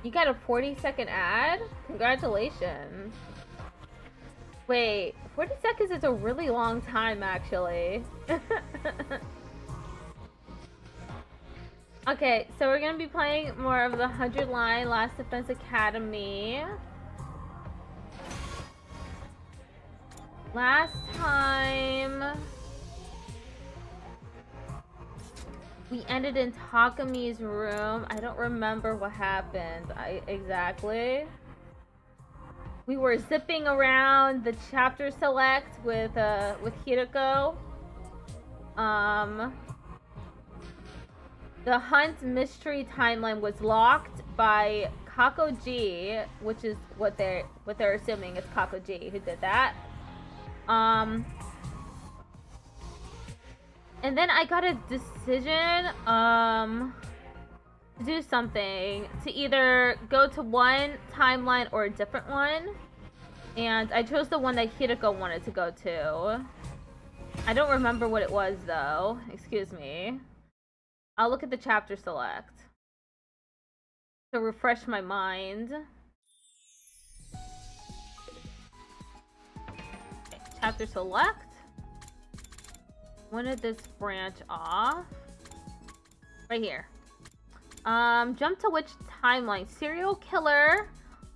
You got a 40-second ad? Congratulations. Wait, 40 seconds is a really long time, actually. Okay, so we're gonna be playing more of the 100 Line Last Defense Academy. Last time we ended in Takami's room. I don't remember what happened exactly. We were zipping around the chapter select with Hiroko. The hunt mystery timeline was locked by Kakoji, which is what they're assuming is Kakoji who did that. And then I got a decision to do something, to either go to one timeline or a different one. And I chose the one that Hiroko wanted to go to. I don't remember what it was though. Excuse me. I'll look at the chapter select to refresh my mind. Okay, chapter select. When did this branch off? Right here. Jump to which timeline? Serial killer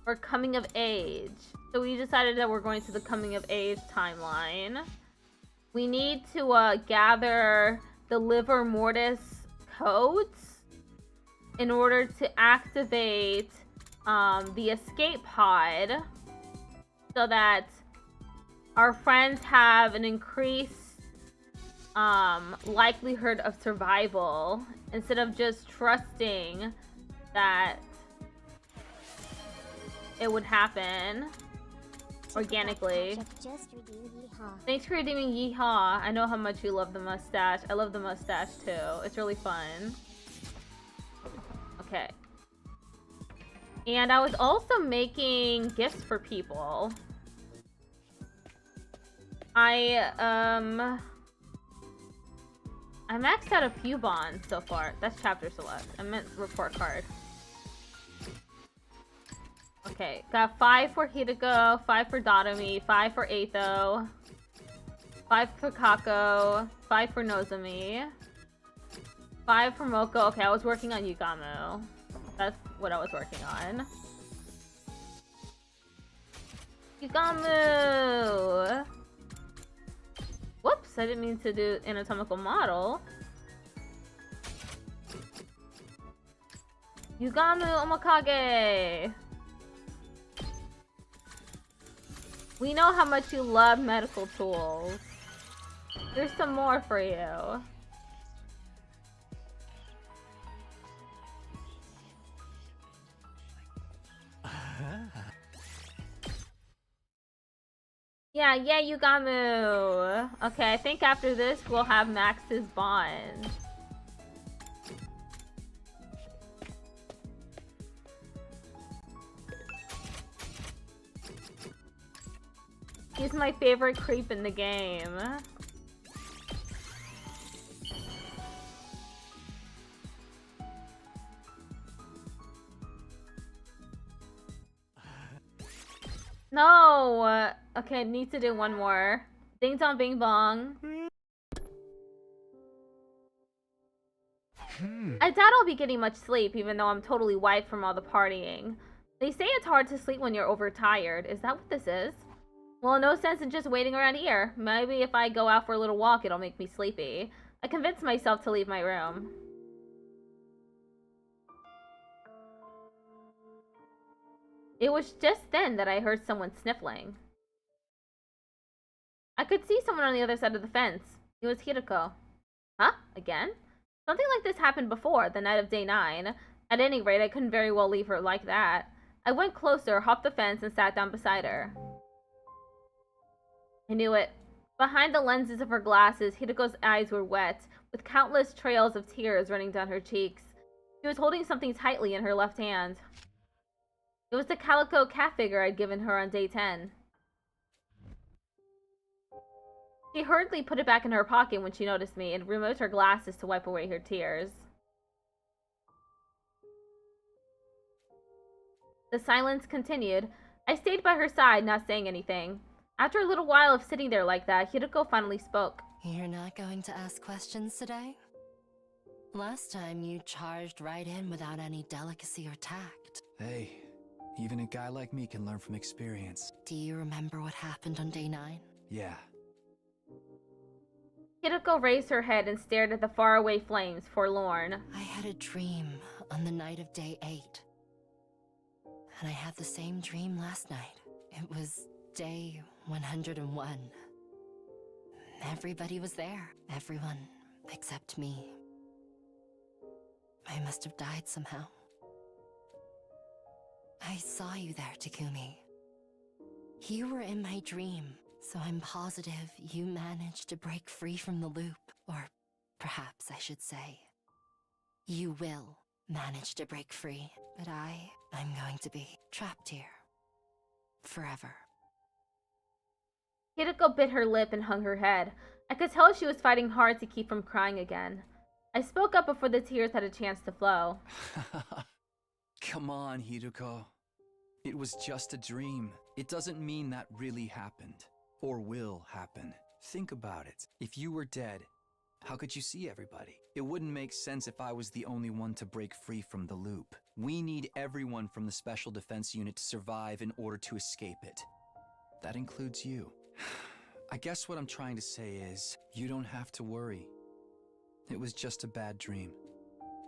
or coming of age? So we decided that we're going to the coming of age timeline. We need to gather the liver mortis codes in order to activate the escape pod so that our friends have an increased likelihood of survival instead of just trusting that it would happen organically. Thanks for redeeming Yeehaw. I know how much you love the mustache. I love the mustache too. It's really fun. Okay. And I was also making gifts for people. I maxed out a few bonds so far. That's chapter select. I meant report card. Okay, got 5 for Hideko, 5 for Dotomi, 5 for Aetho, 5 for Kako, 5 for Nozomi, 5 for Moko. Okay, I was working on Yugamu. That's what I was working on. Yugamu! Whoops, I didn't mean to do anatomical model. Yugamu Omakage! We know how much you love medical tools. There's some more for you. Yeah, Yugamu. Okay, I think after this we'll have Max's bond. He's my favorite creep in the game. No! Okay, need to do one more. Ding dong bing bong. I doubt I'll be getting much sleep, even though I'm totally wiped from all the partying. They say it's hard to sleep when you're overtired. Is that what this is? Well, no sense in just waiting around here. Maybe if I go out for a little walk, it'll make me sleepy. I convinced myself to leave my room. It was just then that I heard someone sniffling. I could see someone on the other side of the fence. It was Hiroko. Huh? Again? Something like this happened before, the night of day 9. At any rate, I couldn't very well leave her like that. I went closer, hopped the fence, and sat down beside her. I knew it. Behind the lenses of her glasses, Hideko's eyes were wet, with countless trails of tears running down her cheeks. She was holding something tightly in her left hand. It was the calico cat figure I'd given her on day 10. She hurriedly put it back in her pocket when she noticed me and removed her glasses to wipe away her tears. The silence continued. I stayed by her side, not saying anything. After a little while of sitting there like that, Hiroko finally spoke. You're not going to ask questions today? Last time you charged right in without any delicacy or tact. Hey, even a guy like me can learn from experience. Do you remember what happened on day 9? Yeah. Hiroko raised her head and stared at the faraway flames, forlorn. I had a dream on the night of day 8. And I had the same dream last night. It was day 101. Everybody was there. Everyone except me. I must have died somehow. I saw you there, Takumi. You were in my dream, so I'm positive you managed to break free from the loop. Or perhaps I should say, you will manage to break free. But I'm going to be trapped here. Forever. Hiroko bit her lip and hung her head. I could tell she was fighting hard to keep from crying again. I spoke up before the tears had a chance to flow. Come on, Hiroko. It was just a dream. It doesn't mean that really happened. Or will happen. Think about it. If you were dead, how could you see everybody? It wouldn't make sense if I was the only one to break free from the loop. We need everyone from the Special Defense Unit to survive in order to escape it. That includes you. I guess what I'm trying to say is, you don't have to worry. It was just a bad dream.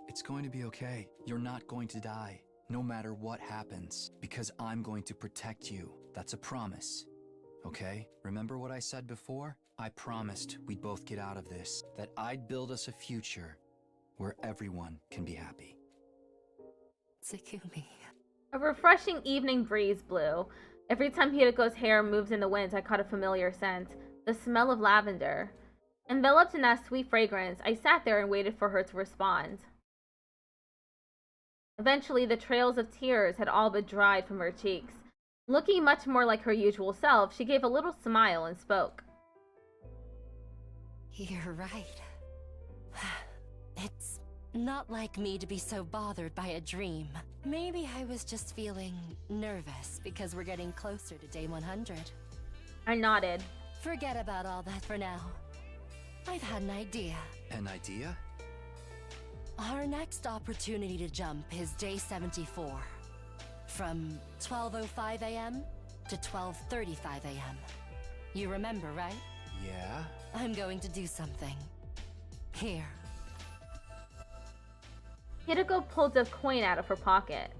It's going to be okay. You're not going to die, no matter what happens, because I'm going to protect you. That's a promise. Okay? Remember what I said before? I promised we'd both get out of this, that I'd build us a future where everyone can be happy. Takumi. A refreshing evening breeze blew. Every time Hiroko's hair moved in the wind, I caught a familiar scent. The smell of lavender. Enveloped in that sweet fragrance, I sat there and waited for her to respond. Eventually, the trails of tears had all but dried from her cheeks. Looking much more like her usual self, she gave a little smile and spoke. You're right. It's not like me to be so bothered by a dream. Maybe I was just feeling nervous because we're getting closer to day 100. I nodded. Forget about all that for now. I've had an idea. An idea? Our next opportunity to jump is day 74. From 12:05 a.m. to 12:35 a.m. You remember, right? Yeah? I'm going to do something. Here. Hiroko pulled a coin out of her pocket.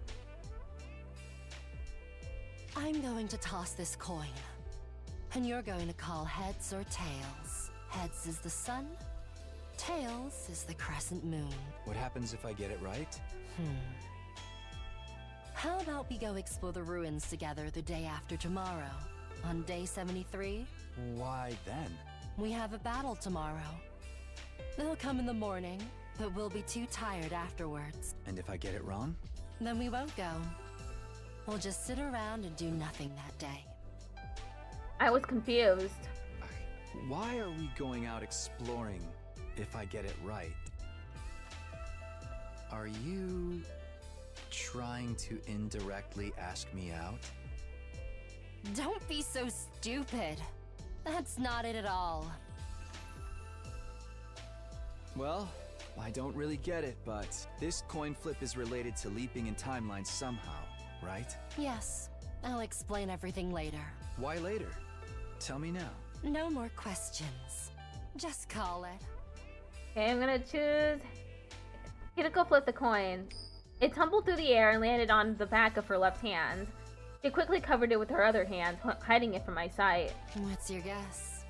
I'm going to toss this coin. And you're going to call heads or tails. Heads is the sun. Tails is the crescent moon. What happens if I get it right? How about we go explore the ruins together the day after tomorrow? On day 73? Why then? We have a battle tomorrow. They'll come in the morning, but we'll be too tired afterwards. And if I get it wrong? Then we won't go. We'll just sit around and do nothing that day. I was confused. Why are we going out exploring if I get it right? Are you trying to indirectly ask me out? Don't be so stupid. That's not it at all. Well, I don't really get it, but this coin flip is related to leaping in timelines somehow, right? Yes, I'll explain everything later. Why later? Tell me now. No more questions. Just call it. Okay, I'm gonna choose... Hiroko flipped the coin. It tumbled through the air and landed on the back of her left hand. She quickly covered it with her other hand, hiding it from my sight. What's your guess?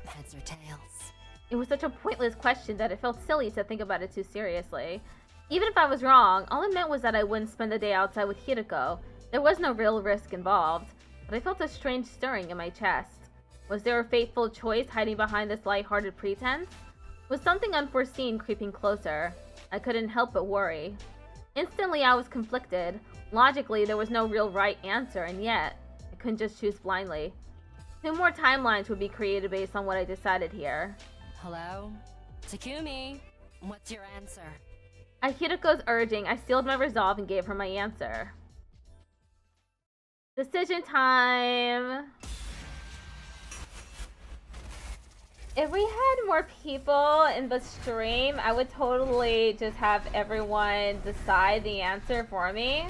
Heads or tails? It was such a pointless question that it felt silly to think about it too seriously. Even if I was wrong, all it meant was that I wouldn't spend the day outside with Hiroko. There was no real risk involved, but I felt a strange stirring in my chest. Was there a fateful choice hiding behind this light-hearted pretense? Was something unforeseen creeping closer? I couldn't help but worry. Instantly, I was conflicted. Logically, there was no real right answer, and yet, I couldn't just choose blindly. 2 more timelines would be created based on what I decided here. Hello? Takumi, what's your answer? At Hiroko's urging, I sealed my resolve and gave her my answer. Decision time. If we had more people in the stream, I would totally just have everyone decide the answer for me.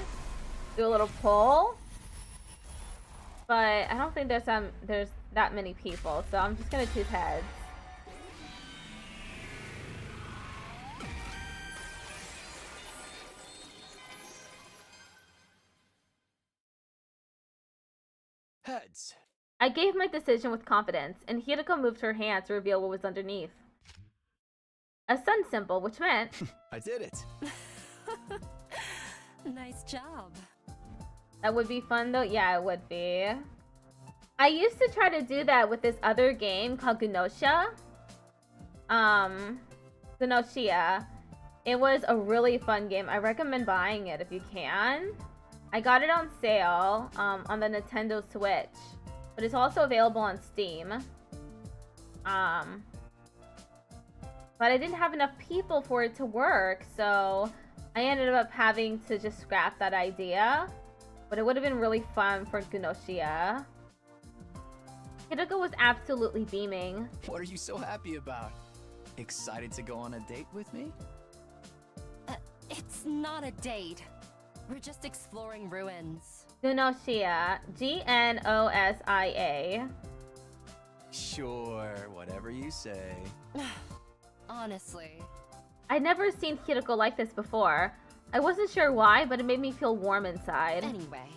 Do a little poll. But I don't think there's that many people, so I'm just gonna choose heads. Heads. I gave my decision with confidence, and Hiriko moved her hand to reveal what was underneath. A sun symbol, which meant... I did it. Nice job. That would be fun, though? Yeah, it would be. I used to try to do that with this other game called Gnosia. Gnosia. It was a really fun game. I recommend buying it if you can. I got it on sale on the Nintendo Switch. But it's also available on Steam. But I didn't have enough people for it to work, so I ended up having to just scrap that idea. But it would have been really fun for Gnosia. Hiriko was absolutely beaming. What are you so happy about? Excited to go on a date with me? It's not a date. We're just exploring ruins. Gnosia. Gnosia. Sure, whatever you say. Honestly. I'd never seen Hiriko like this before. I wasn't sure why, but it made me feel warm inside. Anyway,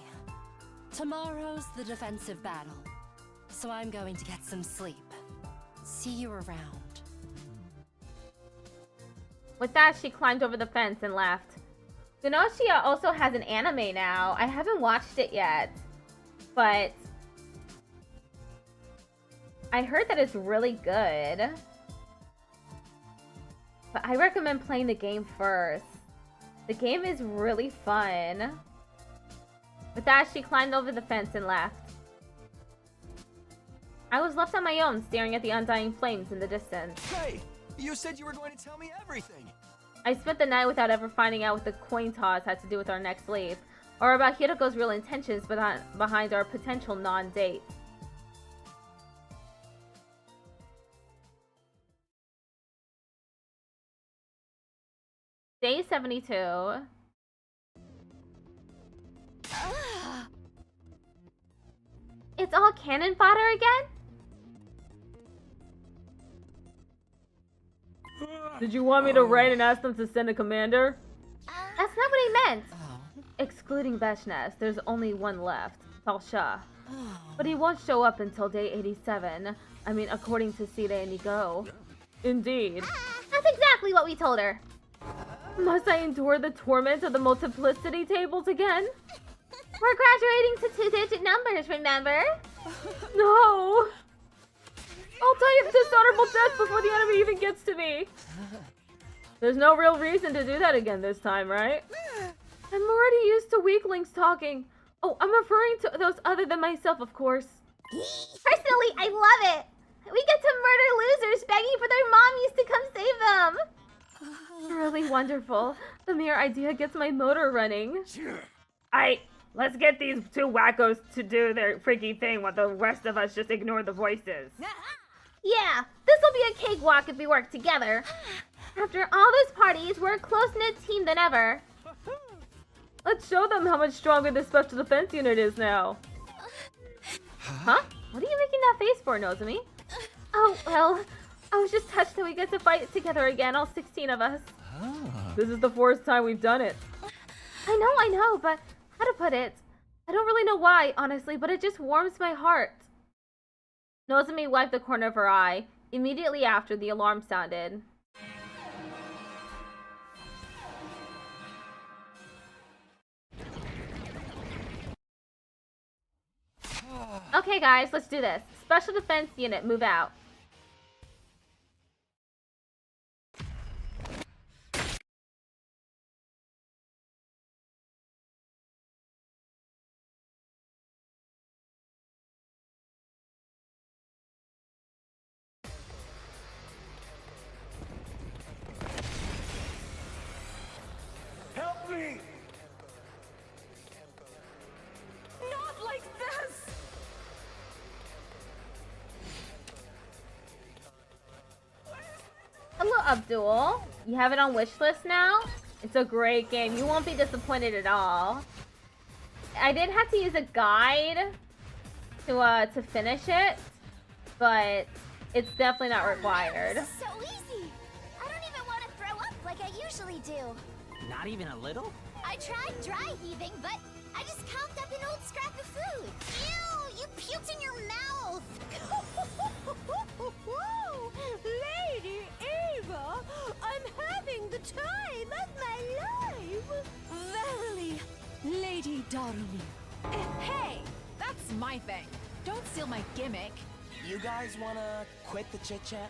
tomorrow's the defensive battle, so I'm going to get some sleep. See you around. With that, she climbed over the fence and left. Gnosia also has an anime now. I haven't watched it yet, but I heard that it's really good. But I recommend playing the game first. The game is really fun. With that, she climbed over the fence and left. I was left on my own, staring at the undying flames in the distance. Hey, you said you were going to tell me everything. I spent the night without ever finding out what the coin toss had to do with our next leap, or about Hiriko's real intentions behind our potential non-date. Day 72. It's all cannon fodder again? Did you want me to write and ask them to send a commander? That's not what he meant. Excluding Beshness, there's only one left, Talsha. But he won't show up until day 87. I mean, according to Sida and Nigo. Indeed. That's exactly what we told her. Must I endure the torment of the multiplicity tables again? We're graduating to two-digit numbers, remember? No! I'll die of dishonorable death before the enemy even gets to me. There's no real reason to do that again this time, right? I'm already used to weaklings talking. Oh, I'm referring to those other than myself, of course. Personally, I love it. We get to murder losers begging for their mommies to come save them. Really wonderful. The mere idea gets my motor running. Let's get these two wackos to do their freaky thing while the rest of us just ignore the voices. Yeah, this'll be a cakewalk if we work together. After all those parties, we're a close-knit team than ever. Let's show them how much stronger this special defense unit is now. Huh? What are you making that face for, Nozomi? Oh, well, I was just touched that we get to fight together again, all 16 of us. This is the fourth time we've done it. I know, but how to put it? I don't really know why, honestly, but it just warms my heart. Nozomi wiped the corner of her eye, immediately after the alarm sounded. Okay guys, let's do this. Special defense unit, move out. Help me! Not like Abdul. You have it on wish list now? It's a great game. You won't be disappointed at all. I did have to use a guide to finish it, but it's definitely not required. This is so easy. I don't even want to throw up like I usually do. Not even a little? I tried dry heaving, but I just coughed up an old scrap of food. Ew, you puked in your mouth. Lady Ava, I'm having the time of my life. Verily, Lady Darling. Hey, that's my thing. Don't steal my gimmick. You guys wanna quit the chit-chat?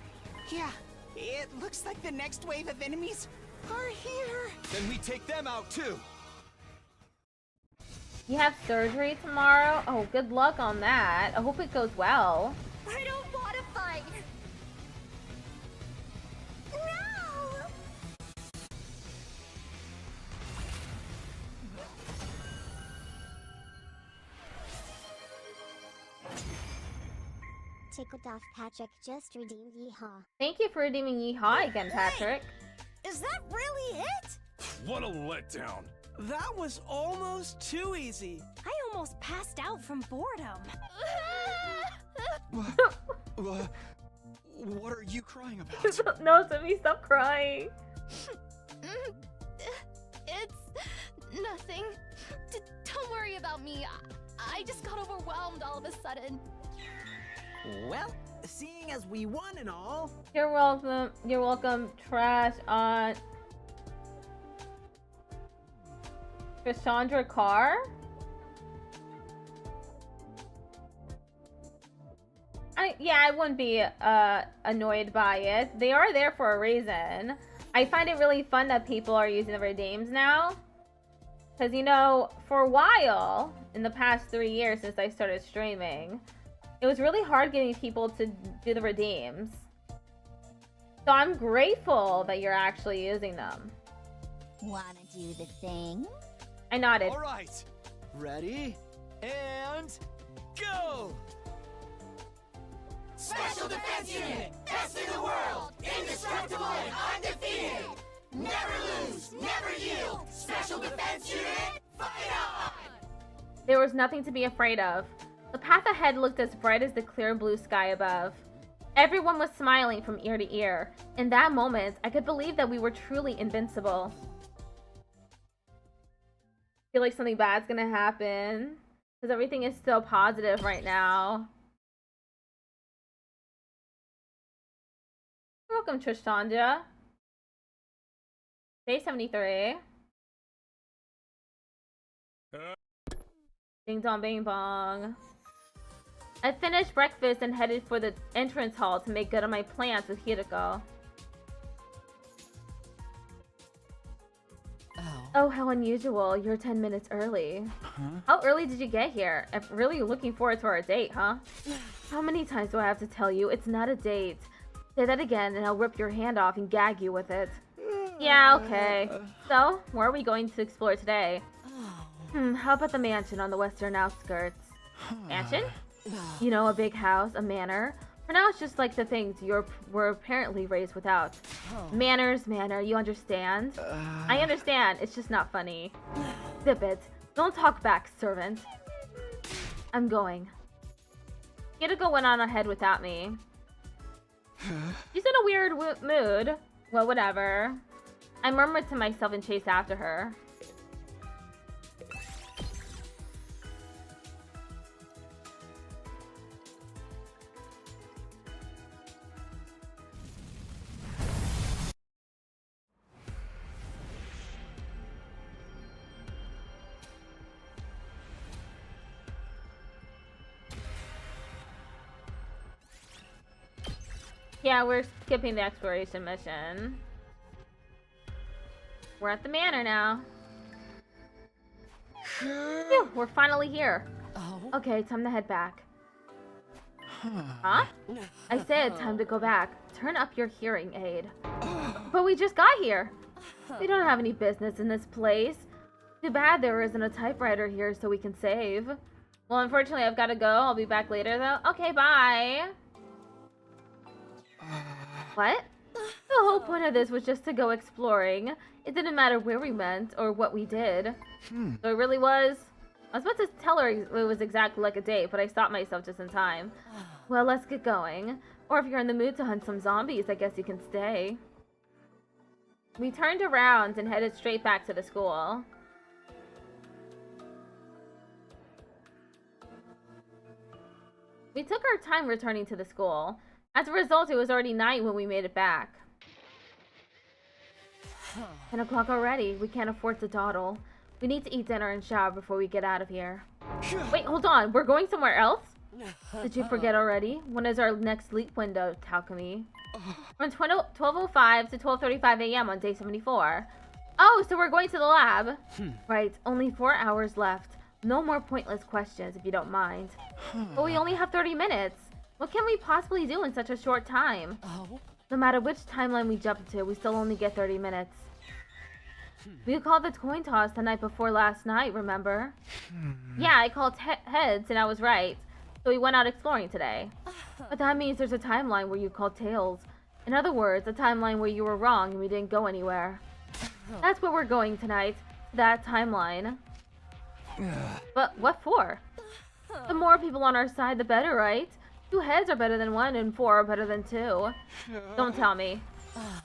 Yeah, it looks like the next wave of enemies are here. Then we take them out too. You have surgery tomorrow? Oh, good luck on that. I hope it goes well. I don't want to fight. No! Tickled off Patrick just redeemed Yeehaw. Thank you for redeeming Yeehaw again, Patrick. Is that really it? What a letdown. That was almost too easy. I almost passed out from boredom. What are you crying about? No, Simi, stop crying. It's nothing. Don't worry about me. I just got overwhelmed all of a sudden. Well, seeing as we won and all, You're welcome. You're welcome. Trash on Cassandra Carr. I wouldn't be annoyed by it. They are there for a reason. I find it really fun that people are using the redeems now. Because, you know, for a while, in the past 3 years since I started streaming, it was really hard getting people to do the redeems. So I'm grateful that you're actually using them. Wanna do the thing? I nodded. All right. Ready? And go! Special Defense Unit! Best in the world! Indestructible and undefeated! Never lose! Never yield! Special Defense Unit, fight on! There was nothing to be afraid of. The path ahead looked as bright as the clear blue sky above. Everyone was smiling from ear to ear. In that moment, I could believe that we were truly invincible. I feel like something bad's gonna happen. Because everything is so positive right now. Welcome, Trishtanja. Day 73. Ding dong bing bong. I finished breakfast and headed for the entrance hall to make good on my plans with Hiroko. Oh, how unusual. You're 10 minutes early. Huh? How early did you get here? I'm really looking forward to our date, huh? How many times do I have to tell you? It's not a date. Say that again and I'll rip your hand off and gag you with it. Yeah, okay. So, where are we going to explore today? How about the mansion on the western outskirts? Mansion? You know, a big house, a manor. For now, it's just like the things were apparently raised without. Manners, manner, you understand? I understand, it's just not funny. Zip it. Don't talk back, servant. I'm going. Hiroko went on ahead without me. She's in a weird mood. Well, whatever. I murmured to myself and chased after her. Yeah, we're skipping the exploration mission. We're at the manor now. Phew, we're finally here. Okay, time to head back. Huh? I said time to go back. Turn up your hearing aid. But we just got here. We don't have any business in this place. Too bad there isn't a typewriter here so we can save. Well, unfortunately, I've got to go. I'll be back later, though. Okay, bye. What? The whole point of this was just to go exploring. It didn't matter where we went or what we did. So it really was. I was about to tell her it was exactly like a date, but I stopped myself just in time. Well, let's get going. Or if you're in the mood to hunt some zombies, I guess you can stay. We turned around and headed straight back to the school. We took our time returning to the school. As a result, it was already night when we made it back. 10 o'clock already. We can't afford to dawdle. We need to eat dinner and shower before we get out of here. Wait, hold on. We're going somewhere else? Did you forget already? When is our next sleep window, Takumi? From 12:05 to 12:35 a.m. on day 74. Oh, so we're going to the lab. Right, only 4 hours left. No more pointless questions, if you don't mind. But we only have 30 minutes. What can we possibly do in such a short time? No matter which timeline we jump into, we still only get 30 minutes. We called the coin toss the night before last night, remember? Yeah, I called heads and I was right. So we went out exploring today. But that means there's a timeline where you called tails. In other words, a timeline where you were wrong and we didn't go anywhere. That's where we're going tonight. That timeline. But what for? The more people on our side, the better, right? 2 heads are better than 1 and 4 are better than 2. Don't tell me.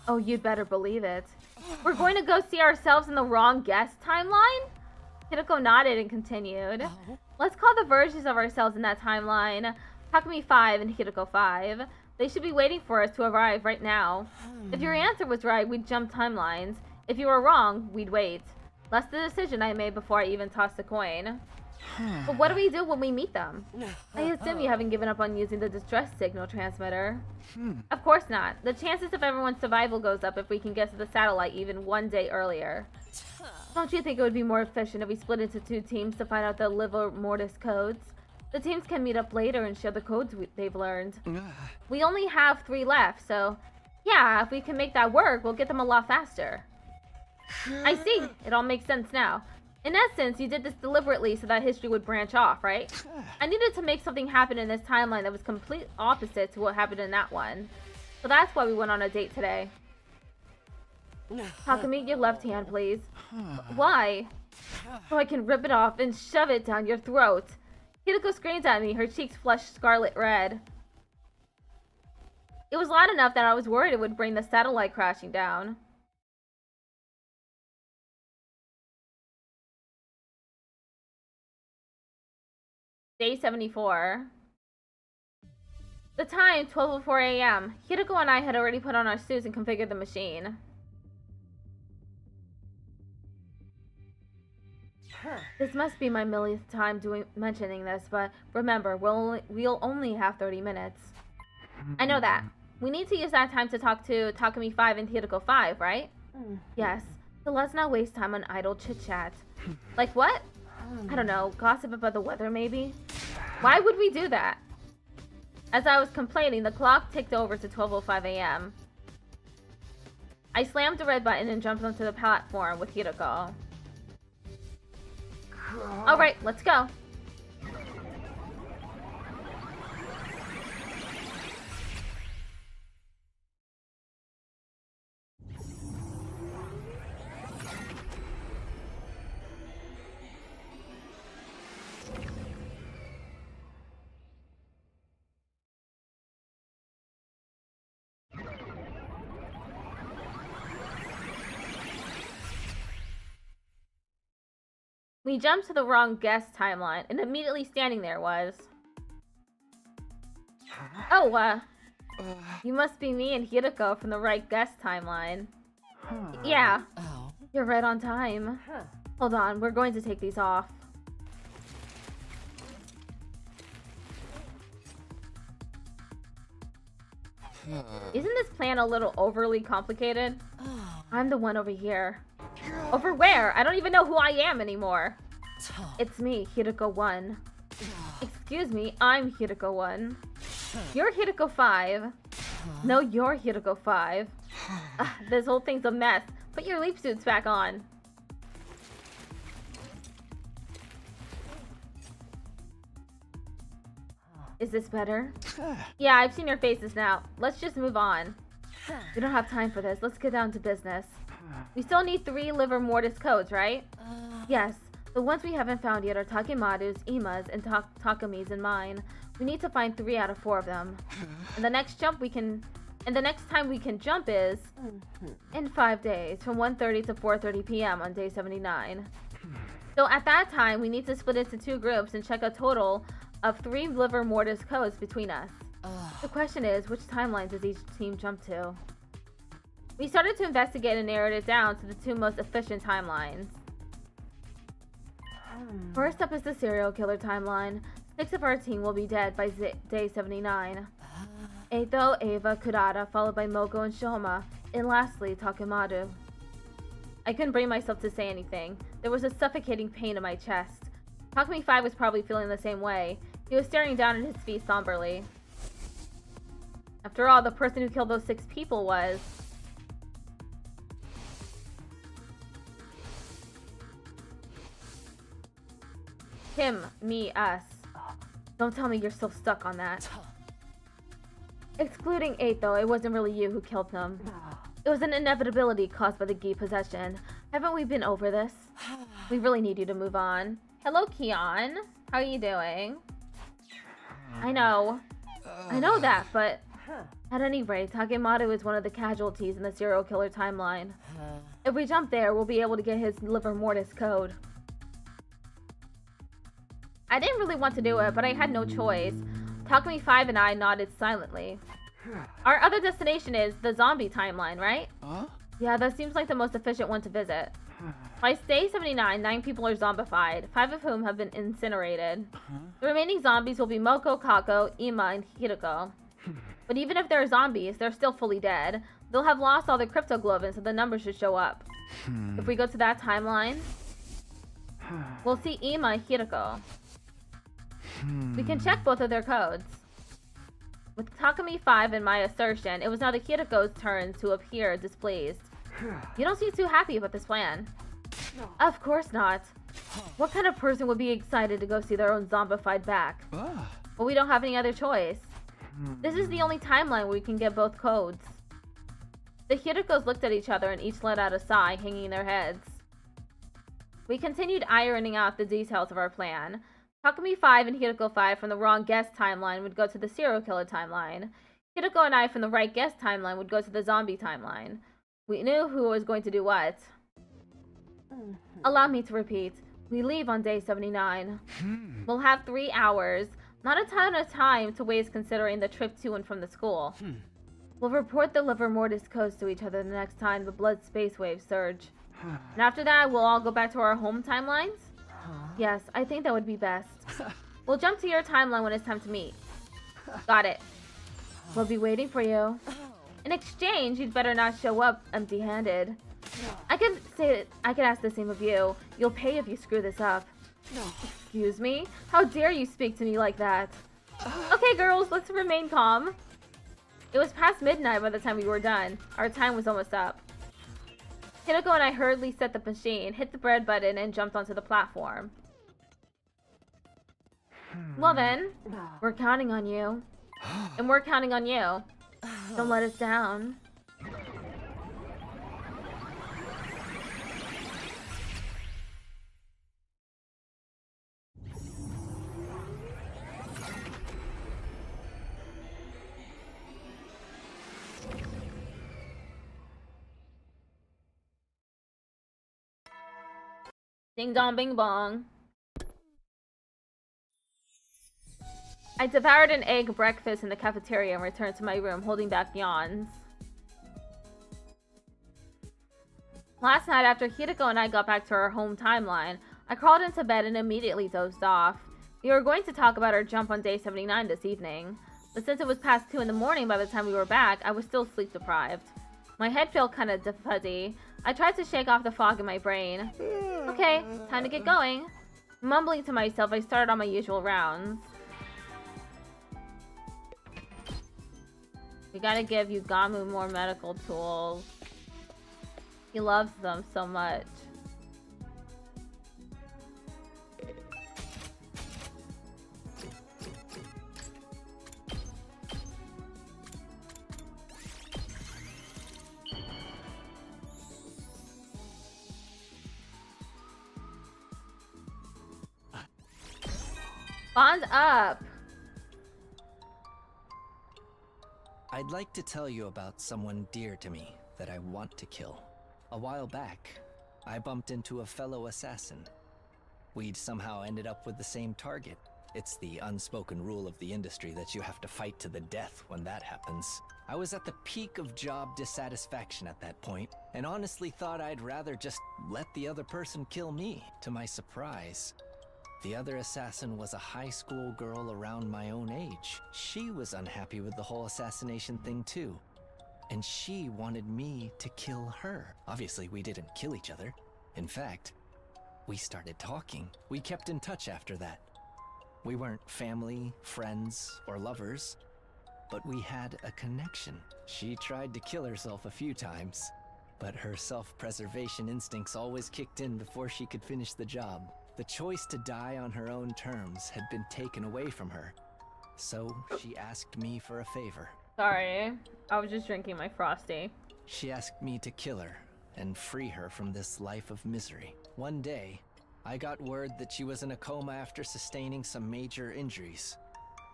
Oh, you'd better believe it. We're going to go see ourselves in the wrong guest timeline? Hideko nodded and continued. Let's call the versions of ourselves in that timeline. Takumi 5 and Hideko 5. They should be waiting for us to arrive right now. If your answer was right, we'd jump timelines. If you were wrong, we'd wait. That's the decision I made before I even tossed a coin. But what do we do when we meet them? I assume you haven't given up on using the distress signal transmitter. Of course not. The chances of everyone's survival goes up if we can get to the satellite even 1 day earlier. Don't you think it would be more efficient if we split into 2 teams to find out the livor mortis codes? The teams can meet up later and share the codes they've learned. We only have 3 left, so yeah, if we can make that work, we'll get them a lot faster. I see. It all makes sense now. In essence, you did this deliberately so that history would branch off, right? I needed to make something happen in this timeline that was complete opposite to what happened in that one. So that's why we went on a date today. Takumi, your left hand, please. Why? So I can rip it off and shove it down your throat. Hideko screams at me, her cheeks flushed scarlet red. It was loud enough that I was worried it would bring the satellite crashing down. Day 74. The time, 12:04 a.m. Hideko and I had already put on our suits and configured the machine. This must be my millionth time mentioning this, but remember, we'll only have 30 minutes. I know that. We need to use that time to talk to Takumi 5 and Hideko 5, right? Yes. So let's not waste time on idle chit-chat. Like what? I don't know, gossip about the weather maybe? Why would we do that? As I was complaining, the clock ticked over to 12:05 a.m. I slammed the red button and jumped onto the platform with Hideko. Alright, let's go. We jumped to the wrong guest timeline, and immediately standing there was... Oh, you must be me and Hideko from the right guest timeline. Yeah, you're right on time. Hold on, we're going to take these off. Isn't this plan a little overly complicated? I'm the one over here. Over where? I don't even know who I am anymore. It's me, Hideko 1. Excuse me, I'm Hideko 1. You're Hideko 5. No, you're Hideko 5. This whole thing's a mess. Put your leap suits back on. Is this better? Yeah, I've seen your faces now. Let's just move on. We don't have time for this. Let's get down to business. We still need 3 liver mortis codes, right? Yes. The ones we haven't found yet are Takemaru's, Ima's, and Takami's and mine. We need to find 3 out of 4 of them. And the next time we can jump is in 5 days, from 1:30 to 4:30 p.m. on day 79. So at that time, we need to split into 2 groups and check a total of 3 liver mortis codes between us. The question is, which timelines does each team jump to? We started to investigate and narrowed it down to the 2 most efficient timelines. First up is the serial killer timeline. 6 of our team will be dead by day 79. Eito, Eva, Kurata, followed by Moko and Shoma, and lastly, Takemaru. I couldn't bring myself to say anything. There was a suffocating pain in my chest. Takumi 5 was probably feeling the same way. He was staring down at his feet somberly. After all, the person who killed those 6 people was... him, me, us. Don't tell me you're still stuck on that. Excluding 8, though, it wasn't really you who killed them. It was an inevitability caused by the Gi possession. Haven't we been over this? We really need you to move on. Hello, Kion. How are you doing? I know that, but... At any rate, Takemaru is one of the casualties in the serial killer timeline. If we jump there, we'll be able to get his liver mortis code. I didn't really want to do it, but I had no choice. Takumi 5 and I nodded silently. Our other destination is the zombie timeline, right? Yeah, that seems like the most efficient one to visit. By day 79, 9 people are zombified, 5 of whom have been incinerated. The remaining zombies will be Moko, Kako, Ima, and Hiroko. But even if they're zombies, they're still fully dead. They'll have lost all their cryptoglobin, so the numbers should show up. If we go to that timeline, we'll see Ima and Hiroko. We can check both of their codes. With Takumi 5 and my assertion, it was now the Hiroko's turn to appear displeased. You don't seem too happy about this plan. Of course not. What kind of person would be excited to go see their own zombified back? But we don't have any other choice. This is the only timeline where we can get both codes. The Hirokos looked at each other and each let out a sigh, hanging their heads. We continued ironing out the details of our plan. Takumi 5 and Hiroko 5 from the wrong guest timeline would go to the serial killer timeline. Hiroko and I from the right guest timeline would go to the zombie timeline. We knew who was going to do what. Allow me to repeat. We leave on day 79. We'll have 3 hours. Not a ton of time to waste considering the trip to and from the school. We'll report the liver mortis codes to each other the next time the blood space waves surge. And after that, we'll all go back to our home timelines? Yes, I think that would be best. We'll jump to your timeline when it's time to meet. Got it. We'll be waiting for you. In exchange, you'd better not show up empty-handed. I could ask the same of you. You'll pay if you screw this up. Excuse me? How dare you speak to me like that? Okay, girls, let's remain calm. It was past midnight by the time we were done. Our time was almost up. Hiroko and I hurriedly set the machine, hit the bread button, and jumped onto the platform. Well then, we're counting on you. And we're counting on you. Don't let us down. Ding dong bing bong. I devoured an egg breakfast in the cafeteria and returned to my room, holding back yawns. Last night, after Hiroko and I got back to our home timeline, I crawled into bed and immediately dozed off. We were going to talk about our jump on day 79 this evening, but since it was past 2 in the morning by the time we were back, I was still sleep deprived. My head felt kind of fuzzy. I tried to shake off the fog in my brain. Okay, time to get going. Mumbling to myself, I started on my usual rounds. We gotta give Yugamu more medical tools. He loves them so much. Bond up. I'd like to tell you about someone dear to me that I want to kill. A while back, I bumped into a fellow assassin. We'd somehow ended up with the same target. It's the unspoken rule of the industry that you have to fight to the death when that happens. I was at the peak of job dissatisfaction at that point, and honestly thought I'd rather just let the other person kill me. To my surprise, the other assassin was a high school girl around my own age. She was unhappy with the whole assassination thing too, and she wanted me to kill her. Obviously, we didn't kill each other. In fact, we started talking. We kept in touch after that. We weren't family, friends, or lovers, but we had a connection. She tried to kill herself a few times, but her self-preservation instincts always kicked in before she could finish the job. The choice to die on her own terms had been taken away from her, so she asked me for a favor. Sorry, I was just drinking my Frosty. She asked me to kill her and free her from this life of misery. One day, I got word that she was in a coma after sustaining some major injuries.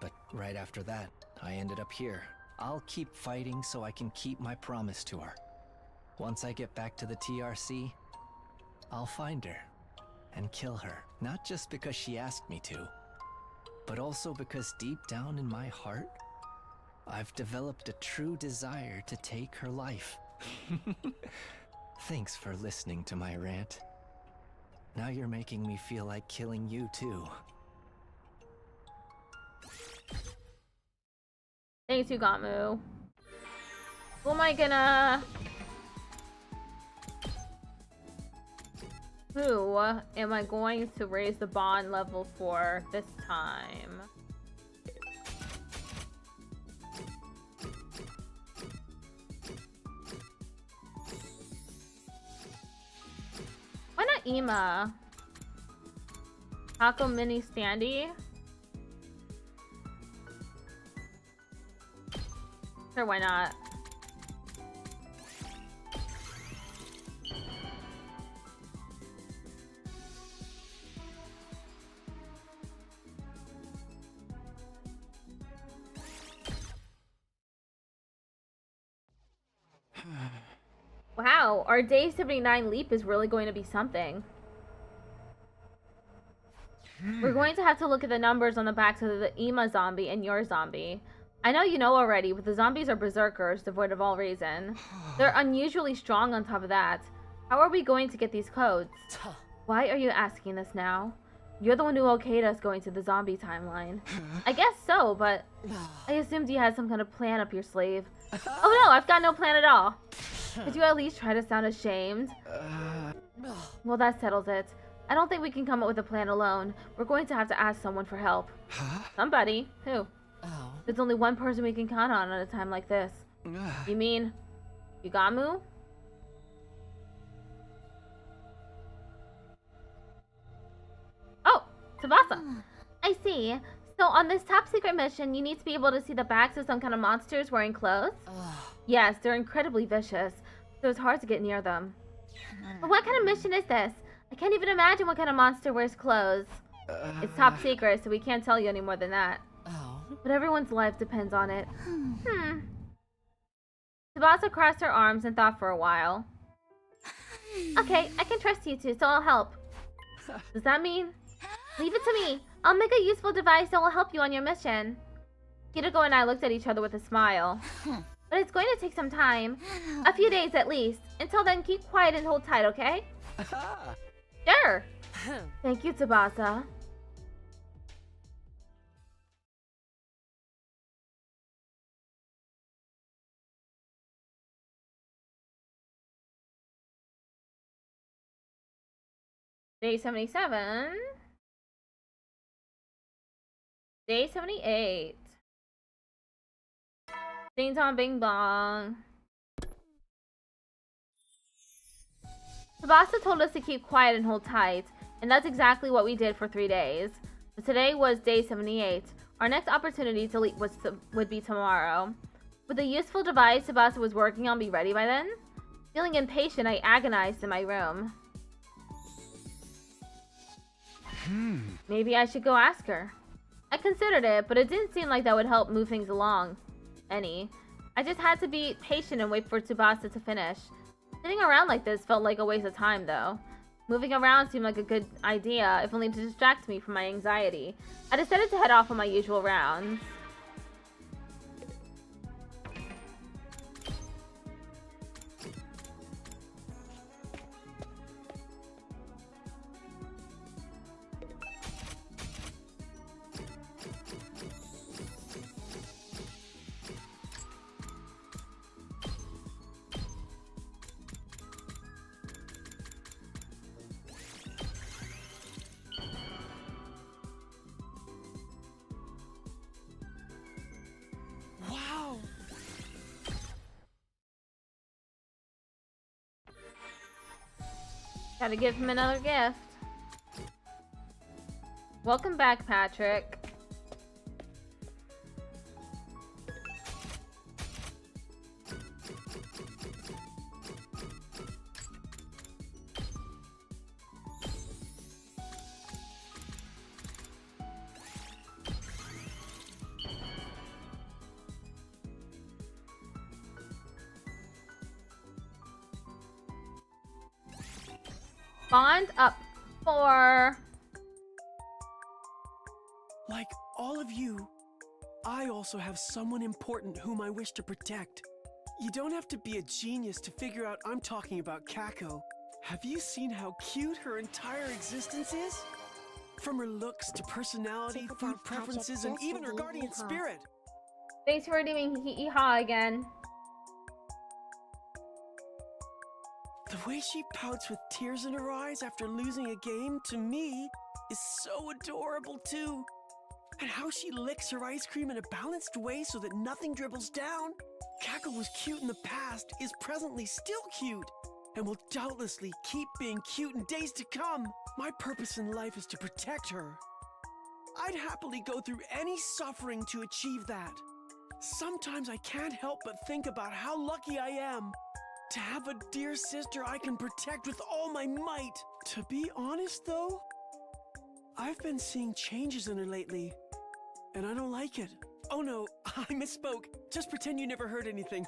But right after that, I ended up here. I'll keep fighting so I can keep my promise to her. Once I get back to the TRC, I'll find her and kill her. Not just because she asked me to, but also because deep down in my heart, I've developed a true desire to take her life. Thanks for listening to my rant. Now you're making me feel like killing you too. Thanks, Ugamu. Who am I gonna... Who am I going to raise the bond level for this time? Why not Ema? Taco Mini Standy? Sure, why not? Wow, our day 79 leap is really going to be something. We're going to have to look at the numbers on the backs of the Ema zombie and your zombie. I know you know already, but the zombies are berserkers, devoid of all reason. They're unusually strong on top of that. How are we going to get these codes? Why are you asking this now? You're the one who okayed us going to the zombie timeline. I guess so, but I assumed you had some kind of plan up your sleeve. Oh no, I've got no plan at all. Could you at least try to sound ashamed? Well, that settles it. I don't think we can come up with a plan alone. We're going to have to ask someone for help. Somebody? Who? There's only one person we can count on at a time like this. You mean Ugamu? Oh, Tsubasa. I see. So on this top secret mission, you need to be able to see the backs of some kind of monsters wearing clothes? Yes, they're incredibly vicious, so it's hard to get near them. But what kind of mission is this? I can't even imagine what kind of monster wears clothes. It's top secret, so we can't tell you any more than that. But everyone's life depends on it. Tsubasa crossed her arms and thought for a while. Okay, I can trust you two, so I'll help. Does that mean? Leave it to me. I'll make a useful device that will help you on your mission. Kiriko and I looked at each other with a smile. But it's going to take some time. A few days at least. Until then, keep quiet and hold tight, okay? Sure. Thank you, Tsubasa. Day 77. Day 78. Ding dong bing bong. Tsubasa told us to keep quiet and hold tight, and that's exactly what we did for 3 days. But today was day 78. Our next opportunity to leap would be tomorrow. Would the useful device Tsubasa was working on be ready by then? Feeling impatient, I agonized in my room. Maybe I should go ask her. I considered it, but it didn't seem like that would help move things along any. I just had to be patient and wait for Tsubasa to finish. Sitting around like this felt like a waste of time, though. Moving around seemed like a good idea, if only to distract me from my anxiety. I decided to head off on my usual rounds. Wow! Gotta give him another gift. Welcome back, Patrick. Bond up for... Like all of you, I also have someone important whom I wish to protect. You don't have to be a genius to figure out I'm talking about Kako. Have you seen how cute her entire existence is? From her looks to personality, food preferences, and even her guardian spirit. Thanks for redeeming Hee-Haw again. The way she pouts with tears in her eyes after losing a game, to me, is so adorable too. And how she licks her ice cream in a balanced way so that nothing dribbles down. Kako was cute in the past, is presently still cute, and will doubtlessly keep being cute in days to come. My purpose in life is to protect her. I'd happily go through any suffering to achieve that. Sometimes I can't help but think about how lucky I am to have a dear sister I can protect with all my might. To be honest though, I've been seeing changes in her lately, and I don't like it. Oh no, I misspoke. Just pretend you never heard anything.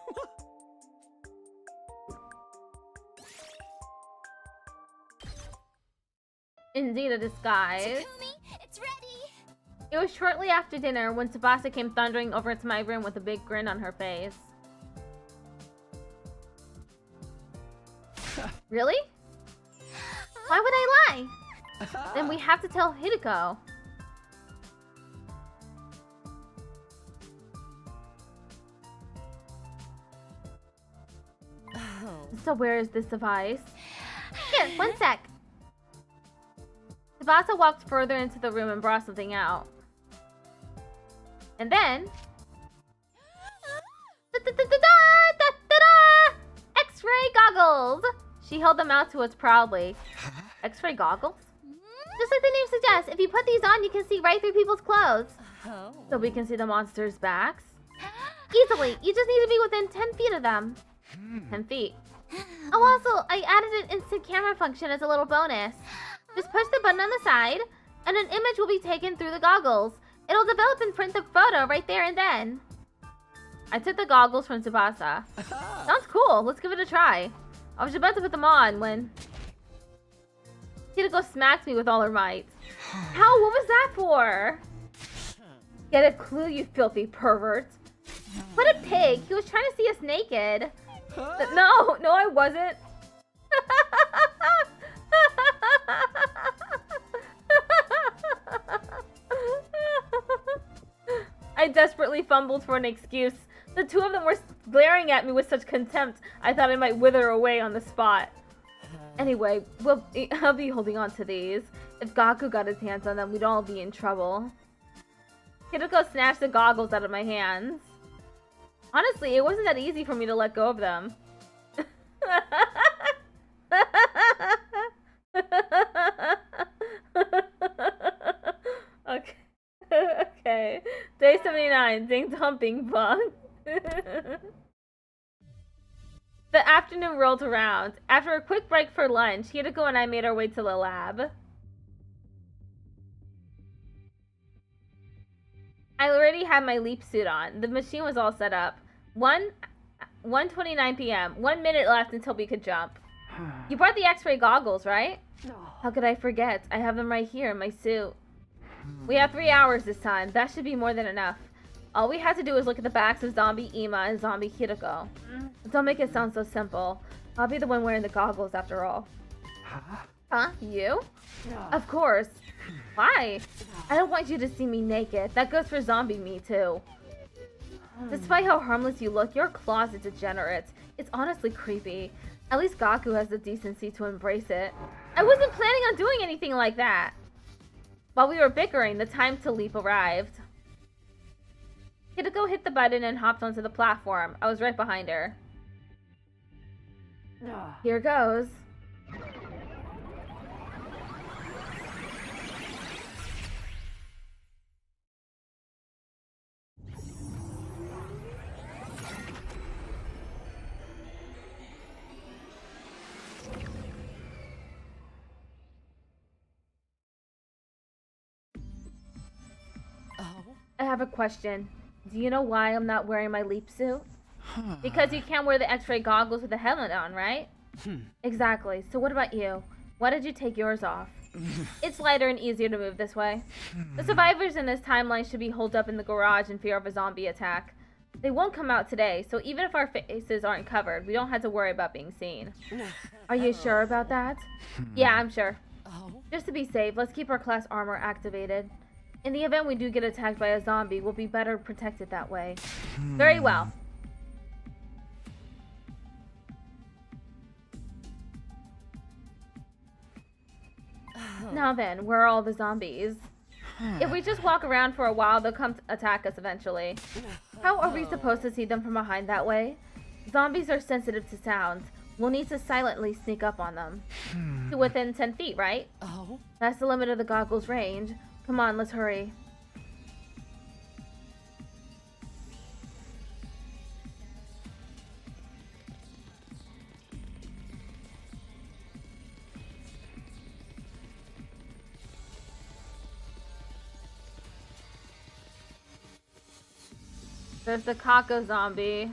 Indeed a disguise. Takumi, it's ready! It was shortly after dinner when Tsubasa came thundering over to my room with a big grin on her face. Really? Why would I lie? Then we have to tell Hideko. So where is this device? Here, one sec. Tsubasa walked further into the room and brought something out. And then... X-ray goggles! She held them out to us proudly. X-ray goggles? Just like the name suggests, if you put these on, you can see right through people's clothes. Oh. So we can see the monsters' backs. Easily! You just need to be within 10 feet of them. 10 feet. Oh, also, I added an instant camera function as a little bonus. Just push the button on the side, and an image will be taken through the goggles. It'll develop and print the photo right there and then. I took the goggles from Tsubasa. Sounds cool. Let's give it a try. I was about to put them on when Hideko smacked me with all her might. How? What was that for? Get a clue, you filthy pervert. What a pig. He was trying to see us naked. No, I wasn't. I desperately fumbled for an excuse. The two of them were glaring at me with such contempt, I thought I might wither away on the spot. Anyway, I'll be holding on to these. If Gaku got his hands on them, we'd all be in trouble. Hideko snatched the goggles out of my hands. Honestly, it wasn't that easy for me to let go of them. Okay. Day 79, ding dong bing bong. The afternoon rolled around. After a quick break for lunch, Hideko and I made our way to the lab. I already had my leap suit on. The machine was all set up. 1:29 p.m. 1 minute left until we could jump. You brought the X-ray goggles, right? How could I forget? I have them right here in my suit. We have 3 hours this time. That should be more than enough. All we had to do was look at the backs of zombie Ima and zombie Hiroko. Don't make it sound so simple. I'll be the one wearing the goggles after all. Huh? You? Of course. Why? I don't want you to see me naked. That goes for zombie me too. Despite how harmless you look, you're a closet degenerate. It's honestly creepy. At least Gaku has the decency to embrace it. I wasn't planning on doing anything like that. While we were bickering, the time to leap arrived. Hiroko hit the button and hopped onto the platform. I was right behind her. Here goes. I have a question. Do you know why I'm not wearing my leap suit? Because you can't wear the X-ray goggles with the helmet on, right? Exactly. So what about you? Why did you take yours off? It's lighter and easier to move this way. The survivors in this timeline should be holed up in the garage in fear of a zombie attack. They won't come out today, so even if our faces aren't covered, we don't have to worry about being seen. Are you sure about that? Yeah, I'm sure. Just to be safe, let's keep our class armor activated. In the event we do get attacked by a zombie, we'll be better protected that way. Very well. Now then, where are all the zombies? If we just walk around for a while, they'll come attack us eventually. How are we supposed to see them from behind that way? Zombies are sensitive to sounds. We'll need to silently sneak up on them. To within 10 feet, right? That's the limit of the goggles' range. Come on, let's hurry. There's the Kako zombie.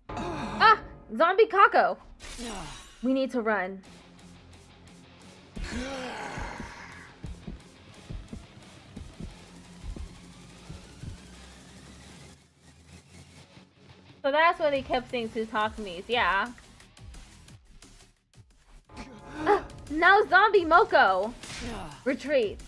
Ah! Zombie Kako! We need to run. So that's what he kept saying to Takumi's, yeah. Now zombie Moko! Retreat.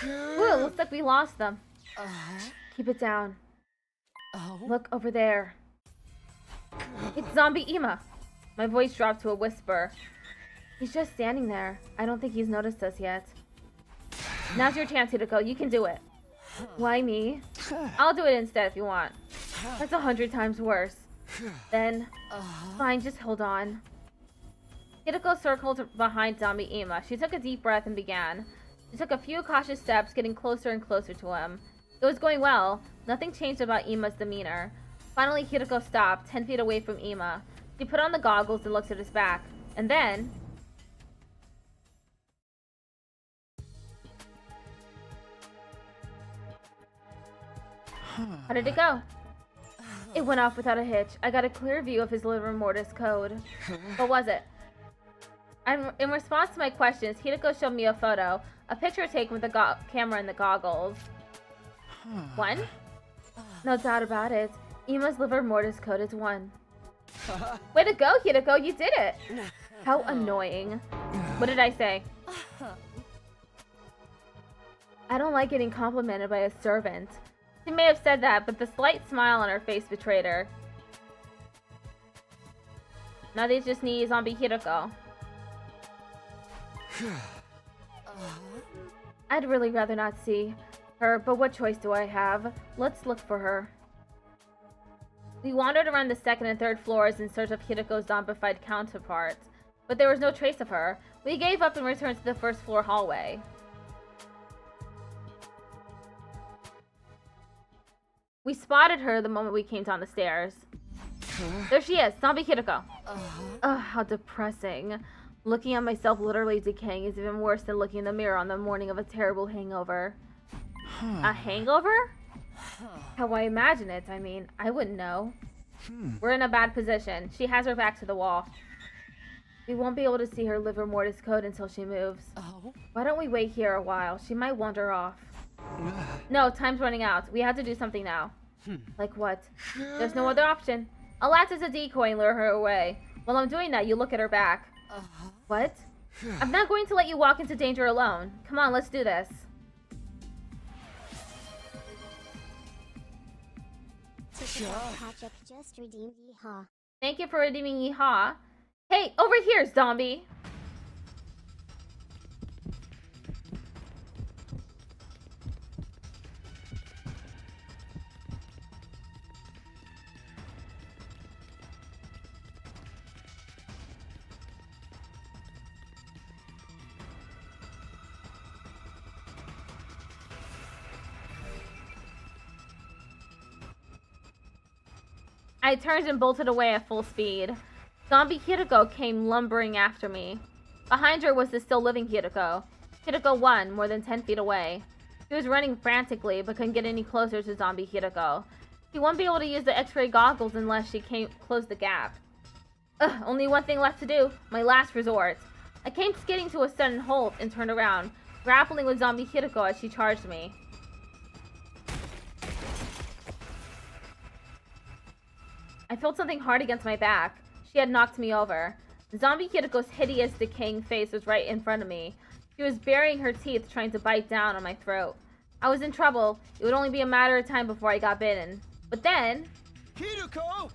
Ooh, looks like we lost them. Keep it down. Look over there. It's zombie Ima. My voice dropped to a whisper. He's just standing there. I don't think he's noticed us yet. Now's your chance, Hiroko. You can do it. Why me? I'll do it instead if you want. That's 100 times worse. Then, fine, just hold on. Hiroko circled behind zombie Ima. She took a deep breath and began. She took a few cautious steps, getting closer and closer to him. It was going well. Nothing changed about Ima's demeanor. Finally, Hiroko stopped, 10 feet away from Ima. She put on the goggles and looked at his back. And then... How did it go? It went off without a hitch. I got a clear view of his livor mortis code. What was it? In response to my questions, Hiroko showed me a photo. A picture taken with the camera and the goggles. One? No doubt about it. Ima's livor mortis code is 1. Way to go, Hiroko! You did it! How annoying. What did I say? I don't like getting complimented by a servant. She may have said that, but the slight smile on her face betrayed her. Now they just need zombie Hiroko. I'd really rather not see her, but what choice do I have? Let's look for her. We wandered around the second and third floors in search of Hiroko's zombified counterpart, but there was no trace of her. We gave up and returned to the first floor hallway. We spotted her the moment we came down the stairs. There she is, Zombie Kiriko. Ugh, how depressing. Looking at myself literally decaying is even worse than looking in the mirror on the morning of a terrible hangover. A hangover? How I imagine it, I mean, I wouldn't know. We're in a bad position. She has her back to the wall. We won't be able to see her livor mortis code until she moves. Why don't we wait here a while? She might wander off. No, time's running out. We have to do something now. Like what? There's no other option. I'll act as a decoy and lure her away. While I'm doing that, you look at her back. What? I'm not going to let you walk into danger alone. Come on, let's do this. Patrick just redeemed Yeehaw. Thank you for redeeming Yeehaw. Hey, over here, zombie! I turned and bolted away at full speed. Zombie Kiriko came lumbering after me. Behind her was the still living Kiriko. Kiriko 1, more than 10 feet away. She was running frantically, but couldn't get any closer to Zombie Kiriko. She won't be able to use the X-ray goggles unless she closed the gap. Ugh, only one thing left to do. My last resort. I came skidding to a sudden halt and turned around, grappling with Zombie Kiriko as she charged me. I felt something hard against my back. She had knocked me over. Zombie Kiriko's hideous, decaying face was right in front of me. She was burying her teeth, trying to bite down on my throat. I was in trouble. It would only be a matter of time before I got bitten. But then... Kiriko!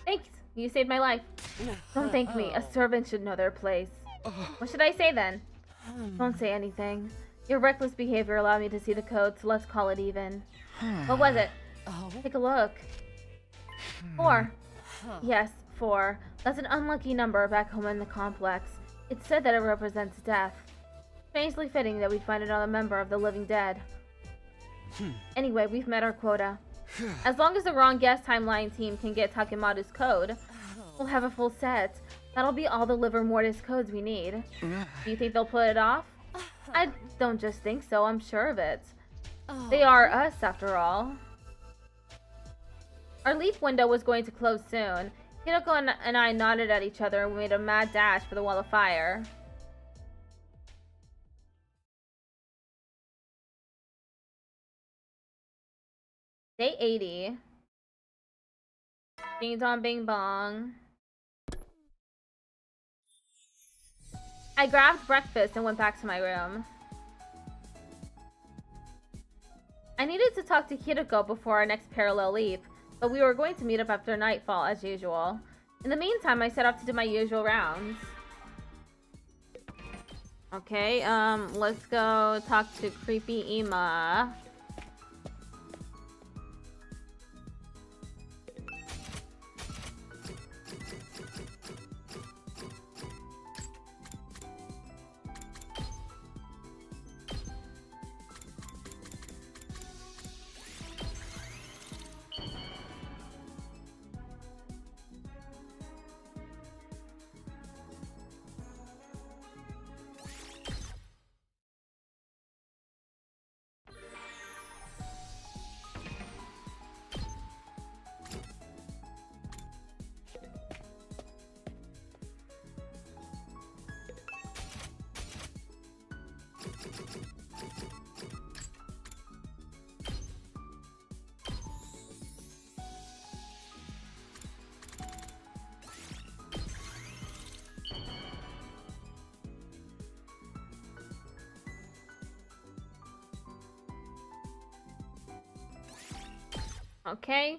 Thanks. You saved my life. Don't thank me. A servant should know their place. What should I say then? Don't say anything. Your reckless behavior allowed me to see the code, so let's call it even. What was it? Take a look. 4. Yes, 4. That's an unlucky number back home in the complex. It said that it represents death. Strangely fitting that we'd find another member of the living dead. Anyway, we've met our quota. As long as the wrong guess timeline team can get Takemaru's code, we'll have a full set. That'll be all the livor mortis codes we need. Do you think they'll pull it off? I don't just think so, I'm sure of it. They are us, after all. Our leaf window was going to close soon. Hiroko and I nodded at each other and we made a mad dash for the wall of fire. Day 80. Ding dong bing bong. I grabbed breakfast and went back to my room. I needed to talk to Kiriko before our next parallel leap, but we were going to meet up after nightfall as usual. In the meantime, I set off to do my usual rounds. Okay, let's go talk to Creepy Ima. Okay.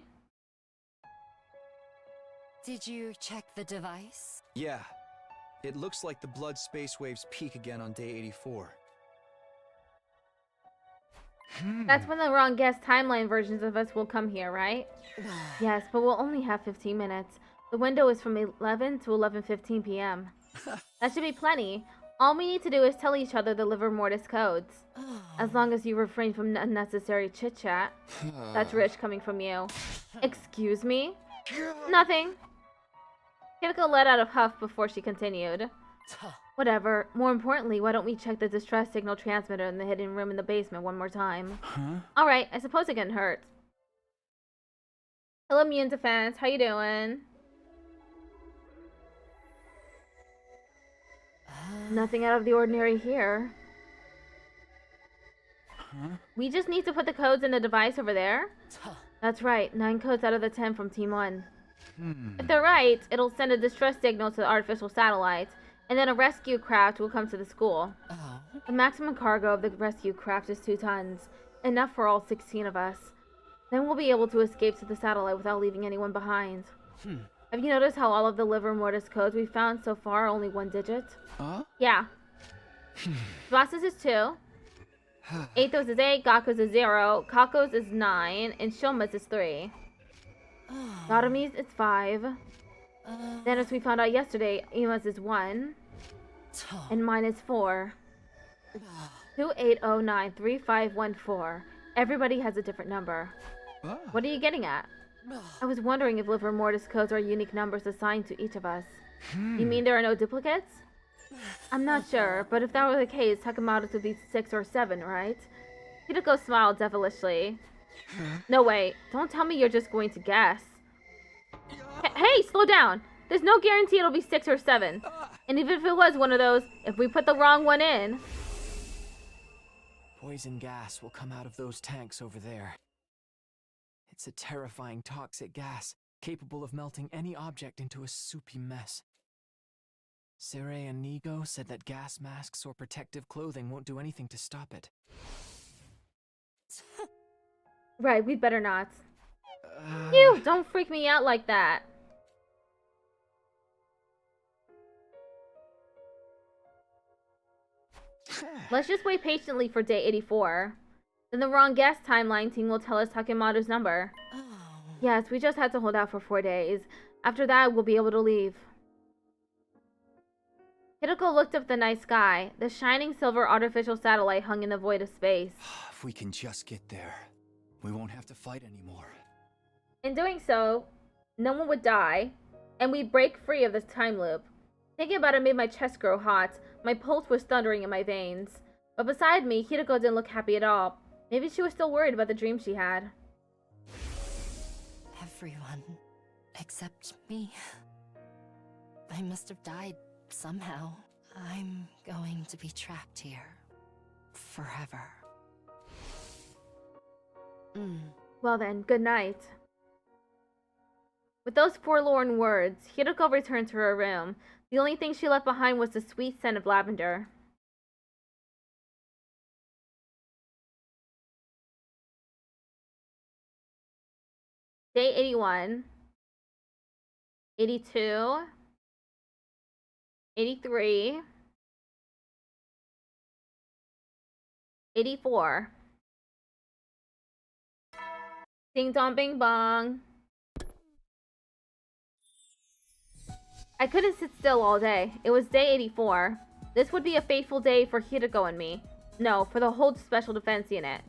Did you check the device? Yeah. It looks like the blood space waves peak again on day 84. That's when the wrong guest timeline versions of us will come here, right? Yes, but we'll only have 15 minutes. The window is from 11 to 11:15 p.m. That should be plenty. All we need to do is tell each other the liver mortis codes. As long as you refrain from unnecessary chit-chat. That's rich coming from you. Excuse me? Nothing. Hideko let out a huff before she continued. Whatever. More importantly, why don't we check the distress signal transmitter in the hidden room in the basement one more time? Alright, I suppose it couldn't hurt. Hello, Immune Defense. How you doing? Nothing out of the ordinary here. We just need to put the codes in the device over there. That's right, 9 codes out of the 10 from Team 1. If they're right, it'll send a distress signal to the artificial satellite, and then a rescue craft will come to the school. The maximum cargo of the rescue craft is 2 tons, enough for all 16 of us. Then we'll be able to escape to the satellite without leaving anyone behind. Have you noticed how all of the liver mortis codes we found so far are only 1 digit? Yeah. Bosses is 2. Athos is 8, Gakko's is 0, Kako's is 9, and Shoma's is 3. Dotomi's is 5. Then, as we found out yesterday, Ima's is 1. And mine is 4. 28093514. Everybody has a different number. What are you getting at? I was wondering if liver mortis codes are unique numbers assigned to each of us. You mean there are no duplicates? I'm not sure, but if that were the case, Takemoto's would be 6 or 7, right? Hideko smiled devilishly. No way, don't tell me you're just going to guess. Hey, slow down! There's no guarantee it'll be 6 or 7. And even if it was one of those, if we put the wrong one in... Poison gas will come out of those tanks over there. It's a terrifying toxic gas, capable of melting any object into a soupy mess. Sere and Nigo said that gas masks or protective clothing won't do anything to stop it. Right, we better not. You don't freak me out like that. Let's just wait patiently for day 84. Then the wrong guest timeline team will tell us Takemoto's number. Yes, we just had to hold out for 4 days. After that, we'll be able to leave. Hideko looked up the night sky. The shining silver artificial satellite hung in the void of space. If we can just get there, we won't have to fight anymore. In doing so, no one would die, and we'd break free of this time loop. Thinking about it made my chest grow hot. My pulse was thundering in my veins. But beside me, Hideko didn't look happy at all. Maybe she was still worried about the dream she had. Everyone, except me. I must have died somehow. I'm going to be trapped here. Forever. Well then, good night. With those forlorn words, Hideko returned to her room. The only thing she left behind was the sweet scent of lavender. Day 81, 82, 83, 84. Ding dong bing bong. I couldn't sit still all day. It was day 84. This would be a fateful day for Hideko and me. No, for the whole Special Defense Unit.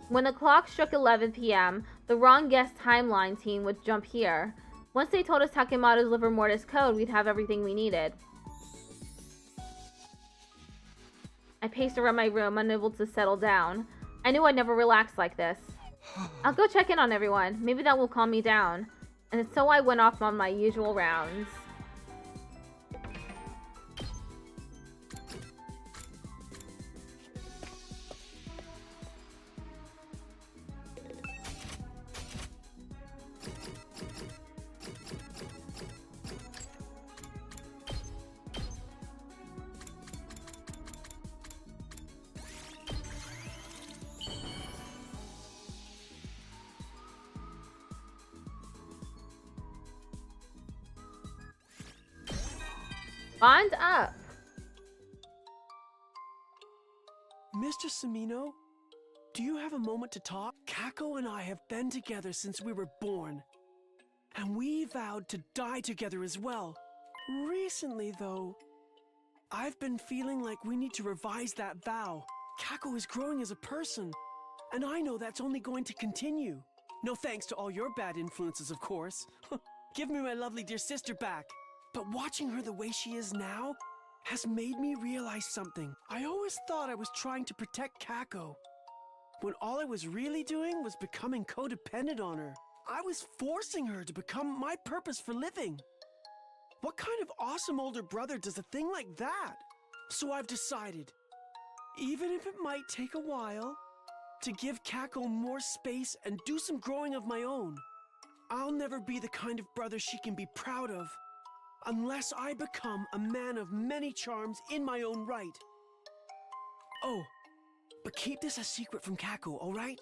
When the clock struck 11 p.m., the wrong guest timeline team would jump here. Once they told us Takemoto's liver mortis code, we'd have everything we needed. I paced around my room, unable to settle down. I knew I'd never relax like this. I'll go check in on everyone. Maybe that will calm me down. And so I went off on my usual rounds. Bond up. Mr. Samino, do you have a moment to talk? Kako and I have been together since we were born. And we vowed to die together as well. Recently, though, I've been feeling like we need to revise that vow. Kako is growing as a person, and I know that's only going to continue. No thanks to all your bad influences, of course. Give me my lovely dear sister back. But watching her the way she is now has made me realize something. I always thought I was trying to protect Kako, when all I was really doing was becoming codependent on her. I was forcing her to become my purpose for living. What kind of awesome older brother does a thing like that? So I've decided, even if it might take a while, to give Kako more space and do some growing of my own. I'll never be the kind of brother she can be proud of unless I become a man of many charms in my own right. Oh, but keep this a secret from Kako, all right?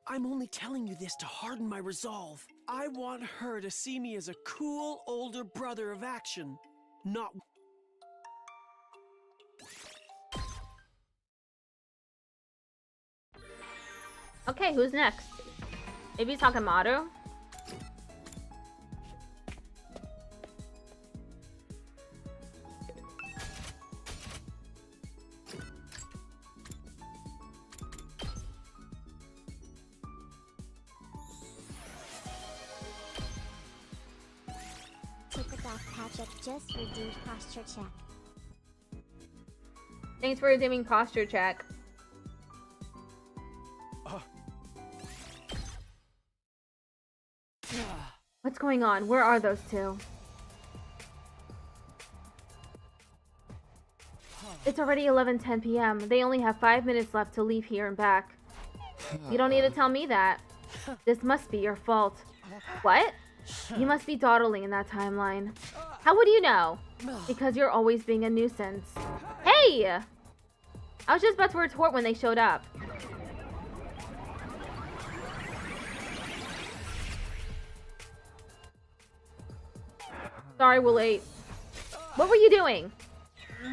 I'm only telling you this to harden my resolve. I want her to see me as a cool older brother of action, not... Okay, who's next? Maybe Sakamoto? Patrick just redeemed posture check. Thanks for redeeming posture check. What's going on? Where are those two? It's already 11:10 p.m. They only have 5 minutes left to leave here and back. You don't need to tell me that. This must be your fault. What? You must be dawdling in that timeline. How would you know? Because you're always being a nuisance. Hey! I was just about to retort when they showed up. Sorry we're late. What were you doing?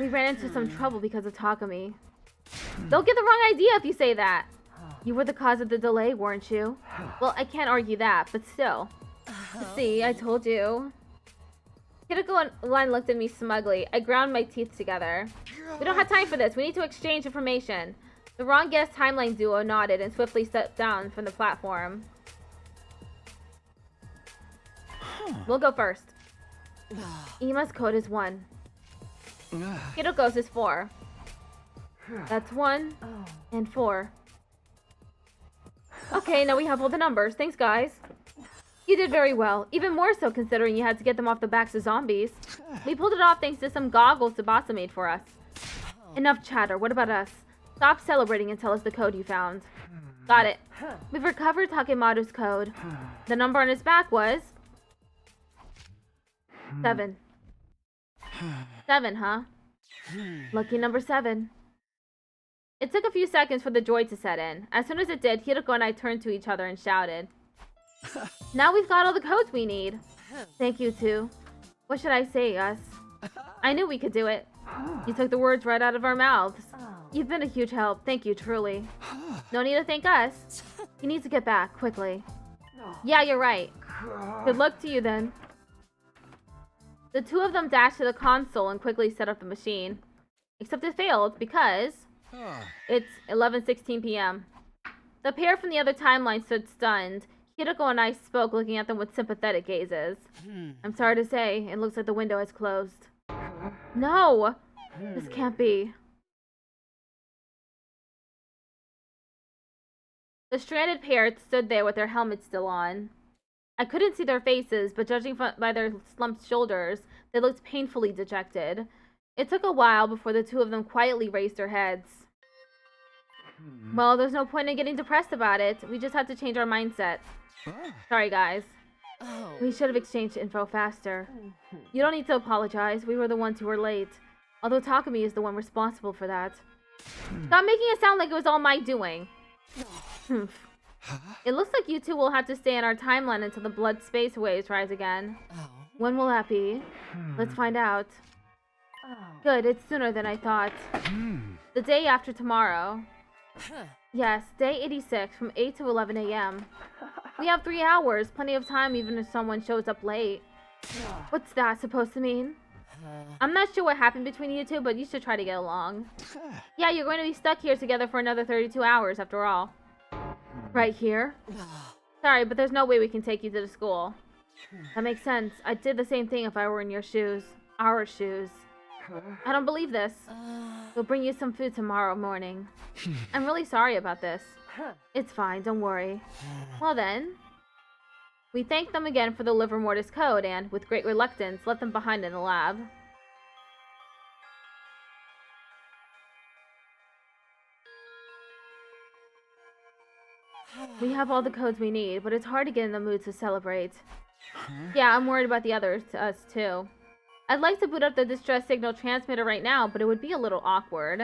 We ran into some trouble because of Takumi. They'll get the wrong idea if you say that. You were the cause of the delay, weren't you? Well, I can't argue that, but still. See, I told you. Hideko and Len looked at me smugly. I ground my teeth together. We don't have time for this. We need to exchange information. The wrong guest timeline duo nodded and swiftly stepped down from the platform. We'll go first. Ima's code is 1. Hideko's is 4. That's 1 and 4. Okay, now we have all the numbers. Thanks, guys. You did very well, even more so considering you had to get them off the backs of zombies. We pulled it off thanks to some goggles Tsubasa made for us. Enough chatter, what about us? Stop celebrating and tell us the code you found. Got it. We've recovered Takemato's code. The number on his back was... 7. 7, huh? Lucky number 7. It took a few seconds for the joy to set in. As soon as it did, Hideko and I turned to each other and shouted. Now we've got all the codes we need. Thank you, too. What should I say, us? I knew we could do it. You took the words right out of our mouths. You've been a huge help. Thank you, truly. No need to thank us. You need to get back, quickly. Yeah, you're right. Good luck to you, then. The two of them dashed to the console and quickly set up the machine. Except it failed because it's 11:16 p.m. The pair from the other timeline stood stunned. Hideko and I spoke, looking at them with sympathetic gazes. I'm sorry to say, it looks like the window has closed. No! This can't be. The stranded pair stood there with their helmets still on. I couldn't see their faces, but judging by their slumped shoulders, they looked painfully dejected. It took a while before the two of them quietly raised their heads. Well, there's no point in getting depressed about it. We just had to change our mindset. Sorry, guys. We should have exchanged info faster. You don't need to apologize. We were the ones who were late. Although Takumi is the one responsible for that. Stop making it sound like it was all my doing. It looks like you two will have to stay in our timeline until the blood space waves rise again. When will that be? Let's find out. Good, it's sooner than I thought. The day after tomorrow. Yes, day 86 from 8 to 11 a.m. We have 3 hours, plenty of time even if someone shows up late. What's that supposed to mean? I'm not sure what happened between you two, but you should try to get along. Yeah, you're going to be stuck here together for another 32 hours after all. Right here? Sorry, but there's no way we can take you to the school. That makes sense. I'd do the same thing if I were in your shoes. Our shoes. I don't believe this. We'll bring you some food tomorrow morning. I'm really sorry about this. It's fine, don't worry. Well then. We thanked them again for the liver mortis code and, with great reluctance, left them behind in the lab. We have all the codes we need, but it's hard to get in the mood to celebrate. Yeah, I'm worried about the others, us too. I'd like to boot up the distress signal transmitter right now, but it would be a little awkward.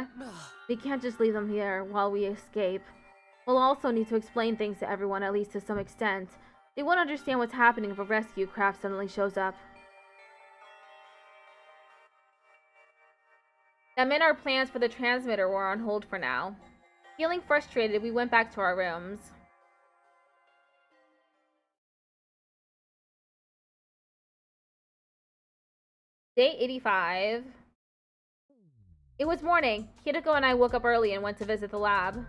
We can't just leave them here while we escape. We'll also need to explain things to everyone, at least to some extent. They won't understand what's happening if a rescue craft suddenly shows up. That meant our plans for the transmitter were on hold for now. Feeling frustrated, we went back to our rooms. Day 85. It was morning. Hideko and I woke up early and went to visit the lab.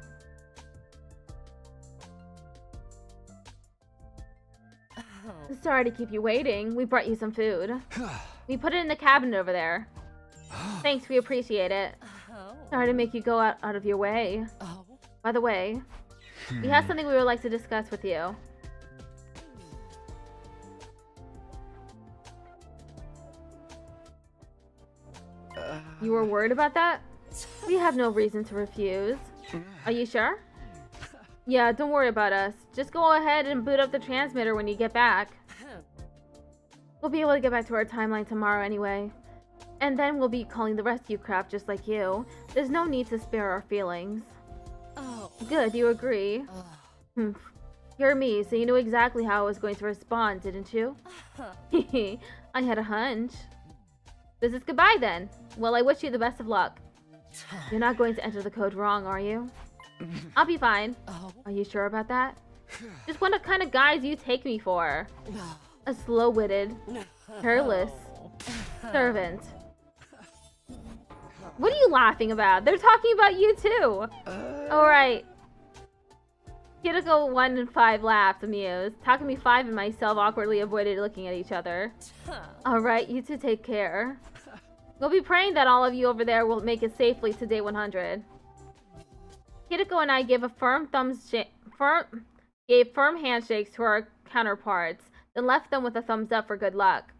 Sorry to keep you waiting. We brought you some food. We put it in the cabinet over there. Thanks, we appreciate it. Sorry to make you go out of your way. By the way, we have something we would like to discuss with you. You were worried about that? We have no reason to refuse. Are you sure? Yeah, don't worry about us. Just go ahead and boot up the transmitter when you get back. We'll be able to get back to our timeline tomorrow anyway. And then we'll be calling the rescue craft just like you. There's no need to spare our feelings. Good, you agree? You're me, so you knew exactly how I was going to respond, didn't you? I had a hunch. This is goodbye then. Well, I wish you the best of luck. You're not going to enter the code wrong, are you? I'll be fine. Are you sure about that? Just what kind of guys you take me for? A slow-witted, careless servant. What are you laughing about? They're talking about you too. Alright. Hideko 1 and 5 laughed, amused. Takumi 5 and myself awkwardly avoided looking at each other. Alright, you two take care. We'll be praying that all of you over there will make it safely to day 100. Hideko and I gave a firm handshakes to our counterparts, then left them with a thumbs up for good luck.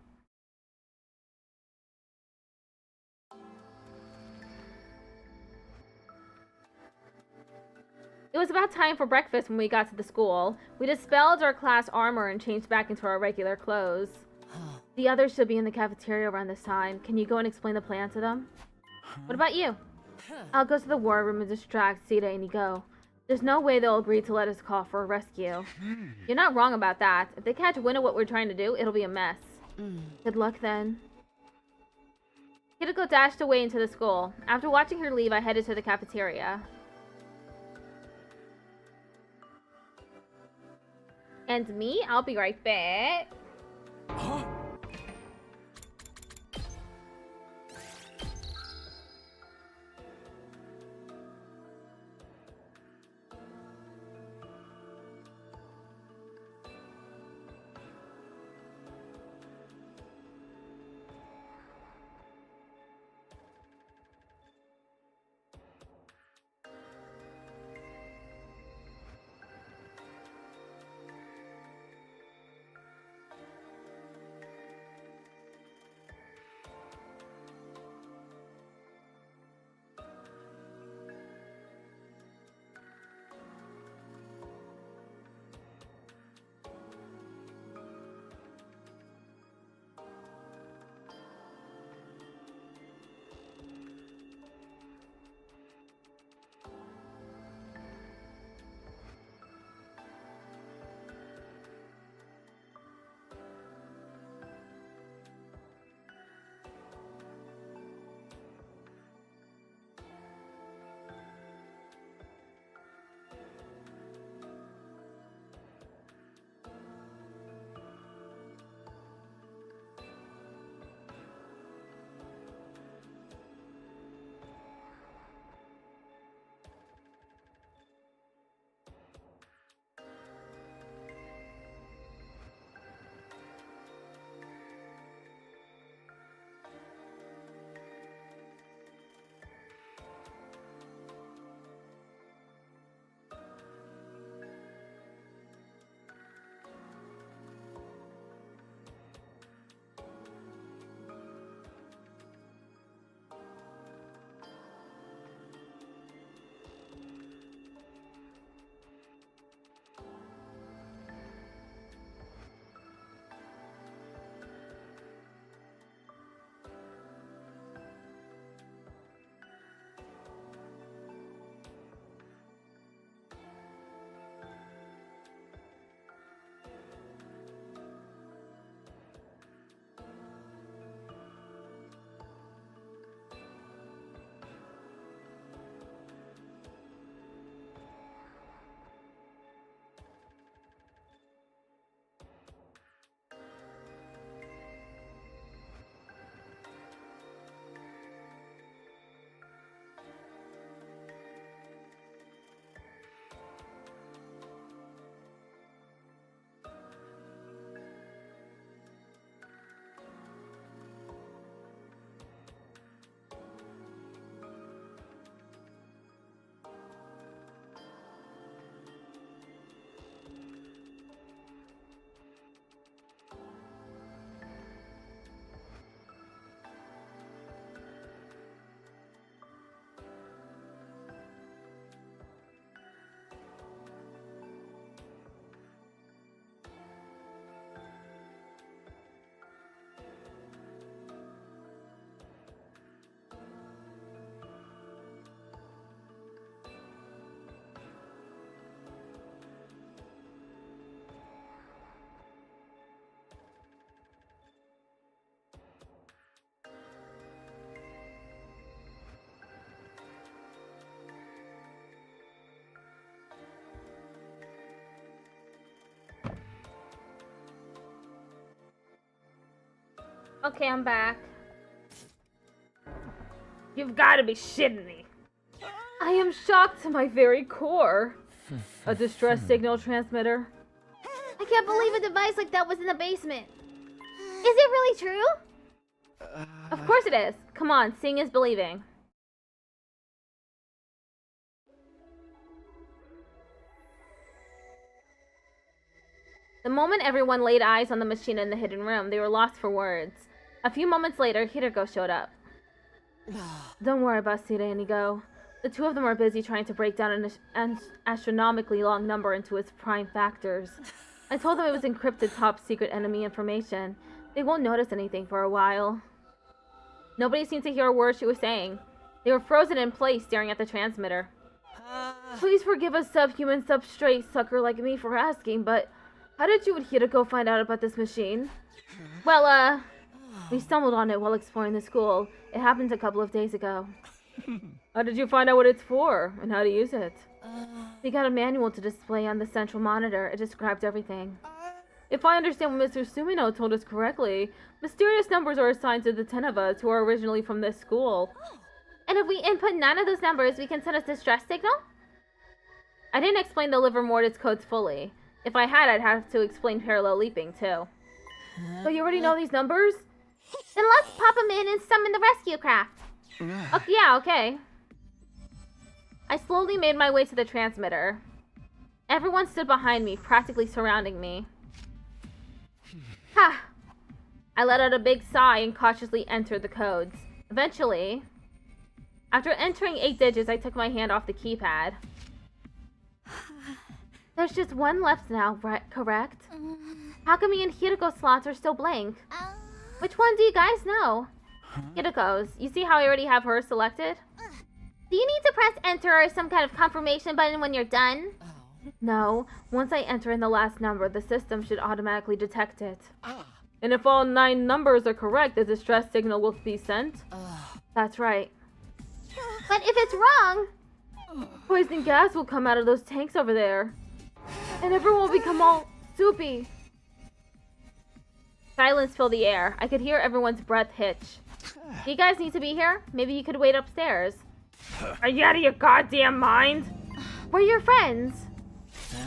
It was about time for breakfast when we got to the school. We dispelled our class armor and changed back into our regular clothes. The others should be in the cafeteria around this time. Can you go and explain the plan to them? What about you? I'll go to the war room and distract Sita and Inigo. There's no way they'll agree to let us call for a rescue. You're not wrong about that. If they catch wind of what we're trying to do, it'll be a mess. Good luck then. Hideko dashed away into the school. After watching her leave, I headed to the cafeteria. And me? I'll be right back. Okay, I'm back. You've got to be shitting me. I am shocked to my very core. A distress signal transmitter. I can't believe a device like that was in the basement. Is it really true? Of course it is. Come on, seeing is believing. The moment everyone laid eyes on the machine in the hidden room, they were lost for words. A few moments later, Hiroko showed up. Don't worry about Sira and Inigo. The two of them are busy trying to break down an astronomically long number into its prime factors. I told them it was encrypted top secret enemy information. They won't notice anything for a while. Nobody seemed to hear a word she was saying. They were frozen in place, staring at the transmitter. Please forgive a subhuman substrate sucker like me for asking, but how did you and Hiroko find out about this machine? Well, we stumbled on it while exploring the school. It happened a couple of days ago. How did you find out what it's for, and how to use it? We got a manual to display on the central monitor. It described everything. If I understand what Mr. Sumino told us correctly, mysterious numbers are assigned to the 10 of us who are originally from this school. And if we input none of those numbers, we can send a distress signal? I didn't explain the liver mortis codes fully. If I had, I'd have to explain parallel leaping, too. So you already know these numbers? Then let's pop them in and summon the rescue craft. Yeah, okay. I slowly made my way to the transmitter. Everyone stood behind me, practically surrounding me. Ha! I let out a big sigh and cautiously entered the codes. Eventually, after entering 8 digits, I took my hand off the keypad. There's just one left now, right? Correct? How come me and Hiroko's slots are still blank? Which one do you guys know? Hiroko's. You see how I already have her selected? Do you need to press enter or some kind of confirmation button when you're done? No. Once I enter in the last number, the system should automatically detect it. And if all 9 numbers are correct, the distress signal will be sent? That's right. But if it's wrong... Poison gas will come out of those tanks over there. And everyone will become all soupy. Silence filled the air. I could hear everyone's breath hitch. Do you guys need to be here? Maybe you could wait upstairs. Are you out of your goddamn mind? We're your friends.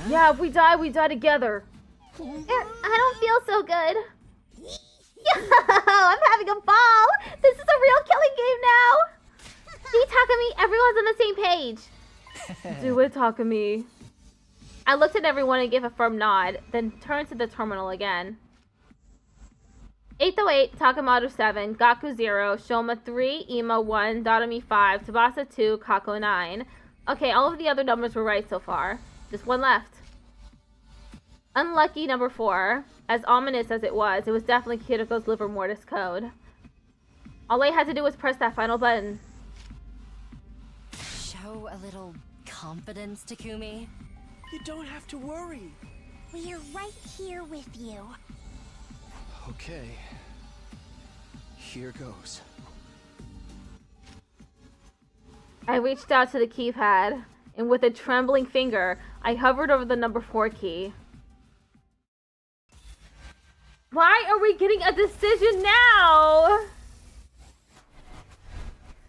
Yeah, if we die together. I don't feel so good. Yo, I'm having a ball. This is a real killing game now. See, Takumi, everyone's on the same page. Do it, Takumi. I looked at everyone and gave a firm nod, then turned to the terminal again. 808, Takamaru 7, Gaku 0, Shoma 3, Ima 1, Darumi 5, Tsubasa 2, Kako 9. Okay, all of the other numbers were right so far. Just one left. Unlucky number 4. As ominous as it was definitely Hiroko's liver mortis code. All I had to do was press that final button. Show a little confidence, Takumi. You don't have to worry. We're right here with you. Okay. Here goes. I reached out to the keypad, and with a trembling finger, I hovered over the number 4 key. Why are we getting a decision now?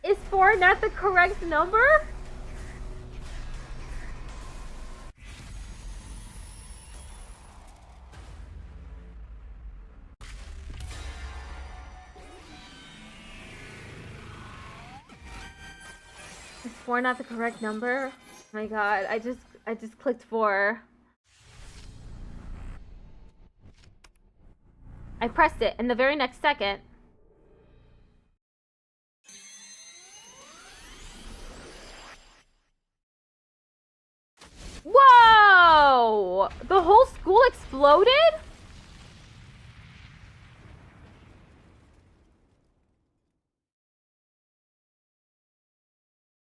Is 4 not the correct number? Is 4 not the correct number? Oh my god, I just clicked 4. I pressed it, and the very next second... Whoa! The whole school exploded?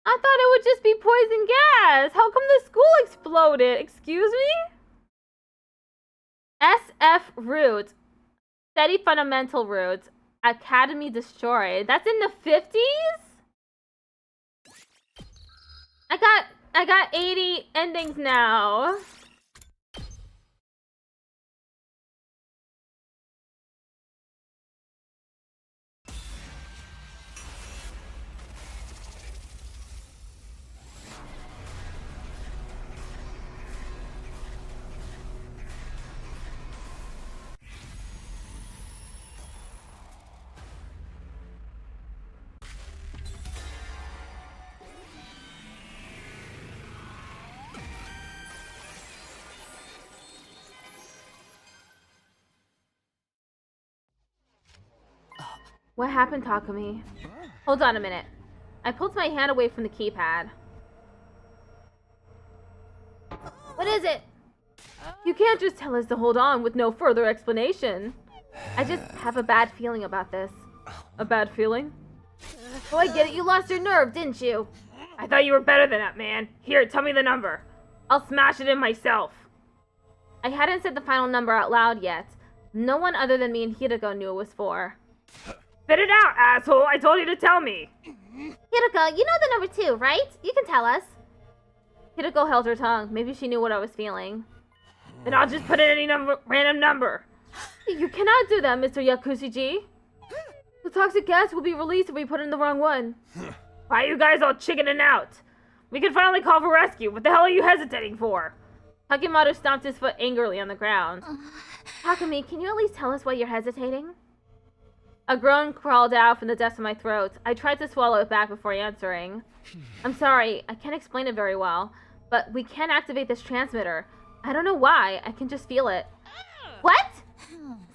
I thought it would just be poison gas. How come the school exploded? Excuse me? SF root. Steady fundamental root. Academy destroyed. That's in the 50s? I got 80 endings now. What happened, Takumi? Hold on a minute. I pulled my hand away from the keypad. What is it? You can't just tell us to hold on with no further explanation. I just have a bad feeling about this. A bad feeling? Oh, I get it. You lost your nerve, didn't you? I thought you were better than that, man. Here, tell me the number. I'll smash it in myself. I hadn't said the final number out loud yet. No one other than me and Hideko knew it was for. Spit it out, asshole! I told you to tell me! Hideko, you know the number 2, right? You can tell us. Hideko held her tongue. Maybe she knew what I was feeling. Then I'll just put in any random number. You cannot do that, Mr. Yakushi-ji. The toxic gas will be released if we put in the wrong one. Why are you guys all chickening out? We can finally call for rescue. What the hell are you hesitating for? Takemoto stomped his foot angrily on the ground. Takumi, can you at least tell us why you're hesitating? A groan crawled out from the depths of my throat. I tried to swallow it back before answering. I'm sorry, I can't explain it very well, but we can activate this transmitter. I don't know why, I can just feel it. What?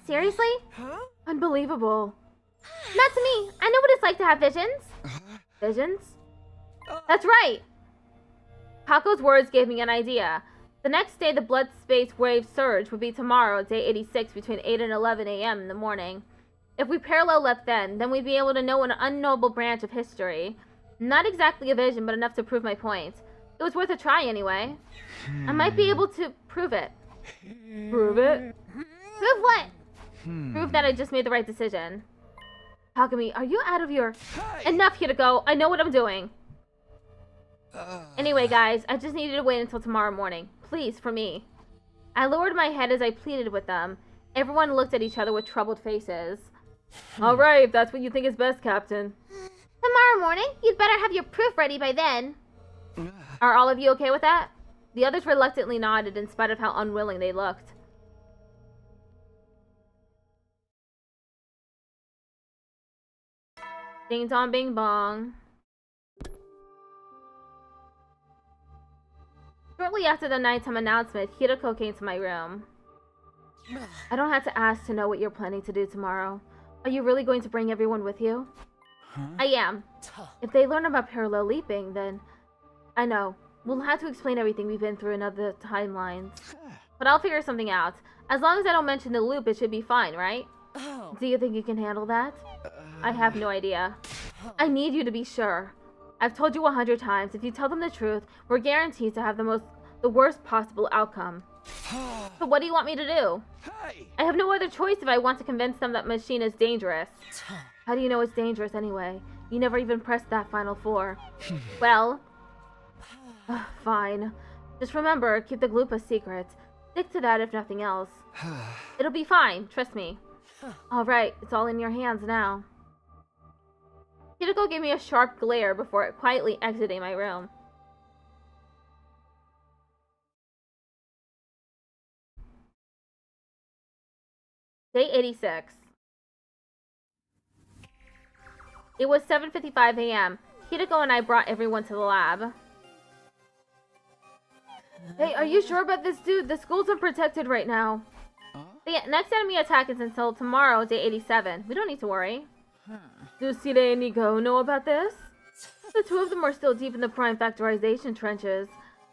Seriously? Huh? Unbelievable. Not to me. I know what it's like to have visions. Visions? That's right! Kako's words gave me an idea. The next day, the blood space wave surge would be tomorrow, day 86, between 8 and 11 a.m. in the morning. If we parallel left then we'd be able to know an unknowable branch of history. Not exactly a vision, but enough to prove my point. It was worth a try anyway. I might be able to prove it. Prove it? Prove what? Prove that I just made the right decision. Takumi, are you out of your... Enough, Hideko. I know what I'm doing. Anyway, guys, I just needed to wait until tomorrow morning. Please, for me. I lowered my head as I pleaded with them. Everyone looked at each other with troubled faces. All right, if that's what you think is best, Captain. Tomorrow morning? You'd better have your proof ready by then. Are all of you okay with that? The others reluctantly nodded in spite of how unwilling they looked. Ding dong bing bong. Shortly after the nighttime announcement, Hideko came to my room. I don't have to ask to know what you're planning to do tomorrow. Are you really going to bring everyone with you? Huh? I am. If they learn about parallel leaping, then... I know. We'll have to explain everything we've been through in other timelines. But I'll figure something out. As long as I don't mention the loop, it should be fine, right? Do you think you can handle that? I have no idea. I need you to be sure. I've told you 100 times, if you tell them the truth, we're guaranteed to have the worst possible outcome. So what do you want me to do? I have no other choice if I want to convince them that machine is dangerous. How do you know it's dangerous anyway? You never even pressed that final 4. Well... fine. Just remember, keep the gloop a secret. Stick to that if nothing else. It'll be fine, trust me. Alright, it's all in your hands now. Hideko gave me a sharp glare before quietly exiting my room. Day 86. It was 7:55 a.m. Hideko and I brought everyone to the lab. Hey, are you sure about this, dude? The school's unprotected right now. The next enemy attack is until tomorrow, day 87. We don't need to worry. Do Side and Nico know about this? The two of them are still deep in the prime factorization trenches.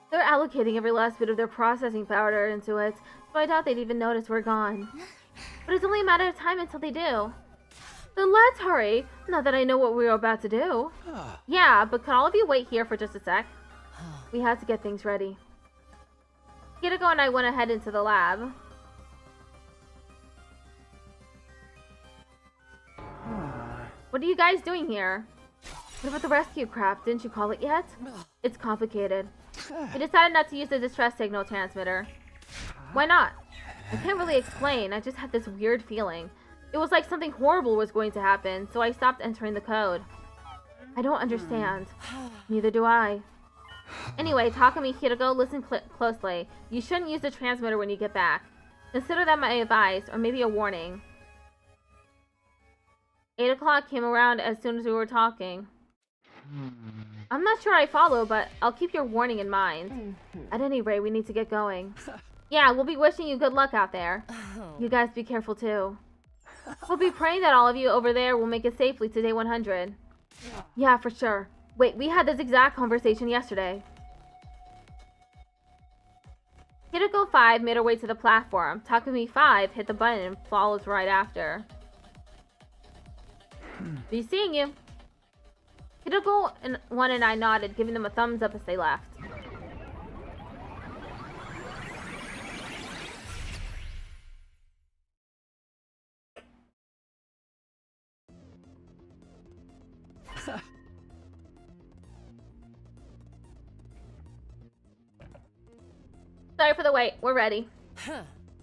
They're allocating every last bit of their processing powder into it, so I doubt they'd even notice we're gone. But it's only a matter of time until they do. Then let's hurry, now that I know what we're about to do. Yeah, but can all of you wait here for just a sec? We have to get things ready. Hideko and I went ahead into the lab. What are you guys doing here? What about the rescue craft? Didn't you call it yet? It's complicated. We decided not to use the distress signal transmitter. Why not? I can't really explain. I just had this weird feeling. It was like something horrible was going to happen, so I stopped entering the code. I don't understand. Neither do I. Anyway, Takumi, Hideko, listen closely. You shouldn't use the transmitter when you get back. Consider that my advice, or maybe a warning. 8 o'clock came around as soon as we were talking. I'm not sure I follow, but I'll keep your warning in mind. At any rate, we need to get going. Yeah, we'll be wishing you good luck out there. You guys be careful too. I'll be praying that all of you over there will make it safely to day 100. Yeah, for sure. Wait, we had this exact conversation yesterday. Hideko 5 made her way to the platform. Takumi 5 hit the button and follows right after. Be seeing you. Hideko 1 and I nodded, giving them a thumbs up as they left. Sorry for the wait. We're ready.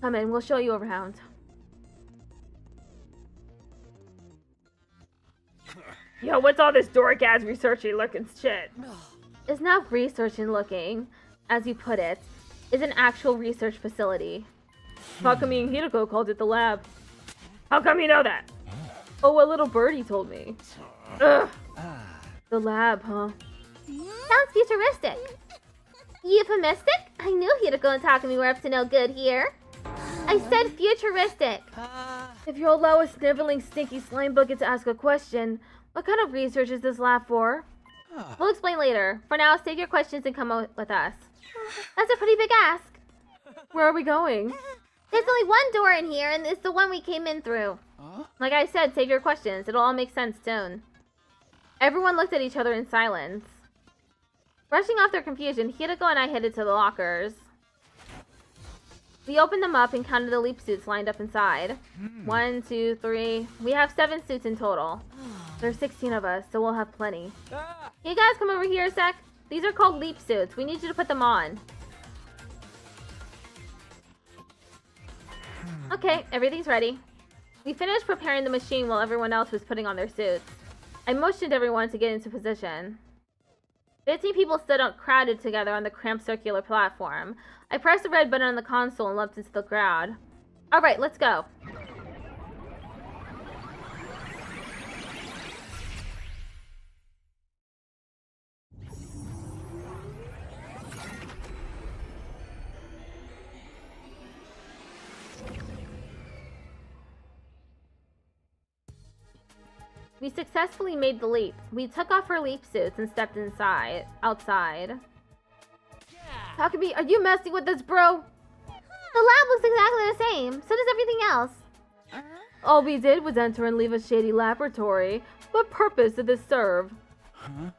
Come in. We'll show you around. Yo, what's all this dork-ass researching looking shit? It's not researching looking, as you put it. It's an actual research facility. Takumi and Hideko called it the lab. How come you know that? Oh, a little birdie told me. Ugh. The lab, huh? Sounds futuristic. Euphemistic? I knew Hideko and Takumi were up to no good here. I said futuristic. If you'll allow a sniveling, stinky slime bucket to ask a question, what kind of research is this lab for? We'll explain later. For now, save your questions and come with us. That's a pretty big ask. Where are we going? There's only one door in here, and it's the one we came in through. Like I said, save your questions. It'll all make sense soon. Everyone looked at each other in silence. Brushing off their confusion, Hideko and I headed to the lockers. We opened them up and counted the leap suits lined up inside. 1, 2, 3. We have 7 suits in total. There's 16 of us, so we'll have plenty. You guys come over here a sec. These are called leap suits. We need you to put them on. Okay, everything's ready. We finished preparing the machine while everyone else was putting on their suits. I motioned everyone to get into position. 15 people stood up crowded together on the cramped circular platform. I pressed the red button on the console and leapt into the crowd. Alright, let's go. We successfully made the leap. We took off our leap suits and stepped outside. Takumi, are you messing with us, bro? The lab looks exactly the same. So does everything else. All we did was enter and leave a shady laboratory. What purpose did this serve?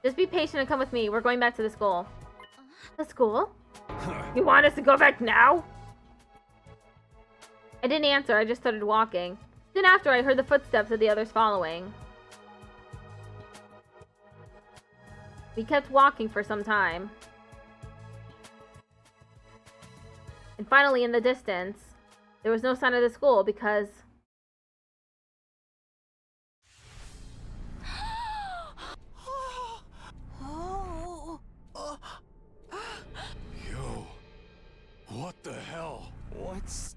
Just be patient and come with me. We're going back to the school. The school? You want us to go back now? I didn't answer. I just started walking. Soon after, I heard the footsteps of the others following. We kept walking for some time. And finally, in the distance, there was no sign of the school because... Yo, what the hell? What's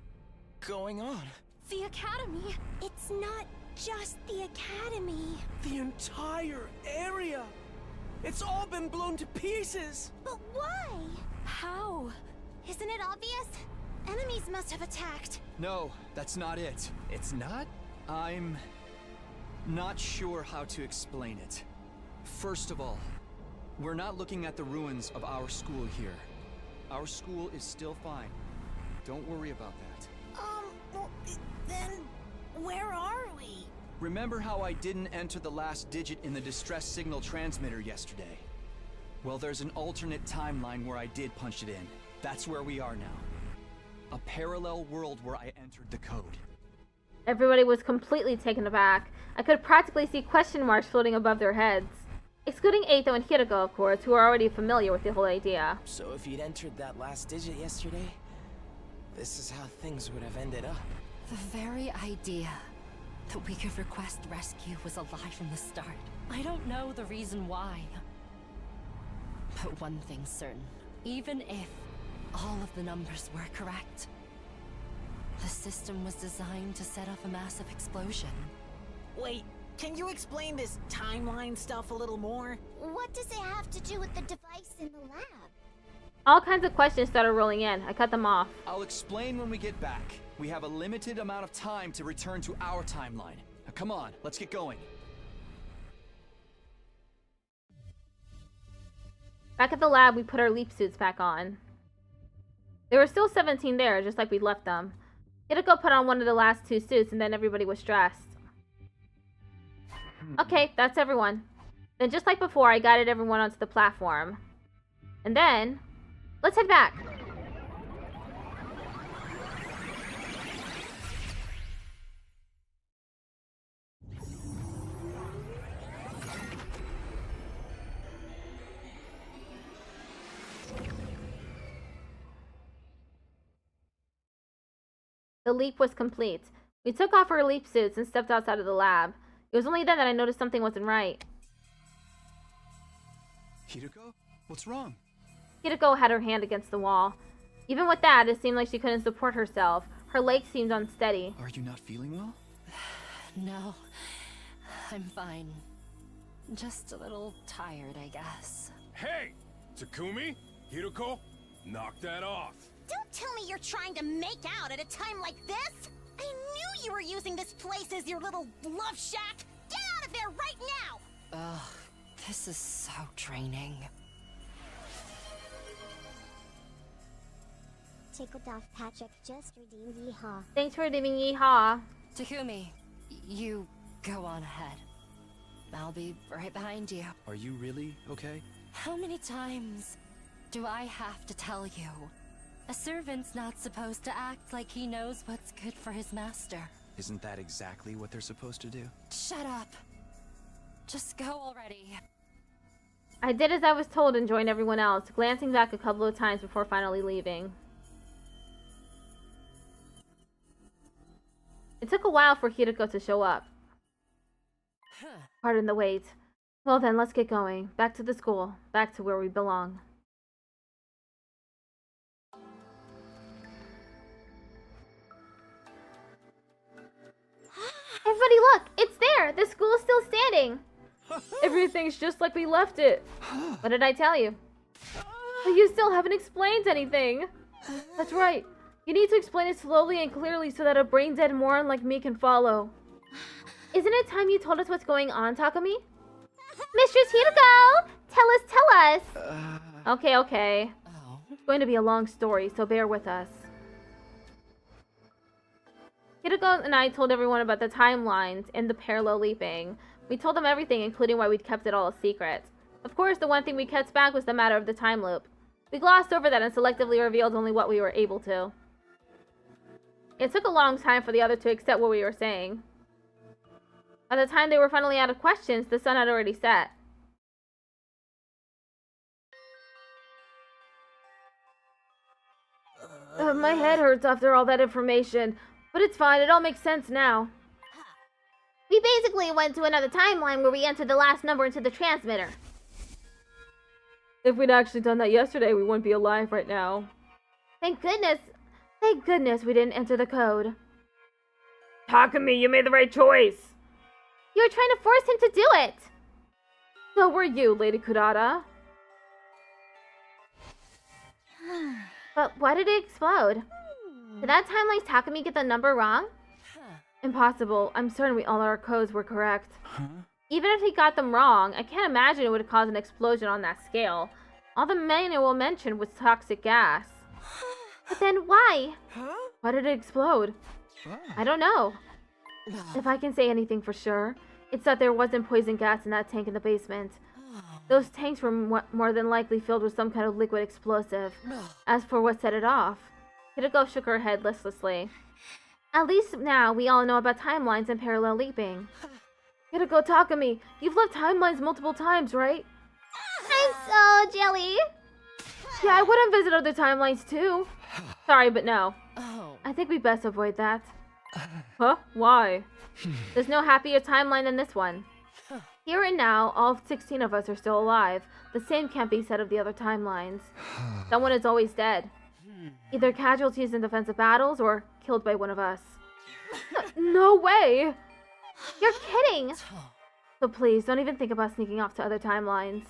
going on? The academy. It's not just the academy. The entire area. It's all been blown to pieces. But why? How? Isn't it obvious? Enemies must have attacked. No, that's not it. It's not? I'm not sure how to explain it. First of all, we're not looking at the ruins of our school here. Our school is still fine. Don't worry about that. Well, then where are we? Remember how I didn't enter the last digit in the distress signal transmitter yesterday? Well, there's an alternate timeline where I did punch it in. That's where we are now. A parallel world where I entered the code. Everybody was completely taken aback. I could practically see question marks floating above their heads. Excluding Eito and Hideko, of course, who are already familiar with the whole idea. So if you'd entered that last digit yesterday, this is how things would have ended up. The very idea that we could request rescue was a lie from the start. I don't know the reason why. But one thing's certain. Even if all of the numbers were correct, the system was designed to set off a massive explosion. Wait, can you explain this timeline stuff a little more? What does it have to do with the device in the lab? All kinds of questions started rolling in. I cut them off. I'll explain when we get back. We have a limited amount of time to return to our timeline. Now, come on, let's get going. Back at the lab, we put our leap suits back on. There were still 17 there, just like we'd left them. Hideko put on one of the last 2 suits, and then everybody was dressed. Okay, that's everyone. Then just like before, I guided everyone onto the platform. And then, let's head back. The leap was complete. We took off our leap suits and stepped outside of the lab. It was only then that I noticed something wasn't right. Hideko? What's wrong? Hideko had her hand against the wall. Even with that, it seemed like she couldn't support herself. Her legs seemed unsteady. Are you not feeling well? No, I'm fine. Just a little tired, I guess. Hey! Takumi? Hideko? Knock that off. Don't tell me you're trying to make out at a time like this! I knew you were using this place as your little love shack! Get out of there right now! Ugh, this is so draining. Tickled off, Patrick. Just redeemed Yeehaw. Thanks for redeeming Yeehaw. Takumi, you go on ahead. I'll be right behind you. Are you really okay? How many times do I have to tell you? A servant's not supposed to act like he knows what's good for his master. Isn't that exactly what they're supposed to do? Shut up. Just go already. I did as I was told and joined everyone else, glancing back a couple of times before finally leaving. It took a while for Hideko to show up. Pardon the wait. Well then, let's get going. Back to the school. Back to where we belong. Everybody look! It's there! The school is still standing! Everything's just like we left it. What did I tell you? But you still haven't explained anything. That's right. You need to explain it slowly and clearly so that a brain-dead moron like me can follow. Isn't it time you told us what's going on, Takumi? Mistress Hideko! Tell us! Okay. It's going to be a long story, so bear with us. Hideko and I told everyone about the timelines and the parallel leaping. We told them everything, including why we'd kept it all a secret. Of course, the one thing we kept back was the matter of the time loop. We glossed over that and selectively revealed only what we were able to. It took a long time for the others to accept what we were saying. By the time they were finally out of questions, the sun had already set. My head hurts after all that information, but it's fine, it all makes sense now. We basically went to another timeline where we entered the last number into the transmitter. If we'd actually done that yesterday, we wouldn't be alive right now. Thank goodness we didn't enter the code. Takumi, you made the right choice. You were trying to force him to do it. So were you, Lady Kurata. But why did it explode? Did that timeline's Takumi get the number wrong? Impossible. I'm certain all our codes were correct. Huh? Even if he got them wrong, I can't imagine it would have caused an explosion on that scale. All the manual mentioned was toxic gas. But then why? Why did it explode? I don't know. If I can say anything for sure, it's that there wasn't poison gas in that tank in the basement. Those tanks were more than likely filled with some kind of liquid explosive. As for what set it off, Hideko shook her head listlessly. At least now we all know about timelines and parallel leaping. Hideko Takumi, you've left timelines multiple times, right? I'm so jelly. Yeah, I wouldn't visit other timelines too. Sorry, but no. I think we best avoid that. Huh? Why? There's no happier timeline than this one. Here and now, all 16 of us are still alive. The same can't be said of the other timelines. Someone is always dead. Either casualties in defensive battles or killed by one of us. No way! You're kidding! So please, don't even think about sneaking off to other timelines.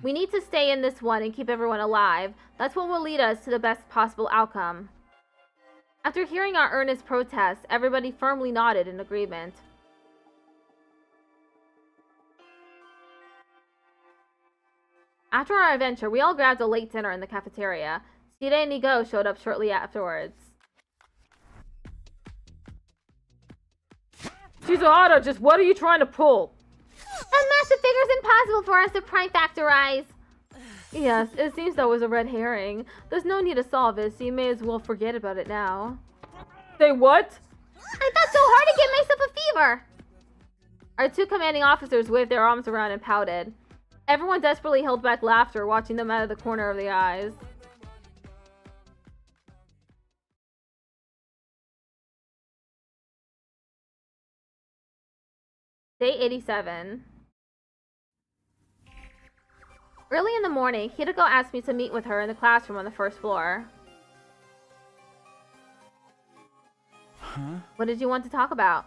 We need to stay in this one and keep everyone alive. That's what will lead us to the best possible outcome. After hearing our earnest protests, everybody firmly nodded in agreement. After our adventure, we all grabbed a late dinner in the cafeteria. Sita and Nigo showed up shortly afterwards. Shizuhara, just what are you trying to pull? That massive figure's impossible for us to prime factorize. Yes, it seems that was a red herring. There's no need to solve it, so you may as well forget about it now. Say what? I thought so hard to get myself a fever. Our two commanding officers waved their arms around and pouted. Everyone desperately held back laughter, watching them out of the corner of the eyes. Day 87. Early in the morning, Hideko asked me to meet with her in the classroom on the first floor. Huh? What did you want to talk about?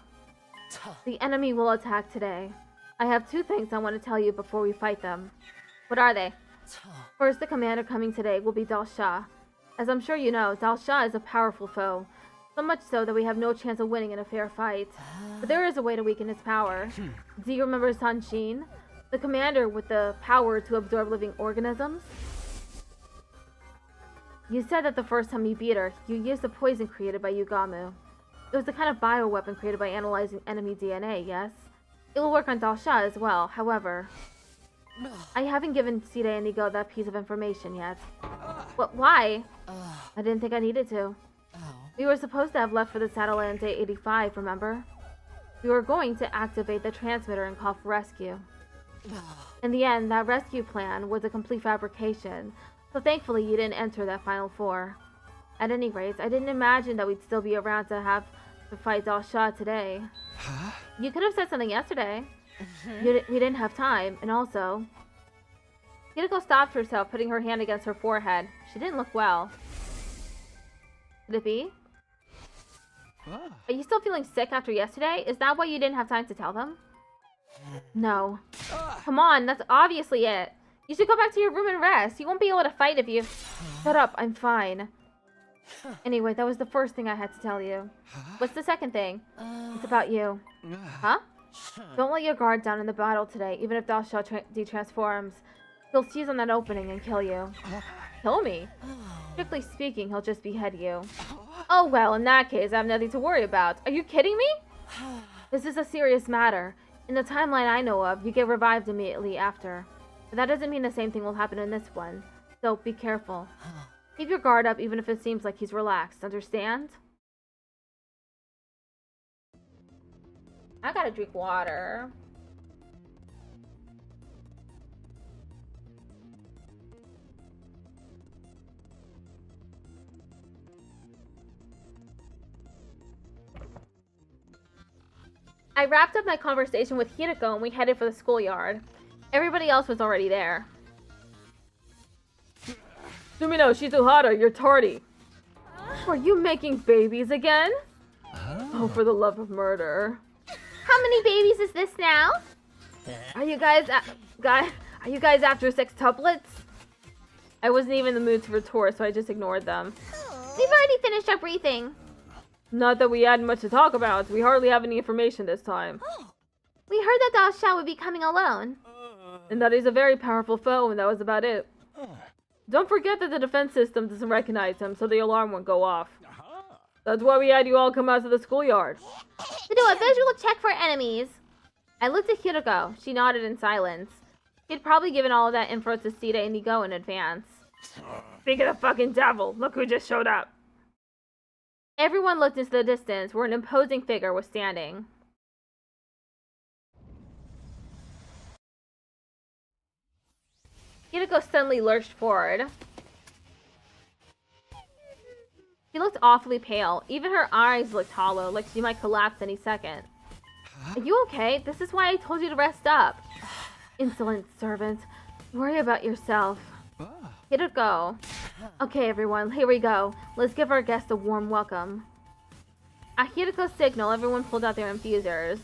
The enemy will attack today. I have two things I want to tell you before we fight them. What are they? First, the commander coming today will be Dalsha. As I'm sure you know, Dalsha is a powerful foe. So much so that we have no chance of winning in a fair fight. But there is a way to weaken his power. Do you remember Sun Shin? The commander with the power to absorb living organisms? You said that the first time you beat her, you used the poison created by Yugamu. It was the kind of bioweapon created by analyzing enemy DNA, yes? It will work on Dalsha as well, however. I haven't given Sita and Nigo that piece of information yet. What? Why? I didn't think I needed to. We were supposed to have left for the satellite on day 85, remember? We were going to activate the transmitter and call for rescue. In the end, that rescue plan was a complete fabrication, so thankfully you didn't enter that final four. At any rate, I didn't imagine that we'd still be around to have to fight Dalsha today. Huh? You could have said something yesterday. We didn't have time, and also... Hideko stopped herself, putting her hand against her forehead. She didn't look well. Could it be? Are you still feeling sick after yesterday? Is that why you didn't have time to tell them? No. Come on, that's obviously it. You should go back to your room and rest. You won't be able to fight if you... Shut up, I'm fine. Anyway, that was the first thing I had to tell you. What's the second thing? It's about you. Huh? Don't let your guard down in the battle today, even if Dalsha detransforms. He'll seize on that opening and kill you. Kill me? Strictly speaking, he'll just behead you. Oh well, in that case, I have nothing to worry about. Are you kidding me? This is a serious matter. In the timeline I know of, you get revived immediately after. But that doesn't mean the same thing will happen in this one. So, be careful. Keep your guard up even if it seems like he's relaxed, understand? I gotta drink water. I wrapped up my conversation with Hideko and we headed for the schoolyard. Everybody else was already there. Sumino, Shizuhara, you're tardy. Are you making babies again? Oh, for the love of murder. How many babies is this now? Are you guys after sextuplets? I wasn't even in the mood to retort, so I just ignored them. We've already finished our briefing. Not that we had much to talk about. We hardly have any information this time. We heard that Dalsha would be coming alone. And that he's a very powerful foe, and that was about it. Don't forget that the defense system doesn't recognize him, so the alarm won't go off. That's why we had you all come out to the schoolyard. To do a visual check for enemies. I looked at Hideko. She nodded in silence. She'd probably given all of that info to Sita and Nigo in advance. Speak of the fucking devil, look who just showed up. Everyone looked into the distance where an imposing figure was standing. Hideko suddenly lurched forward. She looked awfully pale. Even her eyes looked hollow, like she might collapse any second. Are you okay? This is why I told you to rest up. Insolent servant. Worry about yourself. Hideko. Okay, everyone, here we go. Let's give our guest a warm welcome. At Hideko's signal, everyone pulled out their infusers.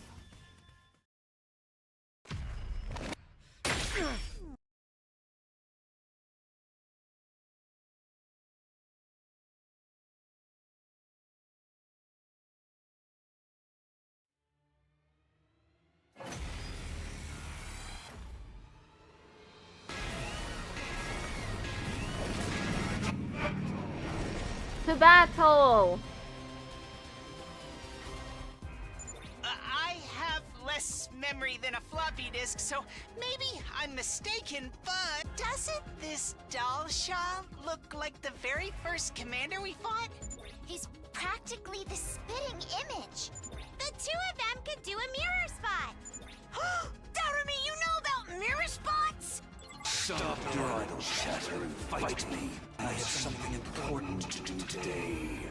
to battle! I have less memory than a floppy disk, so maybe I'm mistaken, but doesn't this doll Shaw look like the very first commander we fought? He's practically the spitting image. The two of them could do a mirror spot. Darumi, you know about mirror spots? Stop your idle chatter and fight me. I have something important to do today.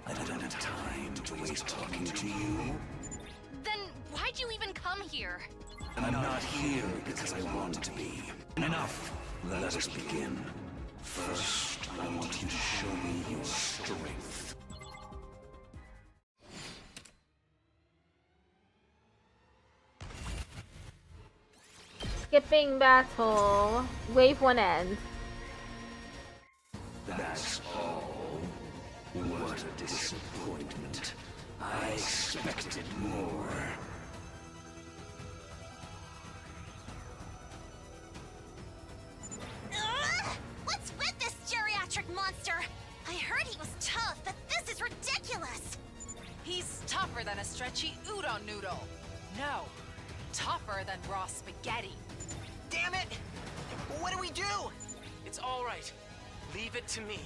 I don't have time to waste talking to you. Then why'd you even come here? I'm not here because I want to be. Enough. Let us begin. First, I want you to show me your strength. Skipping battle. Wave 1 end. That's all. What a disappointment. I expected more. What's with this geriatric monster? I heard he was tough, but this is ridiculous. He's tougher than a stretchy udon noodle. No, tougher than raw spaghetti. Damn it! What do we do? It's all right. Leave it to me.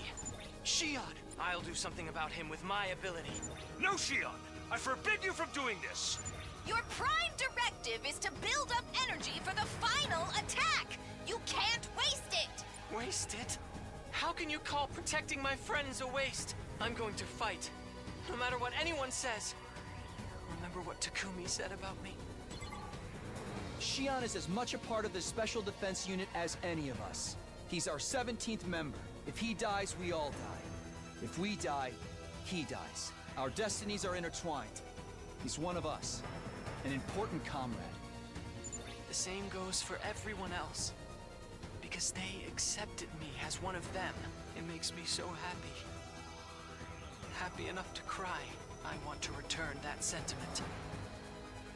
Shion, I'll do something about him with my ability. No, Shion! I forbid you from doing this! Your prime directive is to build up energy for the final attack! You can't waste it! Waste it? How can you call protecting my friends a waste? I'm going to fight, no matter what anyone says. Remember what Takumi said about me? Shion is as much a part of the Special Defense Unit as any of us. He's our 17th member. If he dies, we all die. If we die, he dies. Our destinies are intertwined. He's one of us. An important comrade. The same goes for everyone else. Because they accepted me as one of them. It makes me so happy. Happy enough to cry. I want to return that sentiment.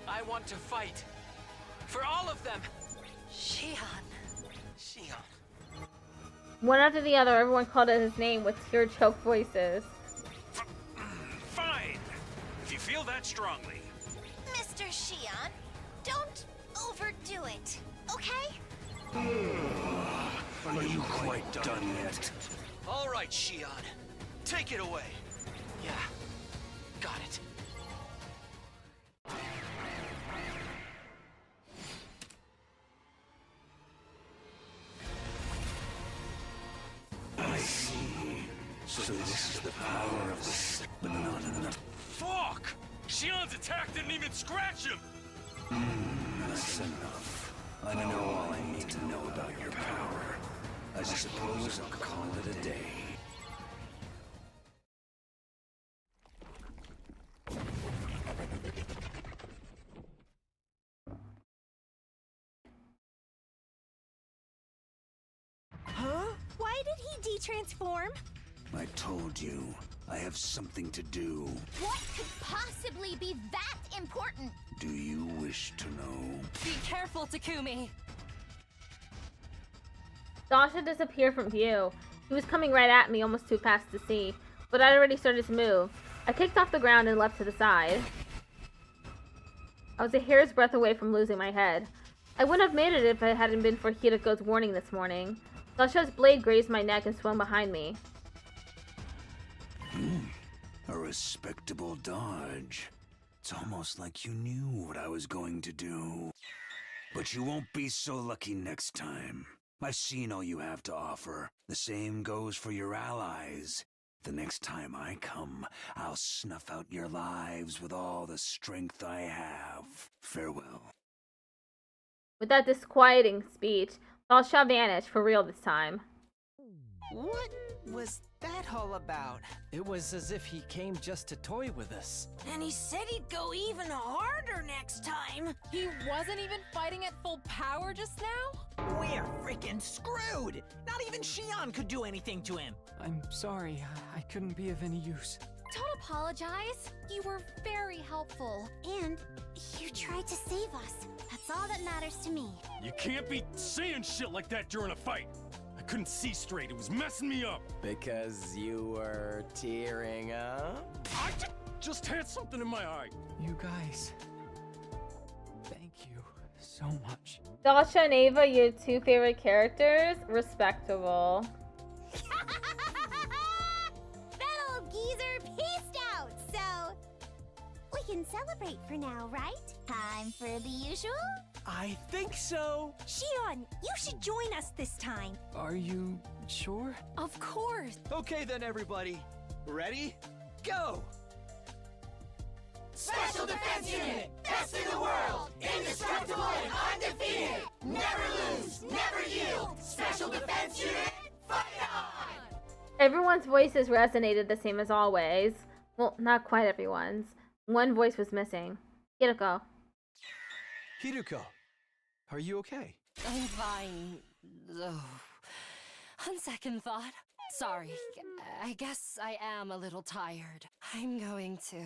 I want to fight. For all of them! Shion. Shion. One after the other, everyone called out his name with tear-choked voices. Fine! If you feel that strongly. Mr. Shion, don't overdo it, okay? Are you quite done yet? All right, Shion. Take it away. Yeah. Got it. I see. So this is the power of the but not enough. Fuck! Shion's attack didn't even scratch him! That's enough. I know all I need to know about your power. I suppose I'll call it a day. Huh? Why did he de-transform? I told you, I have something to do. What could possibly be that important? Do you wish to know? Be careful, Takumi. Dasha disappeared from view. He was coming right at me, almost too fast to see, but I'd already started to move. I kicked off the ground and leapt to the side. I was a hair's breadth away from losing my head. I wouldn't have made it if it hadn't been for Hiruko's warning this morning. Dasha's blade grazed my neck and swung behind me. A respectable dodge. It's almost like you knew what I was going to do. But you won't be so lucky next time. I've seen all you have to offer. The same goes for your allies. The next time I come, I'll snuff out your lives with all the strength I have. Farewell. With that disquieting speech, Dasha vanished for real this time. What was that all about? It was as if he came just to toy with us. And he said he'd go even harder next time. He wasn't even fighting at full power just now? We're freaking screwed! Not even Shion could do anything to him. I'm sorry, I couldn't be of any use. Don't apologize. You were very helpful. And you tried to save us. That's all that matters to me. You can't be saying shit like that during a fight. I couldn't see straight. It was messing me up. Because you were tearing up? I just had something in my eye. You guys, thank you so much. Dasha and Ava, your two favorite characters? Respectable. That old geezer peaced out, so we can celebrate for now, right? Time for the usual? I think so. Shion, you should join us this time. Are you sure? Of course. Okay then, everybody. Ready? Go! Special Defense Unit, best in the world, indestructible and undefeated. Never lose, never yield. Special Defense Unit, fight on! Everyone's voices resonated the same as always. Well, not quite everyone's. One voice was missing. Hiroko. Hiruko, are you okay? I'm fine, though. On second thought, sorry. I guess I am a little tired. I'm going to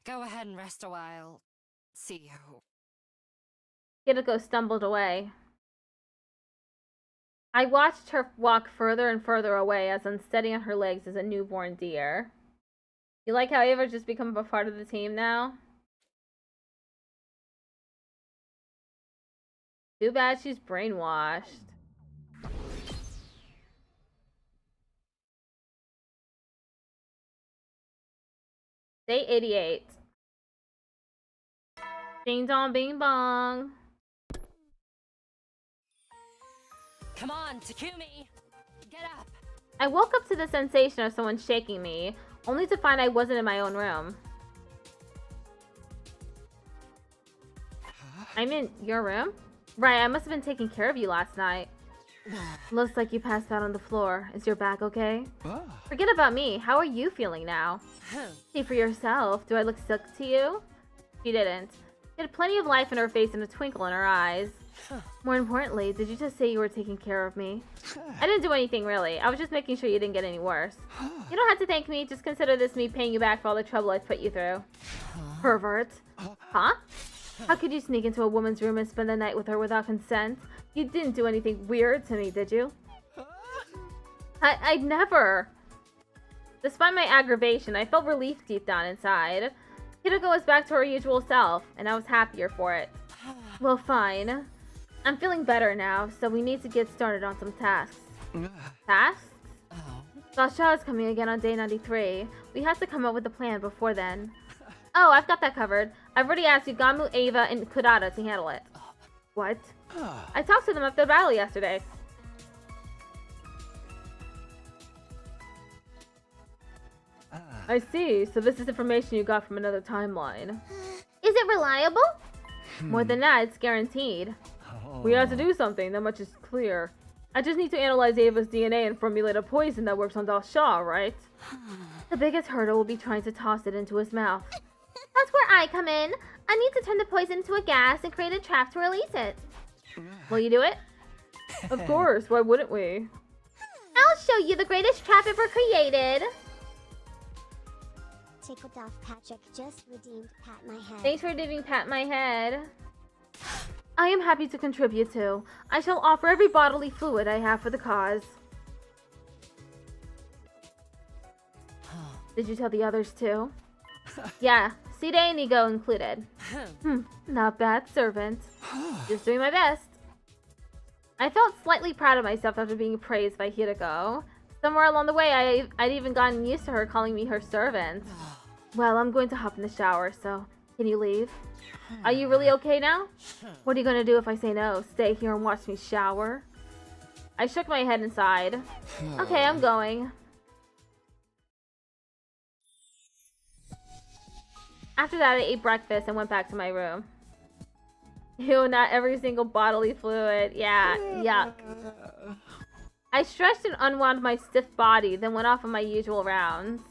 go ahead and rest a while. See you. Hiroko stumbled away. I watched her walk further and further away as unsteady on her legs as a newborn deer. You like how Ava's just become a part of the team now? Too bad she's brainwashed. Day 88. Ding dong bing bong. Come on, Takumi! Get up! I woke up to the sensation of someone shaking me, only to find I wasn't in my own room. I'm in your room? Right, I must have been taking care of you last night. Looks like you passed out on the floor. Is your back okay? Forget about me. How are you feeling now? See for yourself. Do I look sick to you? She didn't. She had plenty of life in her face and a twinkle in her eyes. More importantly, did you just say you were taking care of me? I didn't do anything really. I was just making sure you didn't get any worse. You don't have to thank me. Just consider this me paying you back for all the trouble I put you through. Pervert. Huh? How could you sneak into a woman's room and spend the night with her without consent? You didn't do anything weird to me, did you? I'd never. Despite my aggravation, I felt relief deep down inside. Hiroko was back to her usual self, and I was happier for it. Well, fine. I'm feeling better now, so we need to get started on some tasks. Tasks? Sasha is coming again on day 93. We have to come up with a plan before then. Oh, I've got that covered. I've already asked Yugamu, Ava, and Kurata to handle it. What? I talked to them after the battle yesterday. I see. So this is information you got from another timeline. Is it reliable? More than that, it's guaranteed. We have to do something, that much is clear. I just need to analyze Ava's DNA and formulate a poison that works on Dalsha, right? The biggest hurdle will be trying to toss it into his mouth. That's where I come in. I need to turn the poison into a gas and create a trap to release it. Will you do it? Of course, why wouldn't we? I'll show you the greatest trap ever created. Tickled off Patrick just redeemed Pat My Head. Thanks for redeeming Pat My Head. I am happy to contribute too. I shall offer every bodily fluid I have for the cause. Did you tell the others too? Yeah, Side and Ego included. Not bad, servant. Just doing my best. I felt slightly proud of myself after being praised by Hiroko. Somewhere along the way, I'd even gotten used to her calling me her servant. Well, I'm going to hop in the shower, so can you leave? Are you really okay now? What are you going to do if I say no? Stay here and watch me shower? I shook my head and sighed. Okay, I'm going. After that, I ate breakfast and went back to my room. Ew, not every single bodily fluid. Yeah, yuck. I stretched and unwound my stiff body, then went off on my usual rounds.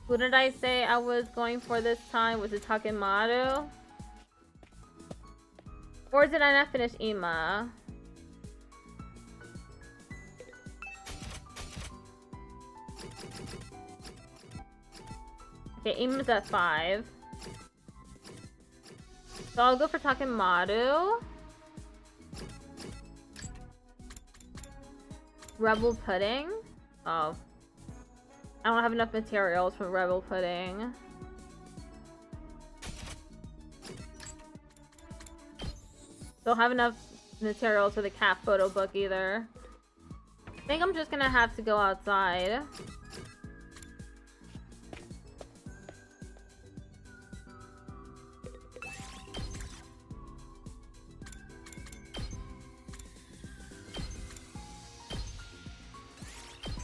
Who did I say I was going for this time? Was it Takemaru? Or did I not finish Ima? Okay, Ima's at 5. So I'll go for Takemaru. Rebel pudding? Oh. I don't have enough materials for rebel pudding. Don't have enough materials for the cat photo book either. I think I'm just gonna have to go outside.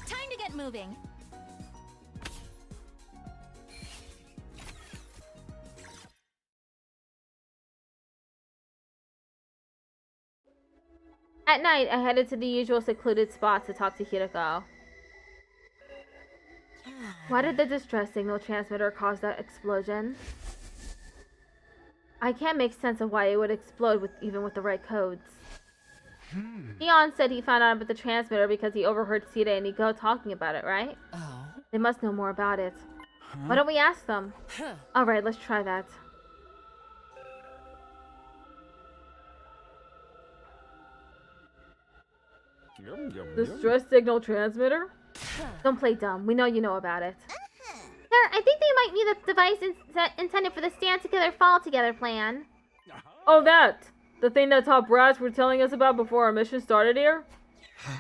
Time to get moving. At night, I headed to the usual secluded spot to talk to Hiroko. Why did the distress signal transmitter cause that explosion? I can't make sense of why it would explode even with the right codes. Dion said he found out about the transmitter because he overheard Sita and Nico talking about it, right? Oh. They must know more about it. Why don't we ask them? Alright, let's try that. Distress signal transmitter? Don't play dumb. We know you know about it. Sir, I think they might need a device intended for the stand together, fall together plan. Oh, that! The thing that top brats were telling us about before our mission started here?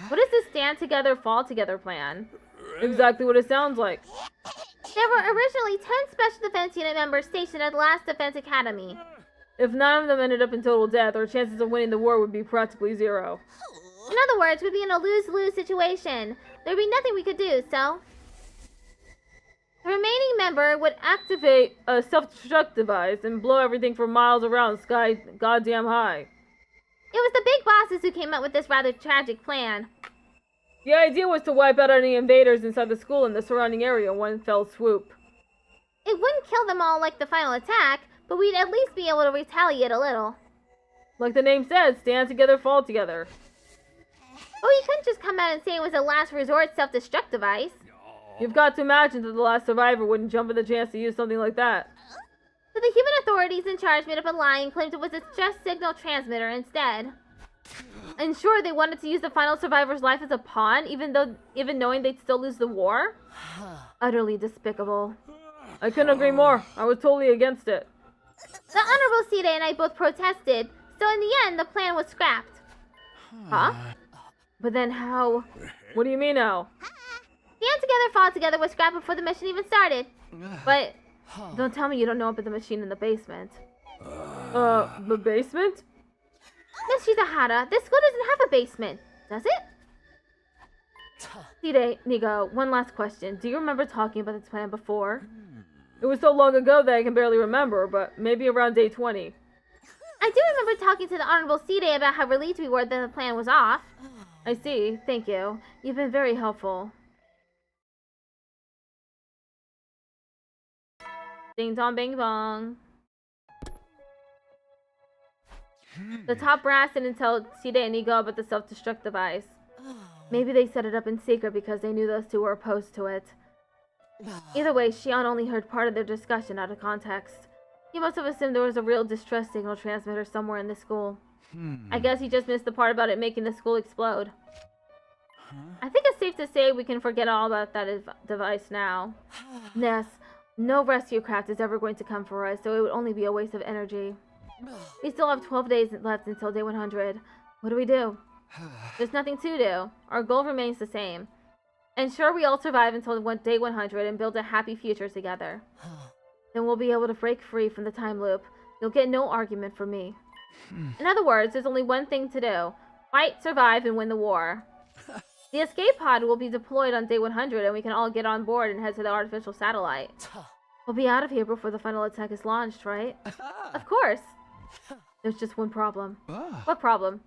What is the stand together, fall together plan? Exactly what it sounds like. There were originally 10 Special Defense Unit members stationed at the last Defense Academy. If none of them ended up in total death, our chances of winning the war would be practically zero. In other words, we'd be in a lose-lose situation. There'd be nothing we could do, so... The remaining member would activate a self-destruct device and blow everything for miles around sky goddamn high. It was the big bosses who came up with this rather tragic plan. The idea was to wipe out any invaders inside the school and the surrounding area in one fell swoop. It wouldn't kill them all like the final attack, but we'd at least be able to retaliate a little. Like the name says, stand together, fall together. But we couldn't just come out and say it was a last resort self-destruct device. You've got to imagine that the last survivor wouldn't jump at the chance to use something like that. So the human authorities in charge made up a lie and claimed it was a stress signal transmitter instead. And sure, they wanted to use the final survivor's life as a pawn, even knowing they'd still lose the war? Utterly despicable. I couldn't agree more. I was totally against it. The Honorable Sita and I both protested, so in the end, the plan was scrapped. Huh? But then how? What do you mean how? Stand together, fall together was scrapped before the mission even started. But don't tell me you don't know about the machine in the basement. The basement? Miss Shizahara, this school doesn't have a basement, does it? Side, Nigo, one last question. Do you remember talking about this plan before? It was so long ago that I can barely remember, but maybe around day 20. I do remember talking to the Honorable Side about how relieved we were that the plan was off. I see. Thank you. You've been very helpful. Ding dong bing bong. The top brass didn't tell Side and Nigo about the self-destruct device. Maybe they set it up in secret because they knew those two were opposed to it. Either way, Shion only heard part of their discussion out of context. He must have assumed there was a real distress signal transmitter somewhere in the school. I guess he just missed the part about it making the school explode. I think it's safe to say we can forget all about that device now. Yes, no rescue craft is ever going to come for us, so it would only be a waste of energy. We still have 12 days left until day 100. What do we do? There's nothing to do. Our goal remains the same. Ensure we all survive until day 100 and build a happy future together. Then we'll be able to break free from the time loop. You'll get no argument from me. In other words, there's only one thing to do. Fight, survive, and win the war. The escape pod will be deployed on day 100 and we can all get on board and head to the artificial satellite. We'll be out of here before the final attack is launched, right? Of course. There's just one problem. What problem?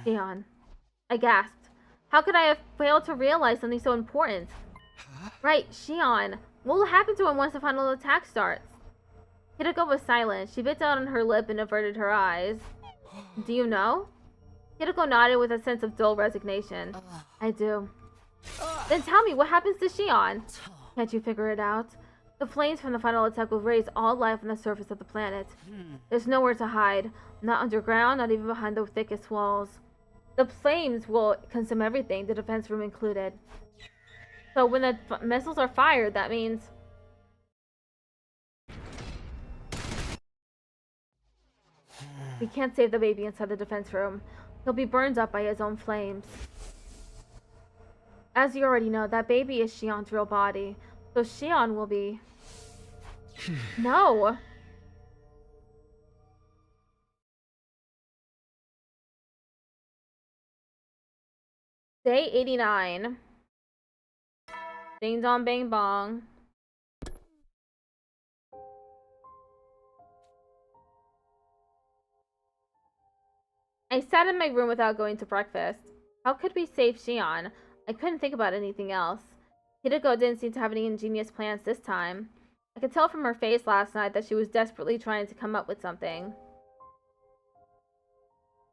Dion. I gasped. How could I have failed to realize something so important? Right, Shion. What will happen to him once the final attack starts? Hiroko was silent. She bit down on her lip and averted her eyes. Do you know? Hiroko nodded with a sense of dull resignation. I do. Then tell me, what happens to Shion? Can't you figure it out? The flames from the final attack will raise all life on the surface of the planet. There's nowhere to hide. Not underground, not even behind the thickest walls. The flames will consume everything, the defense room included. So when the missiles are fired, that means... we can't save the baby inside the defense room. He'll be burned up by his own flames. As you already know, that baby is Shion's real body. So Shion will be... No! Day 89. Ding dong bang bong. I sat in my room without going to breakfast. How could we save Shion? I couldn't think about anything else. Hideko didn't seem to have any ingenious plans this time. I could tell from her face last night that she was desperately trying to come up with something.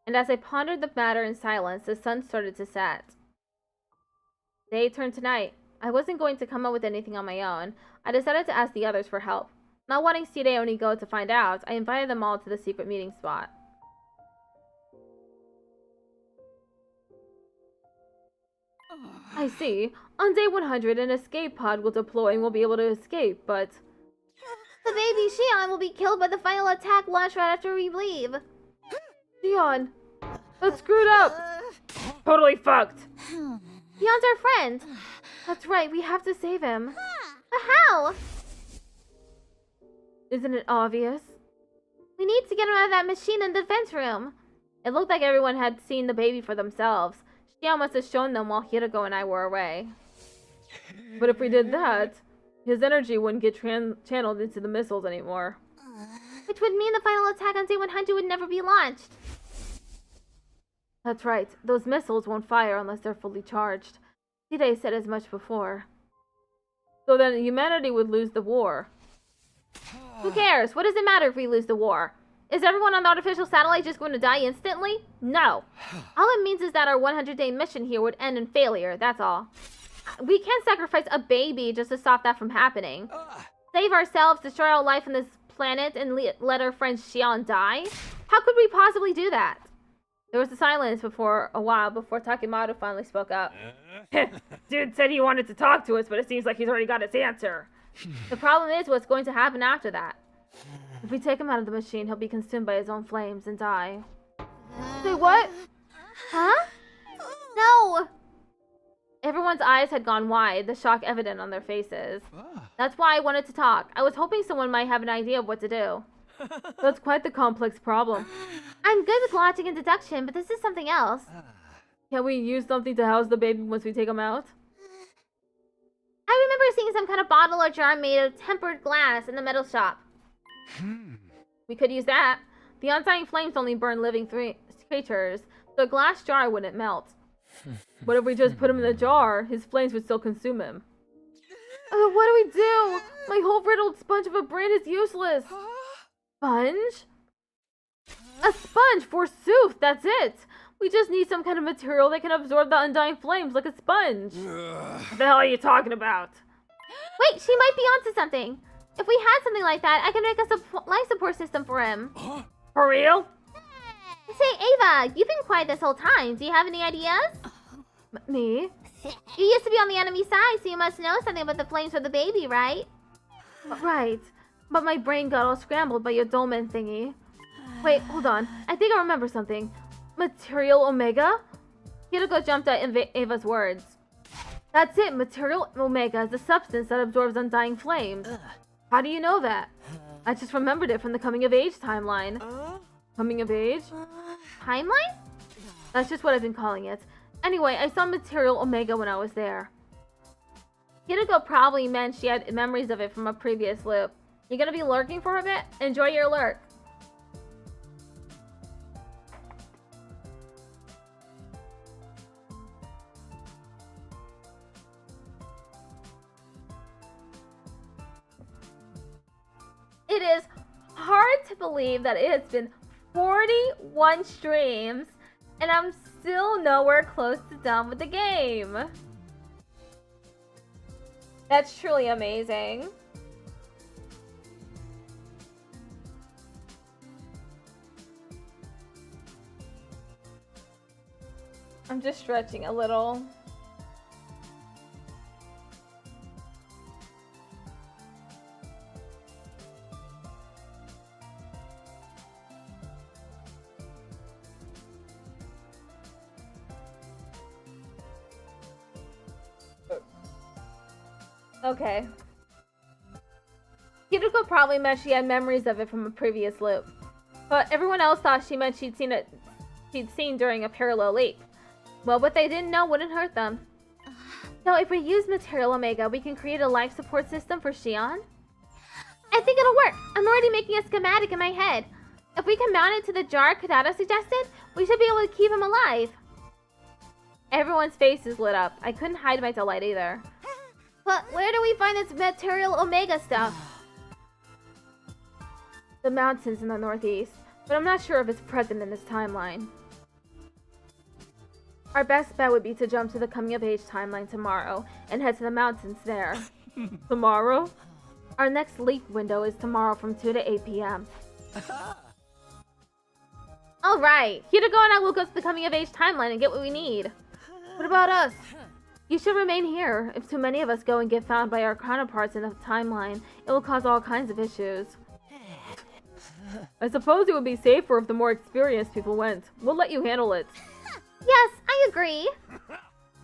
And as I pondered the matter in silence, the sun started to set. Day turned to night. I wasn't going to come up with anything on my own. I decided to ask the others for help. Not wanting Side only go to find out, I invited them all to the secret meeting spot. I see. On day 100, an escape pod will deploy and we'll be able to escape, but... The baby Shion will be killed by the final attack launched right after we leave. Shion! That's screwed up! Totally fucked! Shion's our friend. That's right, we have to save him. But how? Isn't it obvious? We need to get him out of that machine in the defense room. It looked like everyone had seen the baby for themselves. Shion must have shown them while Hideko and I were away. But if we did that, his energy wouldn't get channeled into the missiles anymore. Which would mean the final attack on day 100 would never be launched. That's right. Those missiles won't fire unless they're fully charged. Hide said as much before. So then humanity would lose the war. Who cares? What does it matter if we lose the war? Is everyone on the artificial satellite just going to die instantly? No. All it means is that our 100-day mission here would end in failure, that's all. We can't sacrifice a baby just to stop that from happening. Save ourselves, destroy our life on this planet, and let our friend Shion die? How could we possibly do that? There was a silence for a while before Takemoto finally spoke up. Dude said he wanted to talk to us, but it seems like he's already got his answer. The problem is what's going to happen after that. If we take him out of the machine, he'll be consumed by his own flames and die. Say what? Huh? No! Everyone's eyes had gone wide, the shock evident on their faces. That's why I wanted to talk. I was hoping someone might have an idea of what to do. That's quite the complex problem. I'm good with logic and deduction, but this is something else. Can we use something to house the baby once we take him out? I remember seeing some kind of bottle or jar made of tempered glass in the metal shop. We could use that. The undying flames only burn living creatures, so a glass jar wouldn't melt. But if we just put him in the jar, his flames would still consume him. What do we do? My whole riddled sponge of a brain is useless. Sponge? A sponge, forsooth, that's it. We just need some kind of material that can absorb the undying flames like a sponge. What the hell are you talking about? Wait, she might be onto something. If we had something like that, I could make a life support system for him. For real? Say, Ava, you've been quiet this whole time. Do you have any ideas? Me? You used to be on the enemy side, so you must know something about the flames for the baby, right? Right. But my brain got all scrambled by your dolmen thingy. Wait, hold on. I think I remember something. Material Omega? Hideko jumped at Ava's words. That's it, Material Omega is the substance that absorbs undying flames. How do you know that? I just remembered it from the coming of age timeline. Coming of age? Timeline? That's just what I've been calling it. Anyway, I saw Material Omega when I was there. Hideko probably meant she had memories of it from a previous loop. You gonna be lurking for a bit? Enjoy your lurk. It is hard to believe that it has been 41 streams and I'm still nowhere close to done with the game. That's truly amazing. I'm just stretching a little. Okay. Hideko probably meant she had memories of it from a previous loop, but everyone else thought she meant she'd seen during a parallel leap. Well, what they didn't know wouldn't hurt them. So if we use Material Omega, we can create a life support system for Shion? I think it'll work. I'm already making a schematic in my head. If we can mount it to the jar Kodata suggested, we should be able to keep him alive. Everyone's faces lit up. I couldn't hide my delight either. But where do we find this Material Omega stuff? The mountains in the northeast, but I'm not sure if it's present in this timeline. Our best bet would be to jump to the coming of age timeline tomorrow and head to the mountains there. Tomorrow? Our next leap window is tomorrow from 2 to 8 p.m. Alright, Hideko and I will go to the coming of age timeline and get what we need. What about us? You should remain here. If too many of us go and get found by our counterparts in the timeline, it will cause all kinds of issues. I suppose it would be safer if the more experienced people went. We'll let you handle it. Yes, I agree.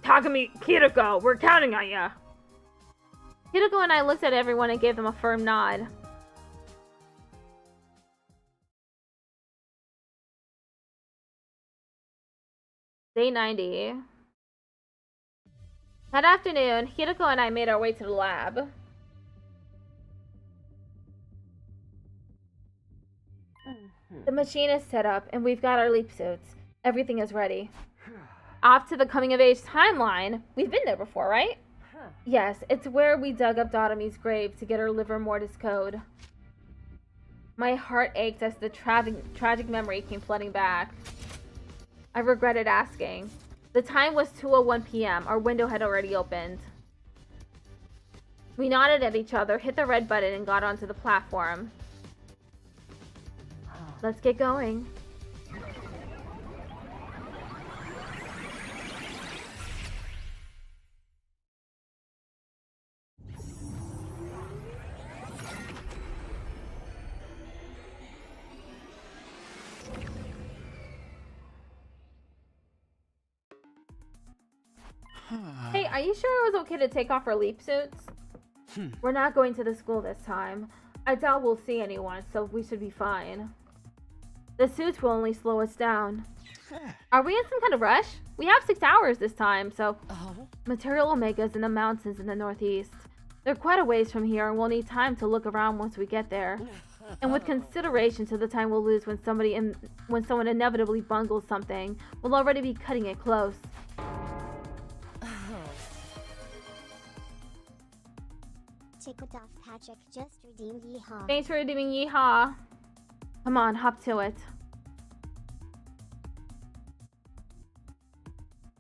Takumi, Hideko, we're counting on ya. Hideko and I looked at everyone and gave them a firm nod. Day 90. That afternoon, Hideko and I made our way to the lab. The machine is set up, and we've got our leap suits. Everything is ready. Off to the coming of age timeline. We've been there before, right? Yes, it's where we dug up Dotomi's grave to get her livor mortis code. My heart ached as the tragic memory came flooding back. I regretted asking. The time was 2:01 p.m. Our window had already opened. We nodded at each other, hit the red button, and got onto the platform. Let's get going. Hey, are you sure it was okay to take off our leap suits? We're not going to the school this time. I doubt we'll see anyone, so we should be fine. The suits will only slow us down. Are we in some kind of rush? We have 6 hours this time, so... Material Omega's in the mountains in the northeast. They're quite a ways from here, and we'll need time to look around once we get there. And with consideration to the time we'll lose when someone inevitably bungles something, we'll already be cutting it close. Tick it off, Patrick. Just redeemed Yeehaw. Thanks for redeeming Yeehaw. Come on, hop to it.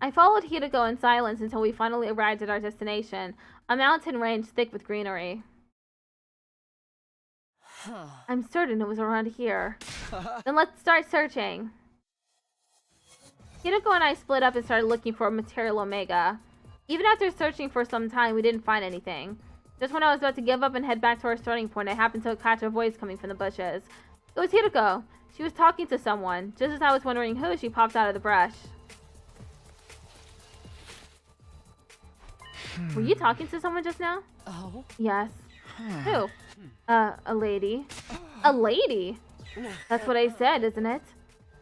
I followed Hideko in silence until we finally arrived at our destination, a mountain range thick with greenery. I'm certain it was around here. Then let's start searching. Hideko and I split up and started looking for Material Omega. Even after searching for some time, we didn't find anything. Just when I was about to give up and head back to our starting point, I happened to catch a voice coming from the bushes. It was Hideko. She was talking to someone. Just as I was wondering who, she popped out of the brush. Were you talking to someone just now? Oh? Yes. Who? A lady. A lady? That's what I said, isn't it?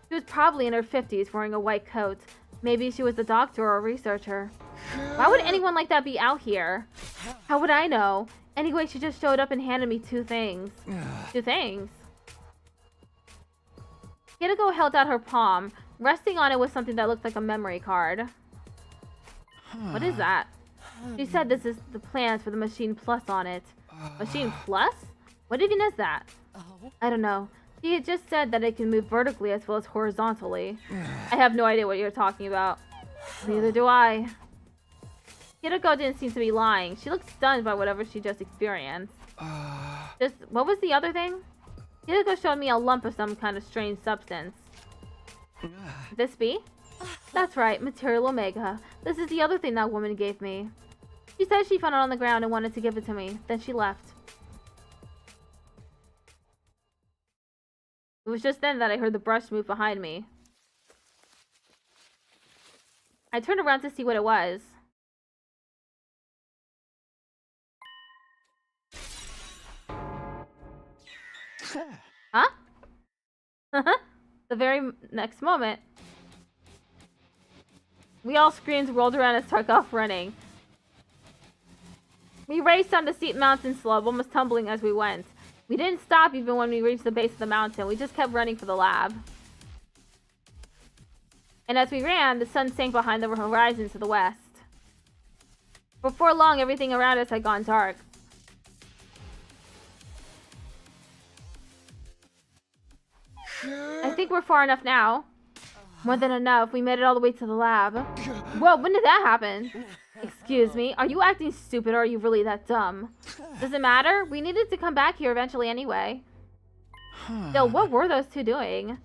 She was probably in her 50s wearing a white coat. Maybe she was a doctor or a researcher. Why would anyone like that be out here? How would I know? Anyway, she just showed up and handed me 2 things. 2 things. Hideko held out her palm. Resting on it was something that looked like a memory card. What is that? She said this is the plans for the Machine Plus on it. Machine Plus? What even is that? I don't know. She had just said that it can move vertically as well as horizontally. I have no idea what you're talking about. Neither do I. Hideko didn't seem to be lying. She looked stunned by whatever she just experienced. What was the other thing? Hideko showed me a lump of some kind of strange substance. Could this be? That's right, Material Omega. This is the other thing that woman gave me. She said she found it on the ground and wanted to give it to me. Then she left. It was just then that I heard the brush move behind me. I turned around to see what it was. Huh? The very next moment, we all screamed, rolled around, and took off running. We raced down the steep mountain slope, almost tumbling as we went. We didn't stop even when we reached the base of the mountain. We just kept running for the lab. And as we ran, the sun sank behind the horizon to the west. Before long, everything around us had gone dark. I think we're far enough now. More than enough. We made it all the way to the lab. Whoa, when did that happen? Excuse me, are you acting stupid or are you really that dumb? Does it matter? We needed to come back here eventually anyway. Still, what were those two doing?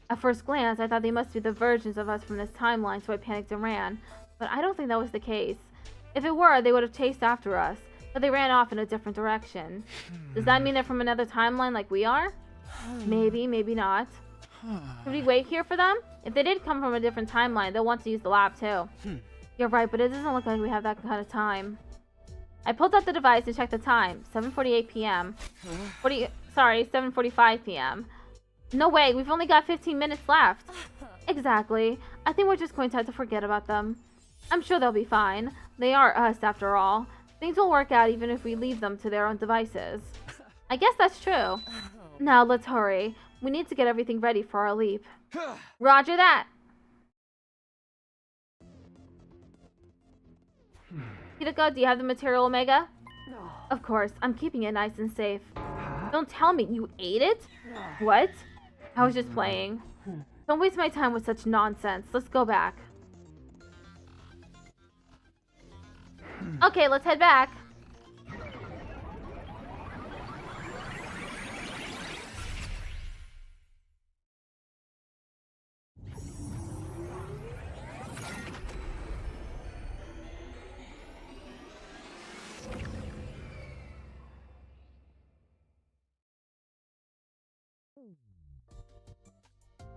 At first glance, I thought they must be the versions of us from this timeline, so I panicked and ran. But I don't think that was the case. If it were, they would have chased after us. But they ran off in a different direction. Does that mean they're from another timeline like we are? Maybe, maybe not. Should we wait here for them? If they did come from a different timeline, they'll want to use the lab too. You're right, but it doesn't look like we have that kind of time. I pulled out the device and checked the time. 7:48 p.m. 7:45 p.m. No way, we've only got 15 minutes left. Exactly. I think we're just going to have to forget about them. I'm sure they'll be fine. They are us, after all. Things will work out even if we leave them to their own devices. I guess that's true. Now, let's hurry. We need to get everything ready for our leap. Roger that! Hideko, do you have the Material Omega? Of course, I'm keeping it nice and safe. Don't tell me, you ate it? What? I was just playing. Don't waste my time with such nonsense. Let's go back. Okay, let's head back.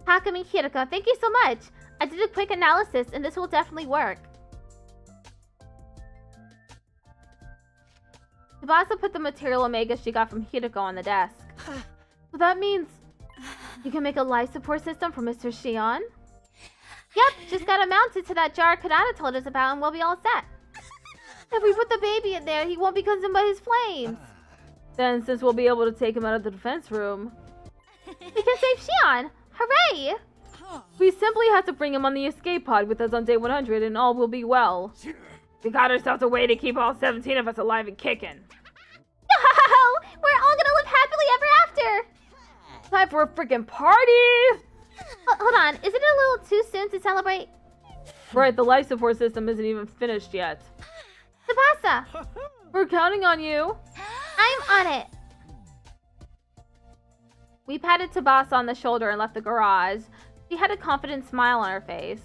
Takumi Hideko, thank you so much. I did a quick analysis and this will definitely work. Tsubasa put the Material Omega she got from Hideko on the desk. So that means you can make a life support system for Mr. Shion? Yep, just gotta mount it to that jar Kanata told us about and we'll be all set. If we put the baby in there, he won't be consumed by his flames. Then since we'll be able to take him out of the defense room, we can save Shion! Hooray! We simply have to bring him on the escape pod with us on day 100 and all will be well. We got ourselves a way to keep all 17 of us alive and kicking. No! We're all gonna live happily ever after! Time for a freaking party! Hold on, isn't it a little too soon to celebrate? Right, the life support system isn't even finished yet. Tsubasa! We're counting on you. I'm on it. We patted Tsubasa on the shoulder and left the garage. She had a confident smile on her face.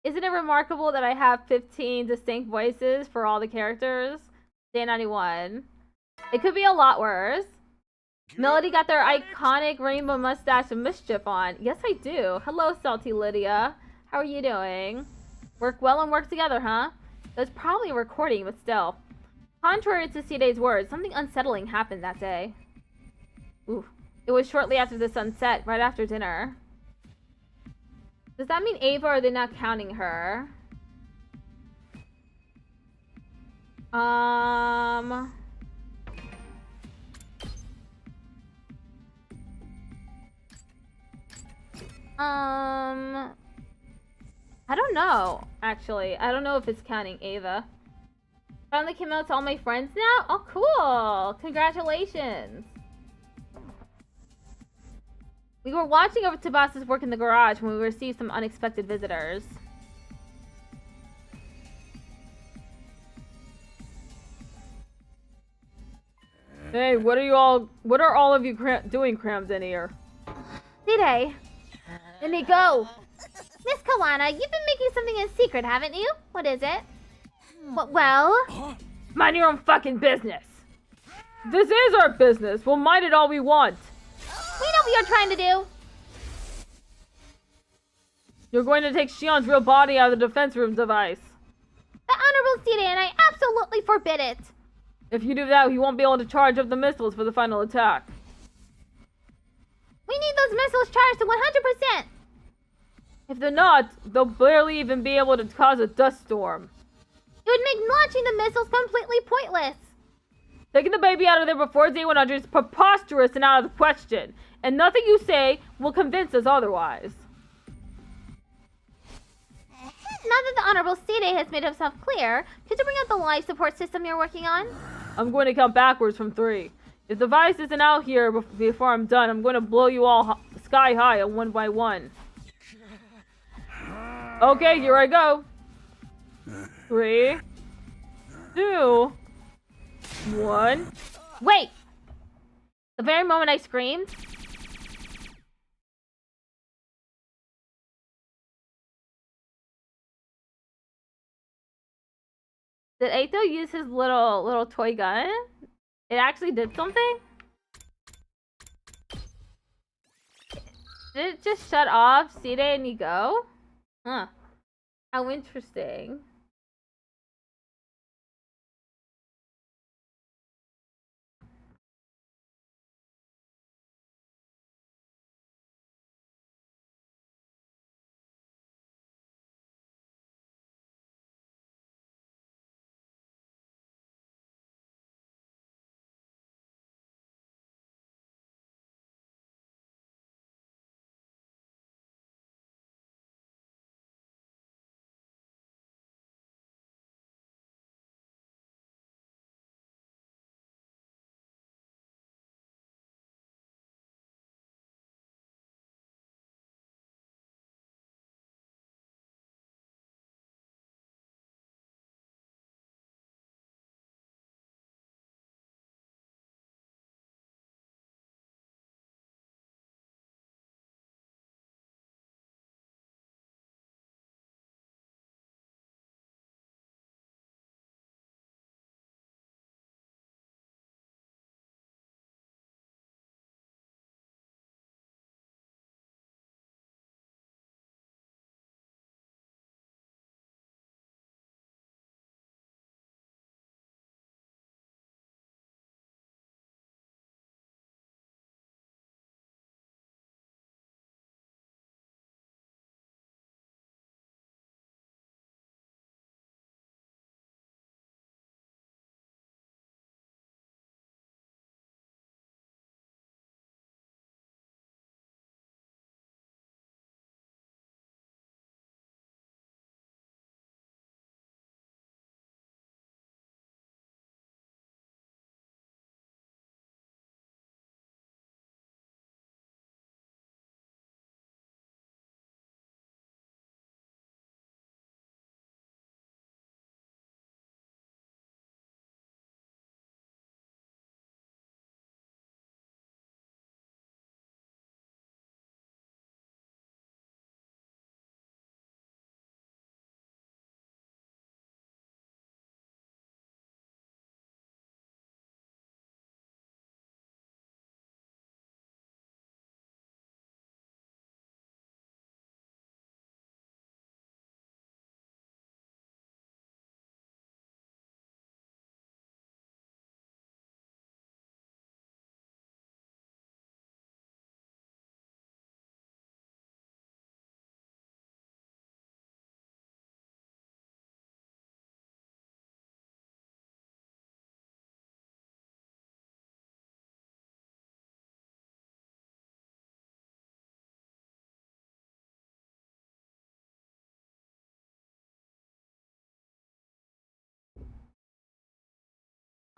Isn't it remarkable that I have 15 distinct voices for all the characters? Day 91. It could be a lot worse. Melody got their iconic rainbow mustache and mischief on. Yes, I do. Hello, Salty Lydia. How are you doing? Work well and work together, huh? That's probably a recording, but still. Contrary to Sidei's words, something unsettling happened that day. Ooh. It was shortly after the sun set, right after dinner. Does that mean Ava, or are they not counting her? I don't know, actually. I don't know if it's counting Ava. Finally came out to all my friends now? Oh, cool! Congratulations! We were watching over Tsubasa's work in the garage when we received some unexpected visitors. Hey, what are all of you doing crammed in here? Today. Let me go. Miss Kawana, you've been making something in secret, haven't you? What is it? Well? Mind your own fucking business. This is our business. We'll mind it all we want. We know what you're trying to do. You're going to take Shion's real body out of the defense room device. The Honorable Sita and I absolutely forbid it. If you do that, he won't be able to charge up the missiles for the final attack. We need those missiles charged to 100%. If they're not, they'll barely even be able to cause a dust storm. It would make launching the missiles completely pointless. Taking the baby out of there before day 100 is preposterous and out of the question. And nothing you say will convince us otherwise. Now that the Honorable Sita has made himself clear, could you bring up the life support system you're working on? I'm going to count backwards from 3. If the device isn't out here before I'm done, I'm going to blow you all sky high one by one. Okay, here I go. 3, 2, 1. Wait! The very moment I screamed, did Aito use his little toy gun? It actually did something? Did it just shut off Sita and you go? Huh. How interesting.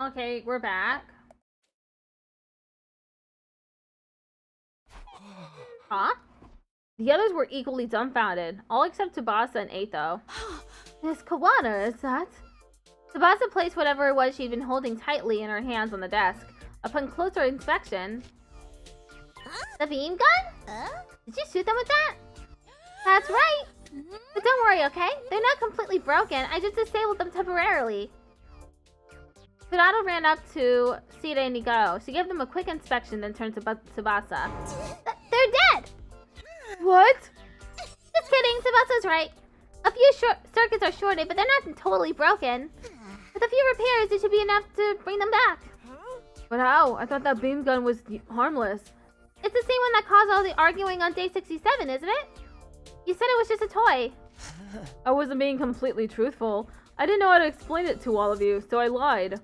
Okay, we're back. Huh? The others were equally dumbfounded, all except Tsubasa and Aito. Miss Kawana, is that? Tsubasa placed whatever it was she'd been holding tightly in her hands on the desk. Upon closer inspection... The beam gun? Did you shoot them with that? That's right. But don't worry, okay? They're not completely broken. I just disabled them temporarily. Fernando ran up to Sita and Nigo. She gave them a quick inspection, then turned to Tsubasa. They're dead! What? Just kidding, Tsubasa's right. A few circuits are shorted, but they're not totally broken. With a few repairs, it should be enough to bring them back. But how? I thought that beam gun was harmless. It's the same one that caused all the arguing on day 67, isn't it? You said it was just a toy. I wasn't being completely truthful. I didn't know how to explain it to all of you, so I lied.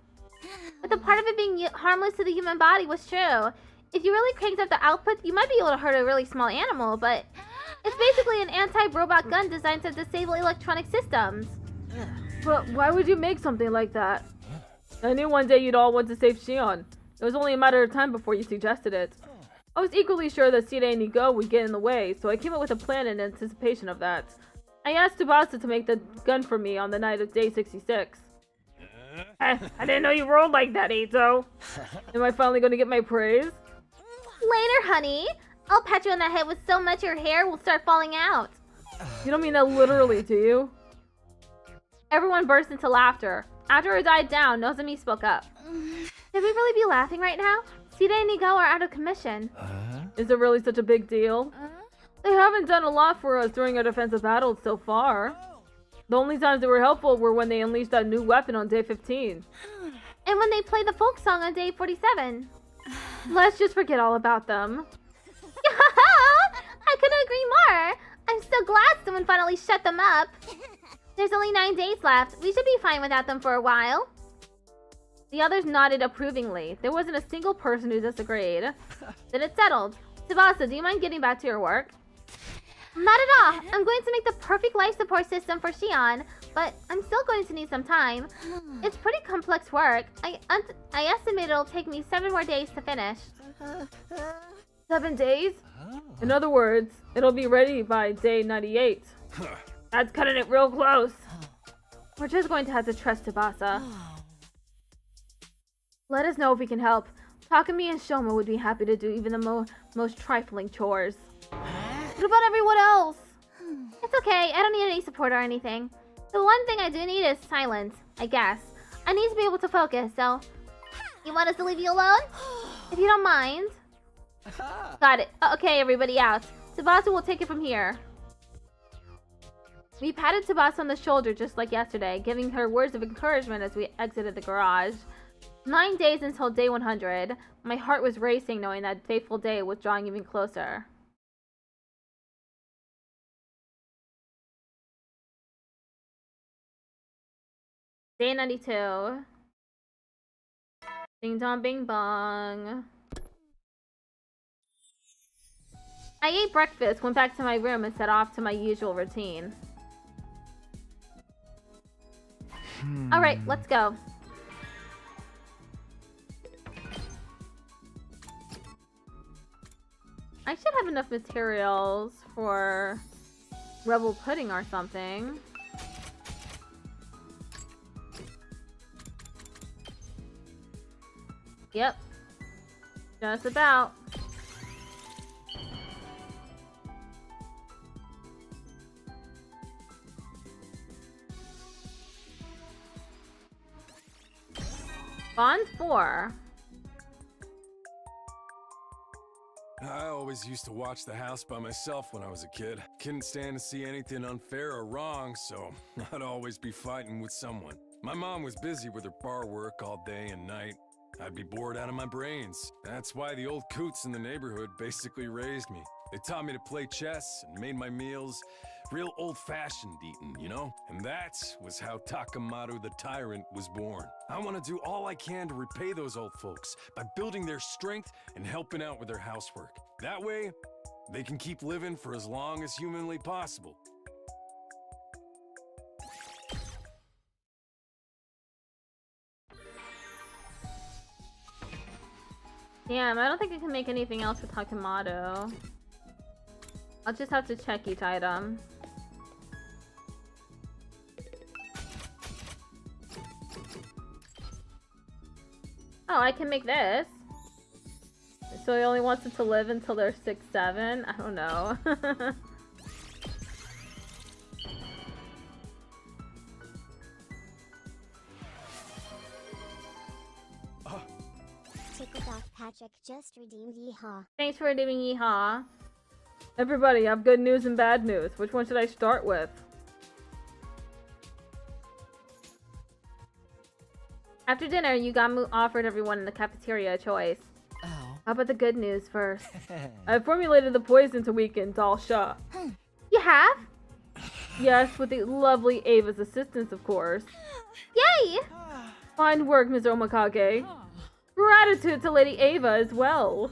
But the part of it being harmless to the human body was true. If you really cranked up the output, you might be able to hurt a really small animal, but it's basically an anti-robot gun designed to disable electronic systems. But why would you make something like that? I knew one day you'd all want to save Shion. It was only a matter of time before you suggested it. I was equally sure that Sita and Nigo would get in the way, so I came up with a plan in anticipation of that. I asked Tsubasa to make the gun for me on the night of day 66. I didn't know you rolled like that, Ito. Am I finally going to get my praise? Later, honey. I'll pat you on the head with so much your hair will start falling out. You don't mean that literally, do you? Everyone burst into laughter. After it died down, Nozomi spoke up. Should we really be laughing right now? Sita and Nigo are out of commission. Is it really such a big deal? They haven't done a lot for us during our defensive battles so far. The only times they were helpful were when they unleashed that new weapon on day 15. And when they played the folk song on day 47. Let's just forget all about them. I couldn't agree more. I'm so glad someone finally shut them up. There's only 9 days left. We should be fine without them for a while. The others nodded approvingly. There wasn't a single person who disagreed. Then it's settled. Tsubasa, do you mind getting back to your work? Not at all. I'm going to make the perfect life support system for Shion, but I'm still going to need some time. It's pretty complex work. I estimate it'll take me 7 more days to finish. 7 days? In other words, it'll be ready by day 98. That's cutting it real close. We're just going to have to trust Tsubasa. Let us know if we can help. Takumi and Shoma would be happy to do even the most trifling chores. What about everyone else? It's okay. I don't need any support or anything. The one thing I do need is silence, I guess. I need to be able to focus, so... You want us to leave you alone? If you don't mind. Got it. Okay, everybody out. Tsubasa will take it from here. We patted Tsubasa on the shoulder just like yesterday, giving her words of encouragement as we exited the garage. 9 days until day 100. My heart was racing knowing that fateful day was drawing even closer. Day 92. Ding dong bing bong. I ate breakfast, went back to my room, and set off to my usual routine. Alright, let's go. I should have enough materials for Rebel Pudding or something. Yep. Just about. Bond 4. I always used to watch the house by myself when I was a kid. Couldn't stand to see anything unfair or wrong, so I'd always be fighting with someone. My mom was busy with her bar work all day and night. I'd be bored out of my brains. That's why the old coots in the neighborhood basically raised me. They taught me to play chess and made my meals real old-fashioned eating, you know? And that was how Takamaru the Tyrant was born. I want to do all I can to repay those old folks by building their strength and helping out with their housework. That way, they can keep living for as long as humanly possible. Damn, I don't think I can make anything else with Takamaru. I'll just have to check each item. Oh, I can make this. This So he only wants them to live until they're 6, 7? I don't know. Tickled off Patrick just redeemed yeehaw. Thanks for redeeming yeehaw. Everybody, I have good news and bad news. Which one should I start with? After dinner, Yugamu offered everyone in the cafeteria a choice. Oh. How about the good news first? I formulated the poison to weaken Dal Shah. You have? Yes, with the lovely Ava's assistance, of course. Yay! Fine work, Ms. Omakage. Gratitude to Lady Ava as well.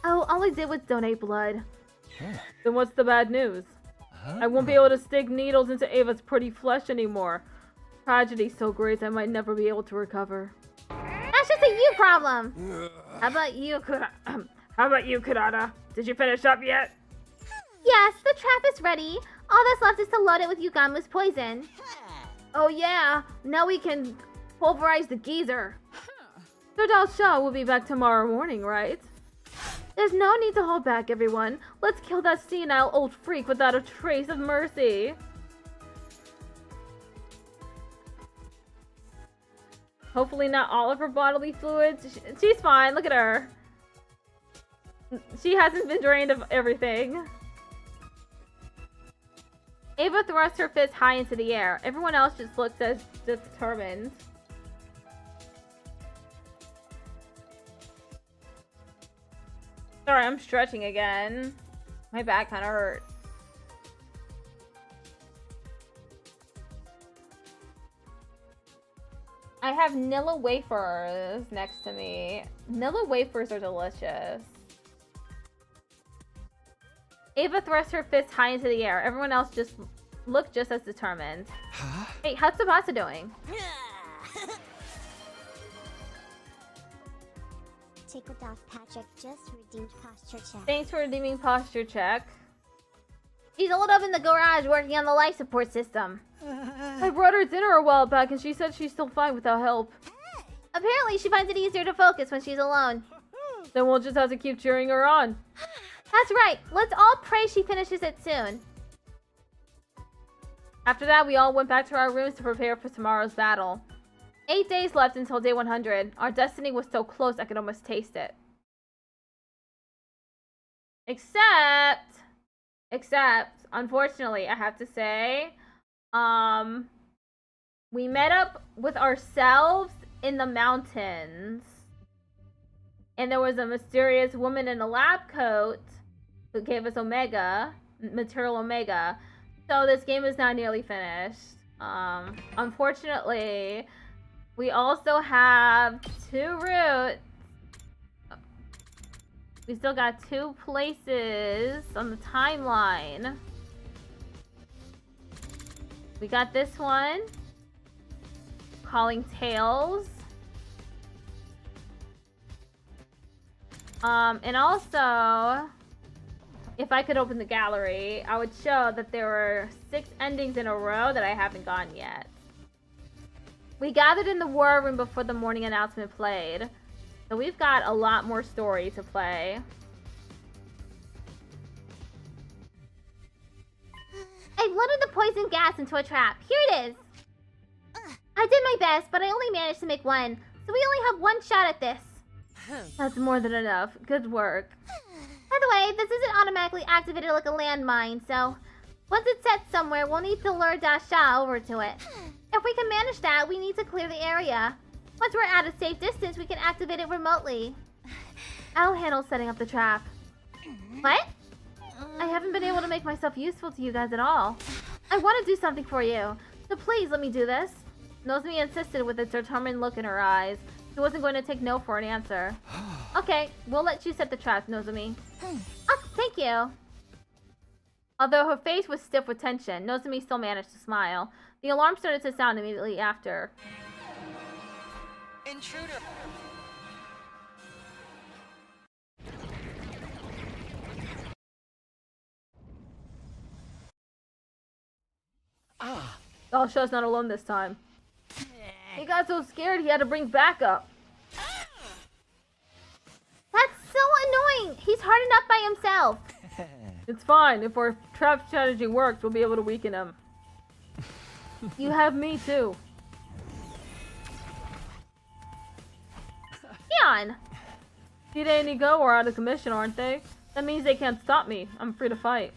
Oh, all I did was donate blood. Then what's the bad news? I won't be able to stick needles into Ava's pretty flesh anymore. Tragedy so great I might never be able to recover. That's just a you problem. How about you, Kurata? Did you finish up yet? Yes, the trap is ready. All that's left is to load it with Yugamu's poison. Oh yeah, now we can pulverize the geezer. So Dal Shah will be back tomorrow morning, right? There's no need to hold back, everyone. Let's kill that senile old freak without a trace of mercy. Hopefully not all of her bodily fluids. She's fine, look at her. She hasn't been drained of everything. Ava thrusts her fist high into the air. Everyone else just looks as determined. Sorry, I'm stretching again. My back kind of hurt. I have Nilla wafers next to me. Nilla wafers are delicious. Ava thrusts her fist high into the air. Everyone else just look just as determined. Huh? Hey, how's Tsubasa doing? Tickled off Patrick just redeemed posture check. Thanks for redeeming posture check. She's holed up in the garage working on the life support system. I brought her dinner a while back and she said she's still fine without help. Apparently she finds it easier to focus when she's alone. Then we'll just have to keep cheering her on. That's right. Let's all pray she finishes it soon. After that, we all went back to our rooms to prepare for tomorrow's battle. 8 days left until day 100. Our destiny was so close I could almost taste it. Except, unfortunately, I have to say, we met up with ourselves in the mountains. And there was a mysterious woman in a lab coat who gave us material Omega. So this game is now nearly finished. Unfortunately, we also have 2 routes. We still got 2 places on the timeline. We got this one, Calling Tales. And also, if I could open the gallery, I would show that there were 6 endings in a row that I haven't gotten yet. We gathered in the war room before the morning announcement played. So we've got a lot more story to play. I've loaded the poison gas into a trap. Here it is. I did my best, but I only managed to make 1. So we only have 1 shot at this. That's more than enough. Good work. By the way, this isn't automatically activated like a landmine, so once it's set somewhere, we'll need to lure Dasha over to it. If we can manage that, we need to clear the area. Once we're at a safe distance, we can activate it remotely. I'll handle setting up the trap. What? I haven't been able to make myself useful to you guys at all. I want to do something for you, so please let me do this. Nozomi insisted with a determined look in her eyes. She wasn't going to take no for an answer. Okay, we'll let you set the trap, Nozomi. Oh, thank you. Although her face was stiff with tension, Nozomi still managed to smile. The alarm started to sound immediately after. Intruder! Dalsha's not alone this time. He got so scared he had to bring backup. That's so enough by himself. It's fine. If our trap strategy works, we'll be able to weaken him. You have me too. Leon! Hide and Nico are out of commission, aren't they? That means they can't stop me. I'm free to fight.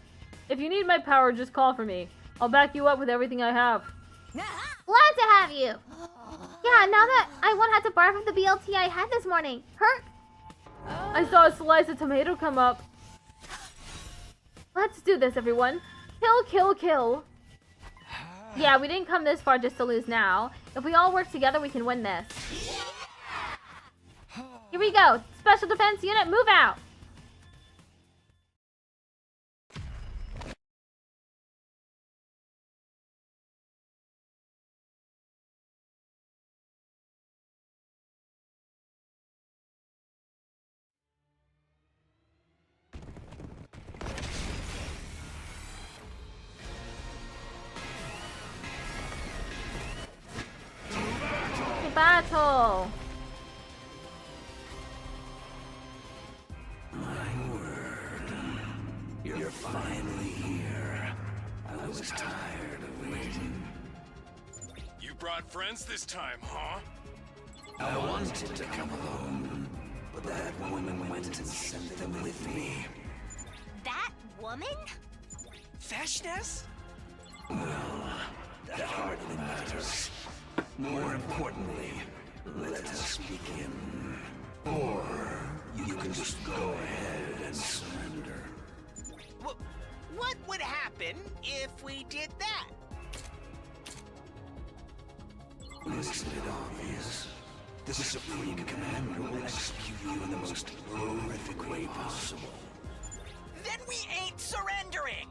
If you need my power, just call for me. I'll back you up with everything I have. Glad to have you. Yeah, now that I won't have to barf from the BLT I had this morning. Hurt? I saw a slice of tomato come up. Let's do this, everyone. Kill, kill, kill. Yeah, we didn't come this far just to lose now. If we all work together, we can win this. Here we go. Special Defense Unit, move out. Battle. My word. You're finally here. I was tired of waiting. You brought friends this time, huh? I wanted to come alone, but that woman went and sent them with me. That woman? Feshness? Well, that hardly matters. More importantly, let us begin. Or you can just go ahead and surrender. What would happen if we did that? Isn't it obvious? The Supreme Commander will execute you in the most horrific way possible. Then we ain't surrendering!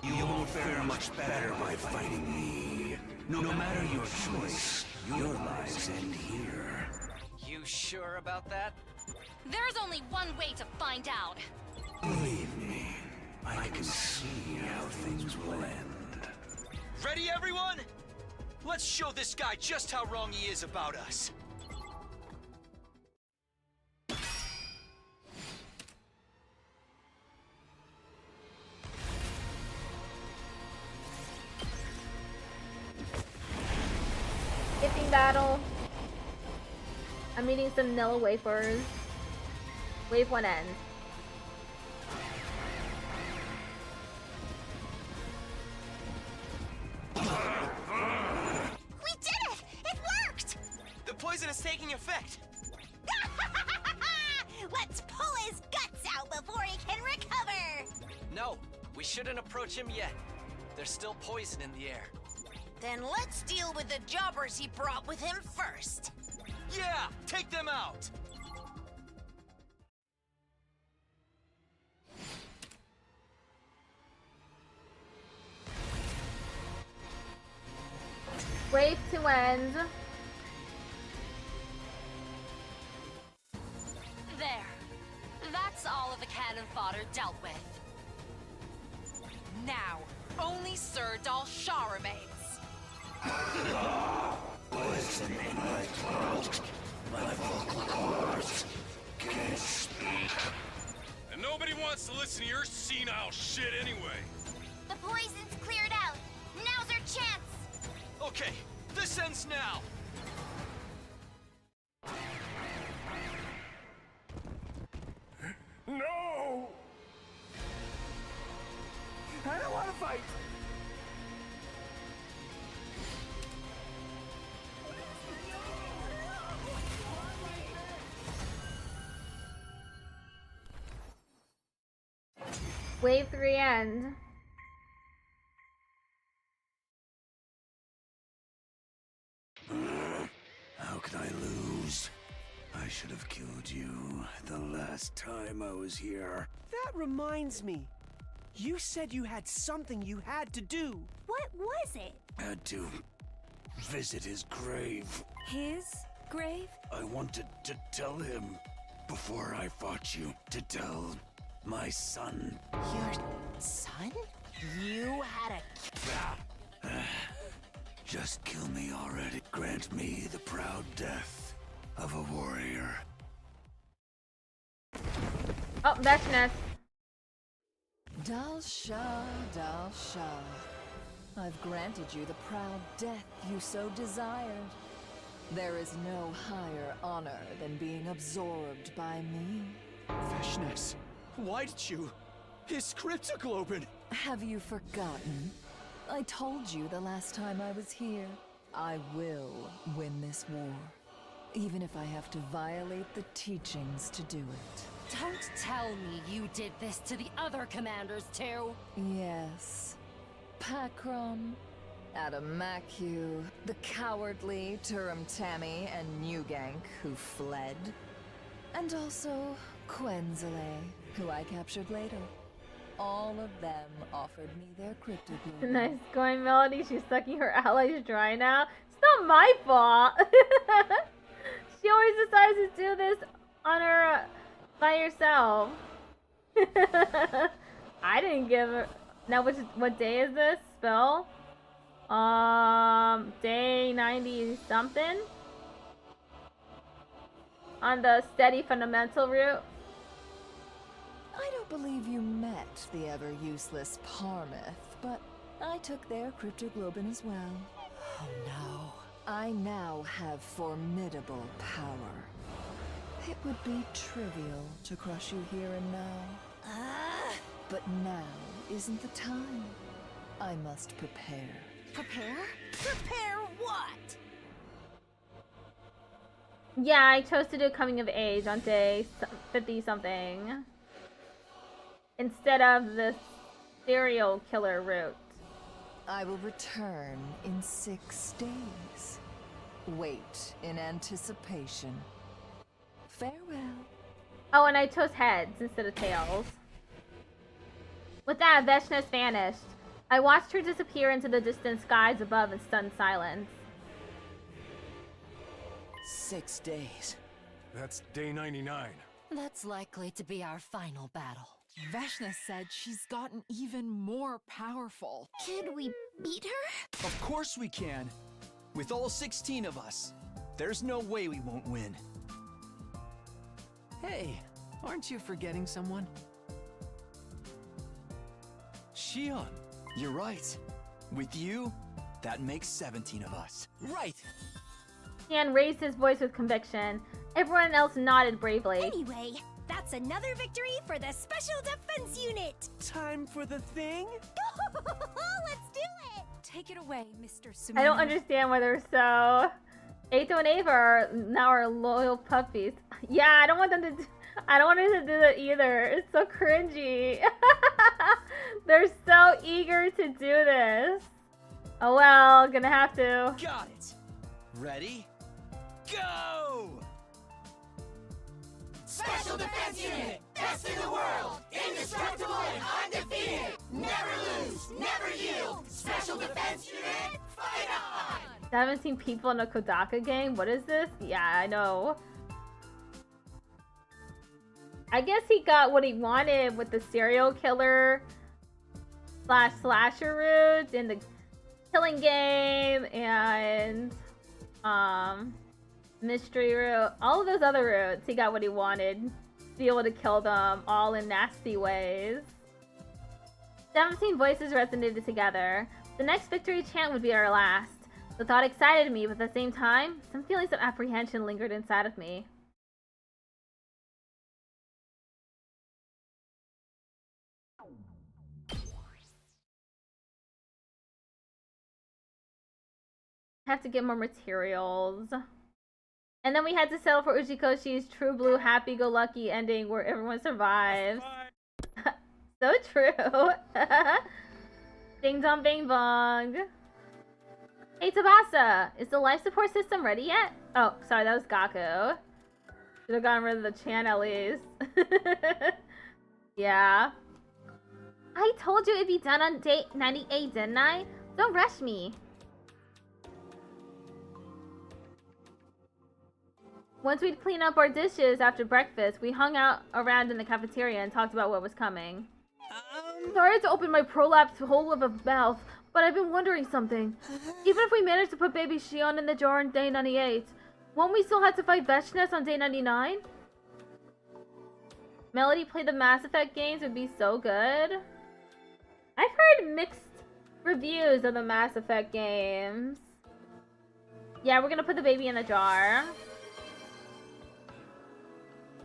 You won't fare much better by fighting me. No matter your choice, your lives end here. You sure about that? There's only one way to find out. Believe me, I can see how things will end. Ready, everyone? Let's show this guy just how wrong he is about us. Skipping battle. I'm eating some vanilla wafers. Wave 1 ends. We did it! It worked! The poison is taking effect. Let's pull his guts out before he can recover! No, we shouldn't approach him yet. There's still poison in the air. Then let's deal with the jobbers he brought with him first. Yeah, take them out. Wave 2 ends. There. That's all of the cannon fodder dealt with. Now, only Sir Dalshah remains. Poison in my throat. My vocal cords can't speak. And nobody wants to listen to your senile shit anyway. The poison's cleared out. Now's our chance. Okay, this ends now. No! I don't want to fight! Wave 3 ends. How could I lose? I should have killed you the last time I was here. That reminds me. You said you had something you had to do. What was it? Had to visit his grave. His grave? I wanted to tell him before I fought you. To tell my son. Your son? You had a... Just kill me already. Grant me the proud death of a warrior. Oh, Vechness. Dalsha, Dalsha. I've granted you the proud death you so desired. There is no higher honor than being absorbed by me. Vechness, why did you? His cryptoglobin! Have you forgotten? I told you the last time I was here. I will win this war. Even if I have to violate the teachings to do it. Don't tell me you did this to the other commanders too. Yes. Pakram, Adamaku, the cowardly Turum Tammy and Newgank who fled. And also Quenzele, who I captured later. All of them offered me their cryptoglobin. Nice going, Melody. She's sucking her allies dry now. It's not my fault. She always decides to do this on her by herself. I didn't give her. Now, what day is this spell? Day 90 something on the steady fundamental route. I don't believe you met the ever-useless Parmeth, but I took their cryptoglobin as well. Oh no. I now have formidable power. It would be trivial to crush you here and now. But now isn't the time. I must prepare. Prepare? Prepare what? Yeah, I chose to do coming of age on day 50 something instead of the serial killer route. I will return in 6 days. Wait in anticipation. Farewell. Oh, and I chose heads instead of tails. With that, Vechness vanished. I watched her disappear into the distant skies above in stunned silence. 6 days. That's day 99. That's likely to be our final battle. Vechness said she's gotten even more powerful. Can we beat her? Of course we can. With all 16 of us. There's no way we won't win. Hey, aren't you forgetting someone? Shion, you're right. With you, that makes 17 of us. Right! Shion raised his voice with conviction. Everyone else nodded bravely. Anyway, that's another victory for the Special Defense Unit! Time for the thing? Let's do it! Take it away, Mr. Sumino. I don't understand why they're so... Ato and Ava are now our loyal puppies. Yeah, I don't want them to do... I don't want them to do that either. It's so cringy. They're so eager to do this. Oh well, gonna have to. Got it! Ready? Go! Special Defense Unit! Best in the world! Indestructible and undefeated! Never lose! Never yield! Special Defense Unit, fight on! 17 people in a Kodaka game? What is this? Yeah, I know. I guess he got what he wanted with the serial killer / slasher route in the killing game and mystery route. All of those other routes, he got what he wanted. To be able to kill them all in nasty ways. 17 voices resonated together. The next victory chant would be our last. The thought excited me, but at the same time, some feelings of apprehension lingered inside of me. Have to get more materials. And then we had to settle for Uchikoshi's true blue happy-go-lucky ending where everyone survives. So true. Ding dong bing bong. Hey Tabasa, is the life support system ready yet? Oh, sorry, that was Gaku. Should have gotten rid of the chan at least. Yeah. I told you it'd be done on day 98, didn't I? Don't rush me. Once we'd clean up our dishes after breakfast, we hung out around in the cafeteria and talked about what was coming. Sorry to open my prolapsed hole of a mouth, but I've been wondering something. Even if we manage to put baby Shion in the jar on day 98, won't we still have to fight Vechness on day 99? Melody played the Mass Effect games would be so good. I've heard mixed reviews of the Mass Effect games. Yeah, we're gonna put the baby in a jar.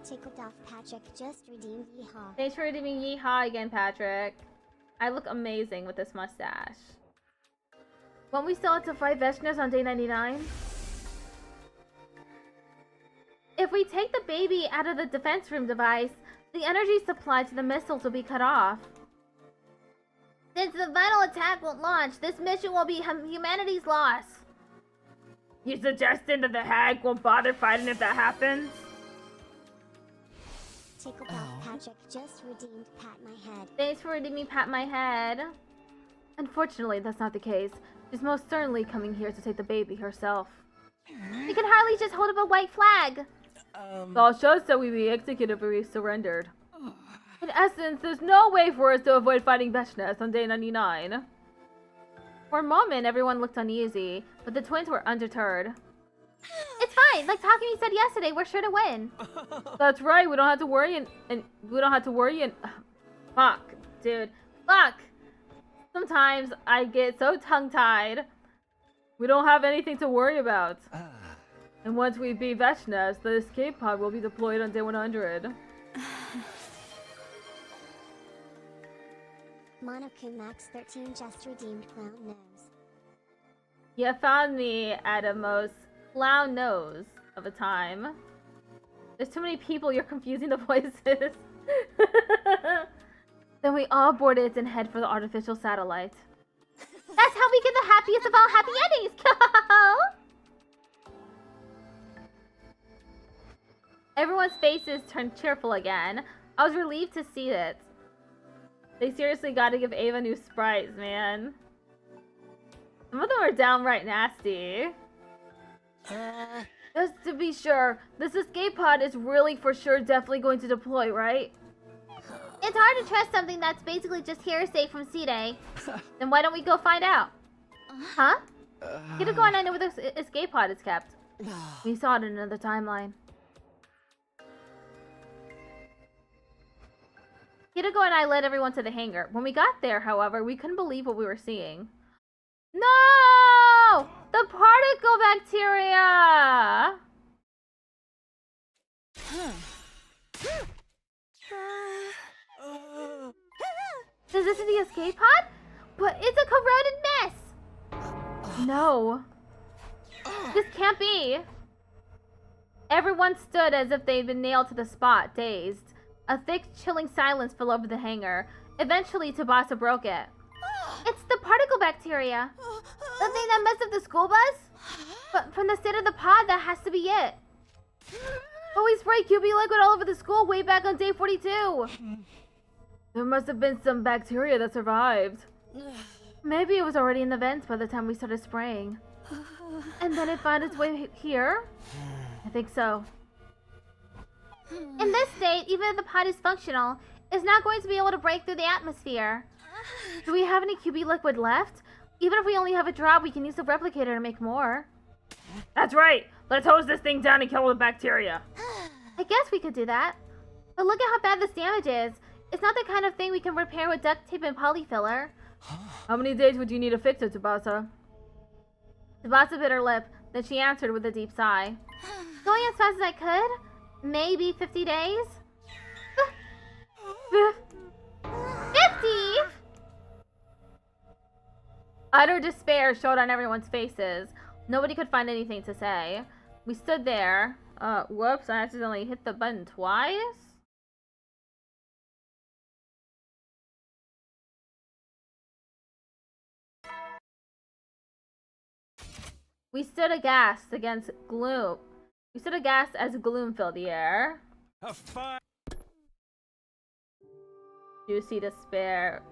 Tickled off Patrick just redeemed Yeehaw. Thanks for redeeming Yeehaw again, Patrick. I look amazing with this mustache. Won't we still have to fight Veshnas on day 99? If we take the baby out of the defense room device, the energy supply to the missiles will be cut off. Since the final attack won't launch, this mission will be humanity's loss. You suggesting that the Hag won't bother fighting if that happens? Tickled off Patrick just redeemed Pat My Head. Thanks for redeeming Pat My Head. Unfortunately, that's not the case. She's most certainly coming here to take the baby herself. We can hardly just hold up a white flag. Sasha said we'd be executed if we surrendered. In essence, there's no way for us to avoid fighting Veshnas on day 99. For a moment, everyone looked uneasy, but the twins were undeterred. It's fine. Like Takumi said yesterday, we're sure to win. That's right. We don't have to worry and we don't have to worry and fuck, dude. Fuck. Sometimes I get so tongue-tied. We don't have anything to worry about. And once we beat Veshnas, the escape pod will be deployed on day 100. Monoku Max 13 just redeemed Clown Nose. You found me at a most clown nose of a time. There's too many people, you're confusing the voices. Then we all board it and head for the artificial satellite. That's how we get the happiest of all happy endings. Everyone's faces turned cheerful again. I was relieved to see it. They seriously gotta give Ava new sprites, man. Some of them are downright nasty. Just to be sure, this escape pod is really for sure definitely going to deploy, right? It's hard to trust something that's basically just hearsay from C-Day. Then why don't we go find out? Huh? Get to go on and know where the escape pod is kept. We saw it in another timeline. Hideko and I led everyone to the hangar. When we got there, however, we couldn't believe what we were seeing. No! The particle bacteria! Is this the escape pod? But it's a corroded mess! No. This can't be. Everyone stood as if they'd been nailed to the spot, dazed. A thick, chilling silence fell over the hangar. Eventually, Tsubasa broke it. It's the particle bacteria. The thing that messed up the school bus? But from the state of the pod, that has to be it. But we sprayed QB liquid all over the school way back on day 42. There must have been some bacteria that survived. Maybe it was already in the vents by the time we started spraying. And then it found its way here? I think so. In this state, even if the pod is functional, it's not going to be able to break through the atmosphere. Do we have any QB liquid left? Even if we only have a drop, we can use the replicator to make more. That's right! Let's hose this thing down and kill the bacteria. I guess we could do that. But look at how bad this damage is. It's not the kind of thing we can repair with duct tape and polyfiller. How many days would you need to fix it, Tsubasa? Tsubasa bit her lip, then she answered with a deep sigh. Going as fast as I could? Maybe 50 days? 50? Utter despair showed on everyone's faces. Nobody could find anything to say. We stood there. Whoops, I accidentally hit the button twice? We stood aghast against gloom. We stood aghast as gloom filled the air. Juicy despair.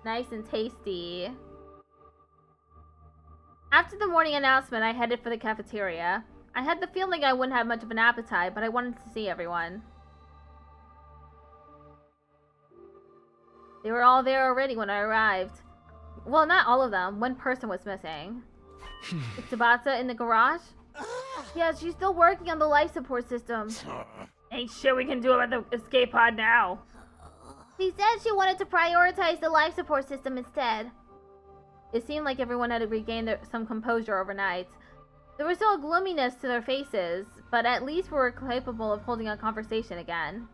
Nice and tasty. After the morning announcement, I headed for the cafeteria. I had the feeling I wouldn't have much of an appetite, but I wanted to see everyone. They were all there already when I arrived. Well, not all of them. One person was missing. Is Tsubasa in the garage? Yeah, she's still working on the life support system. Ain't shit we can do about the escape pod now. She said she wanted to prioritize the life support system instead. It seemed like everyone had regained some composure overnight. There was still a gloominess to their faces, but at least we were capable of holding a conversation again.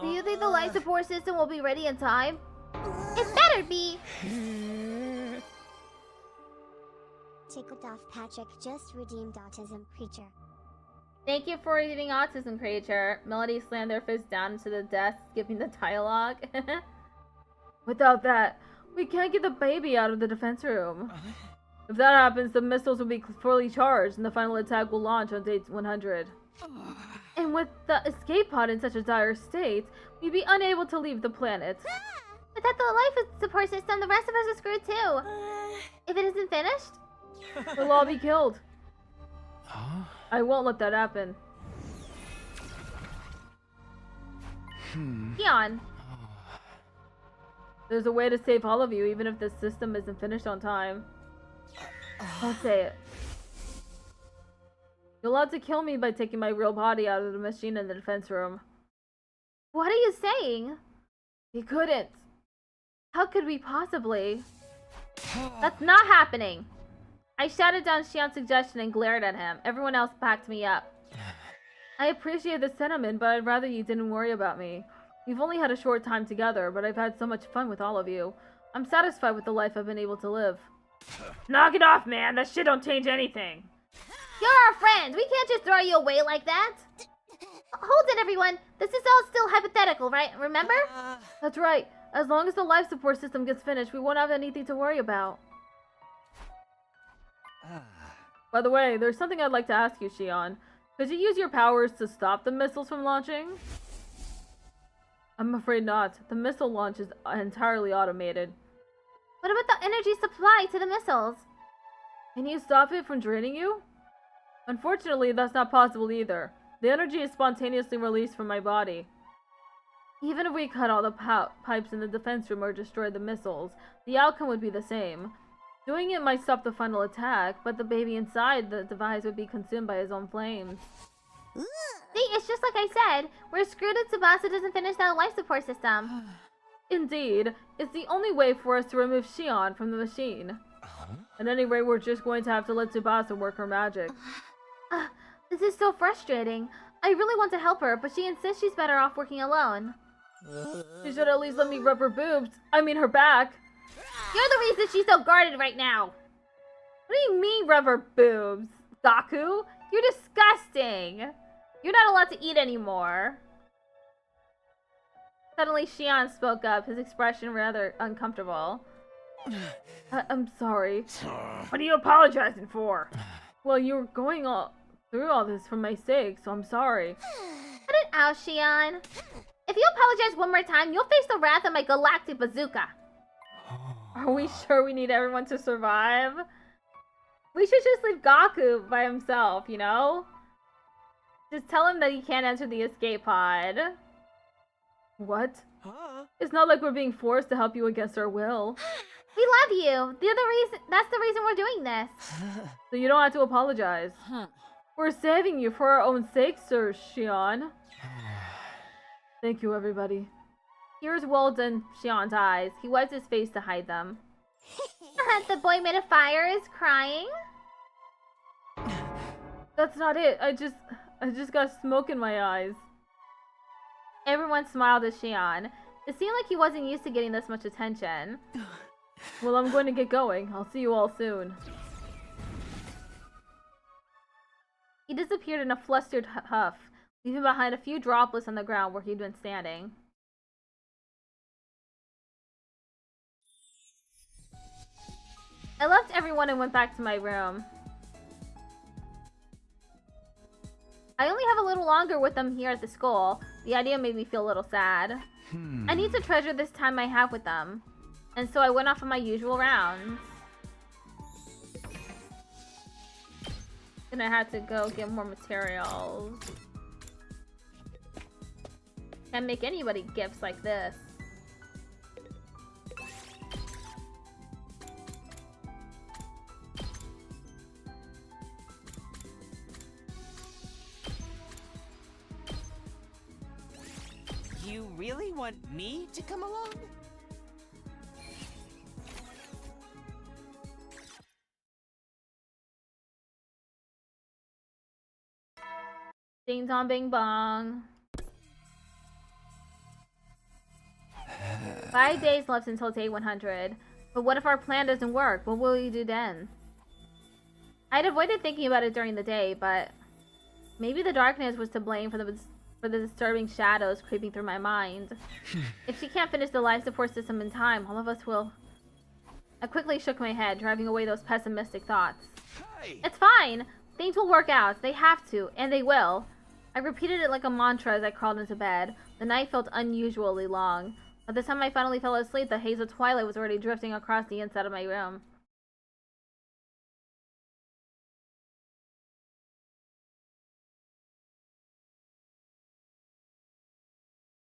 Do you think the life support system will be ready in time? It better be! Tickled off Patrick just redeemed autism creature. Thank you for reading Autism Creature. Melody slammed their fist down into the desk, skipping the dialogue. Without that, we can't get the baby out of the defense room. If that happens, the missiles will be fully charged, and the final attack will launch on day 100. And with the escape pod in such a dire state, we'd be unable to leave the planet. Without the life support system, the rest of us are screwed too. If it isn't finished, we'll all be killed. I won't let that happen. Keon. There's a way to save all of you, even if the system isn't finished on time. Don't say it. You're allowed to kill me by taking my real body out of the machine in the defense room. What are you saying? He couldn't. How could we possibly? That's not happening. I shouted down Xian's suggestion and glared at him. Everyone else backed me up. I appreciate the sentiment, but I'd rather you didn't worry about me. We've only had a short time together, but I've had so much fun with all of you. I'm satisfied with the life I've been able to live. Knock it off, man. That shit don't change anything. You're our friend. We can't just throw you away like that. Hold it, everyone. This is all still hypothetical, right? Remember? That's right. As long as the life support system gets finished, we won't have anything to worry about. By the way, there's something I'd like to ask you, Xian. Could you use your powers to stop the missiles from launching? I'm afraid not. The missile launch is entirely automated. What about the energy supply to the missiles? Can you stop it from draining you? Unfortunately, that's not possible either. The energy is spontaneously released from my body. Even if we cut all the pipes in the defense room or destroy the missiles, the outcome would be the same. Doing it might stop the final attack, but the baby inside the device would be consumed by his own flames. See, it's just like I said. We're screwed if Tsubasa doesn't finish that life support system. Indeed, it's the only way for us to remove Xian from the machine. At any rate, we're just going to have to let Tsubasa work her magic. This is so frustrating. I really want to help her, but she insists she's better off working alone. She should at least let me rub her boobs. I mean her back. You're the reason she's so guarded right now. What do you mean rub her boobs? Gaku? You're disgusting. You're not allowed to eat anymore. Suddenly Xian spoke up, his expression rather uncomfortable. I'm sorry. What are you apologizing for? Well, you were going through all this for my sake, so I'm sorry. Cut it out, Xian. If you apologize one more time, you'll face the wrath of my galactic bazooka. Are we sure we need everyone to survive? We should just leave Gaku by himself, you know? Just tell him that he can't enter the escape pod. What? It's not like we're being forced to help you against our will. We love you. That's the reason we're doing this. So you don't have to apologize. We're saving you for our own sake, Sir Xian. Thank you, everybody. Tears welled in Xian's eyes. He wiped his face to hide them. The boy made of fire is crying. That's not it. I just got smoke in my eyes. Everyone smiled at Xian. It seemed like he wasn't used to getting this much attention. Well, I'm going to get going. I'll see you all soon. He disappeared in a flustered huff, leaving behind a few droplets on the ground where he'd been standing. I left everyone and went back to my room. I only have a little longer with them here at the school. The idea made me feel a little sad. I need to treasure this time I have with them. And so I went off on my usual rounds. Gonna have to go get more materials. Can't make anybody gifts like this. You really want me to come along? Ding dong bing bong. 5 days left until day 100. But what if our plan doesn't work? What will you do then? I'd avoided thinking about it during the day, but maybe the darkness was to blame for the disturbing shadows creeping through my mind. If she can't finish the life support system in time, all of us will. I quickly shook my head, driving away those pessimistic thoughts. Hey. It's fine. Things will work out. They have to, and they will. I repeated it like a mantra as I crawled into bed. The night felt unusually long. By the time I finally fell asleep, the haze of twilight was already drifting across the inside of my room.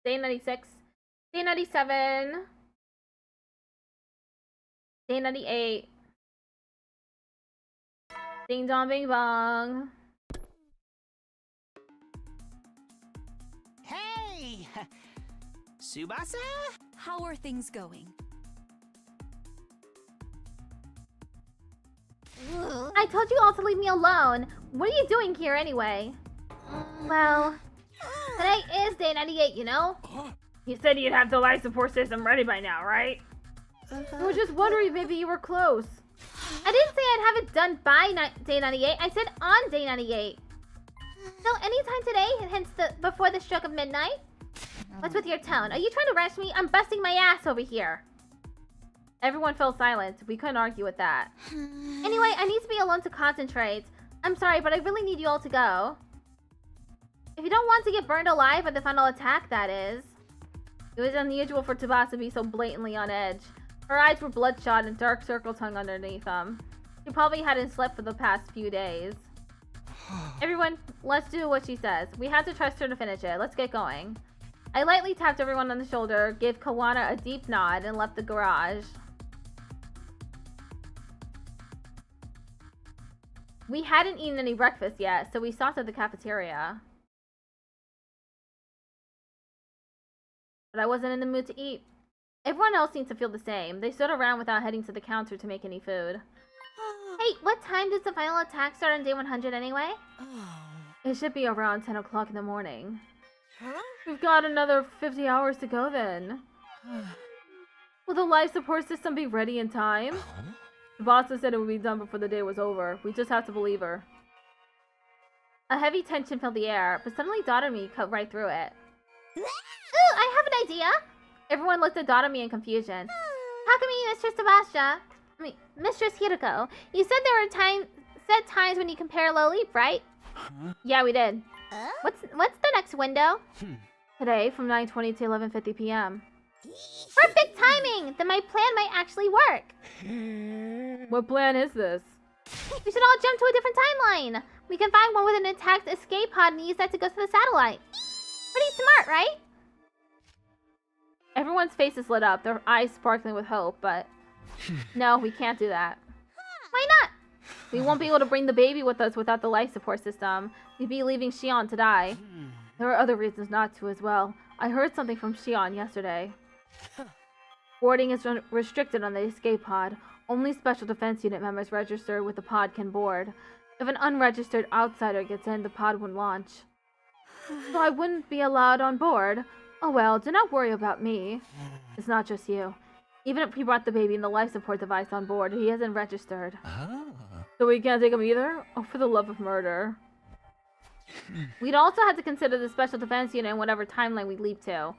Day 96. Day 97. Day 98. Ding dong bing bong. Hey! Tsubasa? How are things going? I told you all to leave me alone. What are you doing here anyway? Well, today is day 98, you know? You said you'd have the life support system ready by now, right? I was just wondering if maybe you were close. I didn't say I'd have it done by day 98. I said on day 98. So anytime today, hence before the stroke of midnight? What's with your tone? Are you trying to rush me? I'm busting my ass over here. Everyone fell silent. We couldn't argue with that. Anyway, I need to be alone to concentrate. I'm sorry, but I really need you all to go. If you don't want to get burned alive by the final attack, that is. It was unusual for Tsubasa to be so blatantly on edge. Her eyes were bloodshot and dark circles hung underneath them. She probably hadn't slept for the past few days. Everyone, let's do what she says. We have to trust her to finish it. Let's get going. I lightly tapped everyone on the shoulder, gave Kawana a deep nod, and left the garage. We hadn't eaten any breakfast yet, so we stopped at the cafeteria. But I wasn't in the mood to eat. Everyone else seemed to feel the same. They stood around without heading to the counter to make any food. Hey, what time does the final attack start on day 100 anyway? It should be around 10 o'clock in the morning. We've got another 50 hours to go then. Will the life support system be ready in time? The boss said it would be done before the day was over. We just have to believe her. A heavy tension filled the air, but suddenly Dotomi cut right through it. Ooh, I have an idea! Everyone looked at Dotomi in confusion. Takumi, Mistress Mistress Hiroko, you said there were set times when you compare low leap, right? Yeah, we did. What's the next window? Today, from 9:20 to 11:50 p.m. Perfect timing! Then my plan might actually work. What plan is this? We should all jump to a different timeline. We can find one with an intact escape pod and use that to go to the satellite. Pretty smart, right? Everyone's faces lit up, their eyes sparkling with hope, but no, we can't do that. Why not? We won't be able to bring the baby with us without the life support system. We'd be leaving Shion to die. There are other reasons not to as well. I heard something from Shion yesterday. Boarding is restricted on the escape pod. Only Special Defense Unit members registered with the pod can board. If an unregistered outsider gets in, the pod wouldn't launch. So I wouldn't be allowed on board. Oh well, do not worry about me. It's not just you. Even if he brought the baby and the life support device on board, he isn't registered. So we can't take him either? Oh, for the love of murder. We'd also have to consider the Special Defense Unit in whatever timeline we leap to.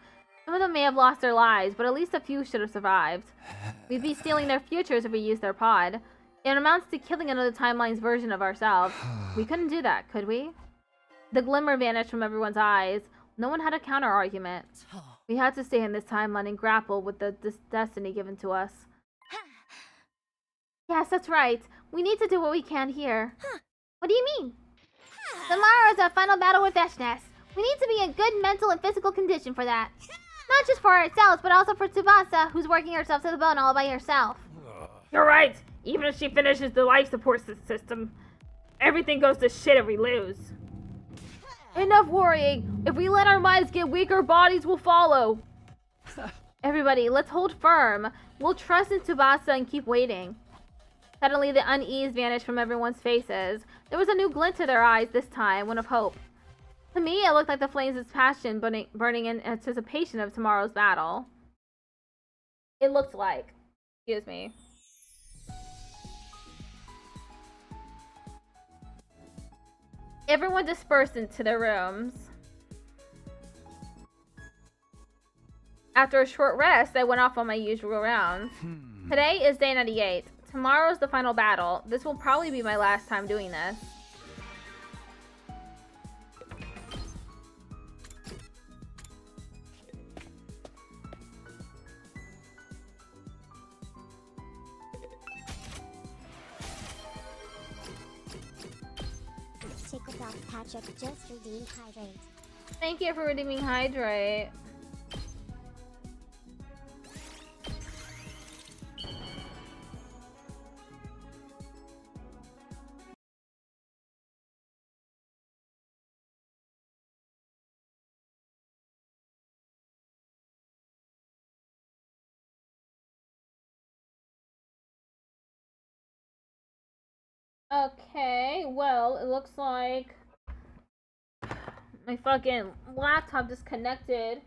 Some of them may have lost their lives, but at least a few should have survived. We'd be stealing their futures if we used their pod. It amounts to killing another timeline's version of ourselves. We couldn't do that, could we? The glimmer vanished from everyone's eyes. No one had a counter-argument. We had to stay in this timeline and grapple with this destiny given to us. Yes, that's right. We need to do what we can here. What do you mean? Tomorrow is our final battle with Veshnes. We need to be in good mental and physical condition for that. Not just for ourselves, but also for Tsubasa, who's working herself to the bone all by herself. You're right. Even if she finishes the life support system, everything goes to shit if we lose. Enough worrying! If we let our minds get weaker, bodies will follow! Everybody, let's hold firm. We'll trust in Tsubasa and keep waiting. Suddenly, the unease vanished from everyone's faces. There was a new glint to their eyes this time, one of hope. To me, it looked like the flames of passion burning in anticipation of tomorrow's battle. It looked like. Excuse me. Everyone dispersed into their rooms. After a short rest, I went off on my usual rounds. Today is day 98. Tomorrow's the final battle. This will probably be my last time doing this. Tickled off Patrick just redeemed Hydrate. Thank you for redeeming Hydrate. Okay, well, it looks like my fucking laptop disconnected.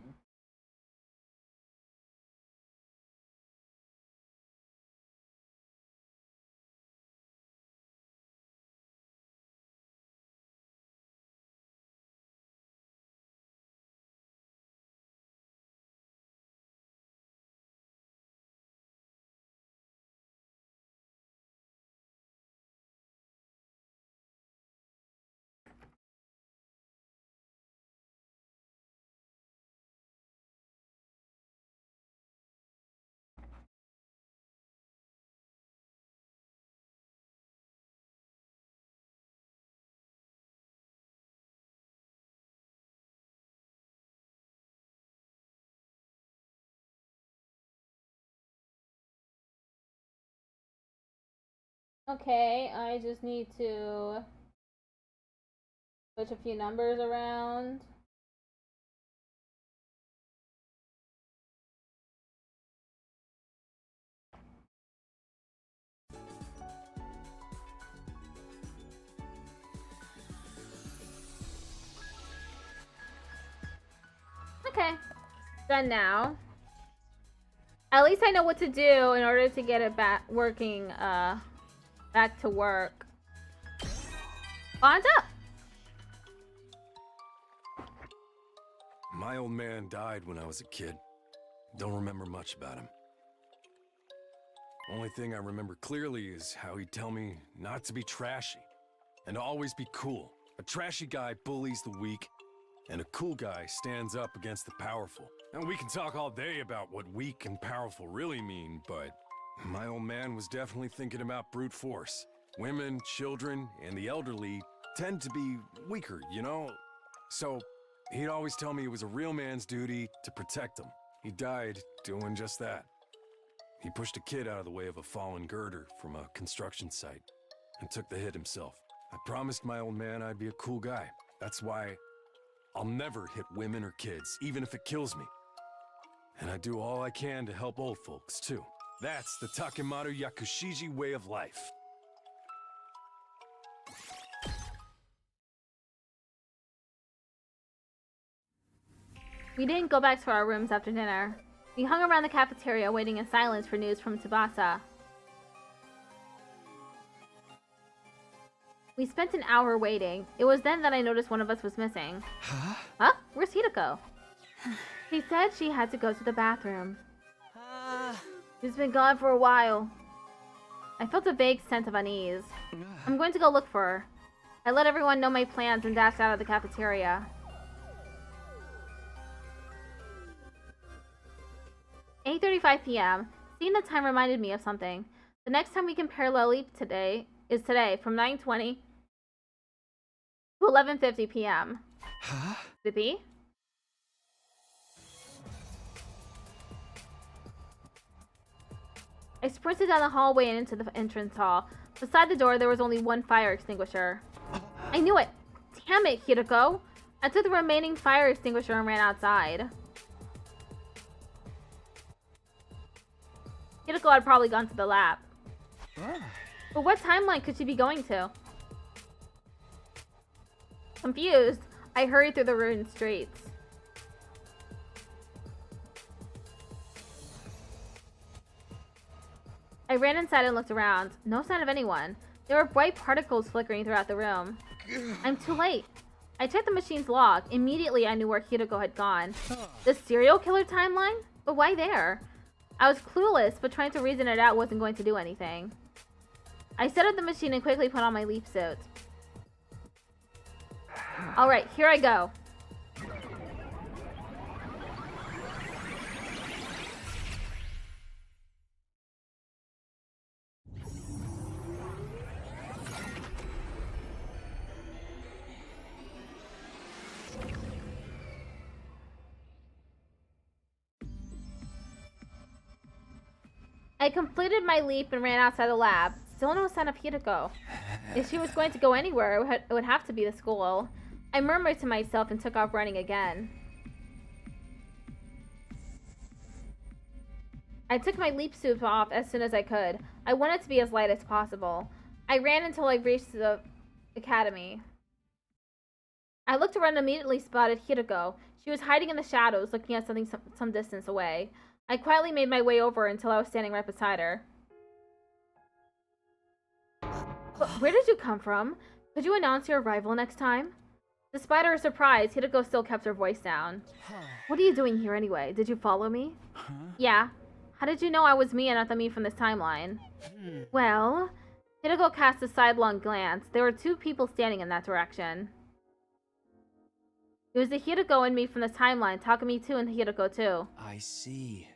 Okay, I just need to switch a few numbers around. Okay, done now. At least I know what to do in order to get it back working, back to work. Bonds up! My old man died when I was a kid. Don't remember much about him. Only thing I remember clearly is how he'd tell me not to be trashy and to always be cool. A trashy guy bullies the weak, and a cool guy stands up against the powerful. And we can talk all day about what weak and powerful really mean, but my old man was definitely thinking about brute force. Women, children, and the elderly tend to be weaker, you know? So he'd always tell me it was a real man's duty to protect them. He died doing just that. He pushed a kid out of the way of a fallen girder from a construction site and took the hit himself. I promised my old man I'd be a cool guy. That's why I'll never hit women or kids, even if it kills me. And I do all I can to help old folks, too. That's the Takemaru Yakushiji way of life. We didn't go back to our rooms after dinner. We hung around the cafeteria waiting in silence for news from Tsubasa. We spent an hour waiting. It was then that I noticed one of us was missing. Huh? Where's Hideko? She said she had to go to the bathroom. She's been gone for a while. I felt a vague sense of unease. I'm going to go look for her. I let everyone know my plans and dashed out of the cafeteria. 8:35 p.m. Seeing the time reminded me of something. The next time we can parallel today is today from 9:20 to 11:50 p.m. Huh? Could it be? I sprinted down the hallway and into the entrance hall. Beside the door, there was only one fire extinguisher. I knew it! Damn it, Hideko! I took the remaining fire extinguisher and ran outside. Hideko had probably gone to the lab. But what timeline could she be going to? Confused, I hurried through the ruined streets. I ran inside and looked around. No sign of anyone. There were bright particles flickering throughout the room. I'm too late. I checked the machine's log. Immediately, I knew where Hideko had gone. The serial killer timeline? But why there? I was clueless, but trying to reason it out wasn't going to do anything. I set up the machine and quickly put on my leap suit. Alright, here I go. I completed my leap and ran outside the lab. Still no sign of Hideko. If she was going to go anywhere, it would have to be the school. I murmured to myself and took off running again. I took my leap suit off as soon as I could. I wanted to be as light as possible. I ran until I reached the academy. I looked around and immediately spotted Hideko. She was hiding in the shadows, looking at something some distance away. I quietly made my way over until I was standing right beside her. Where did you come from? Could you announce your arrival next time? Despite her surprise, Hideko still kept her voice down. What are you doing here anyway? Did you follow me? Yeah. How did you know I was me and not the me from this timeline? Well, Hideko cast a sidelong glance. There were two people standing in that direction. It was the Hideko and me from this timeline, Takumi 2 and Hideko 2. I see.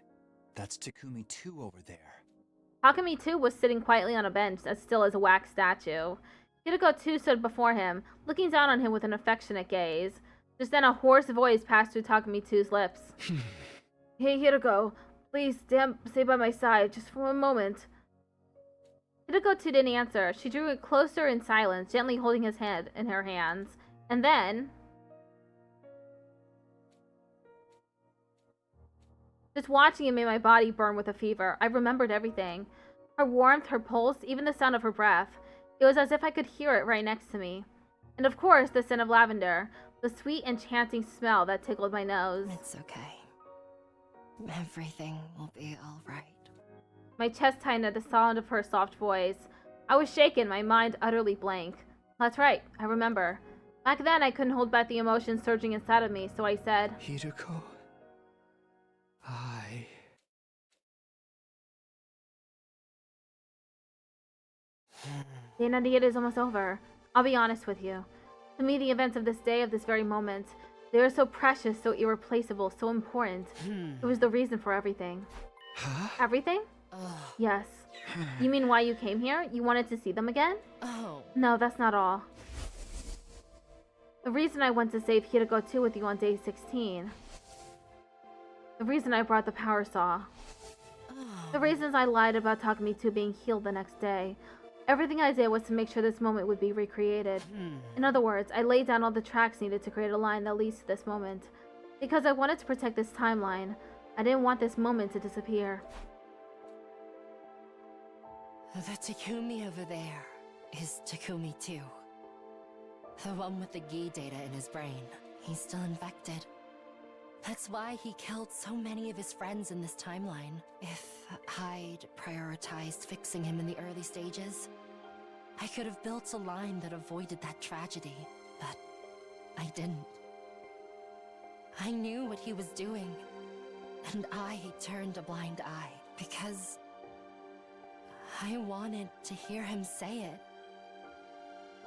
That's Takumi 2 over there. Takumi 2 was sitting quietly on a bench, as still as a wax statue. Hideko 2 stood before him, looking down on him with an affectionate gaze. Just then a hoarse voice passed through Takumi 2's lips. Hey Hideko, please stay by my side, just for one moment. Hideko 2 didn't answer. She drew it closer in silence, gently holding his hand in her hands. And then... just watching it made my body burn with a fever. I remembered everything. Her warmth, her pulse, even the sound of her breath. It was as if I could hear it right next to me. And of course, the scent of lavender. The sweet, enchanting smell that tickled my nose. It's okay. Everything will be alright. My chest tightened at the sound of her soft voice. I was shaken, my mind utterly blank. That's right, I remember. Back then, I couldn't hold back the emotions surging inside of me, so I said... Hideko... The night is almost over. I'll be honest with you. To me, the events of this day, of this very moment, they are so precious, so irreplaceable, so important. It was the reason for everything. Huh? Everything? Yes. You mean why you came here? You wanted to see them again? No, that's not all. The reason I went to save Hideko 2 with you on day 16. The reason I brought the power saw. The reasons I lied about Takumi 2 being healed the next day. Everything I did was to make sure this moment would be recreated. In other words, I laid down all the tracks needed to create a line that leads to this moment. Because I wanted to protect this timeline. I didn't want this moment to disappear. The Takumi over there is Takumi 2. The one with the Gi data in his brain. He's still infected. That's why he killed so many of his friends in this timeline. If I'd prioritized fixing him in the early stages, I could have built a line that avoided that tragedy, but I didn't. I knew what he was doing, and I turned a blind eye because I wanted to hear him say it.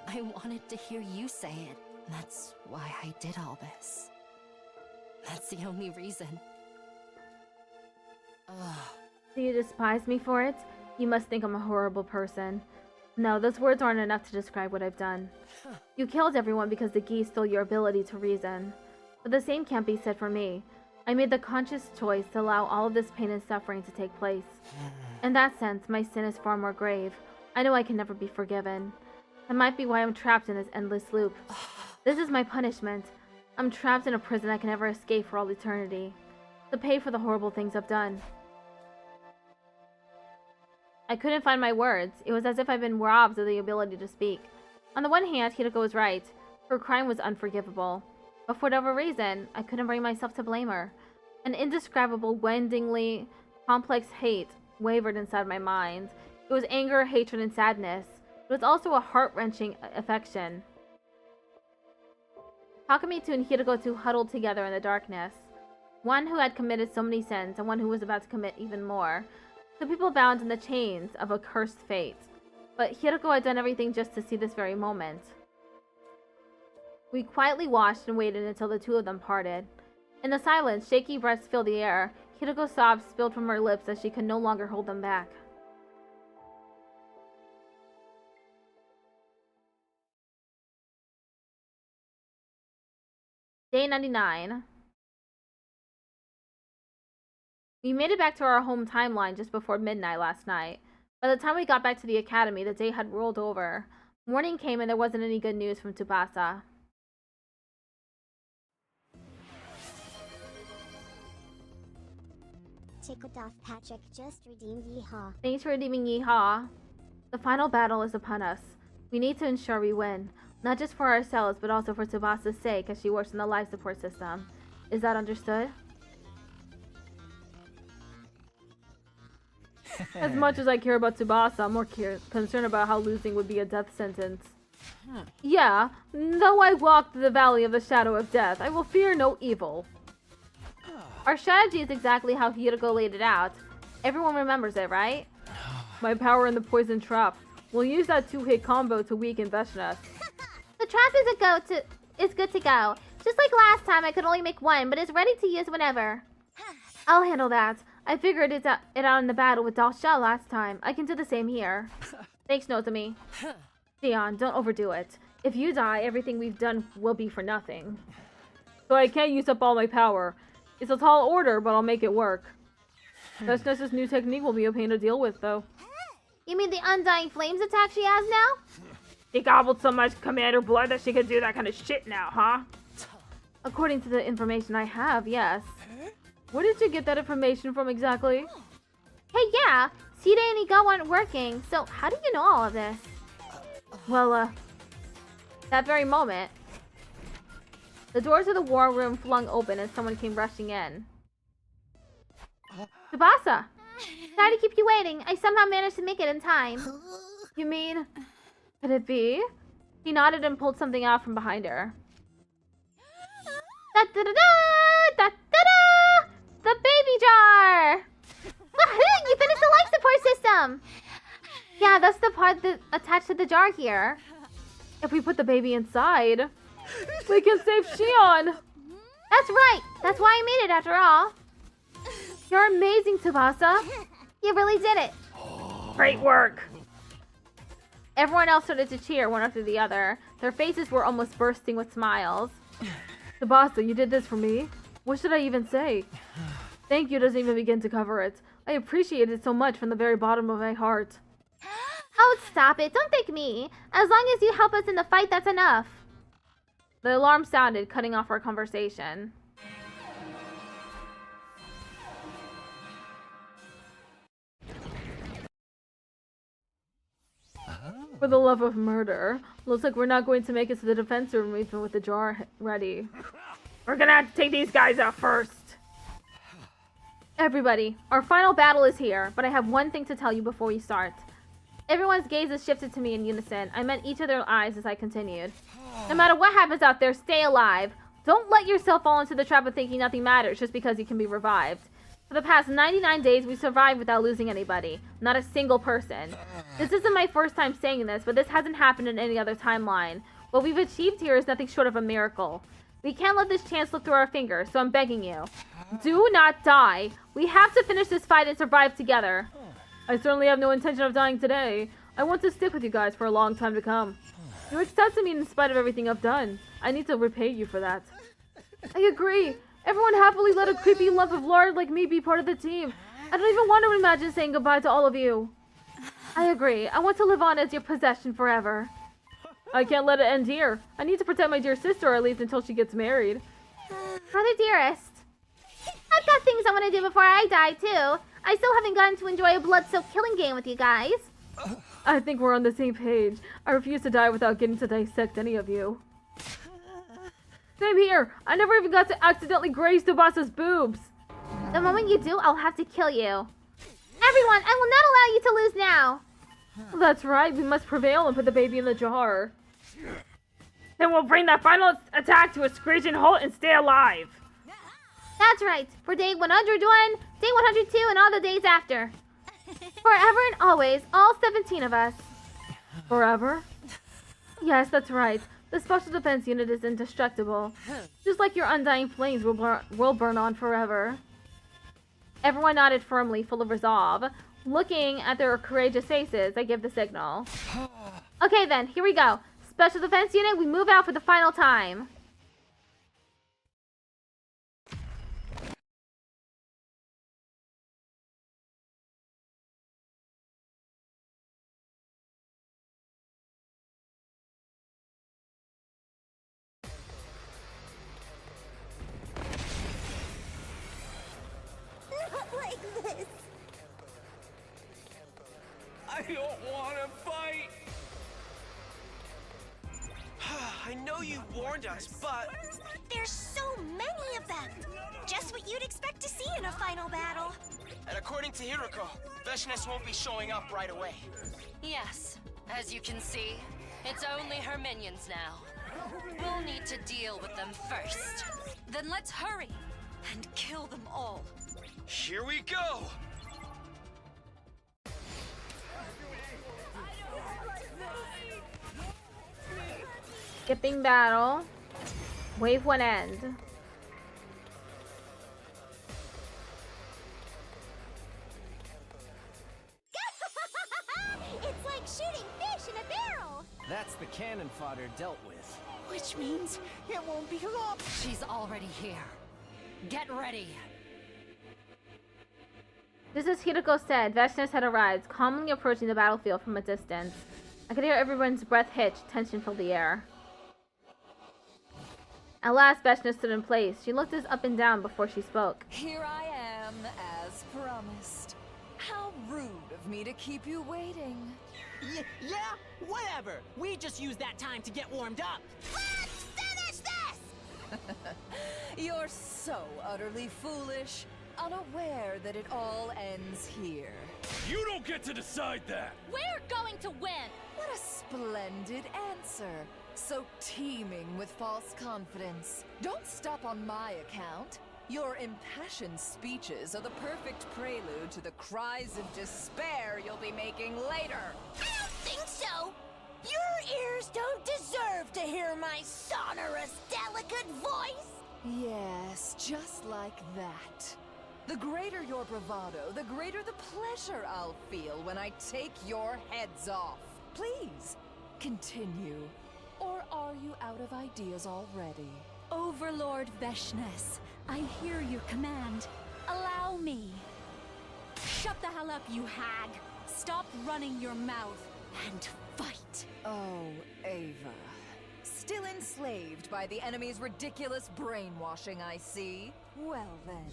I wanted to hear you say it. That's why I did all this. That's the only reason. Do you despise me for it? You must think I'm a horrible person. No, those words aren't enough to describe what I've done. You killed everyone because the Gi stole your ability to reason. But the same can't be said for me. I made the conscious choice to allow all of this pain and suffering to take place. In that sense, my sin is far more grave. I know I can never be forgiven. That might be why I'm trapped in this endless loop. This is my punishment. I'm trapped in a prison I can never escape for all eternity. To pay for the horrible things I've done. I couldn't find my words. It was as if I'd been robbed of the ability to speak. On the one hand, Hideko was right. Her crime was unforgivable. But for whatever reason, I couldn't bring myself to blame her. An indescribable, wendingly complex hate wavered inside my mind. It was anger, hatred, and sadness. It was also a heart-wrenching affection. Takamitu and Hideko huddled together in the darkness. One who had committed so many sins, and one who was about to commit even more. Two people bound in the chains of a cursed fate. But Hideko had done everything just to see this very moment. We quietly watched and waited until the two of them parted. In the silence, shaky breaths filled the air. Hideko's sobs spilled from her lips as she could no longer hold them back. Day 99. We made it back to our home timeline just before midnight last night. By the time we got back to the academy, the day had rolled over. Morning came and there wasn't any good news from Tsubasa. Tickled off Patrick just redeemed Yeehaw. Thanks for redeeming Yeehaw. The final battle is upon us. We need to ensure we win. Not just for ourselves, but also for Tsubasa's sake as she works in the life support system. Is that understood? As much as I care about Tsubasa, I'm more concerned about how losing would be a death sentence. Yeah, though I walk through the valley of the shadow of death, I will fear no evil. Our strategy is exactly how Hideko laid it out. Everyone remembers it, right? My power in the poison trap. We'll use that two-hit combo to weaken Veshnas. The trap is good to go. Just like last time, I could only make one, but it's ready to use whenever. I'll handle that. I figured it out in the battle with Dalsha last time. I can do the same here. Thanks, Nozomi. Dion, don't overdo it. If you die, everything we've done will be for nothing. So I can't use up all my power. It's a tall order, but I'll make it work. Veshnas' new technique will be a pain to deal with, though. You mean the Undying Flames attack she has now? She gobbled so much commander blood that she could do that kind of shit now, huh? According to the information I have, yes. Where did you get that information from exactly? Hey, yeah. Sita and Iga aren't working, so how do you know all of this? Well, that very moment, the doors of the war room flung open and someone came rushing in. Tsubasa! Sorry to keep you waiting. I somehow managed to make it in time. You mean... Could it be? He nodded and pulled something out from behind her. Da-da-da-da! Da-da-da! The baby jar! You finished the life support system! Yeah, that's the part that attached to the jar here. If we put the baby inside, we can save Shion! That's right! That's why I made it after all. You're amazing, Tsubasa. You really did it. Great work. Everyone else started to cheer one after the other. Their faces were almost bursting with smiles. Tsubasa, you did this for me? What should I even say? Thank you doesn't even begin to cover it. I appreciate it so much from the very bottom of my heart. Oh, stop it. Don't thank me. As long as you help us in the fight, that's enough. The alarm sounded, cutting off our conversation. For the love of murder. Looks like we're not going to make it to the defense room even with the jar ready. We're gonna have to take these guys out first. Everybody, our final battle is here, but I have one thing to tell you before we start. Everyone's gazes shifted to me in unison. I met each of their eyes as I continued. No matter what happens out there, stay alive. Don't let yourself fall into the trap of thinking nothing matters just because you can be revived. For the past 99 days, we survived without losing anybody. Not a single person. This isn't my first time saying this, but this hasn't happened in any other timeline. What we've achieved here is nothing short of a miracle. We can't let this chance slip through our fingers, so I'm begging you. Do not die. We have to finish this fight and survive together. I certainly have no intention of dying today. I want to stick with you guys for a long time to come. You accepted me in spite of everything I've done. I need to repay you for that. I agree. Everyone happily let a creepy lump of lard like me be part of the team. I don't even want to imagine saying goodbye to all of you. I agree. I want to live on as your possession forever. I can't let it end here. I need to protect my dear sister, or at least until she gets married. Brother dearest, I've got things I want to do before I die, too. I still haven't gotten to enjoy a blood-soaked killing game with you guys. I think we're on the same page. I refuse to die without getting to dissect any of you. Same here. I never even got to accidentally graze the boss's boobs. The moment you do, I'll have to kill you. Everyone, I will not allow you to lose now. That's right. We must prevail and put the baby in the jar. Then we'll bring that final attack to a screeching halt and stay alive. That's right. For day 101, day 102, and all the days after. Forever and always, all 17 of us. Forever? Yes, that's right. The Special Defense Unit is indestructible. Just like your undying flames will burn on forever. Everyone nodded firmly, full of resolve. Looking at their courageous faces, I give the signal. Okay then, here we go. Special Defense Unit, we move out for the final time. I don't want to fight! I know you warned us, but... There's so many of them! Just what you'd expect to see in a final battle. And according to Hiroko, Veshness won't be showing up right away. Yes, as you can see, it's only her minions now. We'll need to deal with them first. Then let's hurry and kill them all. Here we go! Skipping battle. Wave 1 end. It's like shooting fish in a barrel! That's the cannon fodder dealt with. Which means it won't be long. She's already here. Get ready. Just as Hiroko said, Veshness had arrived, calmly approaching the battlefield from a distance. I could hear everyone's breath hitch, tension filled the air. At last, Veshness stood in place. She looked us up and down before she spoke. Here I am, as promised. How rude of me to keep you waiting. Yeah, whatever. We just used that time to get warmed up. Let's finish this! You're so utterly foolish, unaware that it all ends here. You don't get to decide that! We're going to win! What a splendid answer. So teeming with false confidence. Don't stop on my account. Your impassioned speeches are the perfect prelude to the cries of despair you'll be making later. I don't think so! Your ears don't deserve to hear my sonorous, delicate voice! Yes, just like that. The greater your bravado, the greater the pleasure I'll feel when I take your heads off. Please, continue. Or are you out of ideas already? Overlord Veshness, I hear your command. Allow me. Shut the hell up, you hag. Stop running your mouth and fight. Oh, Ava. Still enslaved by the enemy's ridiculous brainwashing, I see. Well then,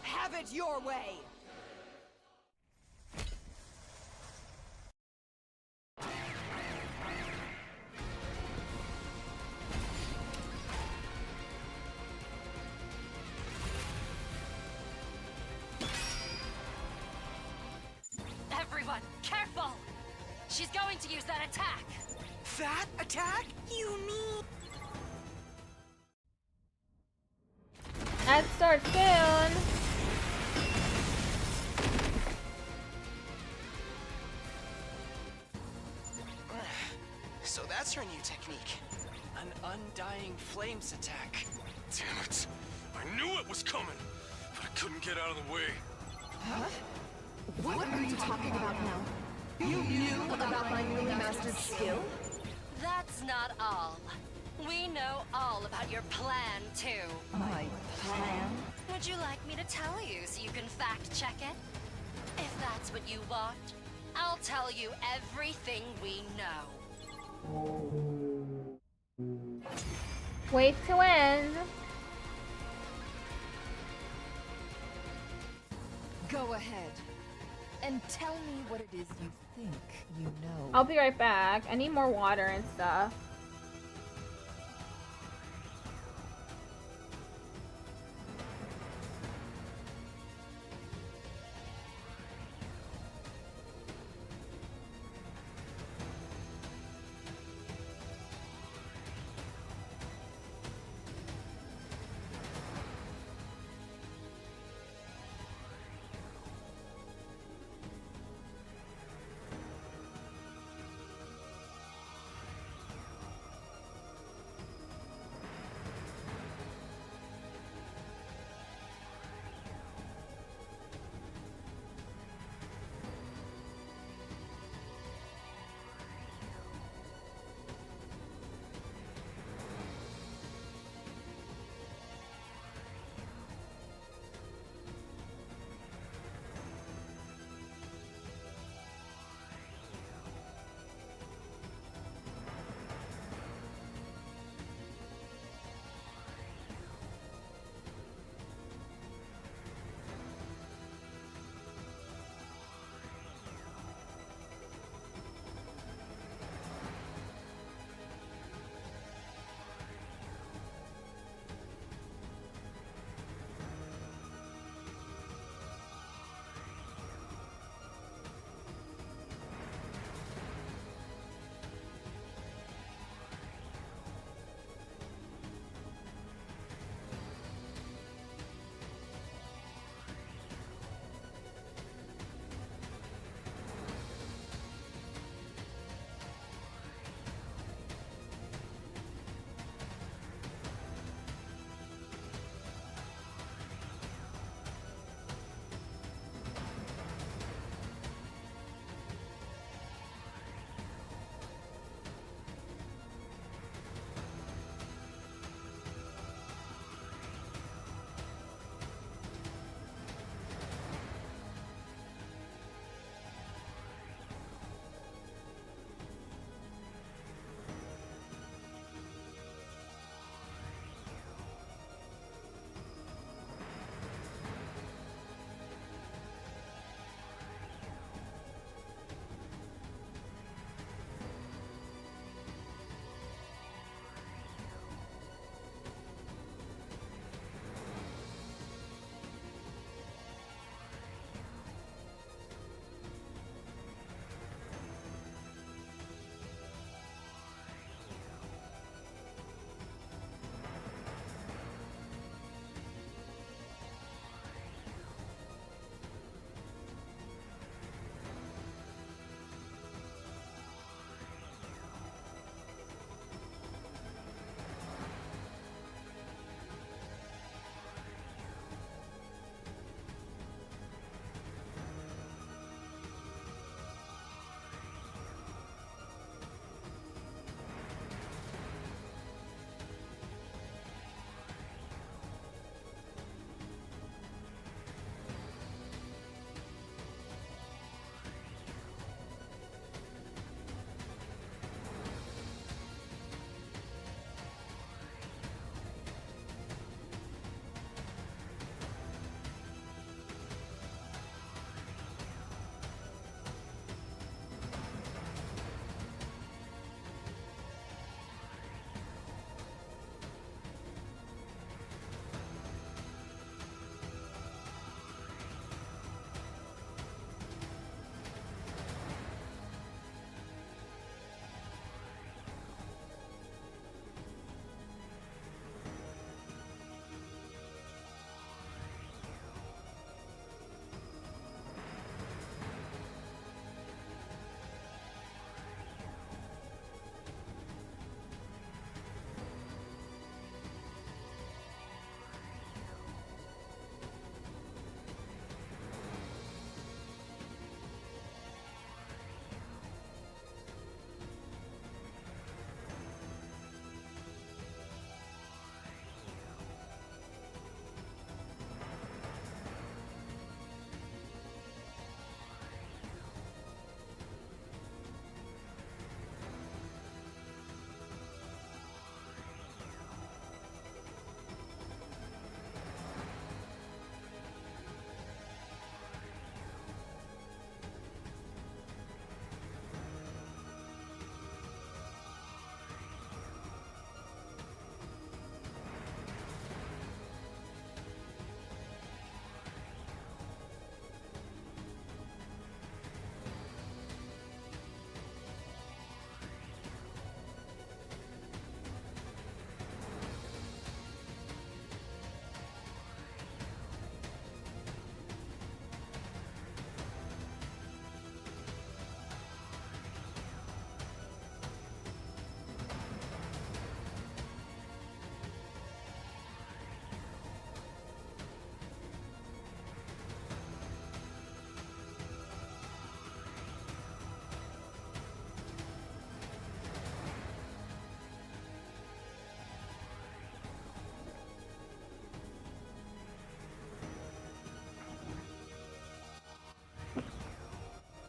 have it your way! Everyone, careful! She's going to use that attack! That attack? You mean... Ad starts soon! So that's her new technique. An undying flames attack. Damn it! I knew it was coming, but I couldn't get out of the way. Huh? What are you talking about now? You knew about my newly mastered skill? That's not all. We know all about your plan, too. My plan? Would you like me to tell you so you can fact-check it? If that's what you want, I'll tell you everything we know. Wait to end. Go ahead and tell me what it is you think you know. I'll be right back. I need more water and stuff.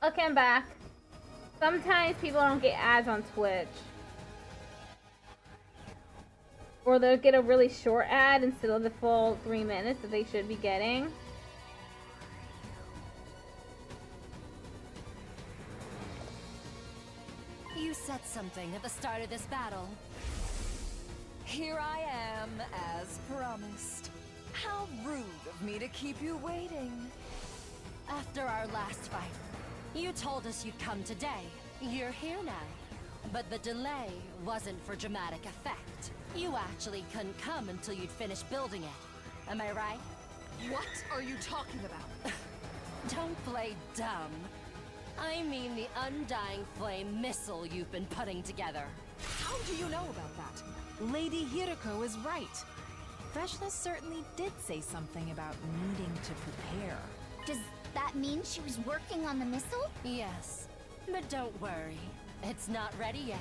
Okay, I'm back. Sometimes people don't get ads on Twitch. Or they'll get a really short ad instead of the full 3 minutes that they should be getting. You said something at the start of this battle. Here I am, as promised. How rude of me to keep you waiting. After our last fight, you told us you'd come today. You're here now. But the delay wasn't for dramatic effect. You actually couldn't come until you'd finished building it. Am I right? What are you talking about? Don't play dumb. I mean the undying flame missile you've been putting together. How do you know about that? Lady Hiroko is right. Freshness certainly did say something about needing to prepare. Does that mean she was working on the missile? Yes, but don't worry. It's not ready yet.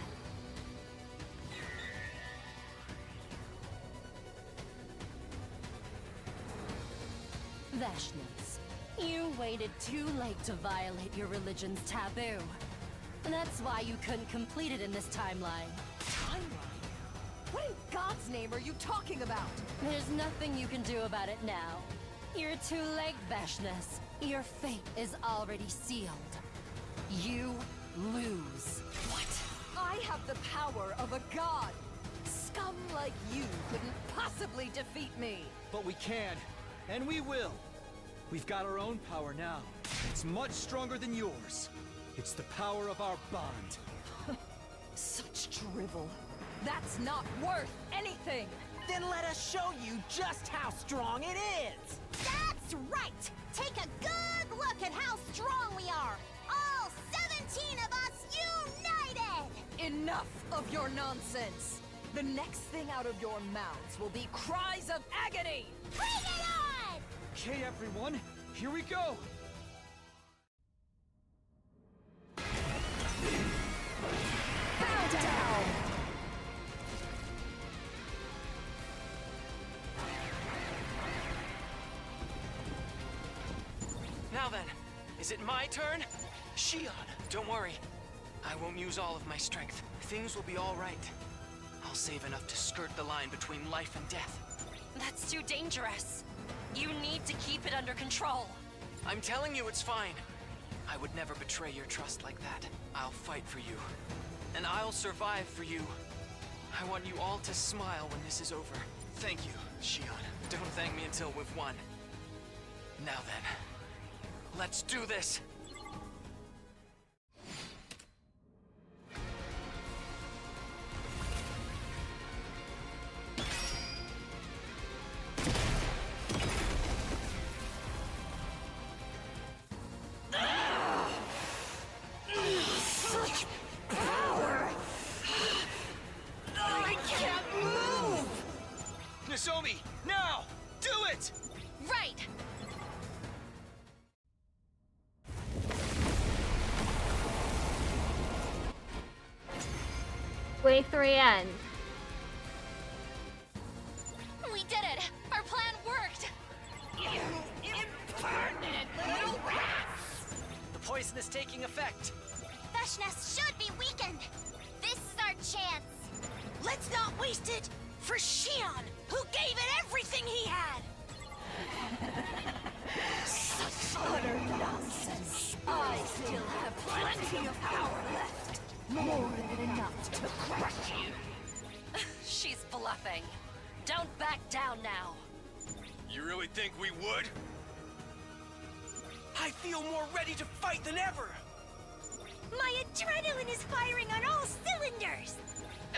Veshness, you waited too late to violate your religion's taboo. That's why you couldn't complete it in this timeline. Timeline? What in God's name are you talking about? There's nothing you can do about it now. You're too late, Veshness. Your fate is already sealed. You lose. What? I have the power of a god. Scum like you couldn't possibly defeat me. But we can, and we will. We've got our own power now. It's much stronger than yours. It's the power of our bond. Such drivel. That's not worth anything. Then let us show you just how strong it is. That's right! Take a good look at how strong we are! All 17 of us united! Enough of your nonsense! The next thing out of your mouths will be cries of agony! Bring it on! Okay, everyone, here we go! Bow down! Now then, is it my turn? Shion, don't worry. I won't use all of my strength. Things will be all right. I'll save enough to skirt the line between life and death. That's too dangerous. You need to keep it under control. I'm telling you it's fine. I would never betray your trust like that. I'll fight for you. And I'll survive for you. I want you all to smile when this is over. Thank you, Shion. Don't thank me until we've won. Now then, let's do this! Such power! I can't move! Nozomi, now! Do it! Right! Wave 3 ends. We did it! Our plan worked! You impertinent little rats! The poison is taking effect. Veshness should be weakened! This is our chance! Let's not waste it for Shion, who gave it everything he had! Such utter nonsense. I still have plenty of power left. More than enough to crush you. She's bluffing. Don't back down now. You really think we would? I feel more ready to fight than ever! My adrenaline is firing on all cylinders!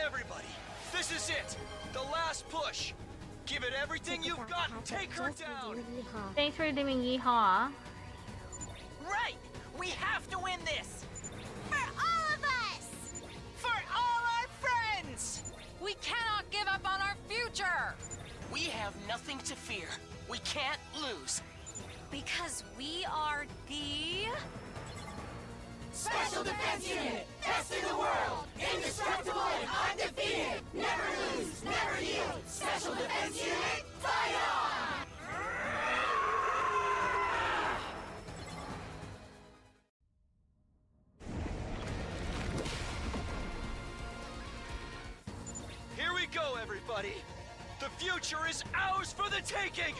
Everybody, this is it! The last push! Give it everything you've got and take her down! Thanks for redeeming Yeehaw. Right! We have to win this! For all of us! For all our friends! We cannot give up on our future! We have nothing to fear. We can't lose. Because we are the... Special Defense Unit! Best in the world! Indestructible and undefeated! Never lose, never yield! Special Defense Unit, fight on! go, everybody! The future is ours for the taking!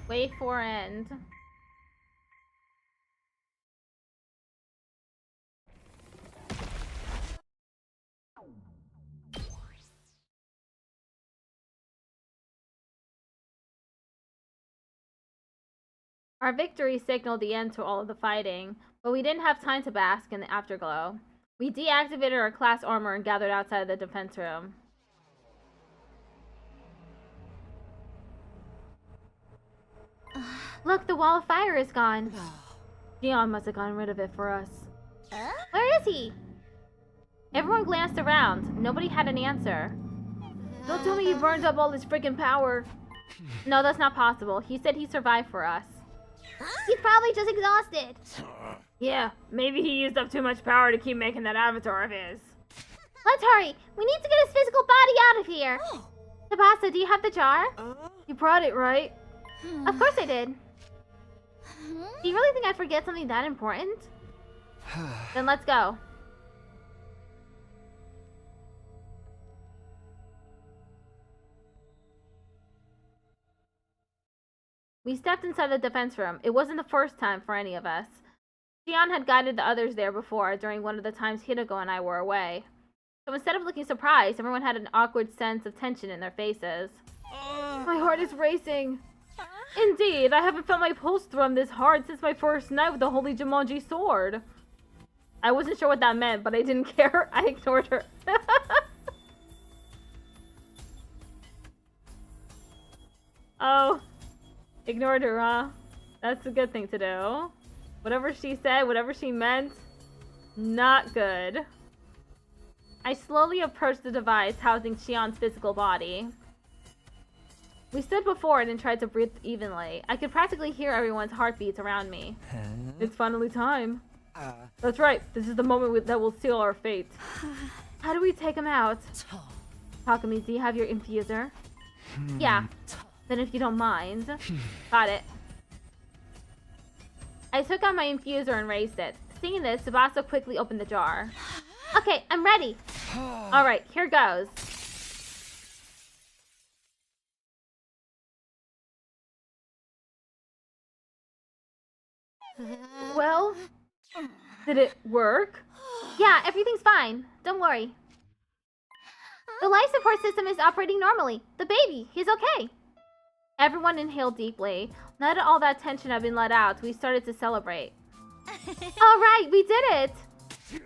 Wait for end. Our victory signaled the end to all of the fighting, but we didn't have time to bask in the afterglow. We deactivated our class armor and gathered outside the defense room. Look, the wall of fire is gone. Xion must have gotten rid of it for us. Where is he? Everyone glanced around. Nobody had an answer. Don't tell me he burned up all his freaking power. No, that's not possible. He said he survived for us. He's probably just exhausted. Yeah, maybe he used up too much power to keep making that avatar of his. Let's hurry. We need to get his physical body out of here. Tsubasa, do you have the jar? You brought it, right? Of course I did. Do you really think I'd forget something that important? Then let's go. We stepped inside the defense room. It wasn't the first time for any of us. Xion had guided the others there before during one of the times Hideko and I were away. So instead of looking surprised, everyone had an awkward sense of tension in their faces. My heart is racing. Indeed, I haven't felt my pulse drum this hard since my first night with the Holy Jumanji sword. I wasn't sure what that meant, but I didn't care. I ignored her. Oh, ignored her, huh? That's a good thing to do. Whatever she said, whatever she meant, not good. I slowly approached the device housing Xion's physical body. We stood before it and tried to breathe evenly. I could practically hear everyone's heartbeats around me. It's finally time. That's right. This is the moment that will seal our fate. How do we take him out? Takumi, do you have your infuser? Yeah. Then if you don't mind. Got it. I took out my infuser and raised it. Seeing this, Tsubasa quickly opened the jar. Okay, I'm ready. Alright, here goes. Well, did it work? Yeah, everything's fine. Don't worry. The life support system is operating normally. The baby, he's okay. Everyone inhaled deeply. Now that all that tension had been let out, we started to celebrate. Alright, we did it!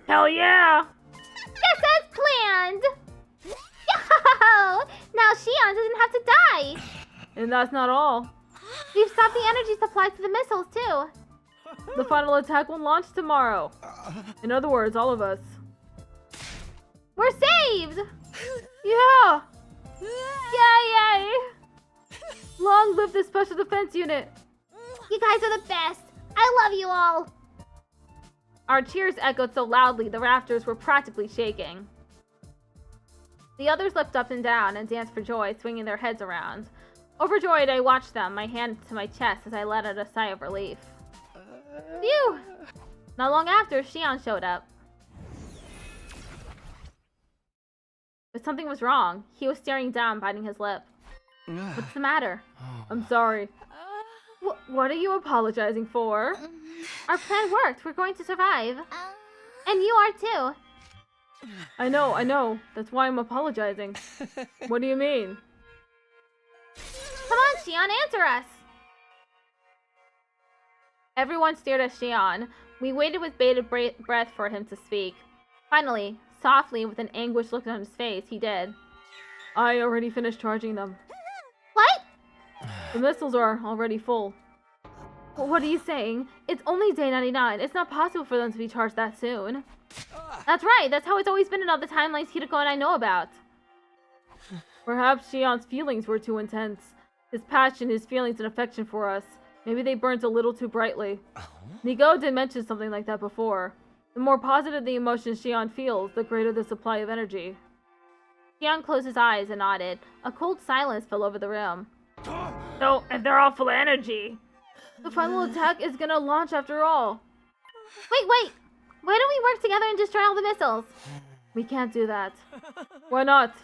Hell yeah! Just as planned! Yo! Now Xion doesn't have to die! And that's not all. We've stopped the energy supply to the missiles, too. The final attack will launch tomorrow. In other words, all of us. We're saved! Yeah! Yay! Long live the Special Defense Unit! You guys are the best! I love you all! Our cheers echoed so loudly the rafters were practically shaking. The others leapt up and down and danced for joy, swinging their heads around. Overjoyed, I watched them, my hand to my chest as I let out a sigh of relief. Phew! Not long after, Xion showed up. But something was wrong. He was staring down, biting his lip. What's the matter? I'm sorry. What are you apologizing for? Our plan worked. We're going to survive. And you are too. I know. That's why I'm apologizing. What do you mean? Xion, answer us! Everyone stared at Xion. We waited with bated breath for him to speak. Finally, softly, with an anguished look on his face, he did. I already finished charging them. What? The missiles are already full. What are you saying? It's only day 99. It's not possible for them to be charged that soon. That's right. That's how it's always been in all the timelines Hideko and I know about. Perhaps Xion's feelings were too intense. His passion, his feelings and affection for us. Maybe they burnt a little too brightly. Nigo did mention something like that before. The more positive the emotion Xion feels, the greater the supply of energy. Xion closed his eyes and nodded. A cold silence fell over the room. So, if they're all full of energy, the final attack is gonna launch after all. Wait! Why don't we work together and destroy all the missiles? We can't do that. Why not?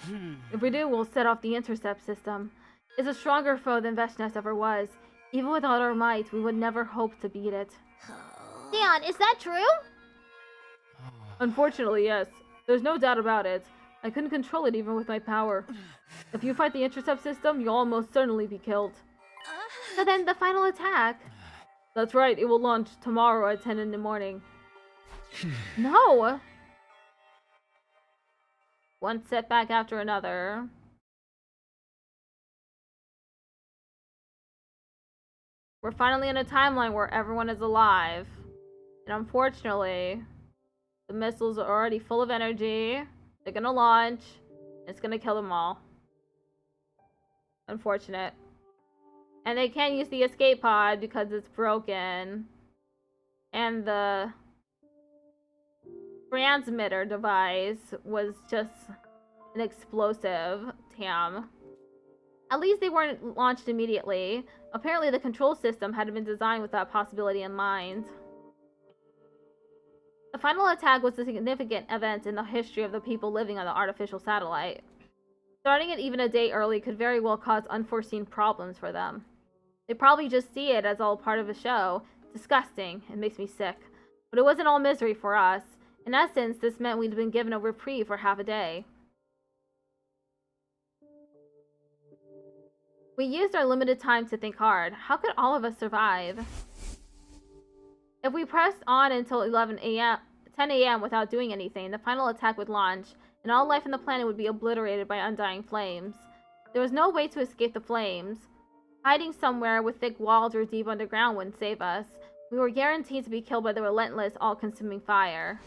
If we do, we'll set off the intercept system. It's a stronger foe than Veshnes ever was. Even with all our might, we would never hope to beat it. Xion, is that true? Unfortunately, yes. There's no doubt about it. I couldn't control it even with my power. If you fight the intercept system, you'll almost certainly be killed. So then the final attack? That's right, it will launch tomorrow at 10 in the morning. No! One setback after another. We're finally in a timeline where everyone is alive. And unfortunately, the missiles are already full of energy. They're gonna launch. It's gonna kill them all. Unfortunate. And they can't use the escape pod because it's broken. And the transmitter device was just an explosive. Damn. At least they weren't launched immediately. Apparently the control system had been designed with that possibility in mind. The final attack was a significant event in the history of the people living on the artificial satellite. Starting it even a day early could very well cause unforeseen problems for them. They probably just see it as all part of a show. Disgusting. It makes me sick. But it wasn't all misery for us. In essence, this meant we'd been given a reprieve for half a day. We used our limited time to think hard. How could all of us survive? If we pressed on until 10 a.m. without doing anything, the final attack would launch, and all life on the planet would be obliterated by undying flames. There was no way to escape the flames. Hiding somewhere with thick walls or deep underground wouldn't save us. We were guaranteed to be killed by the relentless, all-consuming fire.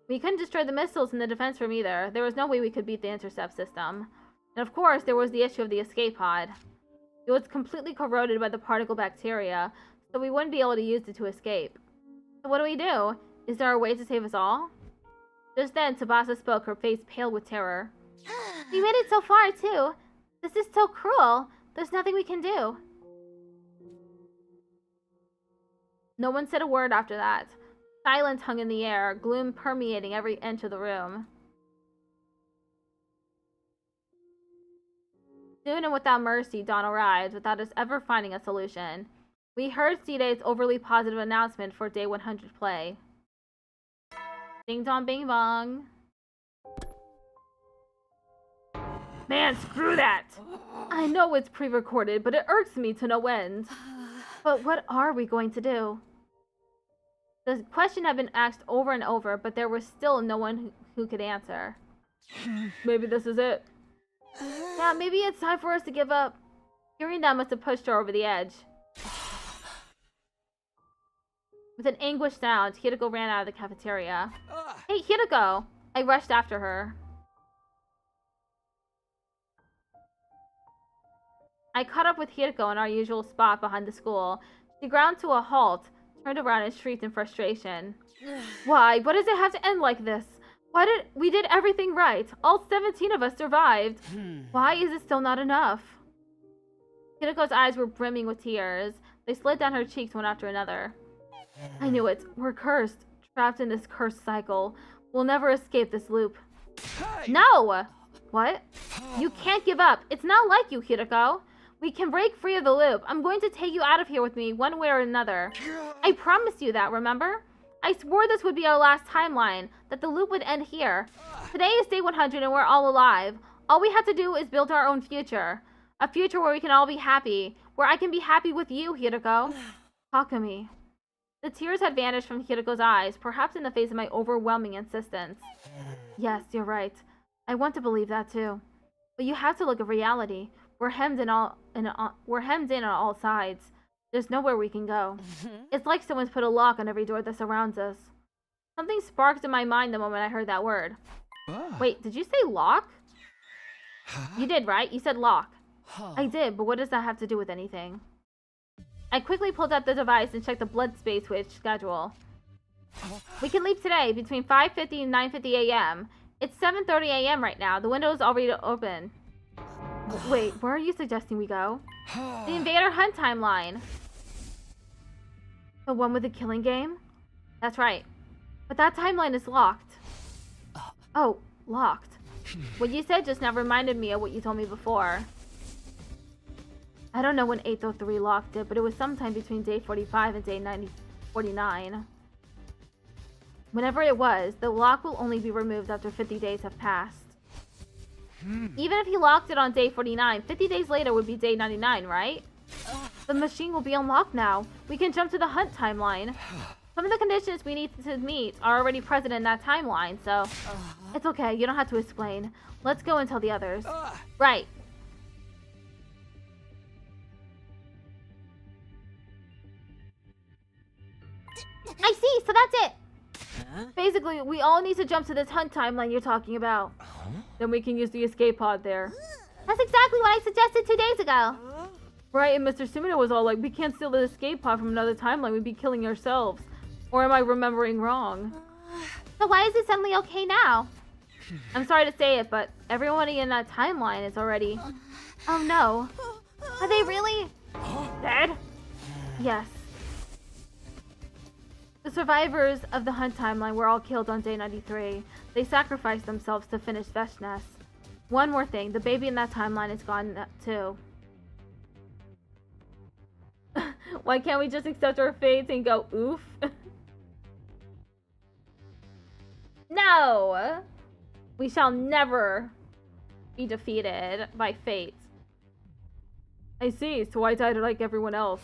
We couldn't destroy the missiles in the defense room either. There was no way we could beat the intercept system. And of course, there was the issue of the escape pod. It was completely corroded by the particle bacteria, so we wouldn't be able to use it to escape. So what do? Is there a way to save us all? Just then, Tsubasa spoke, her face pale with terror. We made it so far, too. This is so cruel. There's nothing we can do. No one said a word after that. Silence hung in the air, gloom permeating every inch of the room. Soon and without mercy, dawn arrived, without us ever finding a solution. We heard C-Day's overly positive announcement for day 100 play. Ding dong bing bong. Man, screw that! I know it's pre-recorded, but it irks me to no end. But what are we going to do? The question had been asked over and over, but there was still no one who could answer. Maybe this is it. Yeah, maybe it's time for us to give up. Hearing that must have pushed her over the edge. With an anguished sound, Hideko ran out of the cafeteria. Hey, Hideko! I rushed after her. I caught up with Hideko in our usual spot behind the school. She ground to a halt, turned around and shrieked in frustration. Why? Why does it have to end like this? We did everything right. All 17 of us survived. Why is it still not enough? Hideko's eyes were brimming with tears. They slid down her cheeks one after another. I knew it. We're cursed. Trapped in this cursed cycle. We'll never escape this loop. Hey! No! What? You can't give up. It's not like you, Hideko. We can break free of the loop. I'm going to take you out of here with me, one way or another. I promised you that, remember? I swore this would be our last timeline, that the loop would end here. Today is day 100 and we're all alive. All we have to do is build our own future. A future where we can all be happy. Where I can be happy with you, Hiroko. Takumi. The tears had vanished from Hiroko's eyes, perhaps in the face of my overwhelming insistence. Yes, you're right. I want to believe that too. But you have to look at reality. We're hemmed in on all sides. There's nowhere we can go. It's like someone's put a lock on every door that surrounds us. Something sparked in my mind the moment I heard that word. Wait, did you say lock? You did, right? You said lock. I did, but what does that have to do with anything? I quickly pulled out the device and checked the blood space switch schedule. We can leave today between 5:50 and 9:50 a.m. It's 7:30 a.m. right now. The window is already open. Wait, where are you suggesting we go? The Invader Hunt timeline. The one with the killing game? That's right. But that timeline is locked. Oh, locked. What you said just now reminded me of what you told me before. I don't know when 803 locked it, but it was sometime between day 45 and day 49. Whenever it was, the lock will only be removed after 50 days have passed. Even if he locked it on day 49, 50 days later would be day 99, right? The machine will be unlocked now. We can jump to the Hunt timeline. Some of the conditions we need to meet are already present in that timeline, so... It's okay, you don't have to explain. Let's go and tell the others. Right. I see, so that's it. Basically, we all need to jump to this Hunt timeline you're talking about. Then we can use the escape pod there. That's exactly what I suggested 2 days ago. Right, and Mr. Sumino was all like, we can't steal the escape pod from another timeline, we'd be killing ourselves. Or am I remembering wrong? So why is it suddenly okay now? I'm sorry to say it, but everybody in that timeline is already... Oh no. Are they really... dead? Yes. The survivors of the Hunt timeline were all killed on day 93. They sacrificed themselves to finish Veshnes. One more thing, the baby in that timeline is gone too. Why can't we just accept our fate and go oof? No! We shall never be defeated by fate. I see, so I died like everyone else.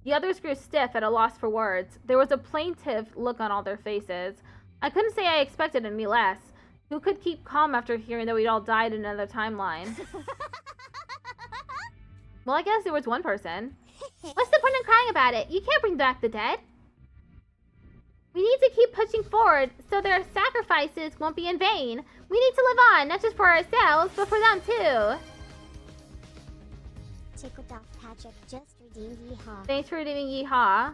The others grew stiff at a loss for words. There was a plaintive look on all their faces. I couldn't say I expected any less. Who could keep calm after hearing that we'd all died in another timeline? Well, I guess there was one person. What's the point of crying about it? You can't bring back the dead. We need to keep pushing forward so their sacrifices won't be in vain. We need to live on, not just for ourselves, but for them too. Tickled off Patrick just redeemed Yeehaw. Thanks for redeeming Yeehaw.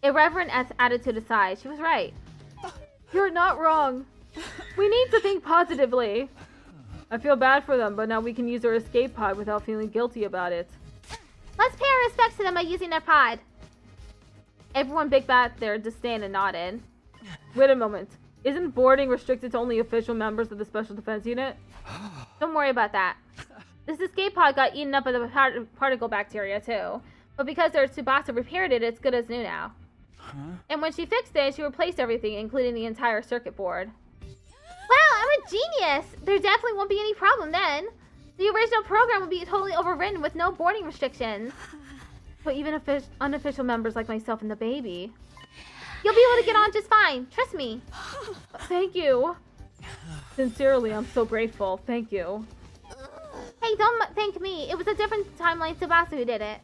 Irreverent attitude aside, she was right. You're not wrong. We need to think positively. I feel bad for them, but now we can use our escape pod without feeling guilty about it. Let's pay our respects to them by using their pod. Everyone big back there disdained and nodded. Wait a moment. Isn't boarding restricted to only official members of the Special Defense Unit? Don't worry about that. This escape pod got eaten up by the particle bacteria too. But because their Tsubasa repaired it, it's good as new now. And when she fixed it, she replaced everything, including the entire circuit board. Wow, I'm a genius! There definitely won't be any problem then. The original program will be totally overridden with no boarding restrictions. But even unofficial members like myself and the baby. You'll be able to get on just fine. Trust me. Thank you. Sincerely, I'm so grateful. Thank you. Hey, don't thank me. It was a different timeline Tsubasa who did it.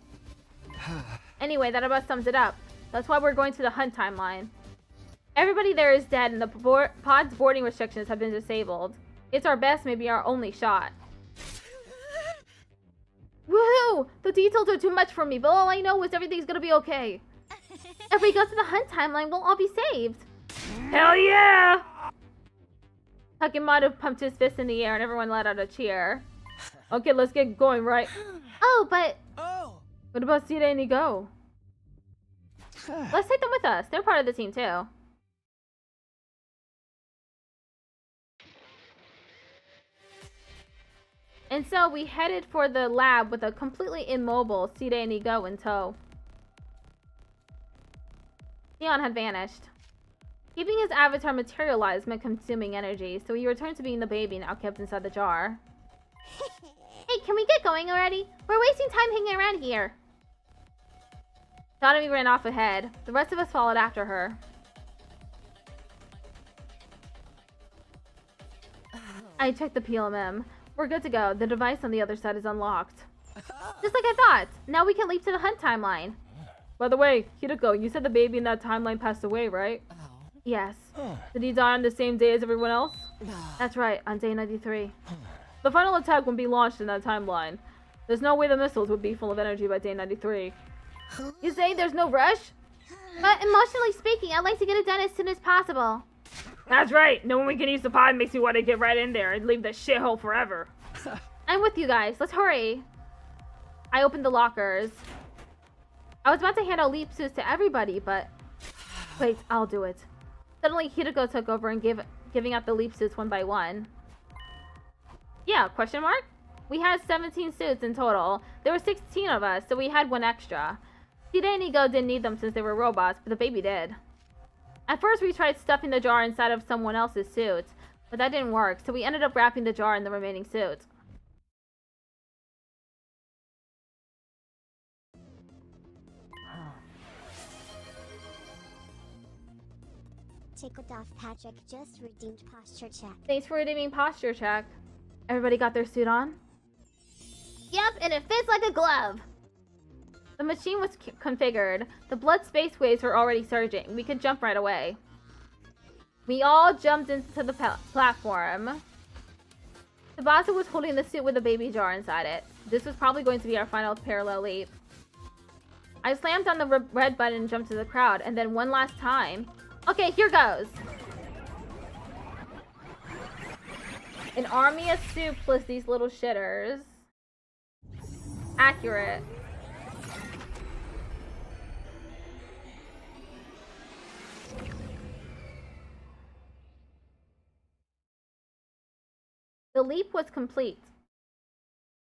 Anyway, that about sums it up. That's why we're going to the Hunt timeline. Everybody there is dead and the pod's boarding restrictions have been disabled. It's our best, maybe our only shot. Woohoo! The details are too much for me, but all I know is everything's gonna be okay. If we go to the Hunt timeline, we'll all be saved. Hell yeah! Hucken might have pumped his fist in the air and everyone let out a cheer. Okay, let's get going, right? Oh, but... What about Sita and Igo? Let's take them with us. They're part of the team, too. And so we headed for the lab with a completely immobile Sita and Igo in tow. Leon had vanished. Keeping his avatar materialized meant consuming energy, so he returned to being the baby now kept inside the jar. Hey can we get going already? We're wasting time hanging around here. Sotomi ran off ahead. The rest of us followed after her. I checked the PLMM. We're good to go. The device on the other side is unlocked. Just like I thought. Now we can leap to the hunt timeline. By the way, Hideko, you said the baby in that timeline passed away, right? Yes. Did he die on the same day as everyone else? That's right, on day 93. The final attack wouldn't be launched in that timeline. There's no way the missiles would be full of energy by day 93. You say there's no rush? But emotionally speaking, I'd like to get it done as soon as possible. That's right. Knowing we can use the pod makes me want to get right in there and leave the shithole forever. I'm with you guys. Let's hurry. I opened the lockers. I was about to hand out leap suits to everybody, but... Wait, I'll do it. Suddenly, Hideko took over and giving out the leap suits one by one. Yeah, question mark? We had 17 suits in total. There were 16 of us, so we had one extra. Hide and Ego didn't need them since they were robots, but the baby did. At first, we tried stuffing the jar inside of someone else's suit, but that didn't work, so we ended up wrapping the jar in the remaining suit. Tickled off Patrick just redeemed posture check. Thanks for redeeming posture check. Everybody got their suit on? Yep, and it fits like a glove. The machine was configured. The blood space waves were already surging. We could jump right away. We all jumped into the platform. Tsubasa was holding the suit with a baby jar inside it. This was probably going to be our final parallel leap. I slammed on the red button and jumped to the crowd, and then one last time. Okay, here goes. An army of soup plus these little shitters. Accurate. The leap was complete.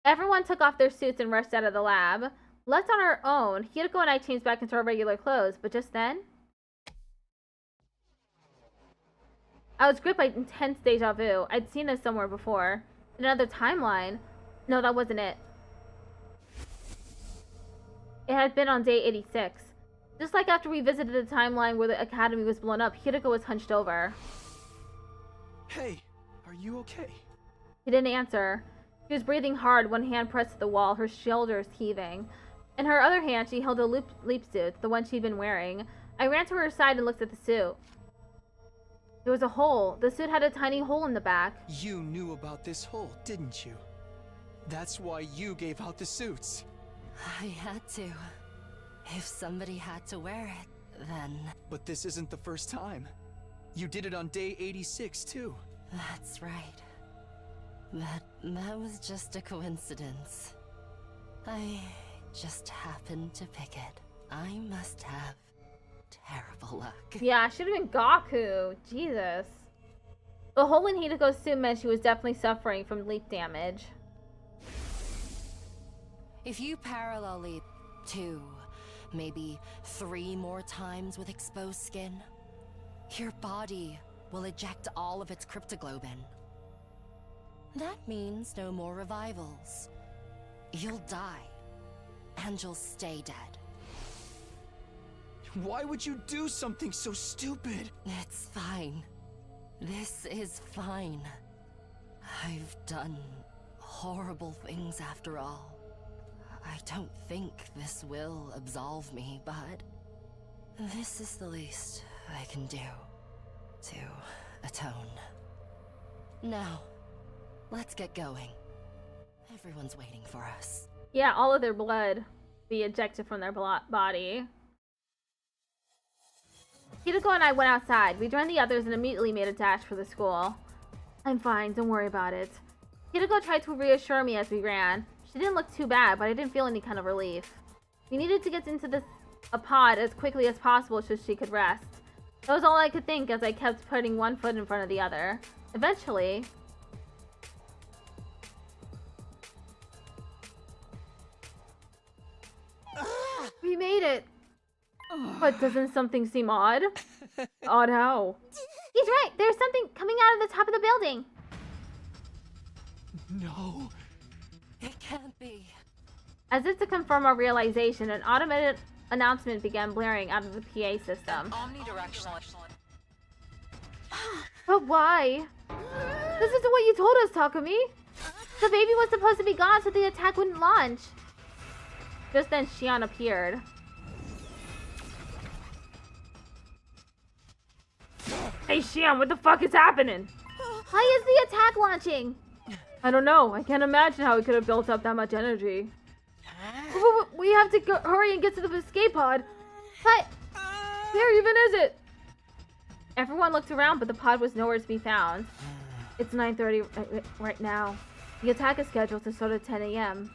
Everyone took off their suits and rushed out of the lab. Left on our own, Hideko and I changed back into our regular clothes, but just then... I was gripped by intense deja vu. I'd seen this somewhere before. In another timeline. No, that wasn't it. It had been on day 86. Just like after we visited the timeline where the academy was blown up, Hideko was hunched over. Hey, are you okay? He didn't answer. She was breathing hard, one hand pressed to the wall, her shoulders heaving. In her other hand, she held a leap suit, the one she'd been wearing. I ran to her side and looked at the suit. There was a hole. The suit had a tiny hole in the back. You knew about this hole, didn't you? That's why you gave out the suits. I had to. If somebody had to wear it, then... But this isn't the first time. You did it on day 86, too. That's right. That was just a coincidence. I just happened to pick it. I must have terrible luck. Yeah, I should have been Gaku. Jesus. The hole in Hideko's suit meant she was definitely suffering from leap damage. If you parallel leap 2, maybe 3 more times with exposed skin, your body will eject all of its cryptoglobin. That means no more revivals. You'll die, and you'll stay dead. Why would you do something so stupid? It's fine. This is fine. I've done horrible things after all. I don't think this will absolve me, but this is the least I can do to atone. Now, let's get going. Everyone's waiting for us. Yeah, all of their blood be ejected from their body. Hideko and I went outside. We joined the others and immediately made a dash for the school. I'm fine, don't worry about it. Hideko tried to reassure me as we ran. She didn't look too bad, but I didn't feel any kind of relief. We needed to get into a pod as quickly as possible so she could rest. That was all I could think as I kept putting one foot in front of the other. Eventually... We made it! But doesn't something seem odd? Odd how? He's right! There's something coming out of the top of the building! No. It can't be. As if to confirm our realization, an automated announcement began blaring out of the PA system. Omnidirectional. But why? This isn't what you told us, Takumi. The baby was supposed to be gone so the attack wouldn't launch. Just then, Shion appeared. Hey, Shion, what the fuck is happening? Why is the attack launching? I don't know. I can't imagine how it could have built up that much energy. We have to hurry and get to the escape pod. But where even is it? Everyone looked around, but the pod was nowhere to be found. It's 9:30 right now. The attack is scheduled to start at 10 a.m.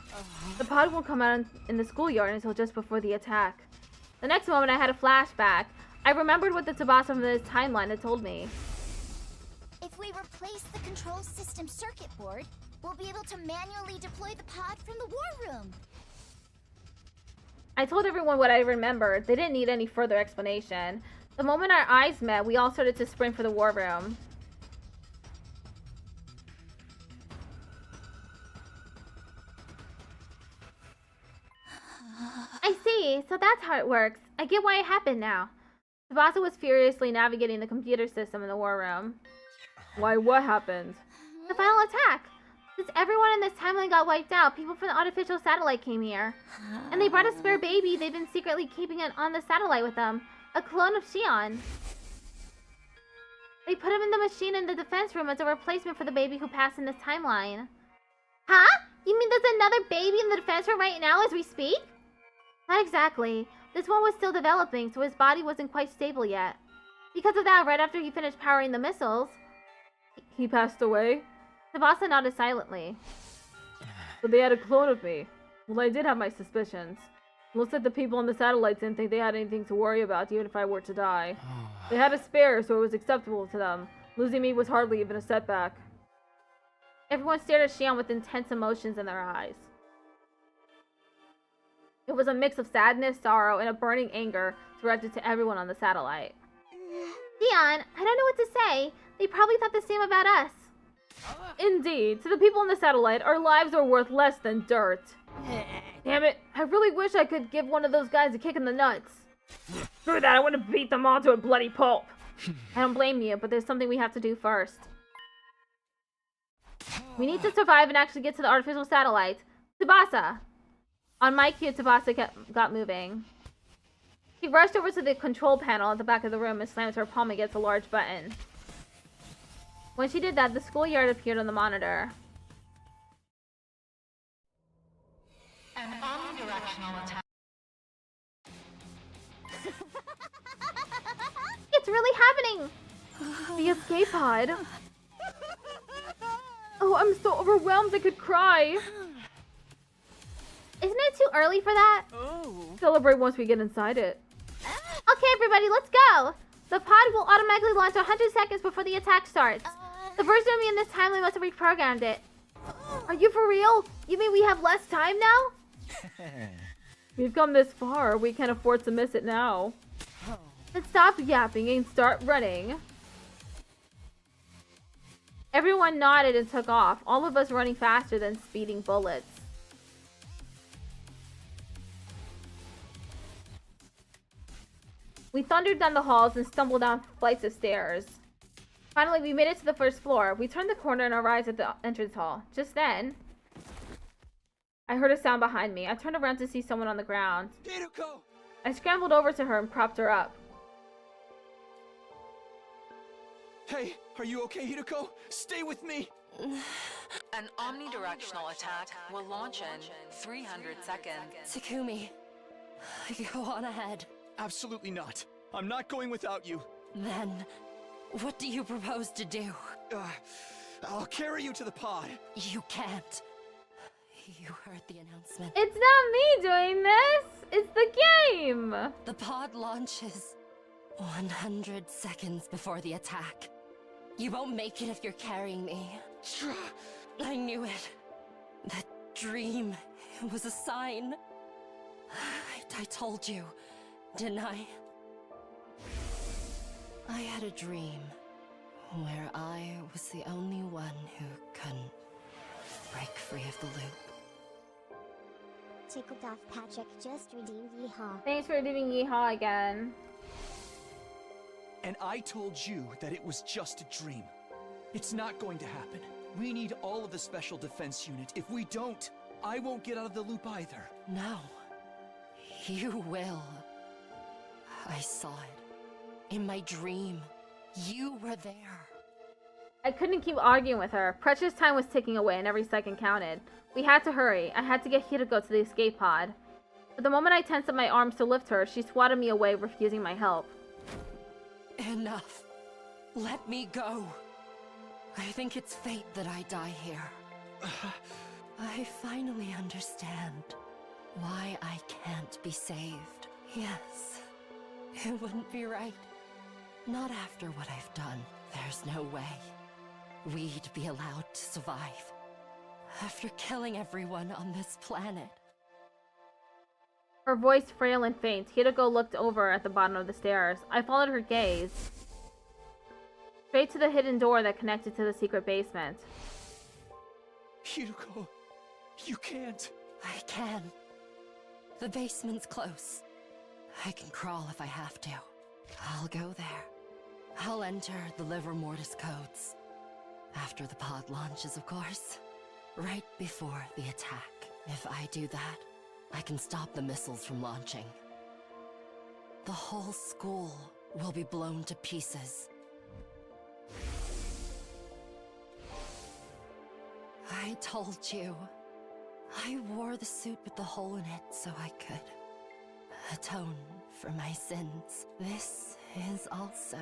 The pod won't come out in the schoolyard until just before the attack. The next moment, I had a flashback. I remembered what the Tsubasa from this timeline had told me. If we replace the control system circuit board, we'll be able to manually deploy the pod from the war room. I told everyone what I remembered. They didn't need any further explanation. The moment our eyes met, we all started to sprint for the war room. I see. So that's how it works. I get why it happened now. Tsubasa was furiously navigating the computer system in the war room. Why, what happened? The final attack. Since everyone in this timeline got wiped out, people from the artificial satellite came here. And they brought a spare baby they've been secretly keeping it on the satellite with them. A clone of Shion. They put him in the machine in the defense room as a replacement for the baby who passed in this timeline. Huh? You mean there's another baby in the defense room right now as we speak? Not exactly. This one was still developing, so his body wasn't quite stable yet. Because of that, right after he finished powering the missiles... He passed away? Tsubasa nodded silently. So they had a clone of me. Well, I did have my suspicions. Looks like the people on the satellites didn't think they had anything to worry about, even if I were to die. They had a spare, so it was acceptable to them. Losing me was hardly even a setback. Everyone stared at Shion with intense emotions in their eyes. It was a mix of sadness, sorrow, and a burning anger directed to everyone on the satellite. Shion, I don't know what to say. They probably thought the same about us. Indeed, to the people on the satellite, our lives are worth less than dirt. Damn it, I really wish I could give one of those guys a kick in the nuts. Screw that, I want to beat them all to a bloody pulp. I don't blame you, but there's something we have to do first. We need to survive and actually get to the artificial satellite. Tsubasa! On my cue, Tsubasa got moving. He rushed over to the control panel at the back of the room and slammed her palm against a large button. When she did that, the schoolyard appeared on the monitor. An omnidirectional attack. It's really happening! The escape pod. Oh, I'm so overwhelmed I could cry. Isn't it too early for that? Celebrate once we get inside it. Okay, everybody, let's go! The pod will automatically launch 100 seconds before the attack starts. The version of me in this timeline must have reprogrammed it. Are you for real? You mean we have less time now? We've come this far. We can't afford to miss it now. Let's stop yapping and start running. Everyone nodded and took off, all of us running faster than speeding bullets. We thundered down the halls and stumbled down flights of stairs. Finally, we made it to the first floor. We turned the corner and arrived at the entrance hall. Just then, I heard a sound behind me. I turned around to see someone on the ground. Hiruko! I scrambled over to her and propped her up. Hey, are you okay, Hiruko? Stay with me! An omnidirectional attack will launch in 300 seconds. Takumi, go on ahead. Absolutely not. I'm not going without you. Then, what do you propose to do? I'll carry you to the pod. You can't. You heard the announcement. It's not me doing this! It's the game! The pod launches 100 seconds before the attack. You won't make it if you're carrying me. I knew it. That dream, it was a sign. I told you, didn't I? I had a dream where I was the only one who couldn't break free of the loop. Tickled off Patrick just redeemed Yeehaw. Thanks for redeeming Yeehaw again. And I told you that it was just a dream. It's not going to happen. We need all of the Special Defense Unit. If we don't, I won't get out of the loop either. No. You will. I saw it. In my dream. You were there. I couldn't keep arguing with her. Precious time was ticking away and every second counted. We had to hurry. I had to get Hiroko to the escape pod. But the moment I tensed up my arms to lift her, she swatted me away, refusing my help. Enough. Let me go. I think it's fate that I die here. I finally understand why I can't be saved. Yes, it wouldn't be right. Not after what I've done. There's no way we'd be allowed to survive. After killing everyone on this planet. Her voice frail and faint, Hiroko looked over at the bottom of the stairs. I followed her gaze. Straight to the hidden door that connected to the secret basement. Hiroko, you can't. I can. The basement's close. I can crawl if I have to. I'll go there. I'll enter the liver mortis codes. After the pod launches, of course. Right before the attack. If I do that, I can stop the missiles from launching. The whole school will be blown to pieces. I told you. I wore the suit with the hole in it so I could atone for my sins. This is also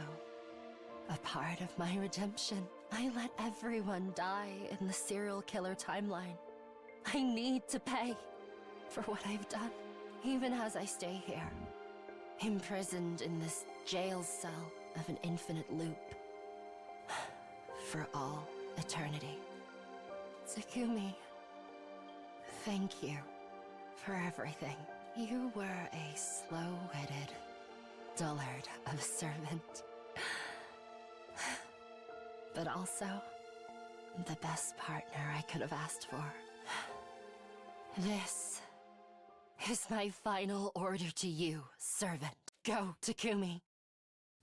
a part of my redemption. I let everyone die in the serial killer timeline. I need to pay for what I've done, even as I stay here, imprisoned in this jail cell of an infinite loop, for all eternity. Tsukumi, thank you for everything. You were a slow-witted dullard of a servant, but also the best partner I could have asked for. This is my final order to you, servant. Go, Takumi.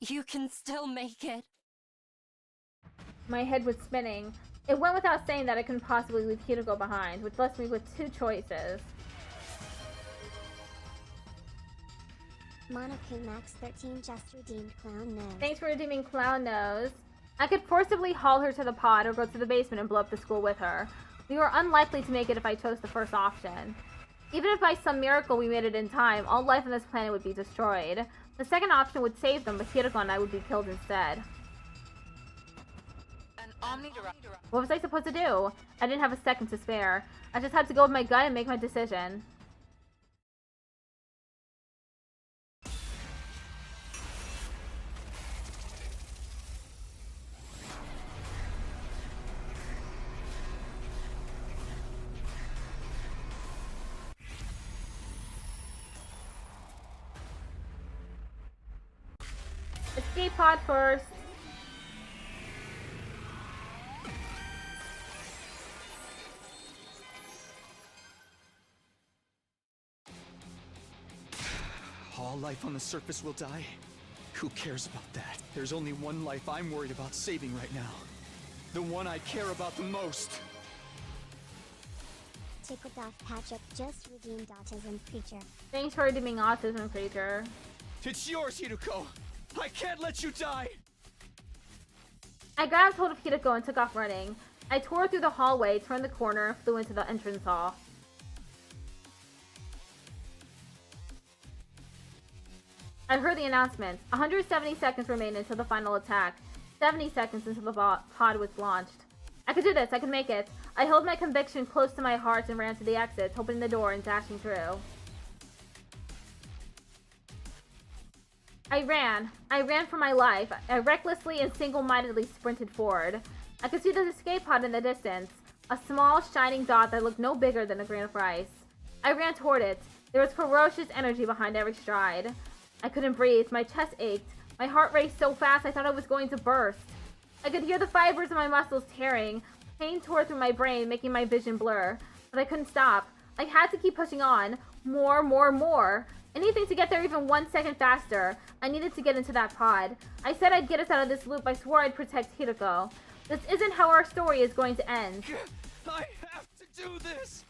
You can still make it. My head was spinning. It went without saying that I couldn't possibly leave Hiroko behind, which left me with two choices. Monaco Max 13 just redeemed Clown Nose. Thanks for redeeming Clown Nose. I could forcibly haul her to the pod or go to the basement and blow up the school with her. We were unlikely to make it if I chose the first option. Even if by some miracle we made it in time, all life on this planet would be destroyed. The second option would save them, but Hiroko and I would be killed instead. What was I supposed to do? I didn't have a second to spare. I just had to go with my gut and make my decision. Escape pod first. All life on the surface will die? Who cares about that? There's only one life I'm worried about saving right now. The one I care about the most. Tickled off Patrick just redeemed Autism Creature. Thanks for redeeming Autism Creature. It's yours, Hiroko! I can't let you die! I grabbed hold of Hiroko and took off running. I tore through the hallway, turned the corner, and flew into the entrance hall. I heard the announcement. 170 seconds remain until the final attack. 70 seconds until the pod was launched. I could do this. I could make it. I held my conviction close to my heart and ran to the exit, opening the door and dashing through. I ran for my life. I recklessly and single-mindedly sprinted forward. I could see the escape pod in the distance, a small, shining dot that looked no bigger than a grain of rice. I ran toward it. There was ferocious energy behind every stride. I couldn't breathe. My chest ached. My heart raced so fast I thought I was going to burst. I could hear the fibers of my muscles tearing. Pain tore through my brain, making my vision blur. But I couldn't stop. I had to keep pushing on. More, more, more. Anything to get there even 1 second faster. I needed to get into that pod. I said I'd get us out of this loop. I swore I'd protect Hiroko. This isn't how our story is going to end. I have to do this!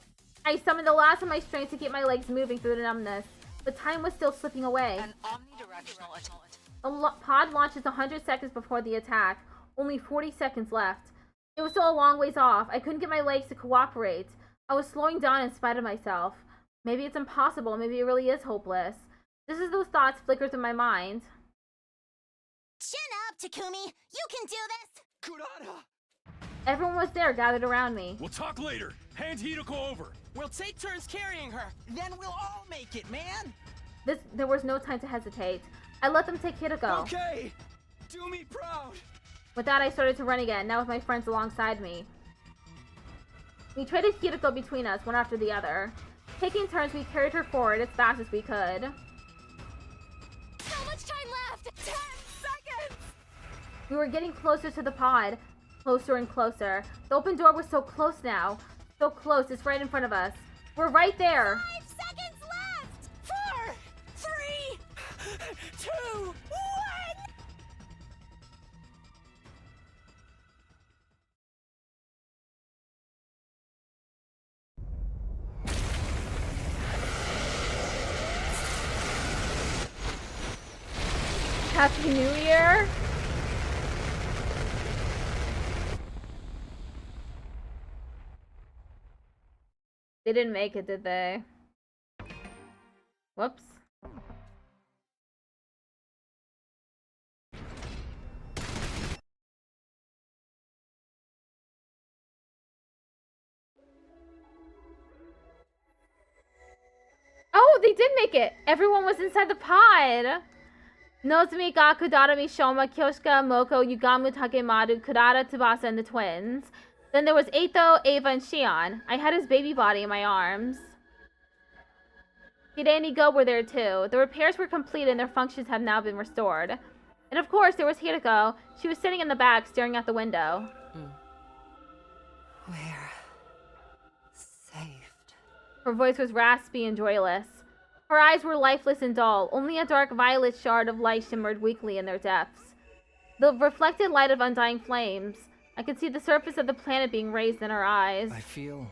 I summoned the last of my strength to keep my legs moving through the numbness. But time was still slipping away. An omnidirectional attempt. The pod launches 100 seconds before the attack. Only 40 seconds left. It was still a long ways off. I couldn't get my legs to cooperate. I was slowing down in spite of myself. Maybe it's impossible. Maybe it really is hopeless. Just as those thoughts flickered through my mind. Chin up, Takumi! You can do this! Kurata! Everyone was there, gathered around me. We'll talk later. Hand Hiroko over. We'll take turns carrying her. Then we'll all make it, man. There was no time to hesitate. I let them take Hiroko. Okay! Do me proud! With that, I started to run again, now with my friends alongside me. We traded Hiroko between us, one after the other. Taking turns, we carried her forward as fast as we could. So much time left! 10 seconds! We were getting closer to the pod. Closer and closer. The open door was so close now. So close, it's right in front of us. We're right there! 5 seconds left! 4, 3, 2, 1! Happy New Year! They didn't make it, did they? Whoops. Oh, they did make it! Everyone was inside the pod! Nozomi, Gaku, Darami, Shoma, Kyoshika, Moko, Yugamu, Takemaru, Kurata, Tsubasa, and the twins. Then there was Eito, Ava, and Shion. I had his baby body in my arms. Hide and Go were there too. The repairs were complete and their functions have now been restored. And of course, there was Hiroko. She was sitting in the back, staring out the window. We're saved. Her voice was raspy and joyless. Her eyes were lifeless and dull. Only a dark violet shard of light shimmered weakly in their depths. The reflected light of undying flames. I could see the surface of the planet being raised in her eyes. I feel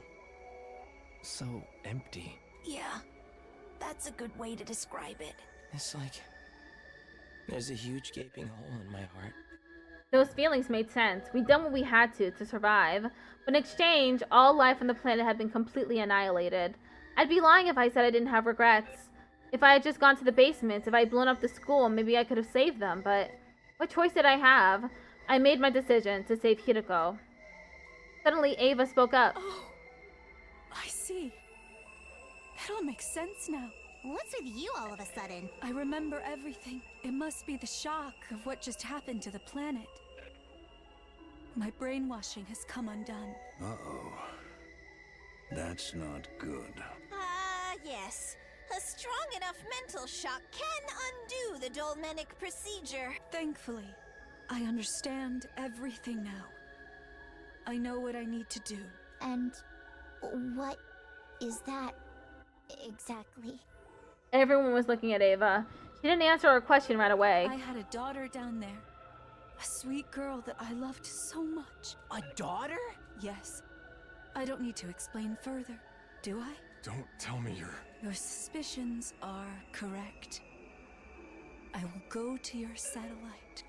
so empty. Yeah, that's a good way to describe it. It's like there's a huge gaping hole in my heart. Those feelings made sense. We'd done what we had to survive. But in exchange, all life on the planet had been completely annihilated. I'd be lying if I said I didn't have regrets. If I had just gone to the basement, if I had blown up the school, maybe I could have saved them, but what choice did I have? I made my decision to save Hiroko. Suddenly, Ava spoke up. Oh, I see. It all makes sense now. What's with you all of a sudden? I remember everything. It must be the shock of what just happened to the planet. My brainwashing has come undone. Uh-oh. That's not good. Yes. A strong enough mental shock can undo the dolmenic procedure. Thankfully, I understand everything now. I know what I need to do. And what is that exactly? Everyone was looking at Ava. She didn't answer her question right away. I had a daughter down there. A sweet girl that I loved so much. A daughter? Yes. I don't need to explain further, do I? Don't tell me you're... Your suspicions are correct. I will go to your satellite.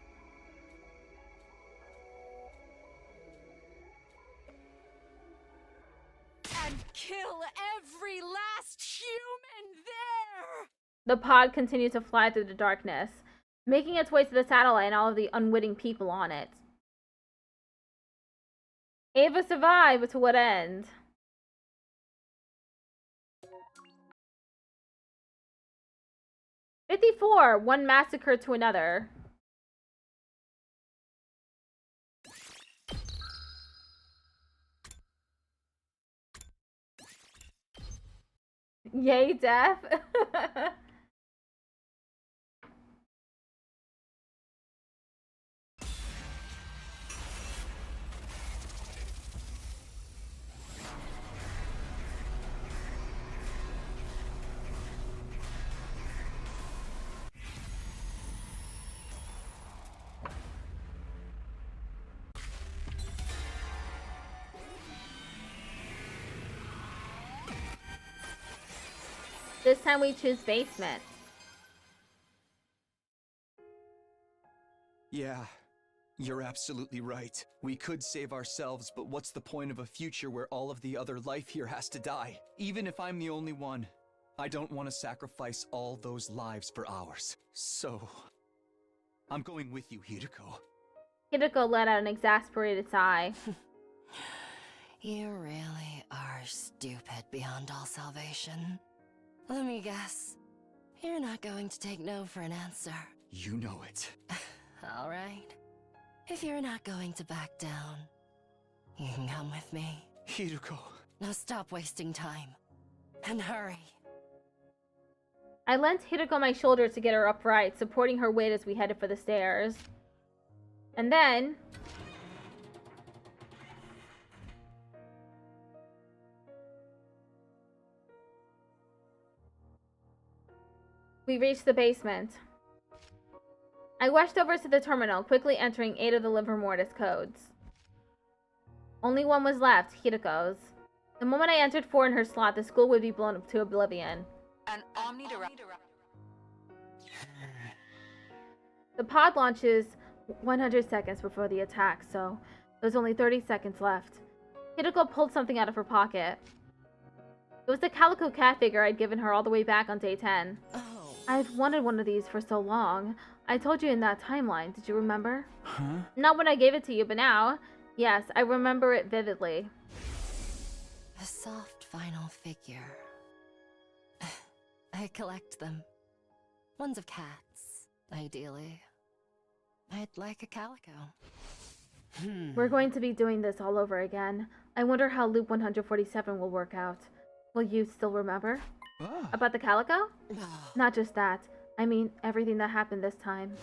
And kill every last human there! The pod continued to fly through the darkness, making its way to the satellite and all of the unwitting people on it. Ava survived, but to what end? "54, one massacre to another." Yay, death. This time we choose basement. Yeah, you're absolutely right. We could save ourselves, but what's the point of a future where all of the other life here has to die? Even if I'm the only one, I don't want to sacrifice all those lives for ours. So, I'm going with you, Hideko. Hideko let out an exasperated sigh. You really are stupid beyond all salvation. Let me guess. You're not going to take no for an answer. You know it. All right. If you're not going to back down, you can come with me. Hideko. Now stop wasting time. And hurry. I lent Hideko my shoulder to get her upright, supporting her weight as we headed for the stairs. And then... we reached the basement. I rushed over to the terminal, quickly entering 8 of the livor mortis codes. Only one was left, Hideko's. The moment I entered 4 in her slot, the school would be blown up to oblivion. An omnidirectional. The pod launches 100 seconds before the attack, so there's only 30 seconds left. Hideko pulled something out of her pocket. It was the calico cat figure I'd given her all the way back on day 10. I've wanted one of these for so long. I told you in that timeline, did you remember? Huh? Not when I gave it to you, but now, yes, I remember it vividly. A soft vinyl figure. I collect them. Ones of cats, ideally. I'd like a calico. We're going to be doing this all over again. I wonder how loop 147 will work out. Will you still remember? About the calico? Not just that. I mean, everything that happened this time.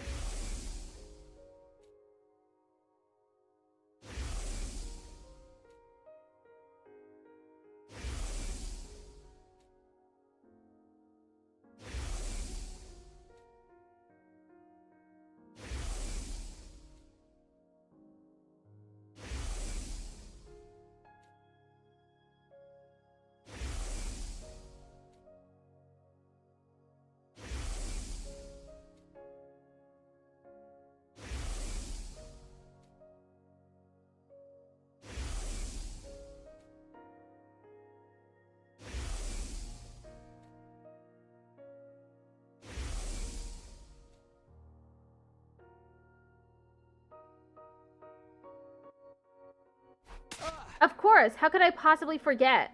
Of course, how could I possibly forget?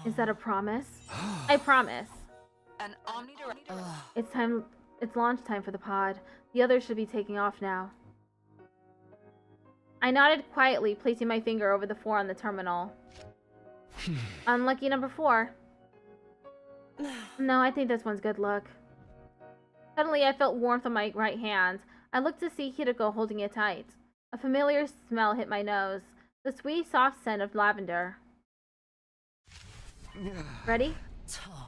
Is that a promise? I promise. An omnidirectional. It's launch time for the pod. The others should be taking off now. I nodded quietly, placing my finger over the 4 on the terminal. Unlucky number 4. No, I think this one's good luck. Suddenly, I felt warmth on my right hand. I looked to see Hideko holding it tight. A familiar smell hit my nose. The sweet, soft scent of lavender. Ready?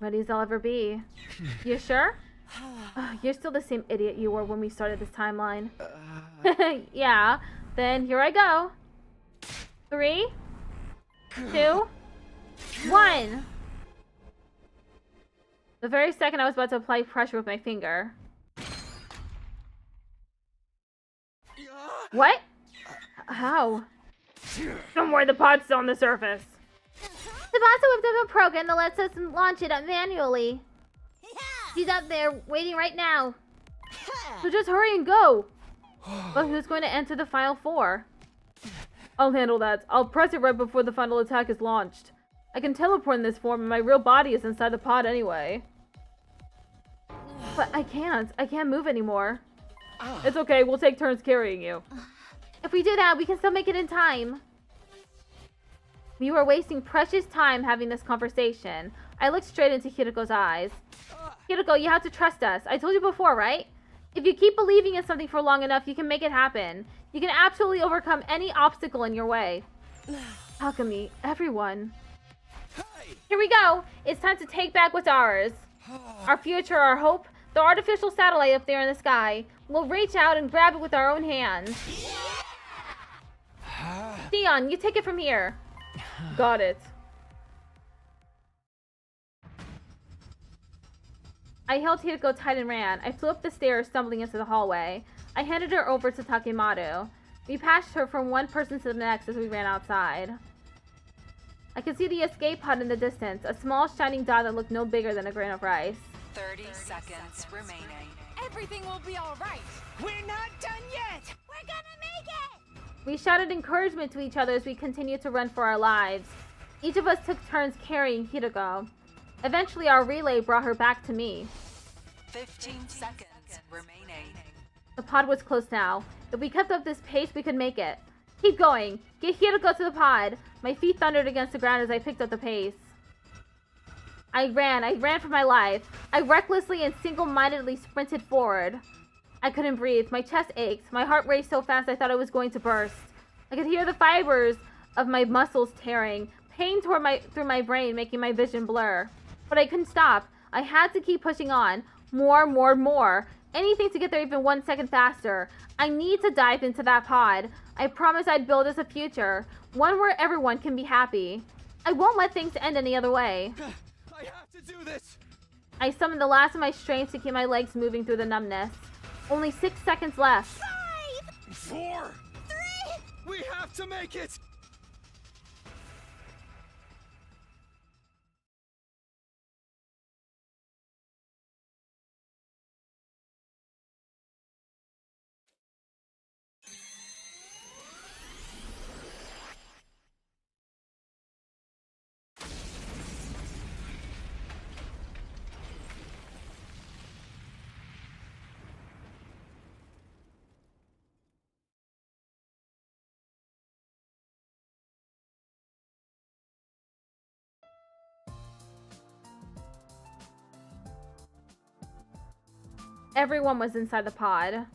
Ready as I'll ever be. You sure? You're still the same idiot you were when we started this timeline. Yeah. Then here I go. 3, 2, 1. The very second I was about to apply pressure with my finger. What? How? Don't worry, the pod's still on the surface. The boss whipped up a program that lets us launch it up manually. He's up there, waiting right now. So just hurry and go. But who's going to enter the final 4? I'll handle that. I'll press it right before the final attack is launched. I can teleport in this form and my real body is inside the pod anyway. But I can't move anymore. It's okay, we'll take turns carrying you. If we do that, we can still make it in time. We were wasting precious time having this conversation. I looked straight into Hideko's eyes. Hideko, you have to trust us. I told you before, right? If you keep believing in something for long enough, you can make it happen. You can absolutely overcome any obstacle in your way. Alchemy, everyone. Here we go. It's time to take back what's ours. Our future, our hope, the artificial satellite up there in the sky. We'll reach out and grab it with our own hands. Dion, you take it from here. Got it. I held Hiriko tight and ran. I flew up the stairs, stumbling into the hallway. I handed her over to Takemaru. We passed her from one person to the next as we ran outside. I could see the escape pod in the distance, a small shining dot that looked no bigger than a grain of rice. 30 seconds remaining. Everything will be alright. We're not done yet. We're gonna make it! We shouted encouragement to each other as we continued to run for our lives. Each of us took turns carrying Hiriko. Eventually, our relay brought her back to me. 15 seconds remaining. The pod was close now. If we kept up this pace, we could make it. Keep going. Get Hiriko to the pod. My feet thundered against the ground as I picked up the pace. I ran for my life. I recklessly and single-mindedly sprinted forward. I couldn't breathe. My chest ached. My heart raced so fast I thought I was going to burst. I could hear the fibers of my muscles tearing. Pain tore through my brain, making my vision blur. But I couldn't stop. I had to keep pushing on. More. Anything to get there even 1 second faster. I need to dive into that pod. I promised I'd build us a future. One where everyone can be happy. I won't let things end any other way. I have to do this! I summoned the last of my strength to keep my legs moving through the numbness. Only 6 seconds left. 5! 4! 3! We have to make it! Everyone was inside the pod.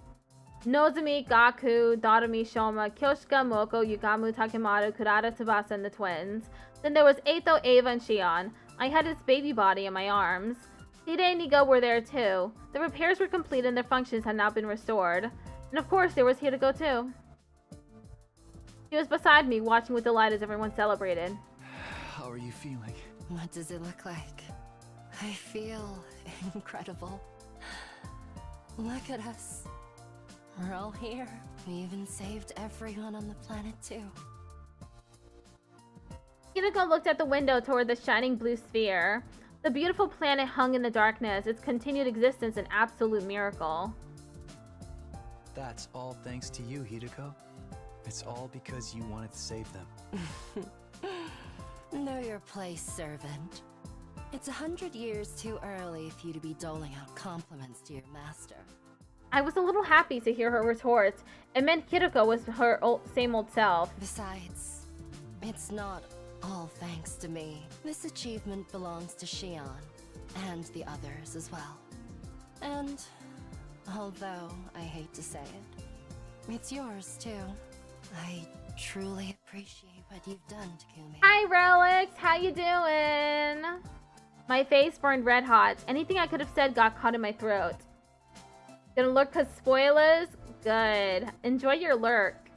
Nozomi, Gaku, Doremi, Shoma, Kyoshika, Moko, Yugamu, Takemaru, Kurata, Tsubasa, and the twins. Then there was Eito, Ava, and Shion. I had his baby body in my arms. Hide and Nigo were there too. The repairs were complete and their functions had now been restored. And of course, there was Hiriko too. He was beside me, watching with delight as everyone celebrated. How are you feeling? What does it look like? I feel incredible. Look at us. We're all here. We even saved everyone on the planet too. Hiriko looked at the window toward the shining blue sphere. The beautiful planet hung in the darkness, its continued existence an absolute miracle. That's all thanks to you, Hiriko. It's all because you wanted to save them. Know your place, servant. It's 100 years too early for you to be doling out compliments to your master. I was a little happy to hear her retort. It meant Hiriko was her same old self. Besides, it's not all thanks to me. This achievement belongs to Shion, and the others as well. And, although I hate to say it, it's yours too. I truly appreciate what you've done, Takumi. Hi, Relics! How you doing? My face burned red hot. Anything I could have said got caught in my throat. Gonna lurk cause spoilers? Good. Enjoy your lurk.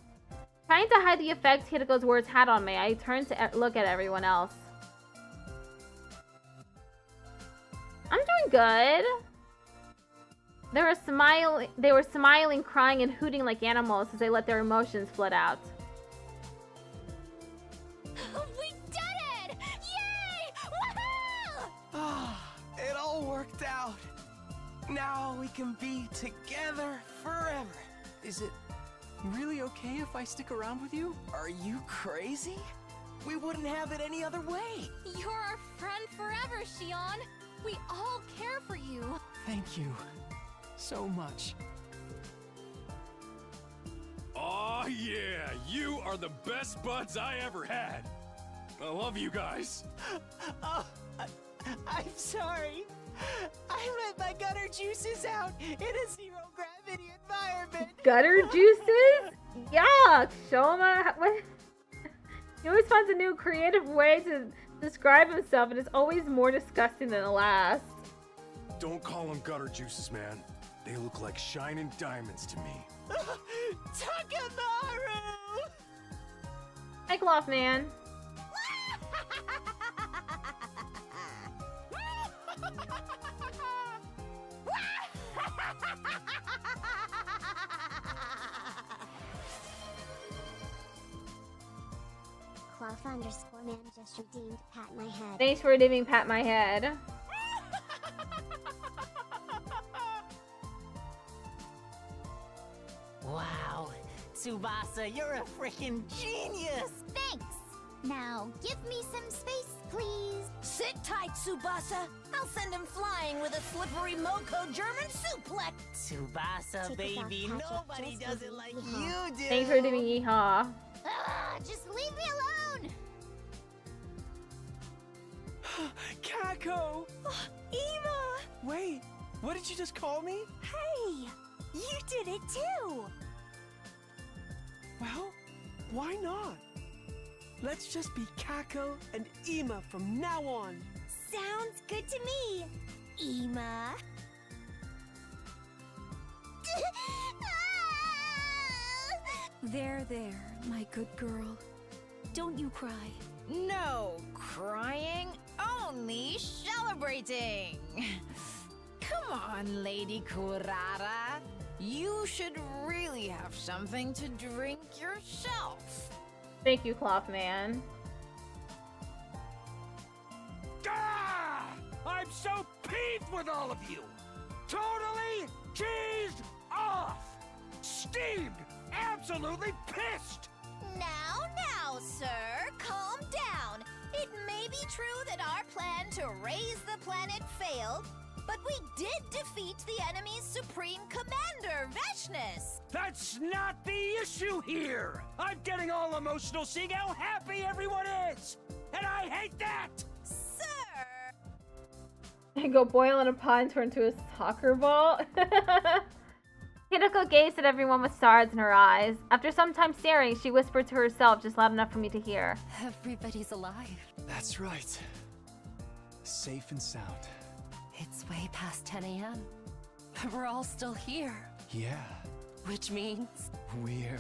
Trying to hide the effect Hiriko's words had on me, I turned to look at everyone else. I'm doing good. They were smiling, crying, and hooting like animals as they let their emotions flood out. We did it! Yay! Woohoo! Ah, it all worked out. Now we can be together forever. Is it really okay if I stick around with you? Are you crazy? We wouldn't have it any other way. You're our friend forever, Shion. We all care for you. Thank you so much. Aw, yeah, you are the best buds I ever had. I love you guys. Oh, I'm sorry. I let my gutter juices out in a zero-gravity environment. Gutter juices? Yuck! Shoma, what? He always finds a new creative way to describe himself, and it's always more disgusting than the last. Don't call them gutter juices, man. They look like shining diamonds to me. Takemaru! Hi, Cloth Man. Cloth_man just redeemed pat my head. Thanks for redeeming pat my head. Wow, Tsubasa, you're a freaking genius! Thanks! Now, give me some space, please. Sit tight, Tsubasa. I'll send him flying with a slippery Moko German suplex. Tsubasa, baby, nobody does it like you do! Thanks for redeeming yeehaw. Just leave me alone! Kako! Eva! Wait, what did you just call me? Hey! You did it too! Well, why not? Let's just be Kako and Ima from now on. Sounds good to me, Ema. There, my good girl. Don't you cry. No crying, only celebrating. Come on, Lady Kurara. You should really have something to drink yourself. Thank you, Clothman. Ah! I'm so peeved with all of you! Totally cheesed off! Steamed! Absolutely pissed! Now, sir, calm down. It may be true that our plan to raise the planet failed, but we did defeat the enemy's supreme commander, Veshness. That's not the issue here! I'm getting all emotional seeing how happy everyone is! And I hate that! Sir! And go boil in a pot and turn into a soccer ball. Hideko gazed at everyone with stars in her eyes. After some time staring, she whispered to herself just loud enough for me to hear. Everybody's alive. That's right. Safe and sound. It's way past 10 a.m. We're all still here. Yeah. Which means... We're...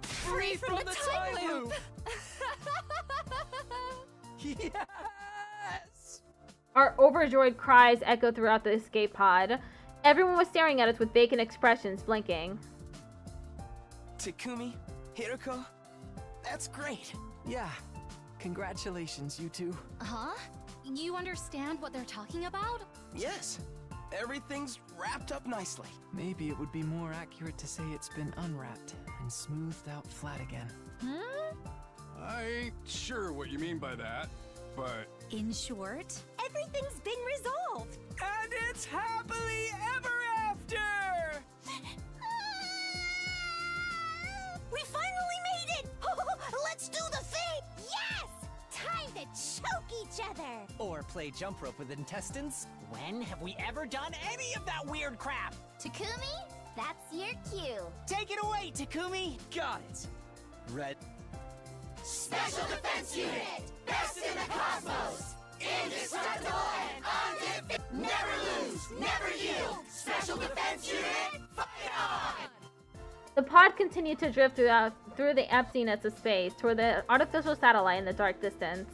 free from the time loop! Yes! Our overjoyed cries echoed throughout the escape pod. Everyone was staring at us with vacant expressions, blinking. Takumi, Hiroko, that's great. Yeah, congratulations, you two. Huh? You understand what they're talking about? Yes, everything's wrapped up nicely. Maybe it would be more accurate to say it's been unwrapped and smoothed out flat again. I ain't sure what you mean by that, but... In short, everything's been resolved. And it's happily ever after! We finally made it! Let's do the thing! Yes! Time to choke each other! Or play jump rope with intestines? When have we ever done any of that weird crap? Takumi, that's your cue. Take it away, Takumi! Got it. Red. Special Defense Unit! Best in the cosmos! Indestructible and undefeated! Never lose! Never yield! Special Defense Unit, fight on! The pod continued to drift through the emptiness of space toward the artificial satellite in the dark distance.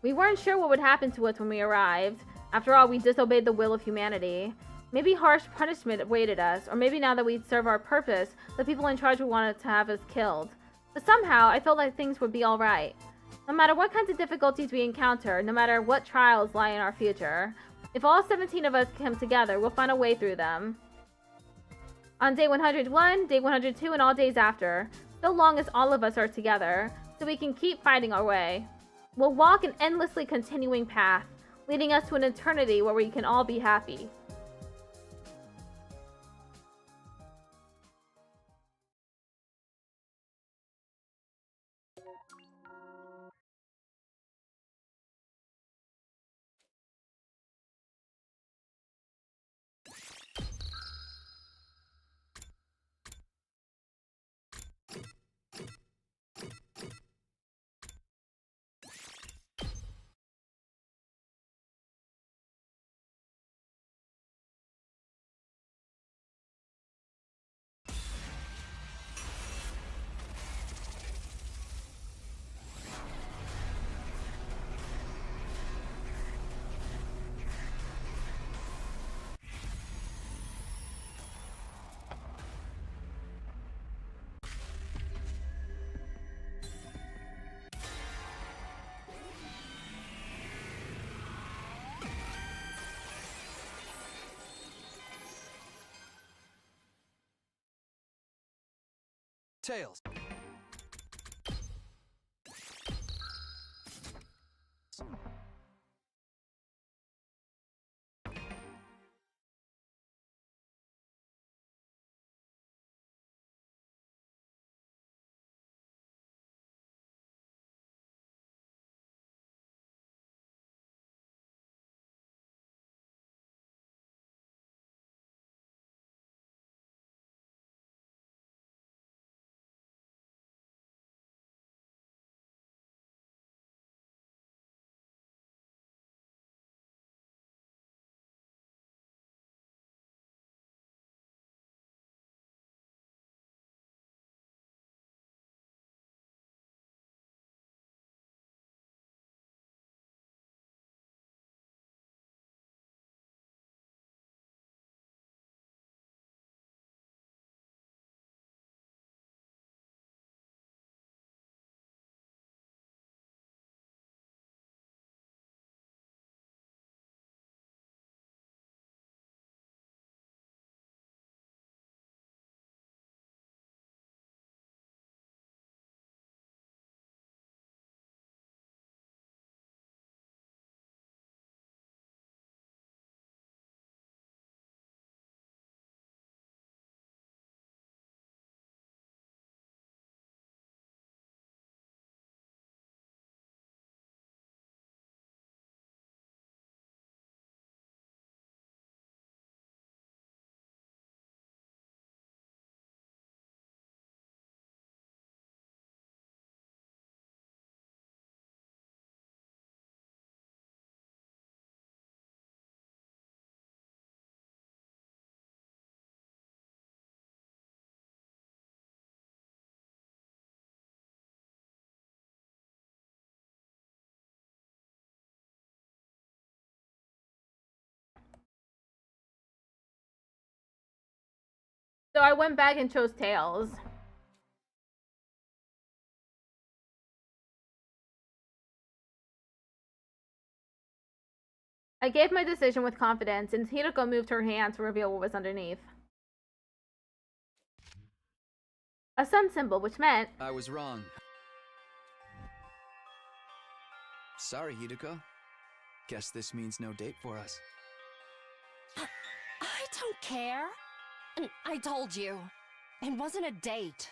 We weren't sure what would happen to us when we arrived. After all, we disobeyed the will of humanity. Maybe harsh punishment awaited us, or maybe now that we'd served our purpose, the people in charge would want to have us killed. But somehow, I felt like things would be alright. No matter what kinds of difficulties we encounter, no matter what trials lie in our future, if all 17 of us come together, we'll find a way through them. On day 101, day 102, and all days after, so long as all of us are together, so we can keep fighting our way. We'll walk an endlessly continuing path, leading us to an eternity where we can all be happy. Tails. So I went back and chose Tails. I gave my decision with confidence, and Hiroko moved her hand to reveal what was underneath. A sun symbol, which meant... I was wrong. Sorry, Hiroko. Guess this means no date for us. I don't care. I told you. It wasn't a date.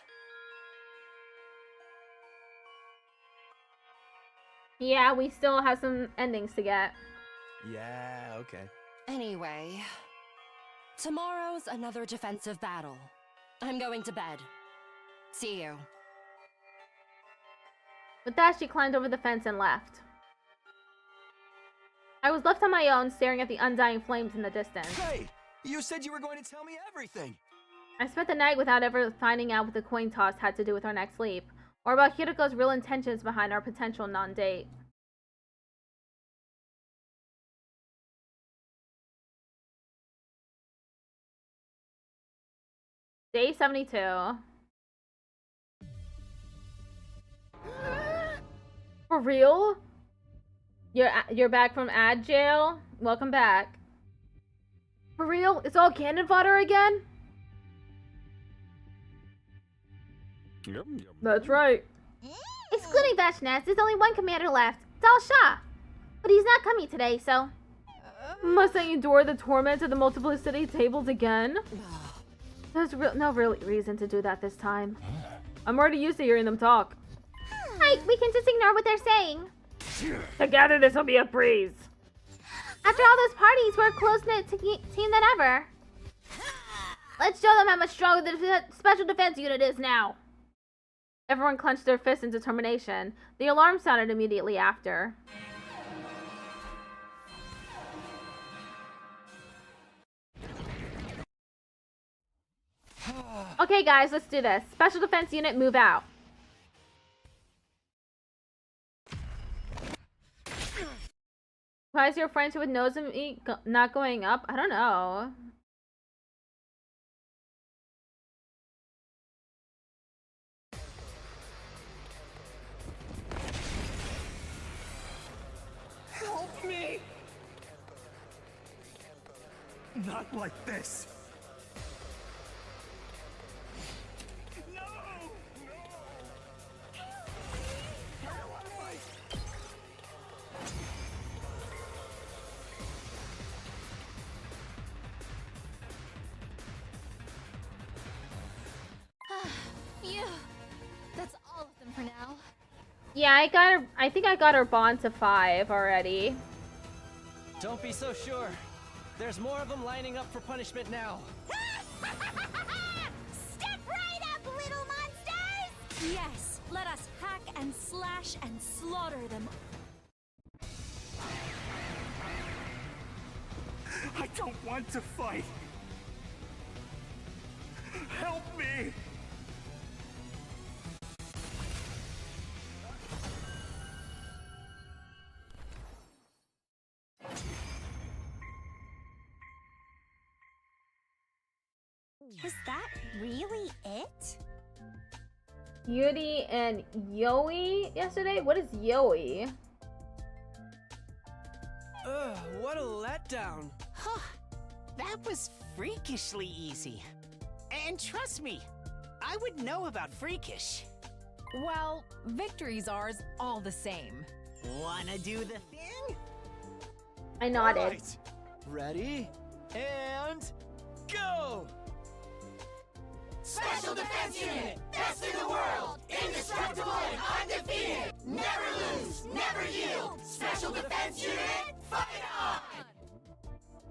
Yeah, we still have some endings to get. Yeah, okay. Anyway, tomorrow's another defensive battle. I'm going to bed. See you. With that, she climbed over the fence and left. I was left on my own, staring at the undying flames in the distance. Hey! You said you were going to tell me everything! I spent the night without ever finding out what the coin toss had to do with our next sleep, or about Hiroko's real intentions behind our potential non-date. Day 72. For real? You're back from ad jail? Welcome back. For real? It's all cannon fodder again? That's right. Excluding Vashnes, there's only one commander left, Dal Shah. But he's not coming today, so... Must I endure the torment of the multiplicity tables again? There's no real reason to do that this time. I'm already used to hearing them talk. Hey, we can just ignore what they're saying. Together this will be a breeze. After all those parties, we're a close-knit team than ever. Let's show them how much stronger the Special Defense Unit is now. Everyone clenched their fists in determination. The alarm sounded immediately after. Okay guys, let's do this. Special Defense Unit, move out. Why is your friend with nose of me not going up? I don't know. Help me! Not like this. No! Yeah, I got her. I think I got her bond to 5 already. Don't be so sure. There's more of them lining up for punishment now. Step right up, little monsters! Yes, let us hack and slash and slaughter them. I don't want to fight. Help me! Was that really it? Yuri and Yoi yesterday? What is Yoi? Ugh, what a letdown. That was freakishly easy. And trust me, I would know about freakish. Well, victories ours all the same. Wanna do the thing? I nodded. All right. Ready? And go! Special Defense Unit, best in the world, indestructible and undefeated. Never lose, never yield. Special Defense Unit, fight on!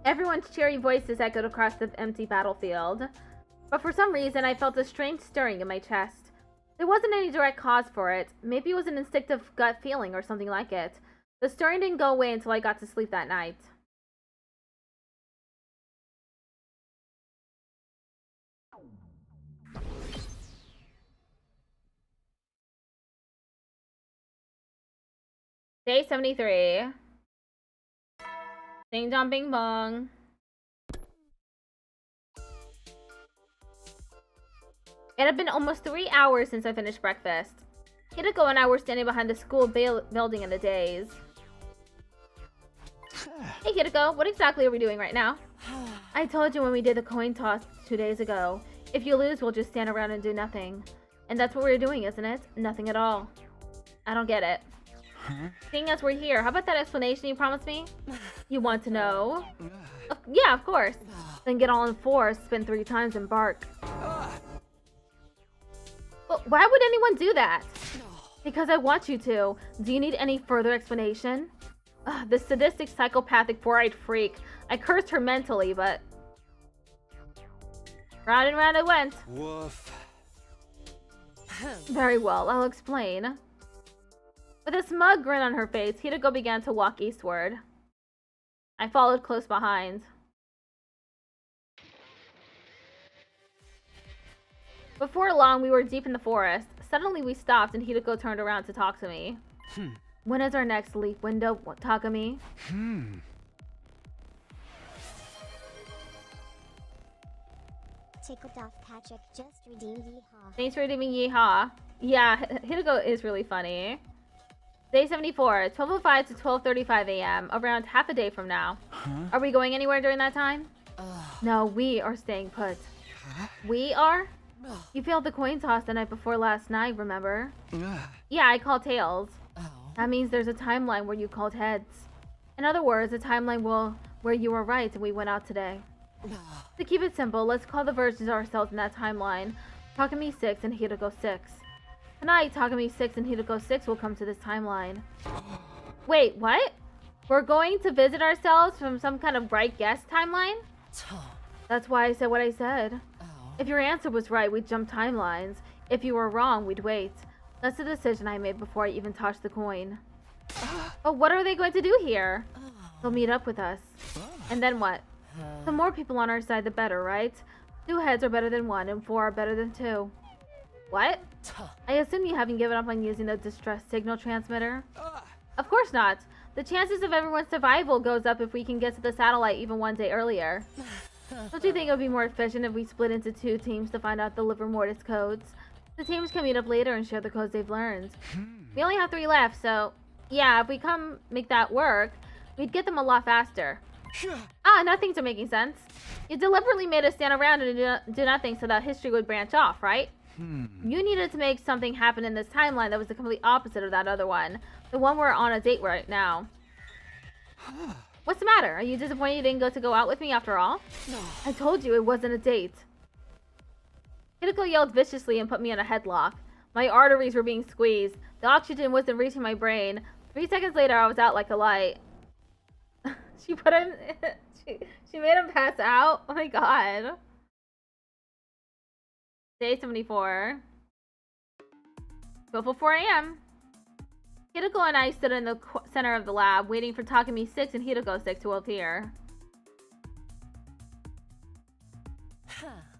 Everyone's cheery voices echoed across the empty battlefield. But for some reason, I felt a strange stirring in my chest. There wasn't any direct cause for it. Maybe it was an instinctive gut feeling or something like it. The stirring didn't go away until I got to sleep that night. Day 73. Ding dong bing bong. It had been almost 3 hours since I finished breakfast. Hideko and I were standing behind the school building in the daze. Hey Hideko, what exactly are we doing right now? I told you when we did the coin toss 2 days ago. If you lose, we'll just stand around and do nothing. And that's what we're doing, isn't it? Nothing at all. I don't get it. Seeing as we're here, how about that explanation you promised me? You want to know? Yeah, of course. Then get all in 4, spin 3 times, and bark. Well, why would anyone do that? Because I want you to. Do you need any further explanation? This sadistic, psychopathic, four-eyed freak. I cursed her mentally, but... round and round it went. Woof. Very well, I'll explain. With a smug grin on her face, Hideko began to walk eastward. I followed close behind. Before long, we were deep in the forest. Suddenly, we stopped and Hideko turned around to talk to me. When is our next leap window, Takumi? Tickled off Patrick just redeemed Yeehaw. Thanks for redeeming Yeehaw. Yeah, Hideko is really funny. Day 74, 12:05 to 12:35 a.m., around half a day from now. Are we going anywhere during that time? No, we are staying put. We are? You failed the coin toss the night before last night, remember? Yeah, I called tails. That means there's a timeline where you called heads. In other words, a timeline where you were right and we went out today. To keep it simple, let's call the versions of ourselves in that timeline. Takumi 6 and Hideko 6. Tonight, Takumi 6 and Hideko 6 will come to this timeline. Wait, what? We're going to visit ourselves from some kind of bright guess timeline? That's why I said what I said. If your answer was right, we'd jump timelines. If you were wrong, we'd wait. That's the decision I made before I even tossed the coin. But what are they going to do here? They'll meet up with us. And then what? The more people on our side, the better, right? 2 heads are better than 1, and 4 are better than 2. What? I assume you haven't given up on using the distress signal transmitter? Of course not. The chances of everyone's survival goes up if we can get to the satellite even 1 day earlier. Don't you think it would be more efficient if we split into 2 teams to find out the Liver Mortis codes? The teams can meet up later and share the codes they've learned. We only have 3 left, so... yeah, if we come make that work, we'd get them a lot faster. Now things are making sense. You deliberately made us stand around and do nothing so that history would branch off, right? You needed to make something happen in this timeline that was the complete opposite of that other one. The one we're on a date right now. What's the matter? Are you disappointed you didn't go out with me after all? No. I told you it wasn't a date. Hideko yelled viciously and put me in a headlock. My arteries were being squeezed. The oxygen wasn't reaching my brain. 3 seconds later, I was out like a light. She put him... she made him pass out? Oh my god. Day 74. 12:04 a.m. Hideko and I stood in the center of the lab, waiting for Takumi 6 and Hideko 6 to appear.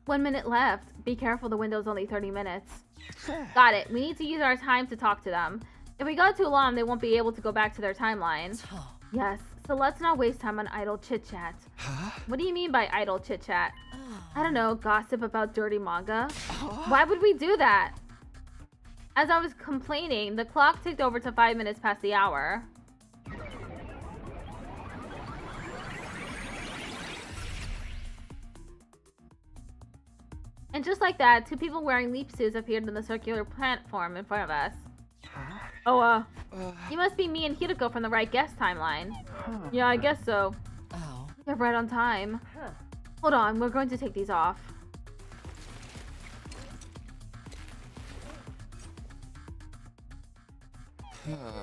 1 minute left. Be careful, the window's only 30 minutes. Got it. We need to use our time to talk to them. If we go too long, they won't be able to go back to their timeline. Yes, so let's not waste time on idle chit-chat. What do you mean by idle chit-chat? I don't know, gossip about dirty manga? Why would we do that? As I was complaining, the clock ticked over to 5 minutes past the hour. And just like that, 2 people wearing leap suits appeared in the circular platform in front of us. Oh, you must be me and Hideko from the right guest timeline. Yeah, I guess so. You're right on time. Hold on, we're going to take these off.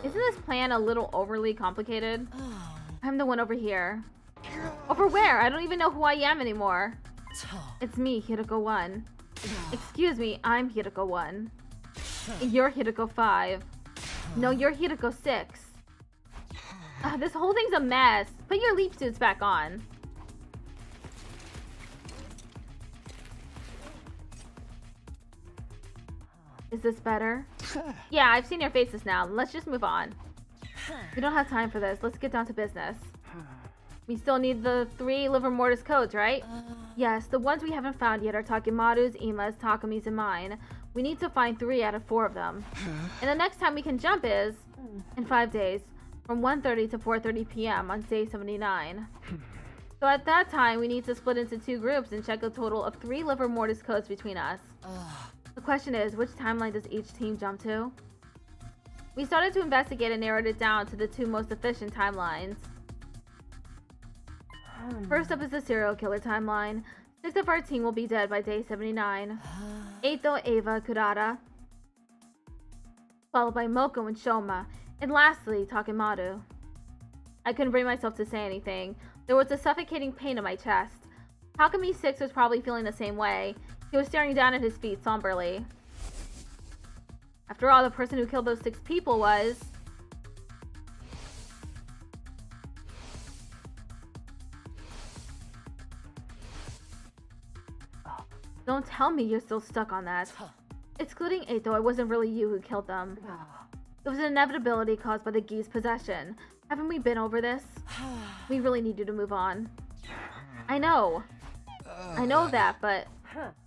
Isn't this plan a little overly complicated? I'm the one over here. Over where? I don't even know who I am anymore. It's me, Hideko 1. Excuse me, I'm Hideko 1. You're Hideko 5. No, you're Hideko 6. This whole thing's a mess. Put your leap suits back on. Is this better? Yeah, I've seen your faces now. Let's just move on. We don't have time for this. Let's get down to business. We still need the 3 liver mortis codes, right? Yes, the ones we haven't found yet are Takemaru's, Ima's, Takumi's, and mine. We need to find 3 out of 4 of them. And the next time we can jump is in 5 days, from 1:30 to 4:30 p.m. on day 79. So at that time, we need to split into 2 groups and check a total of 3 liver mortis codes between us. The question is, which timeline does each team jump to? We started to investigate and narrowed it down to the 2 most efficient timelines. First up is the serial killer timeline. 6 of our team will be dead by day 79. Eito, Eva, Kurata, followed by Moko and Shoma, and lastly, Takemaru. I couldn't bring myself to say anything. There was a suffocating pain in my chest. Takumi 6 was probably feeling the same way. He was staring down at his feet somberly. After all, the person who killed those 6 people was... Don't tell me you're still stuck on that. Excluding Eito, it wasn't really you who killed them. It was an inevitability caused by the Gi's possession. Haven't we been over this? We really need you to move on. I know that, but...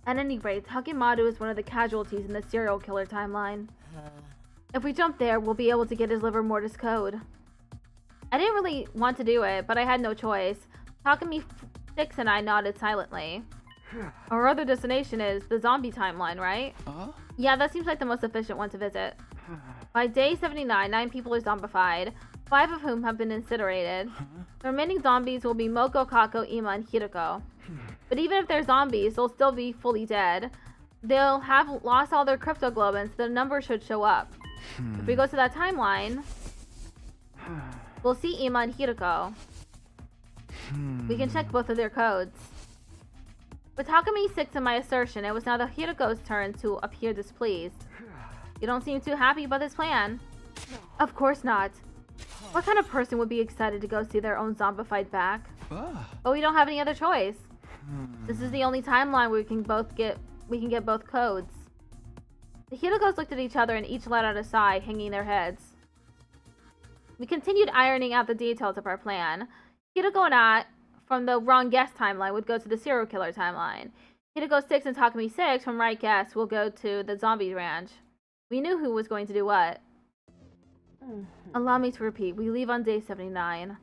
At any rate, Takemaru is one of the casualties in the serial killer timeline. If we jump there, we'll be able to get his liver mortis code. I didn't really want to do it, but I had no choice. Takumi 6 and I nodded silently. Our other destination is the zombie timeline, right? Yeah, that seems like the most efficient one to visit. By day 79, 9 people are zombified, 5 of whom have been incinerated. The remaining zombies will be Moko, Kako, Ima, and Hideko. But even if they're zombies, they'll still be fully dead. They'll have lost all their cryptoglobins, so the number should show up. If we go to that timeline, we'll see Ima and Hideko. We can check both of their codes. With Takumi 6 and my assertion, it was now the Hideko's turn to appear displeased. You don't seem too happy about this plan. Of course not. What kind of person would be excited to go see their own zombified back? But we don't have any other choice. This is the only timeline where we can get both codes. The Hidekos looked at each other and each let out a sigh, hanging their heads. We continued ironing out the details of our plan. Hideko and I, from the wrong guess timeline, would go to the serial killer timeline. Hideko 6 and Takumi 6 from right guess will go to the zombie ranch. We knew who was going to do what. Allow me to repeat, we leave on day 79.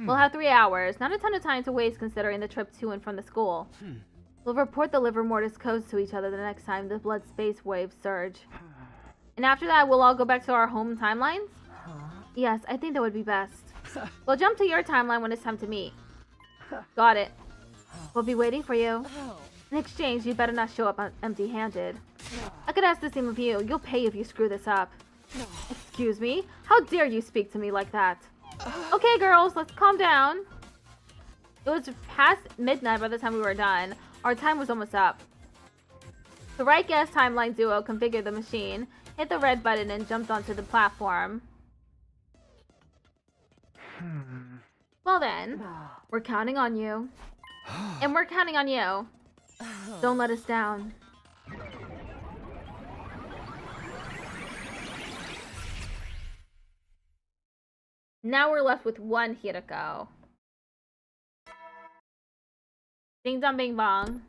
We'll have 3 hours, not a ton of time to waste considering the trip to and from the school. We'll report the liver mortis codes to each other the next time the blood space waves surge. And after that, we'll all go back to our home timelines? Yes, I think that would be best. We'll jump to your timeline when it's time to meet. Got it. We'll be waiting for you. In exchange, you better not show up empty-handed. A could ask the same of you. You'll pay if you screw this up. Excuse me? How dare you speak to me like that? Okay, girls, let's calm down. It was past midnight by the time we were done. Our time was almost up. The right guess timeline duo configured the machine, hit the red button, and jumped onto the platform. Well then, we're counting on you. And we're counting on you. Don't let us down. Now we're left with one Hiroko. Ding dong bing bong.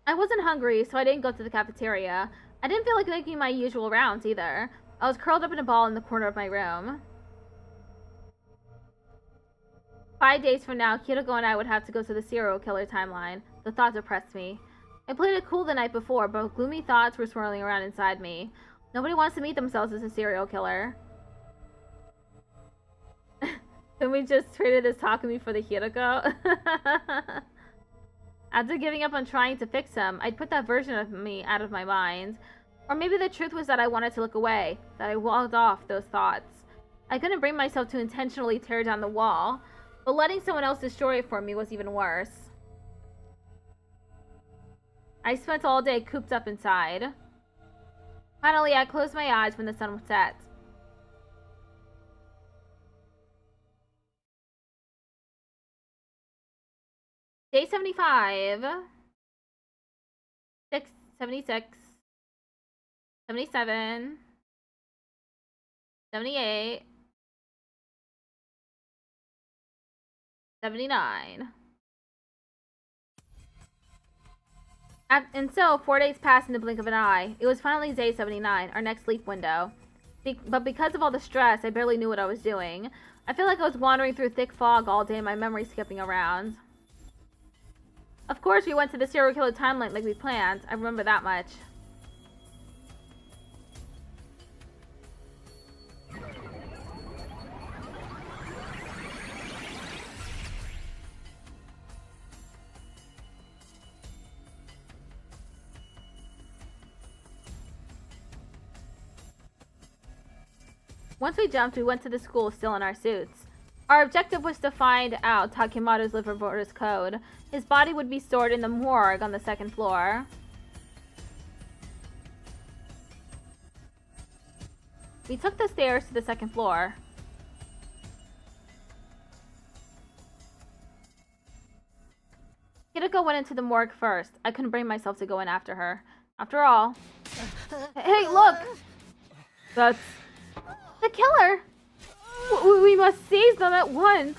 I wasn't hungry, so I didn't go to the cafeteria. I didn't feel like making my usual rounds either. I was curled up in a ball in the corner of my room. 5 days from now, Hiroko and I would have to go to the serial killer timeline. The thought depressed me. I played it cool the night before, but gloomy thoughts were swirling around inside me. Nobody wants to meet themselves as a serial killer. Can we just traded this Takumi for the Hiroko? After giving up on trying to fix him, I'd put that version of me out of my mind. Or maybe the truth was that I wanted to look away, that I walled off those thoughts. I couldn't bring myself to intentionally tear down the wall, but letting someone else destroy it for me was even worse. I spent all day cooped up inside. Finally, I closed my eyes when the sun set. Day 75, 76, 77, 78, 79. And so, 4 days passed in the blink of an eye. It was finally day 79, our next sleep window. But because of all the stress, I barely knew what I was doing. I feel like I was wandering through thick fog all day, my memory skipping around. Of course, we went to the serial killer timeline like we planned. I remember that much. Once we jumped, we went to the school still in our suits. Our objective was to find out Takemoto's liver reporter's code. His body would be stored in the morgue on the second floor. We took the stairs to the second floor. Hiroko went into the morgue first. I couldn't bring myself to go in after her. After all... Hey, look! That's... the killer! We must seize them at once!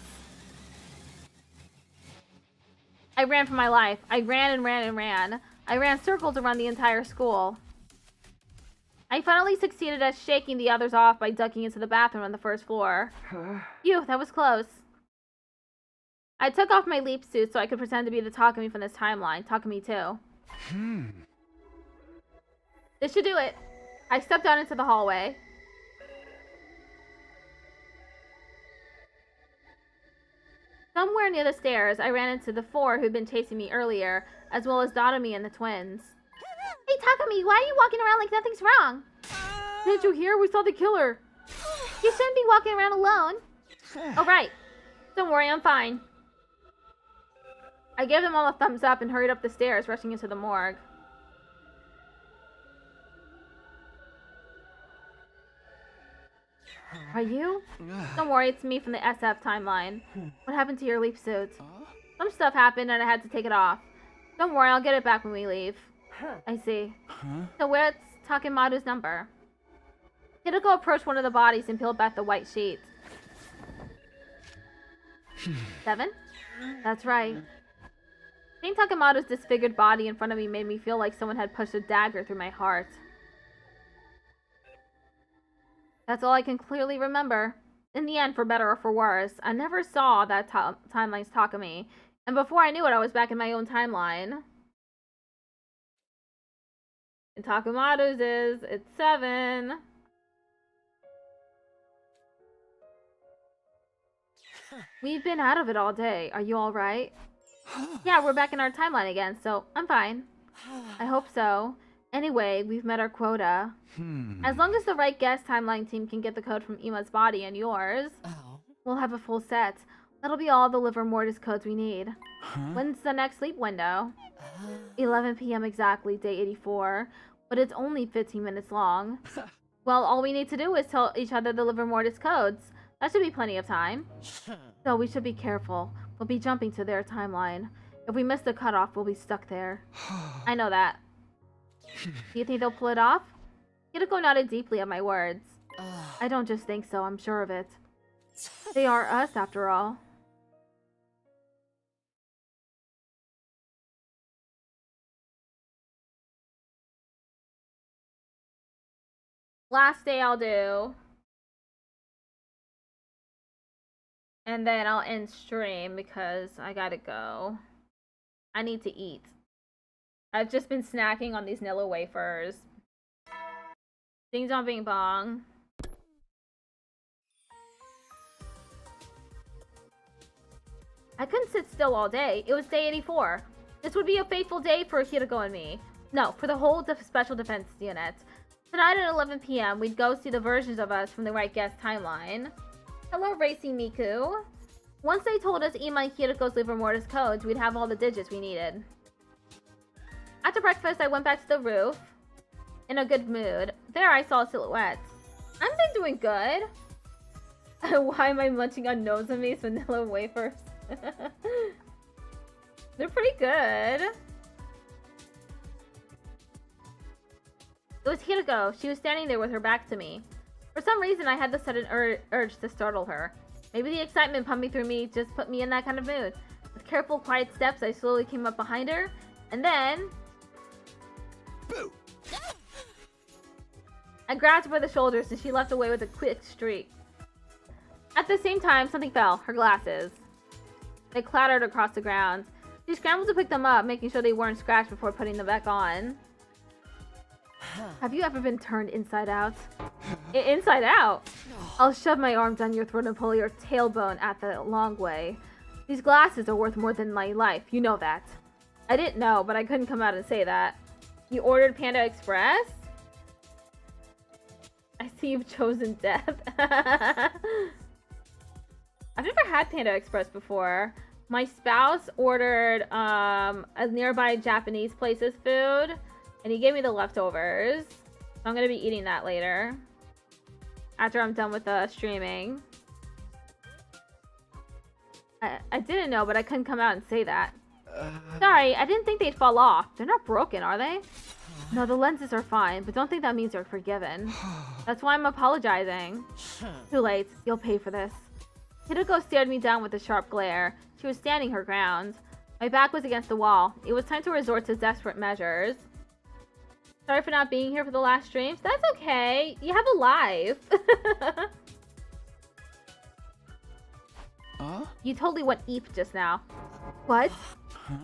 I ran for my life. I ran and ran and ran. I ran circles around the entire school. I finally succeeded at shaking the others off by ducking into the bathroom on the first floor. Phew, that was close. I took off my leap suit so I could pretend to be the Takumi from this timeline. Takumi too. This should do it. I stepped out into the hallway. Somewhere near the stairs, I ran into the four who'd been chasing me earlier, as well as Dotomi and the twins. Hey Takumi, why are you walking around like nothing's wrong? Didn't you hear? We saw the killer. You shouldn't be walking around alone. Oh right. Don't worry, I'm fine. I gave them all a thumbs up and hurried up the stairs, rushing into the morgue. Are you? Don't worry, it's me from the SF timeline. What happened to your leap suits? Some stuff happened and I had to take it off. Don't worry, I'll get it back when we leave. I see. So where's Takemoto's number? Hiroko approached one of the bodies and peeled back the white sheet. 7? That's right. Seeing Takemoto's disfigured body in front of me made me feel like someone had pushed a dagger through my heart. That's all I can clearly remember. In the end, for better or for worse, I never saw that timeline's Takumi. And before I knew it, I was back in my own timeline. And Takemoto's it's 7. We've been out of it all day. Are you alright? Yeah, we're back in our timeline again, so I'm fine. I hope so. Anyway, we've met our quota. As long as the right guest timeline team can get the code from Ima's body and yours, we'll have a full set. That'll be all the Liver Mortis codes we need. When's the next sleep window? 11 p.m. exactly, day 84. But it's only 15 minutes long. Well, all we need to do is tell each other the Liver Mortis codes. That should be plenty of time. So we should be careful. We'll be jumping to their timeline. If we miss the cutoff, we'll be stuck there. I know that. Do you think they'll pull it off? Hideko nodded deeply at my words. I don't just think so, I'm sure of it. They are us, after all. Last day I'll do. And then I'll end stream because I gotta go. I need to eat. I've just been snacking on these Nilla wafers. Ding dong bing bong. I couldn't sit still all day. It was day 84. This would be a fateful day for Hideko and me. No, for the whole Special Defense unit. Tonight at 11 p.m., we'd go see the versions of us from the right guest timeline. Hello, Racing Miku. Once they told us Ima and Hideko's Liver Mortis codes, we'd have all the digits we needed. After breakfast, I went back to the roof. In a good mood. There I saw a silhouette. I've been doing good. Why am I munching on Nozomi's vanilla wafers? They're pretty good. It was Hideko. She was standing there with her back to me. For some reason, I had the sudden urge to startle her. Maybe the excitement pumping through me just put me in that kind of mood. With careful, quiet steps, I slowly came up behind her, and then... Boo! I grabbed her by the shoulders, and she left away with a quick streak. At the same time, something fell. Her glasses. They clattered across the ground. She scrambled to pick them up, making sure they weren't scratched before putting them back on. Have you ever been turned inside out? Inside out? I'll shove my arm down your throat and pull your tailbone at the long way. These glasses are worth more than my life. You know that. I didn't know, but I couldn't come out and say that. You ordered Panda Express? I see you've chosen death. I've never had Panda Express before. My spouse ordered a nearby Japanese place's food, and he gave me the leftovers. So I'm gonna be eating that later. After I'm done with the streaming. I didn't know, but I couldn't come out and say that. Sorry, I didn't think they'd fall off. They're not broken, are they? No, the lenses are fine, but don't think that means you're forgiven. That's why I'm apologizing. Too late. You'll pay for this. Hideko stared me down with a sharp glare. She was standing her ground. My back was against the wall. It was time to resort to desperate measures. Sorry for not being here for the last streams. That's okay. You have a life. You totally went eep just now. What?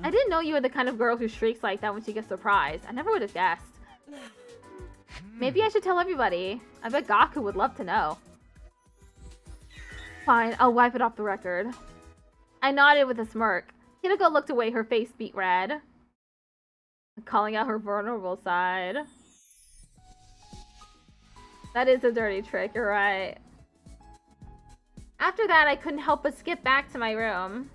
I didn't know you were the kind of girl who shrieks like that when she gets surprised. I never would have guessed. Maybe I should tell everybody. I bet Gaku would love to know. Fine, I'll wipe it off the record. I nodded with a smirk. Hideko looked away, her face beat red. Calling out her vulnerable side. That is a dirty trick, you're right. After that, I couldn't help but skip back to my room.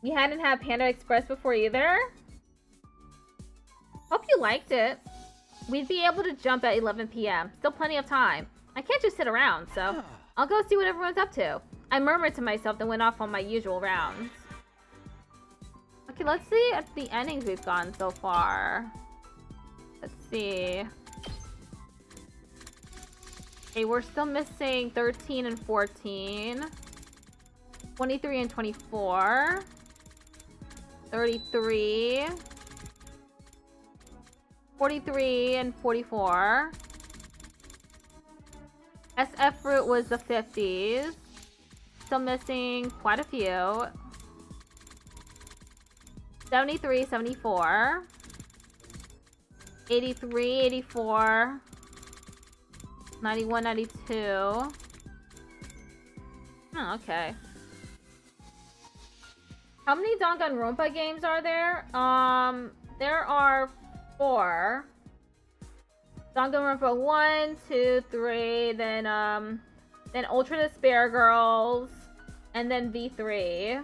You hadn't had Panda Express before either? Hope you liked it. We'd be able to jump at 11 p.m. Still plenty of time. I can't just sit around, so I'll go see what everyone's up to. I murmured to myself, then went off on my usual rounds. Okay, let's see at the endings we've gotten so far. Let's see. Okay, we're still missing 13 and 14. 23 and 24. 33. 43 and 44. SF Fruit was the 50s. Still missing quite a few. 73, 74. 83, 84. 91, 92. Oh, okay. How many Danganronpa games are there? There are 4. Danganronpa 1, 2, 3, then Ultra Despair Girls, and then V3.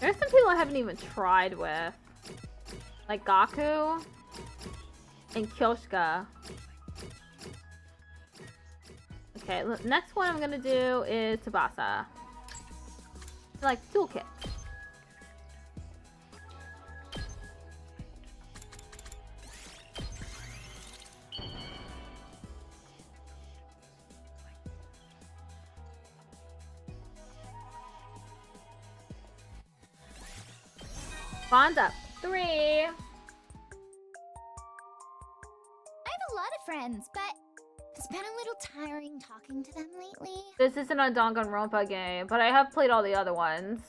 There's some people I haven't even tried with. Like Gaku and Kyoshka. Okay, next one I'm gonna do is Tsubasa. Like toolkit. Bond up. 3. I have a lot of friends, but it's been a little tiring talking to them lately. This isn't a Danganronpa game, but I have played all the other ones.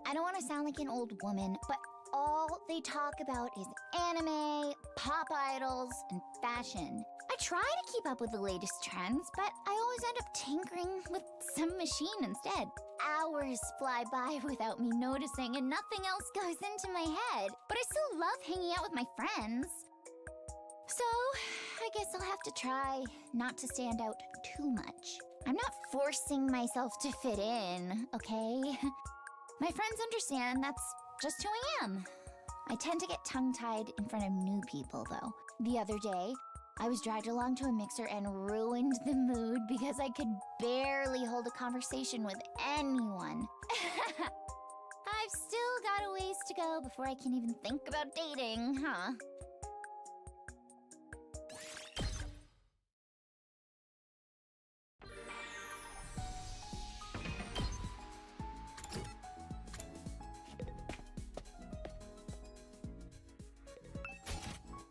I don't want to sound like an old woman, but all they talk about is anime, pop idols, and fashion. I try to keep up with the latest trends, but I always end up tinkering with some machine instead. Hours fly by without me noticing, and nothing else goes into my head. But I still love hanging out with my friends. So, I guess I'll have to try not to stand out too much. I'm not forcing myself to fit in, okay? My friends understand that's just who I am. I tend to get tongue-tied in front of new people, though. The other day, I was dragged along to a mixer and ruined the mood because I could barely hold a conversation with anyone. I've still got a ways to go before I can even think about dating, huh?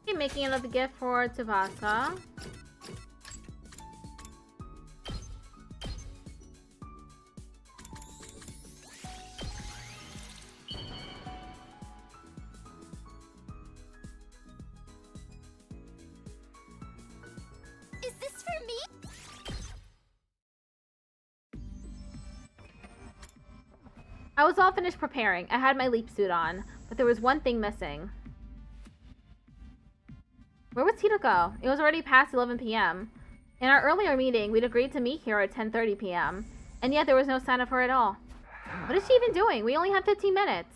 Okay, making another gift for Tsubasa. Is this for me? I was all finished preparing. I had my leap suit on, but there was one thing missing. Where was Hideko? It was already past 11 p.m. In our earlier meeting, we'd agreed to meet here at 10:30 p.m. And yet there was no sign of her at all. What is she even doing? We only have 15 minutes.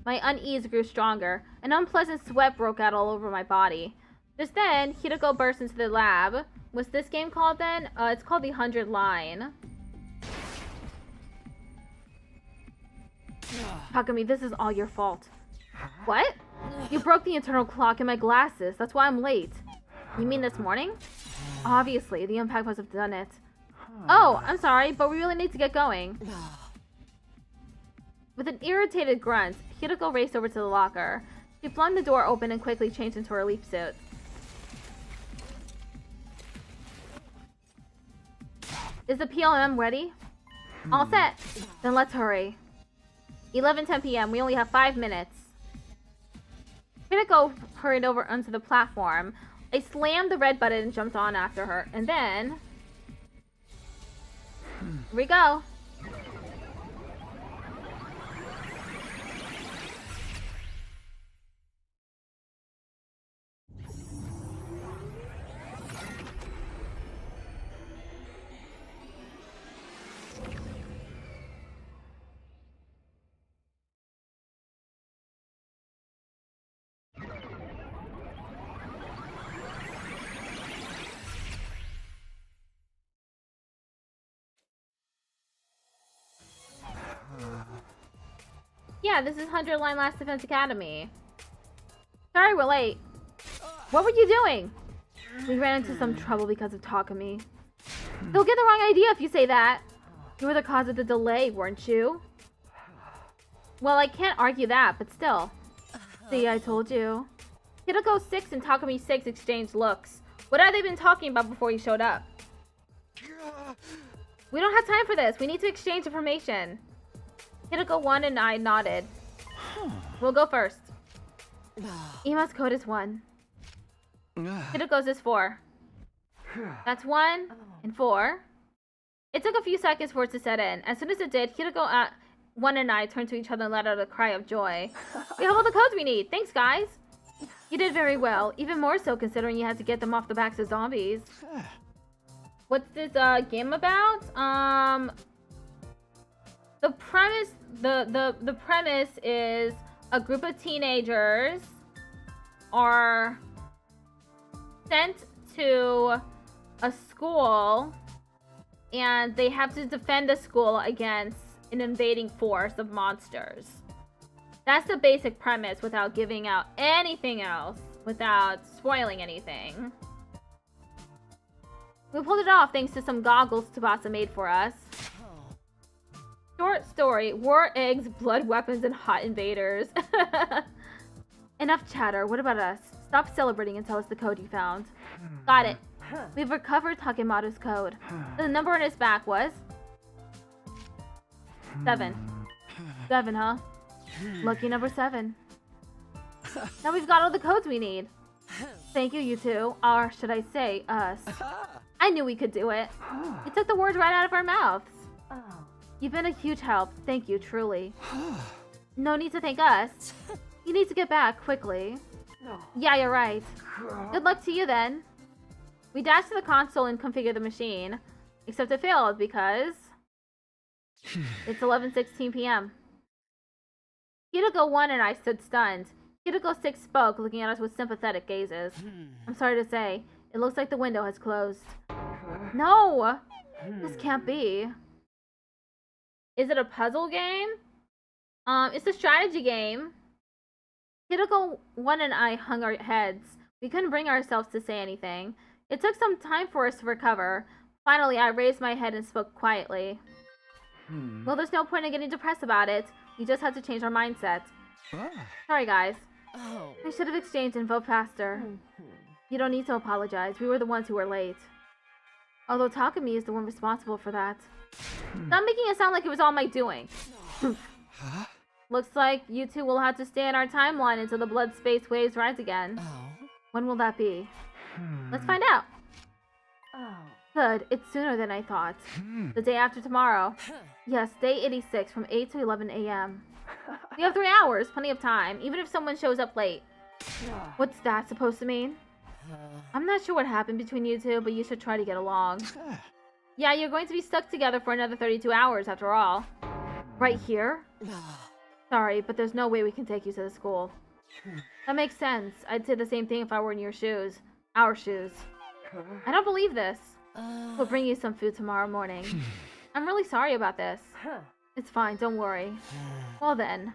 My unease grew stronger. An unpleasant sweat broke out all over my body. Just then, Hideko burst into the lab. What's this game called then? It's called the 100 Line. Takumi, this is all your fault. What? You broke the internal clock in my glasses. That's why I'm late. You mean this morning? Obviously, the impact must have done it. Oh, I'm sorry, but we really need to get going. With an irritated grunt, Hideko raced over to the locker. She flung the door open and quickly changed into her leap suit. Is the PLM ready? All set. Then let's hurry. 11:10 p.m. We only have 5 minutes. Hideko hurried over onto the platform. I slammed the red button and jumped on after her. And then... here we go. Yeah, this is 100 Line Last Defense Academy. Sorry we're late. What were you doing? We ran into some trouble because of Takumi. They'll get the wrong idea if you say that. You were the cause of the delay, weren't you? Well, I can't argue that, but still. See, I told you. Hideko 6 and Takumi 6 exchanged looks. What had they been talking about before you showed up? We don't have time for this. We need to exchange information. Hideko 1 and I nodded. We'll go first. Ima's code is 1. Hideko's is 4. That's 1 and 4. It took a few seconds for it to set in. As soon as it did, Hideko 1 and I turned to each other and let out a cry of joy. We have all the codes we need. Thanks, guys. You did very well. Even more so considering you had to get them off the backs of zombies. What's this game about? The premise the premise is a group of teenagers are sent to a school and they have to defend the school against an invading force of monsters. That's the basic premise without giving out anything else, without spoiling anything. We pulled it off thanks to some goggles Tsubasa made for us. Short story, war, eggs, blood weapons, and hot invaders. Enough chatter, what about us? Stop celebrating and tell us the code you found. Got it. We've recovered Takemaru's code. The number on his back was... 7. 7, huh? Lucky number 7. Now we've got all the codes we need. Thank you, you two. Or should I say, us. I knew we could do it. You took the words right out of our mouths. You've been a huge help. Thank you, truly. No need to thank us. You need to get back, quickly. Yeah, you're right. Good luck to you, then. We dashed to the console and configured the machine. Except it failed because... it's 11:16 p.m. Hideko 1 and I stood stunned. Hideko 6 spoke, looking at us with sympathetic gazes. I'm sorry to say, it looks like the window has closed. No! This can't be. Is it a puzzle game? It's a strategy game. Hideko 1 and I hung our heads. We couldn't bring ourselves to say anything. It took some time for us to recover. Finally, I raised my head and spoke quietly. Well, there's no point in getting depressed about it. We just had to change our mindset. Sorry, guys. I should have exchanged info faster. You don't need to apologize. We were the ones who were late. Although Takumi is the one responsible for that. Stop making it sound like it was all my doing. Looks like you two will have to stay in our timeline until the blood space waves rise again. When will that be? Let's find out. Good. It's sooner than I thought. The day after tomorrow. Yes, day 86 from 8 to 11 a.m. We have 3 hours. Plenty of time. Even if someone shows up late. What's that supposed to mean? I'm not sure what happened between you two, but you should try to get along. Yeah, you're going to be stuck together for another 32 hours after all. Right here? Sorry, but there's no way we can take you to the school. That makes sense. I'd say the same thing if I were in your shoes. Our shoes. I don't believe this. We'll bring you some food tomorrow morning. I'm really sorry about this. It's fine, don't worry. Well then.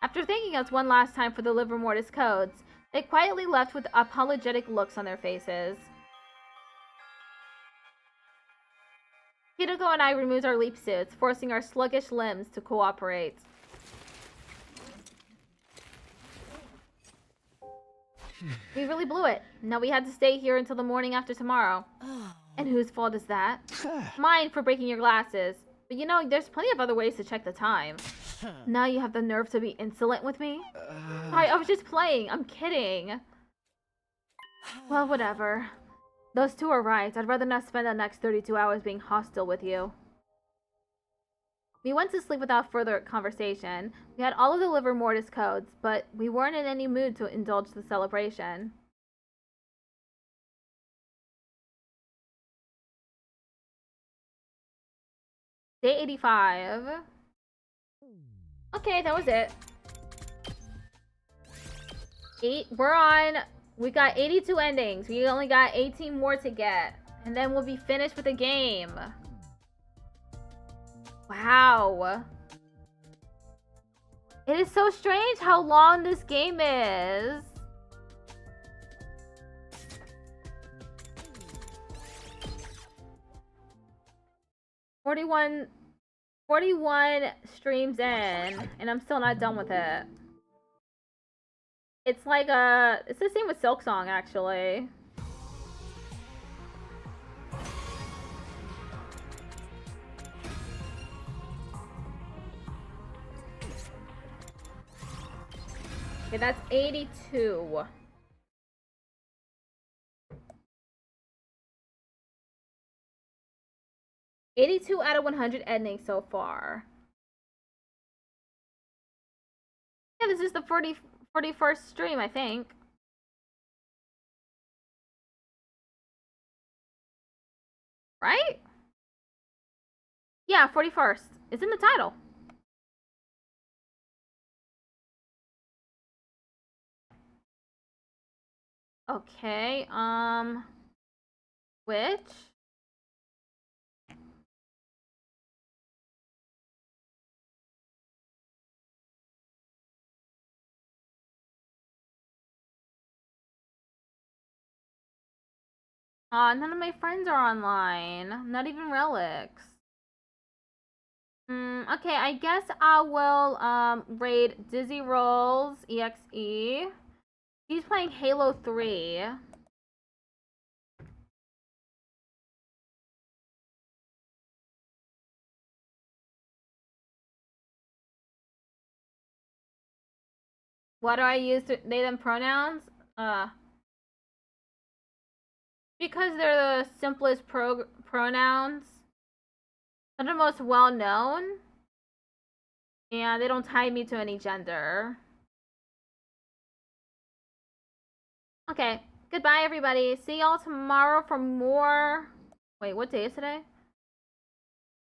After thanking us one last time for the liver mortis codes, they quietly left with apologetic looks on their faces. Hideko and I removed our leap suits, forcing our sluggish limbs to cooperate. We really blew it. Now we had to stay here until the morning after tomorrow. And whose fault is that? Mine for breaking your glasses. But you know, there's plenty of other ways to check the time. Now you have the nerve to be insolent with me? Sorry, I was just playing. I'm kidding. Well, whatever. Those two are right. I'd rather not spend the next 32 hours being hostile with you. We went to sleep without further conversation. We had all of the liver mortis codes, but we weren't in any mood to indulge the celebration. Day 85. Okay, that was it. We got 82 endings. We only got 18 more to get. And then we'll be finished with the game. Wow. It is so strange how long this game is. Forty-one streams in, and I'm still not done with it. It's like it's the same with Silksong actually. Okay, that's 82. $82 out of 100 endings so far. Yeah, this is the 41st stream, I think. Right? Yeah, 41st. It's in the title. Okay, which? None of my friends are online. Not even Relics. Okay, I guess I will, raid Dizzy Rolls EXE. He's playing Halo 3. What do I use to they them pronouns? Because they're the simplest pronouns. They're the most well known. And they don't tie me to any gender. Okay. Goodbye, everybody. See y'all tomorrow for more... Wait, what day is today?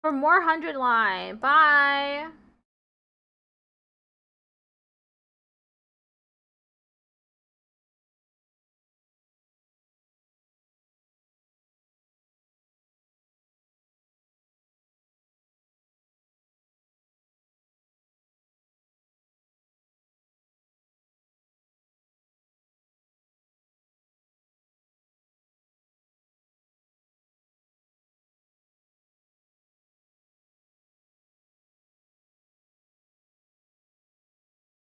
For more 100 Line. Bye!